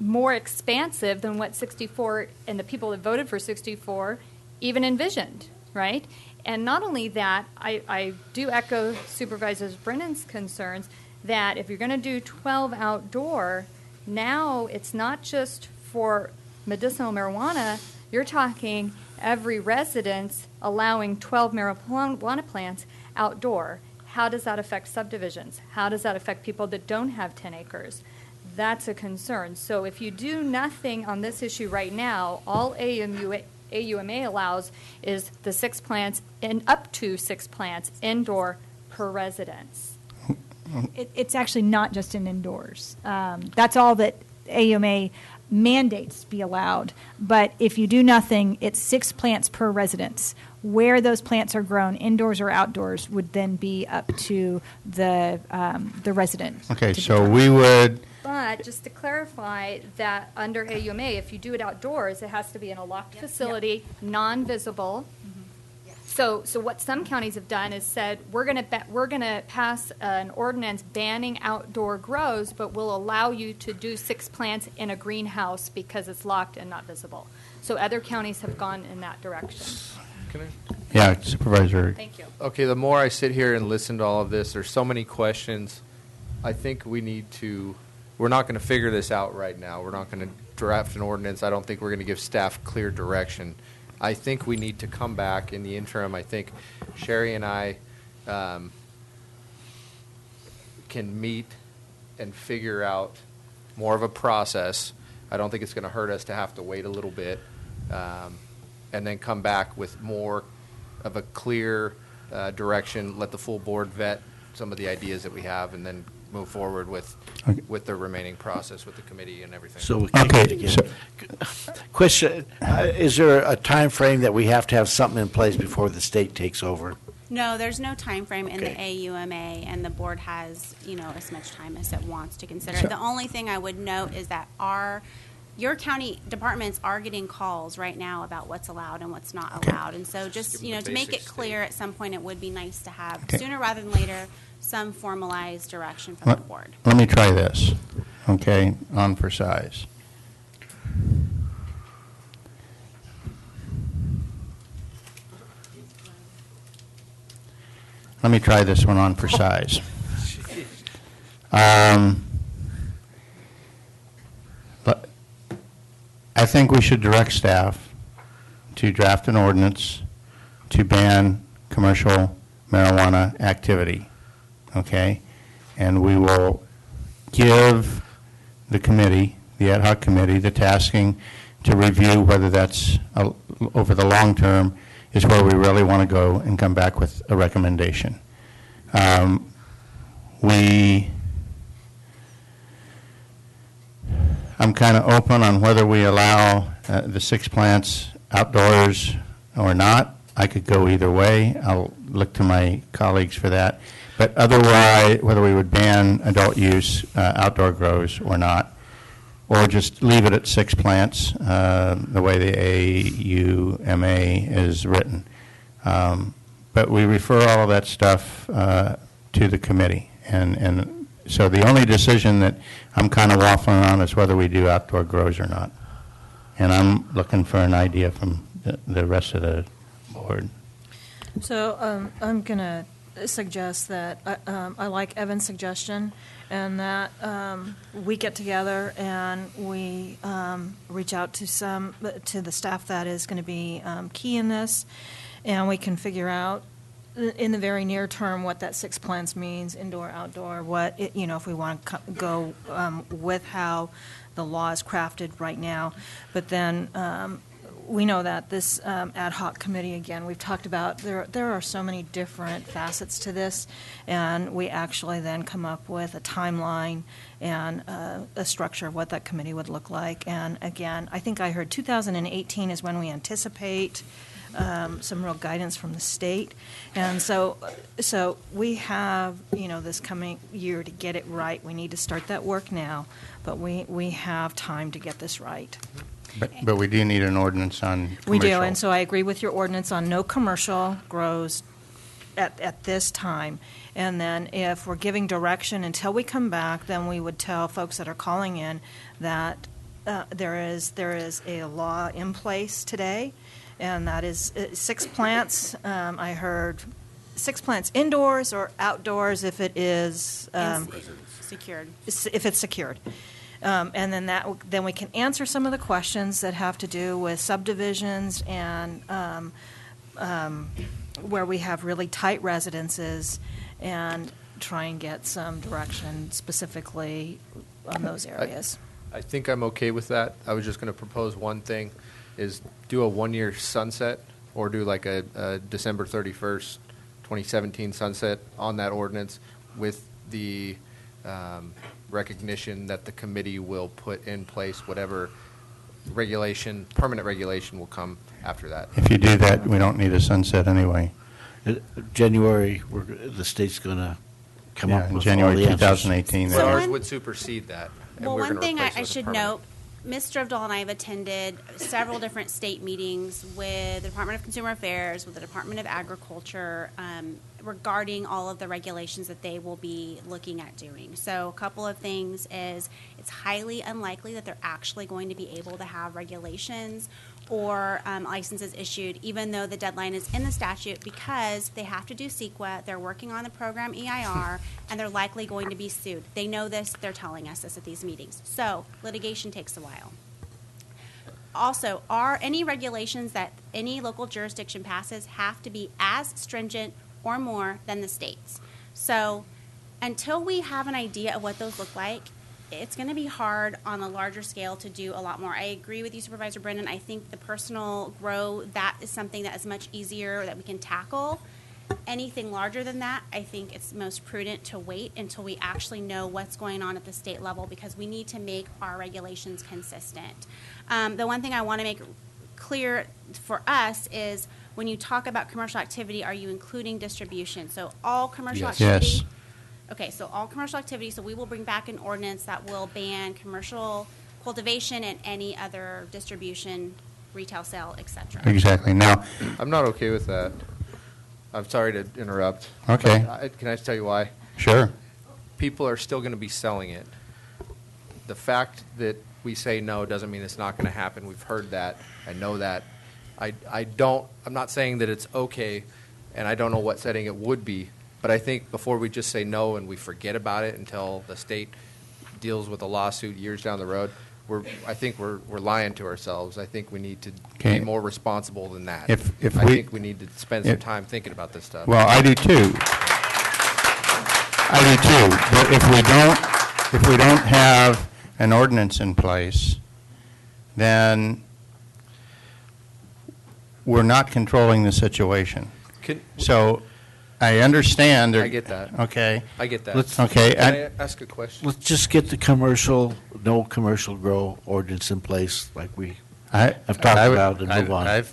more expansive than what 64 and the people that voted for 64 even envisioned, right? And not only that, I do echo Supervisor Brennan's concerns that if you're going to do 12 outdoor, now it's not just for medicinal marijuana, you're talking every residence allowing 12 marijuana plants outdoor. How does that affect subdivisions? How does that affect people that don't have 10 acres? That's a concern. So if you do nothing on this issue right now, all AUMA allows is the 6 plants and up to 6 plants indoor per residence. It's actually not just in indoors. That's all that AUMA mandates be allowed. But if you do nothing, it's 6 plants per residence. Where those plants are grown, indoors or outdoors, would then be up to the resident. Okay, so we would. But just to clarify that under AUMA, if you do it outdoors, it has to be in a locked facility, non-visible. So what some counties have done is said, we're going to pass an ordinance banning outdoor grows, but we'll allow you to do 6 plants in a greenhouse because it's locked and not visible. So other counties have gone in that direction. Can I? Yeah, Supervisor. Thank you. Okay, the more I sit here and listen to all of this, there's so many questions. I think we're not going to figure this out right now. We're not going to draft an ordinance. I don't think we're going to give staff clear direction. I think we need to come back in the interim. I think Sherry and I can meet and figure out more of a process. I don't think it's going to hurt us to have to wait a little bit and then come back with more of a clear direction, let the full board vet some of the ideas that we have, and then move forward with the remaining process with the committee and everything. So we can get together. Question, is there a time frame that we have to have something in place before the state takes over? No, there's no time frame in the Okay. AUMA, and the board has, as much time as it wants to consider. So- The only thing I would note is that your county departments are getting calls right now about what's allowed and what's not allowed. And so just, to make it clear at some point, it would be nice to have, sooner rather than later, some formalized direction from the board. Let me try this, okay, on for size. Let me try this one on for size. But I think we should direct staff to draft an ordinance to ban commercial marijuana activity, okay? And we will give the committee, the ad hoc committee, the tasking to review whether that's, over the long term, is where we really want to go and come back with a recommendation. I'm kind of open on whether we allow the 6 plants outdoors or not. I could go either way. I'll look to my colleagues for that. But otherwise, whether we would ban adult use outdoor grows or not, or just leave it at 6 plants, the way the AUMA is written. But we refer all of that stuff to the committee. And so the only decision that I'm kind of waffling on is whether we do outdoor grows or not. And I'm looking for an idea from the rest of the board. So I'm going to suggest that I like Evan's suggestion, and that we get together and we reach out to the staff that is going to be key in this, and we can figure out in the very near term what that 6 plants means, indoor, outdoor, if we want to go with how the law is crafted right now. But then we know that this ad hoc committee, again, we've talked about, there are so many different facets to this, and we actually then come up with a timeline and a structure of what that committee would look like. And again, I think I heard 2018 is when we anticipate some real guidance from the state. And so we have, this coming year to get it right. We need to start that work now, but we have time to get this right. But we do need an ordinance on commercial. We do, and so I agree with your ordinance on no commercial grows at this time. And then if we're giving direction until we come back, then we would tell folks that are calling in that there is a law in place today, and that is 6 plants. I heard 6 plants indoors or outdoors if it is Secured. If it's secured. And then we can answer some of the questions that have to do with subdivisions and where we have really tight residences, and try and get some direction specifically on those areas. I think I'm okay with that. I was just going to propose one thing, is do a 1-year sunset, or do like a December 31st, 2017 sunset on that ordinance, with the recognition that the committee will put in place whatever permanent regulation will come after that. If you do that, we don't need a sunset anyway. January, the state's going to come up in with January all the answers. 2018. But ours would supersede that. and Well, we're one gonna thing replace it I with a should permanent. note, Ms. Drivdahl and I have attended several different state meetings with the Department of Consumer Affairs, with the Department of Agriculture, regarding all of the regulations that they will be looking at doing. So a couple of things is it's highly unlikely that they're actually going to be able to have regulations or licenses issued, even though the deadline is in the statute, because they have to do CEQA, they're working on the program EIR, and they're likely going to be sued. They know this, they're telling us this at these meetings. So litigation takes a while. Also, any regulations that any local jurisdiction passes have to be as stringent or more than the states. So until we have an idea of what those look like, it's going to be hard on a larger scale to do a lot more. I agree with you, Supervisor Brennan. I think the personal grow, that is something that is much easier that we can tackle. Anything larger than that, I think it's most prudent to wait until we actually know what's going on at the state level, because we need to make our regulations consistent. The one thing I want to make clear for us is when you talk about commercial activity, are you including distribution? So all commercial activity? Yes. Okay, so all commercial activity, so we will bring back an ordinance that will ban commercial cultivation and any other distribution, retail sale, et cetera. Exactly. Now, I'm not okay with that. I'm sorry to interrupt. Okay. Can I just tell you why? Sure. People are still going to be selling it. The fact that we say no doesn't mean it's not going to happen. We've heard that. I know that. I'm not saying that it's okay, and I don't know what setting it would be. But I think before we just say no and we forget about it until the state deals with a lawsuit years down the road, I think we're lying to ourselves. I think we need to be more responsible than that. I think we need to spend some time thinking about this stuff. Well, I do too. But if we don't have an ordinance in place, then we're not controlling the situation. So I understand. I get that. Okay. I get that. Can I ask a question? Let's just get the no commercial grow ordinance in place like we have talked about and move on.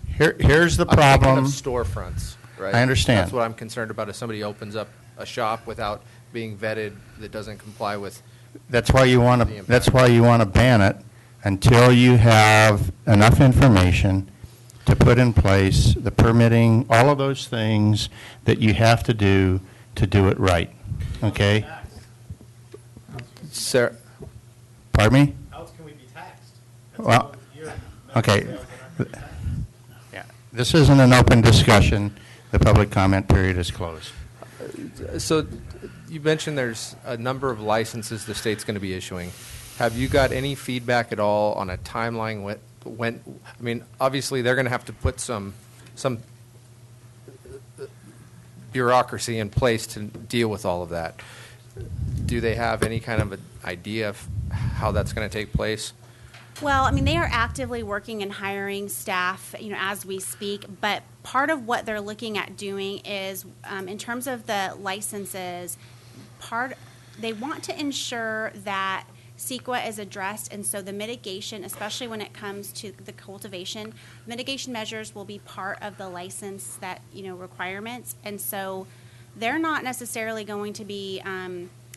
Here's the I'm problem. thinking of storefronts, right? I understand. That's what I'm concerned about. If somebody opens up a shop without being vetted, that doesn't comply with. That's why you want to ban it until you have enough information to put in place the permitting, all of those things that you have to do it right. Okay? Sir. Pardon me? How else can we be taxed? Well, okay. Yeah. This isn't an open discussion. The public comment period is closed. So you mentioned there's a number of licenses the state's going to be issuing. Have you got any feedback at all on a timeline when I mean, obviously they're going to have to put some bureaucracy in place to deal with all of that. Do they have any kind of an idea of how that's going to take place? Well, I mean, they are actively working and hiring staff, as we speak. But part of what they're looking at doing is, in terms of the licenses, they want to ensure that CEQA is addressed, and so the mitigation, especially when it comes to the cultivation, mitigation measures will be part of the license requirements, and so they're not necessarily going to be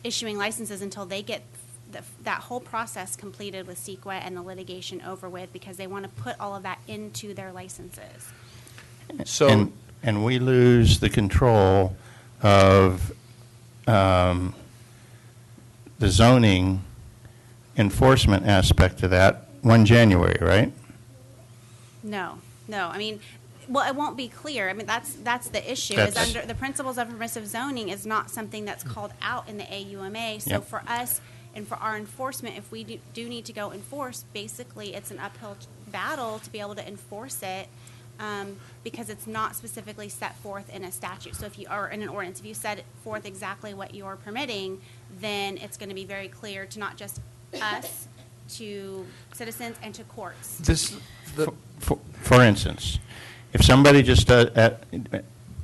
issuing licenses until they get that whole process completed with CEQA and the litigation over with, because they want to put all of that into their licenses. So, and we lose the control of the zoning enforcement aspect of that 1 January, right? No. I mean, well, it won't be clear. I mean, that's the issue. Is under the principles of permissive zoning is not something that's called out in the AUMA. So for us and for our enforcement, if we do need to go enforce, basically it's an uphill battle to be able to enforce it. Because it's not specifically set forth in a statute. So if you are in an ordinance, if you set forth exactly what you're permitting, then it's going to be very clear to not just us, to citizens, and to courts. For instance, if somebody just does,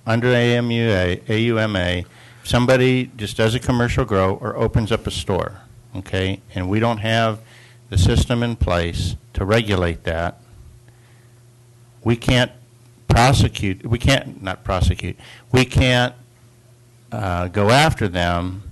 under AUMA, somebody just does a commercial grow or opens up a store, okay, and we don't have the system in place to regulate that, we can't prosecute, we can't go after them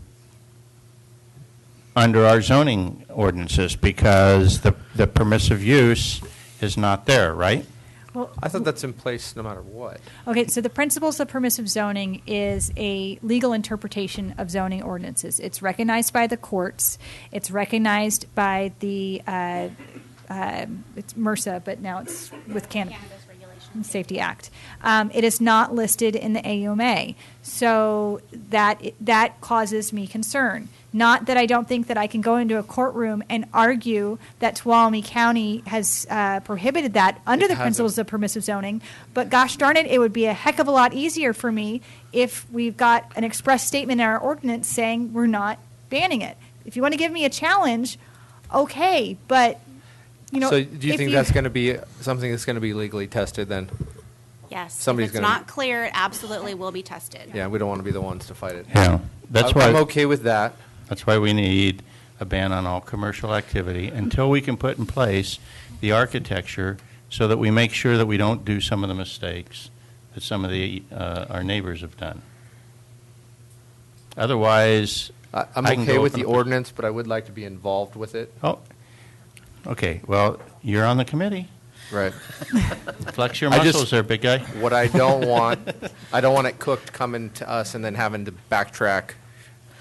under our zoning ordinances because the permissive use is not there, right? Well, I thought that's in place no matter what. Okay, so the principles of permissive zoning is a legal interpretation of zoning ordinances. It's recognized by the courts. It's recognized by the it's MRSA, but now it's with Cannabis Regulation Safety Act. It is not listed in the AUMA, so that causes me concern. Not that I don't think that I can go into a courtroom and argue that Tuolumne County has prohibited that under the principles of permissive zoning, but gosh darn it, it would be a heck of a lot easier for me if we've got an express statement in our ordinance saying we're not banning it. If you want to give me a challenge, okay, but So do you think that's going to be something that's going to be legally tested then? Yes. Somebody's if it's not clear, it absolutely will be tested. Yeah, we don't want to be the ones to fight it. Yeah, that's why I'm okay with that. That's why we need a ban on all commercial activity until we can put in place the architecture so that we make sure that we don't do some of the mistakes that some of our neighbors have done. Otherwise, I'm okay with the ordinance, but I would like to be involved with it. Oh, okay. Well, you're on the committee. Right. Flex your muscles there, big guy. What I don't want it cooked coming to us and then having to backtrack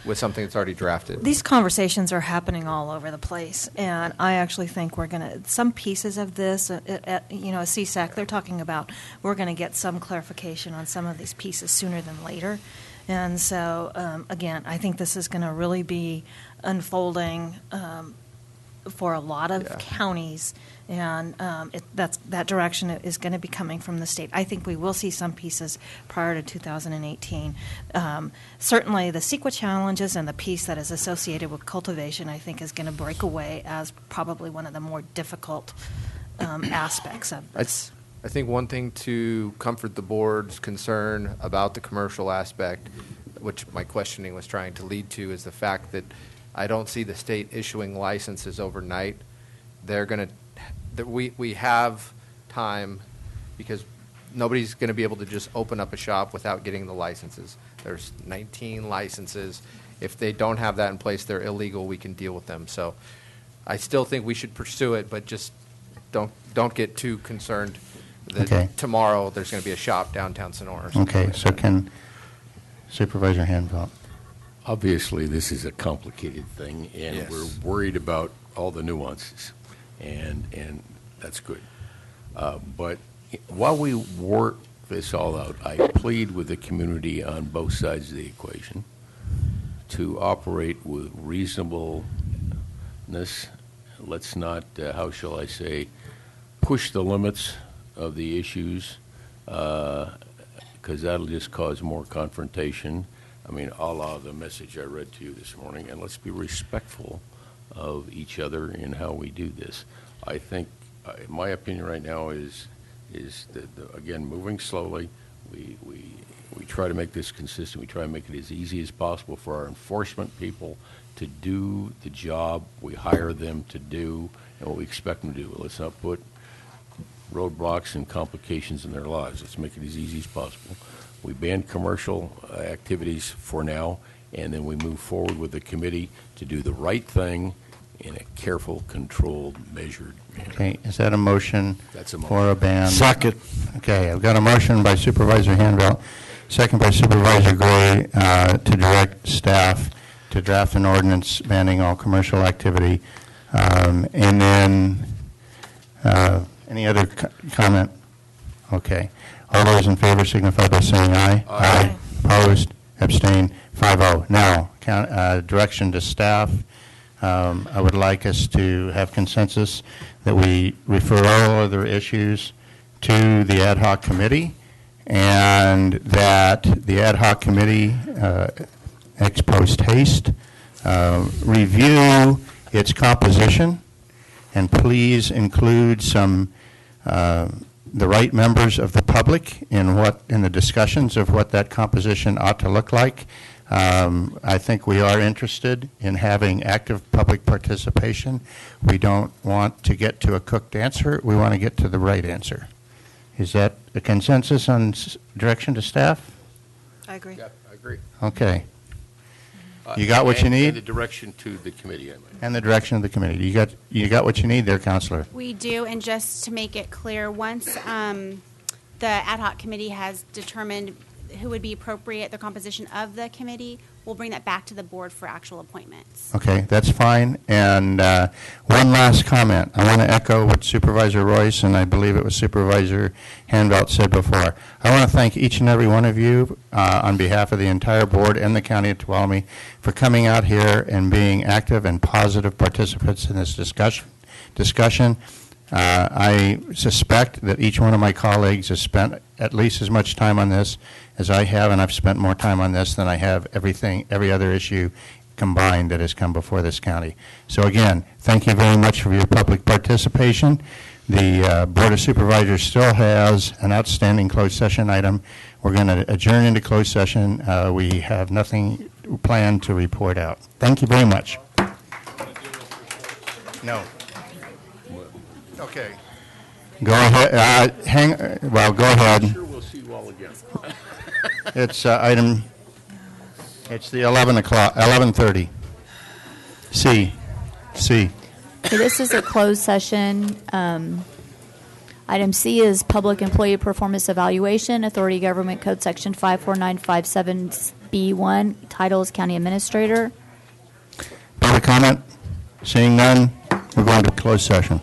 with something that's already drafted. These conversations are happening all over the place, and I actually think we're going to, some pieces of this, at CSAC, they're talking about we're going to get some clarification on some of these pieces sooner than later. And so, again, I think this is going to really be unfolding for a lot of counties, and that direction is going to be coming from the state. I think we will see some pieces prior to 2018. Certainly, the CEQA challenges and the piece that is associated with cultivation, I think, is going to break away as probably one of the more difficult aspects of this. I think one thing to comfort the board's concern about the commercial aspect, which my questioning was trying to lead to, is the fact that I don't see the state issuing licenses overnight. They're going to we have time because nobody's going to be able to just open up a shop without getting the licenses. There's 19 licenses. If they don't have that in place, they're illegal. We can deal with them. So I still think we should pursue it, but just don't get too concerned that tomorrow there's going to be a shop downtown Sonora. Okay, so can Supervisor Hanvelt? Obviously, this is a complicated thing, and we're worried about all the nuances, and that's good. But while we work this all out, I plead with the community on both sides of the equation to operate with reasonableness. Let's not, how shall I say, push the limits of the issues, because that'll just cause more confrontation. I mean, a la the message I read to you this morning, and let's be respectful of each other in how we do this. I think, my opinion right now is that, again, moving slowly, we try to make this consistent. We try to make it as easy as possible for our enforcement people to do the job we hire them to do and what we expect them to do. Let's not put roadblocks and complications in their lives. Let's make it as easy as possible. We ban commercial activities for now, and then we move forward with the committee to do the right thing in a careful, controlled, measured manner. Okay, is that a motion? That's a motion. For a ban? Second. Okay, I've got a motion by Supervisor Hanvelt, second by Supervisor Gray, to direct staff to draft an ordinance banning all commercial activity. And then, any other comment? Okay. All those in favor signify by saying aye. Aye. Opposed? Abstained? 5-0. Now, direction to staff. I would like us to have consensus that we refer all other issues to the ad hoc committee, and that the ad hoc committee, ex post haste, review its composition, and please include some the right members of the public in the discussions of what that composition ought to look like. I think we are interested in having active public participation. We don't want to get to a cooked answer. We want to get to the right answer. Is that a consensus on direction to staff? I agree. Yeah, I agree. Okay. You got what you And need? the direction to the committee, I mean. And the direction of the committee. You got what you need there, Counselor? We do, and just to make it clear, once the ad hoc committee has determined who would be appropriate, the composition of the committee, we'll bring that back to the board for actual appointments. Okay, that's fine. And one last comment. I want to echo what Supervisor Royce and I believe it was Supervisor Hanvelt said before. I want to thank each and every one of you on behalf of the entire board and the County of Tuolumne for coming out here and being active and positive participants in this discussion. I suspect that each one of my colleagues has spent at least as much time on this as I have, and I've spent more time on this than I have every other issue combined that has come before this county. So again, thank you very much for your public participation. The Board of Supervisors still has an outstanding closed session item. We're going to adjourn into closed session. We have nothing planned to report out. Thank you very much. No. Okay. Go ahead. Go ahead. I'm sure we'll see you all again. It's it's the 11:30. C. Okay, this is a closed session. Item C is Public Employee Performance Evaluation, Authority Government Code Section 54957B1, title is County Administrator. Public comment? Seeing none, we're going to closed session.